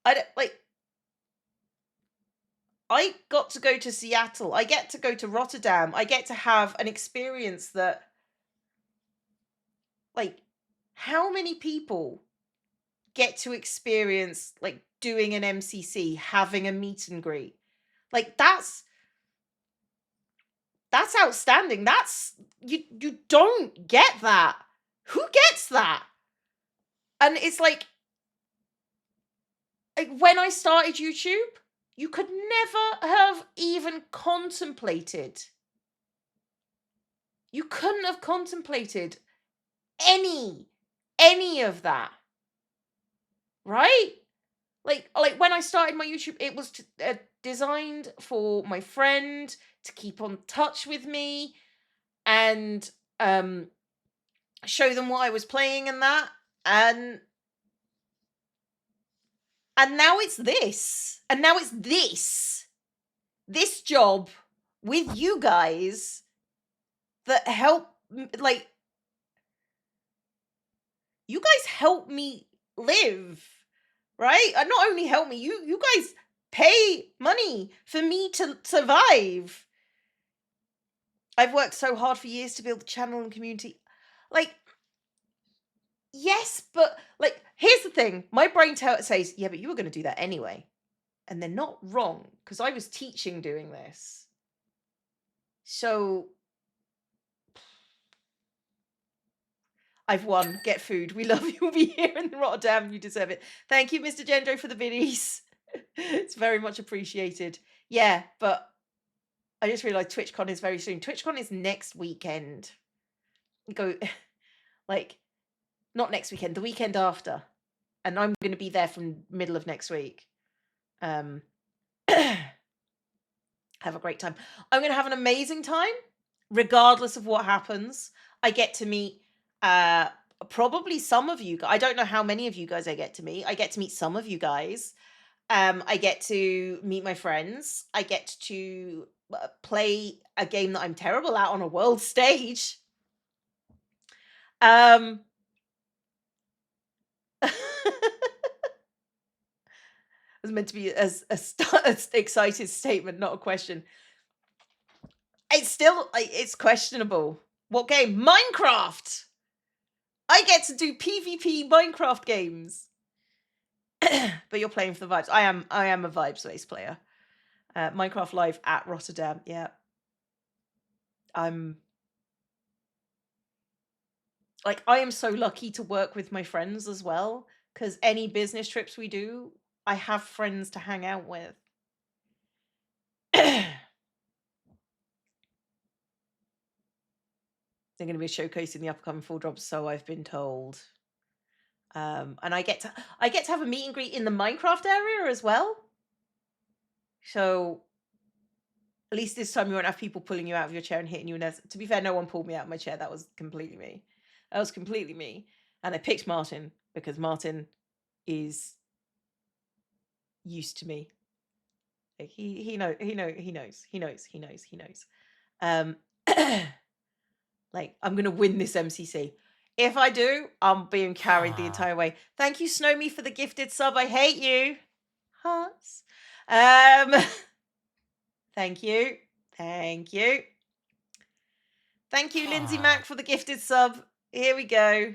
I got to go to Seattle. I get to go to Rotterdam. I get to have an experience that, like, how many people get to experience like doing an MCC, having a meet and greet. Like that's outstanding. That's you don't get that. Who gets that? And it's like when I started YouTube, you could never have even contemplated. You couldn't have contemplated any of that. Right? Like when I started my YouTube, it was designed for my friend to keep on touch with me and show them what I was playing and that. And now it's this. And now it's this job with you guys that help, like, you guys help me live, right? And not only help me, you guys pay money for me to survive. I've worked so hard for years to build the channel and community. Like, yes, but like, here's the thing. My brain says, yeah, but you were going to do that anyway. And they're not wrong, because I was teaching doing this. So I've won. Get food. We love you. We'll be here in Rotterdam. You deserve it. Thank you, Mr. Gendro, for the biddies. It's very much appreciated. Yeah, but I just realized TwitchCon is very soon. TwitchCon is next weekend. Go, like, not next weekend, the weekend after. And I'm going to be there from middle of next week. Have a great time. I'm going to have an amazing time, regardless of what happens. I get to meet probably some of you. I don't know how many of you guys I get to meet. I get to meet some of you guys. I get to meet my friends. I get to play a game that I'm terrible at on a world stage. It was meant to be as excited statement, not a question. It's still, it's questionable. What game? Minecraft! I get to do PvP Minecraft games. But you're playing for the vibes. I am a vibes-based player. Minecraft Live at Rotterdam, yeah. I am so lucky to work with my friends as well, because any business trips we do, I have friends to hang out with. They're going to be showcasing the upcoming full drops, so I've been told. And I get to have a meet and greet in the Minecraft area as well. So at least this time you won't have people pulling you out of your chair and hitting you. To be fair, no one pulled me out of my chair. That was completely me. And I picked Martin because Martin is used to me. Like he knows. Like, I'm gonna win this MCC. If I do, I'm being carried the entire way. Thank you, Snowme, for the gifted sub. I hate you. Hearts. Thank you. Thank you. Thank you, Lindsay Mack, for the gifted sub. Here we go.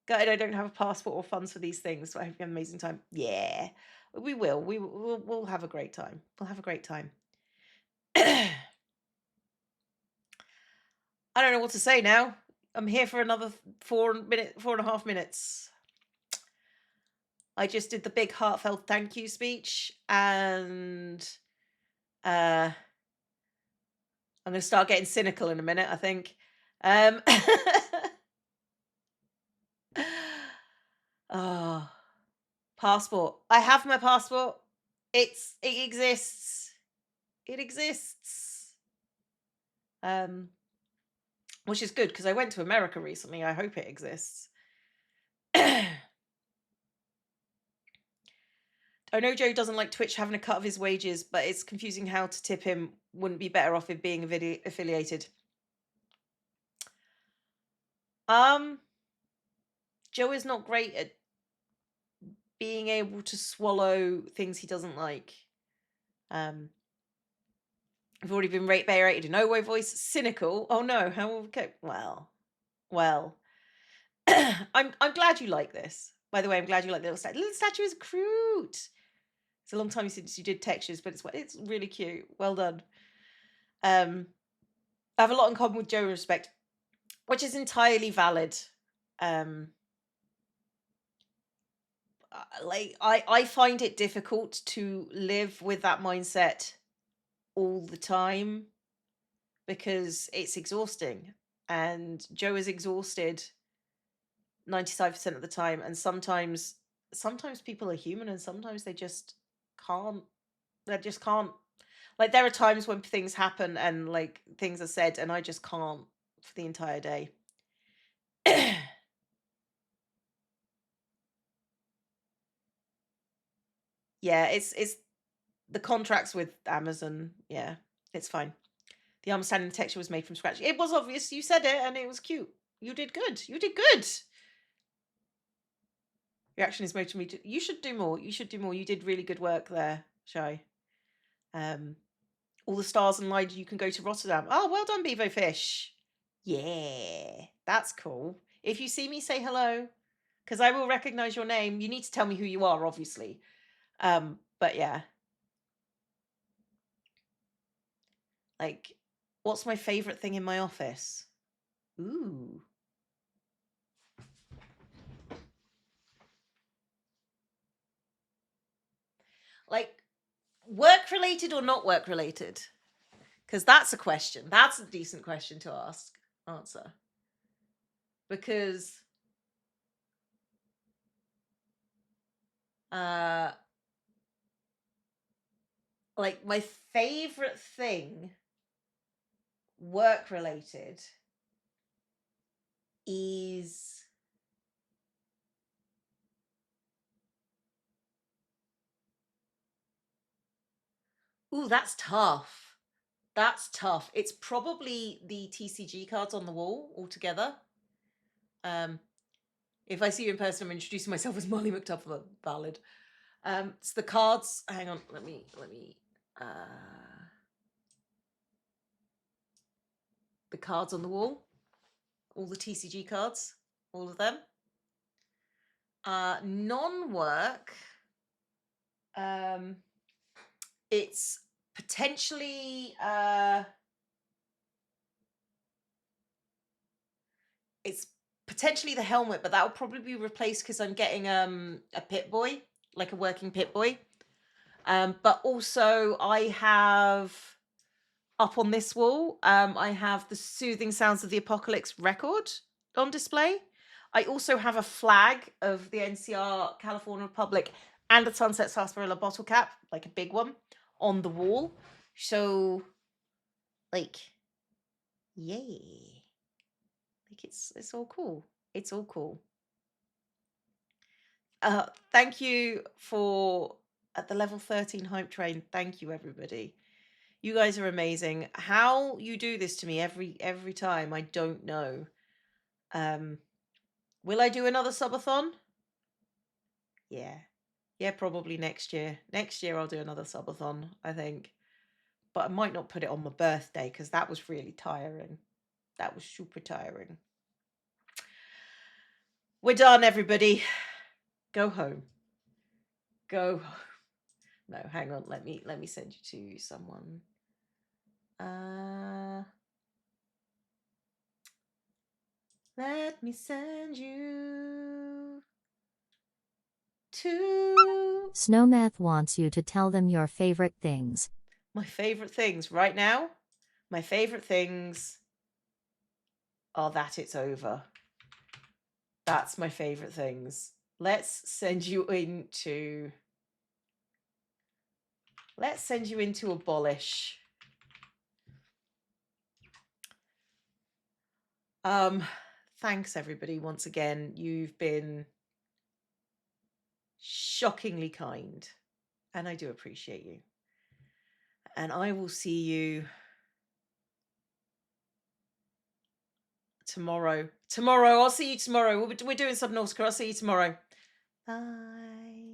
Gutted I don't have a passport or funds for these things, so I hope you have an amazing time. Yeah, we will. We'll have a great time. We'll have a great time. I don't know what to say now. I'm here for another 4.5 minutes. I just did the big heartfelt thank you speech, and I'm going to start getting cynical in a minute, I think. Oh, passport. I have my passport. It exists. It exists. Which is good because I went to America recently. I hope it exists. I know Joe doesn't like Twitch having a cut of his wages, but it's confusing how to tip him. Wouldn't be better off if being affiliated. Joe is not great at being able to swallow things he doesn't like. I've already been berated in no-way voice. Cynical. Oh no, how will we cope? Well. I'm glad you like this. By the way, I'm glad you like the little statue. The little statue is cute. It's a long time since you did textures, but it's really cute. Well done. I have a lot in common with Joe in respect, which is entirely valid. Like I find it difficult to live with that mindset all the time because it's exhausting, and Joe is exhausted 95% of the time, and sometimes people are human and sometimes can't they just can't. Like there are times when things happen and like things are said and I just can't for the entire day. Yeah, it's the contracts with Amazon. Yeah, it's fine. The understanding the texture was made from scratch. It was obvious. You said it and it was cute. You did good. You did good. Reaction is motivating me to. You should do more. You should do more. You did really good work there, Shy. All the stars and light. You can go to Rotterdam. Oh, well done, Bevo Fish. Yeah, that's cool. If you see me, say hello, because I will recognize your name. You need to tell me who you are, obviously. But yeah, like, what's my favorite thing in my office? Ooh. Like, work related or not work related? Because that's a question. That's a decent question to answer. Because like my favorite thing work related is ooh, that's tough. That's tough. It's probably the TCG cards on the wall altogether. If I see you in person, I'm introducing myself as Molly McTuffler. Valid. It's the cards. Hang on. Let me. The cards on the wall. All the TCG cards. All of them. Non-work. It's potentially. It's potentially the helmet, but that will probably be replaced because I'm getting a Pit Boy, like a working Pit Boy. But also I have up on this wall, I have the Soothing Sounds of the Apocalypse record on display. I also have a flag of the NCR California Republic and a Sunset Sarsaparilla bottle cap, like a big one, on the wall. So, like, yay. Like it's all cool. It's all cool. Thank you for at the level 13 hype train. Thank you, everybody. You guys are amazing. How you do this to me every time, I don't know. Will I do another subathon? Yeah. Yeah, probably next year. Next year I'll do another subathon, I think. But I might not put it on my birthday because that was really tiring. That was super tiring. We're done, everybody. Go home. Go home. No, hang on. Let me send you to someone. Let me send you to Snowmath wants you to tell them your favorite things. my favorite things right now. My favorite things are that it's over. That's my favorite things. Let's send you into Abolish. Thanks everybody once again. You've been shockingly kind, and I do appreciate you. And I will see you tomorrow. I'll see you tomorrow. We're doing Subnautica. I'll see you tomorrow. Bye.